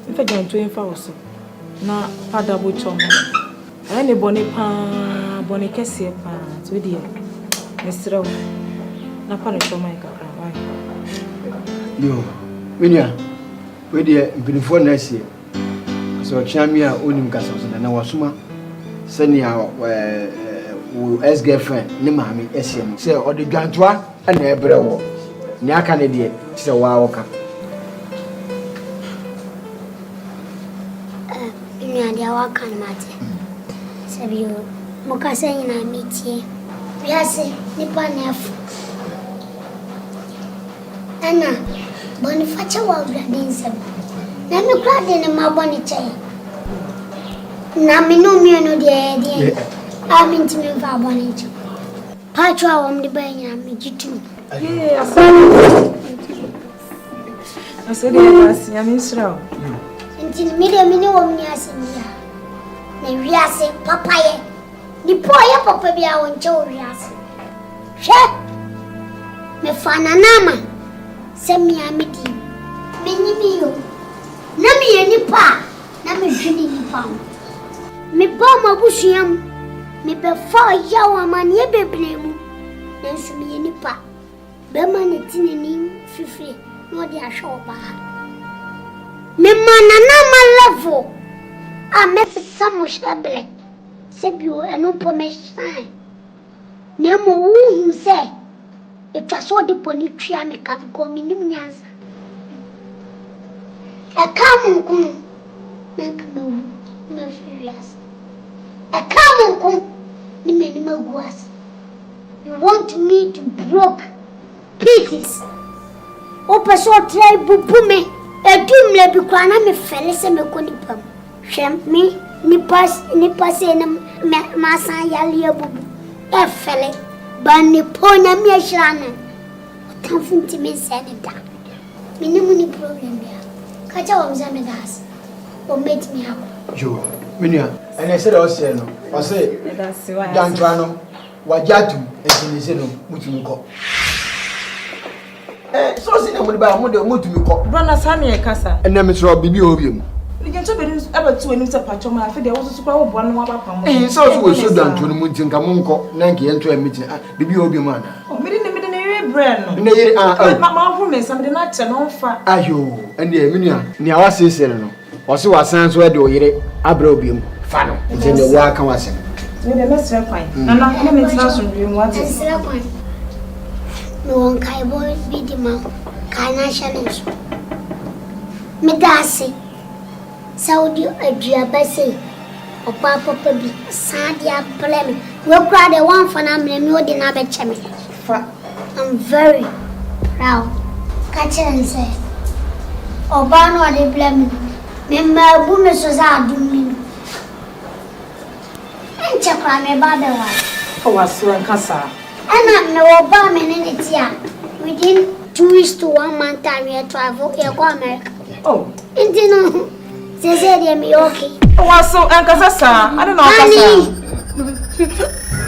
In fact, I'm 24 also. Now, Dabo chum. Any bonnet pan, bonnet cassia pan, with you. Mr. Na punish your make up. Yo, Minya, where dear, before next year. So, Chamia, Unim Castles, and I was summa. Send our ex girlfriend, Nimami, SM, say, or the Gantua, and the Ebrewo. Nya Canadian, so wow. Dia wakan mate. Sabio, mukasa ina miti. Biase nipa nefu. Ana, boni facha wa gradin sabu. Na mi krade ne maboni chai. Na minu mienu de. Aminti mi fa boni chai. Patwa wa mdi banya mi jitu. Yeah, I said yes, I miss you. Until mini woman asimia. Ne wiase papa ye. Ni po ye papa bia wonche wiase. Hwe. Me fana nama. Se mi amidi. Me nyimi yo. Na me ye nipa. Na me dwini nipa. Me ba mabusuam. Me be fa ya wa man ye bebremu. Na nsu me ye nipa. Be man tinini fifiri. No dia show ba. Me manana level. I met some stable. Sebio and no permission. Nemo who say it was so the politria me can go minimians. A common kum. No furious. A common kum. The minimal was. You want me to broke pieces. Opa so try bubume. Edum le bi kwa na me fele se me ko nipam. Hwem me nipa se na ma san yale abubu. E fele ba ni ponya me ahira na. Otamfu ntime se ne da. Me ni mu ni problem ya. Ka ja wo mza me das. O met me hapo. Jo, minia, and I said also no. I say that's why. Dantrano, wajatu esinise no mutumko. So see na mo ba mo de mutumko. Brother Sami e kasa. And na so bibi obiem. You can be able to any patcho ma fe de wo so kwa bo no aba pam. So we so danto no muntin ka monko na nke ento meeting. Bibi obiem ana. Oh, me de we brain no. Na yiri ma hu me sam de na che no fa. Ayo, and de minia, ni awase sele no. Wose wasan so de oyire abra obiem fa no. Nti ne wa ka wase. Me de mesre kwan. Na na me tina so ndwe mu ati. Mesre kwan. No one kai boy bi di ma. Kai na challenge. Me dasi. Saudi aduaba say opa papa bi sadia pleme we kra de one for na me odi na be cheme. I'm very proud. Catch and say oba no ade blame me ma bu me so za adum mi. Enche kra me ba be wa. O waso nkasa. Ana me oba me ne tia within 2 weeks to 1 month time we travel here go America. Oh, no. Say me okay. What's so Ankasa? I don't know.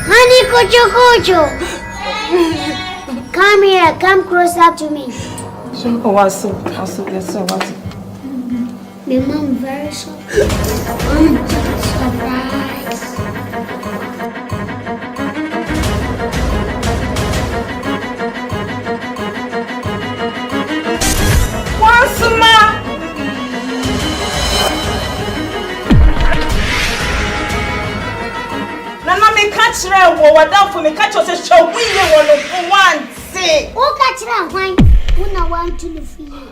Honey, Kocho. Come here, come closer to me. Oh, also, yes, so what? My mom very surprised. What's ma? Nana me catch her. What down for me catch us? Show we want to say. Oh, catch her. Why? Who na want to the fee?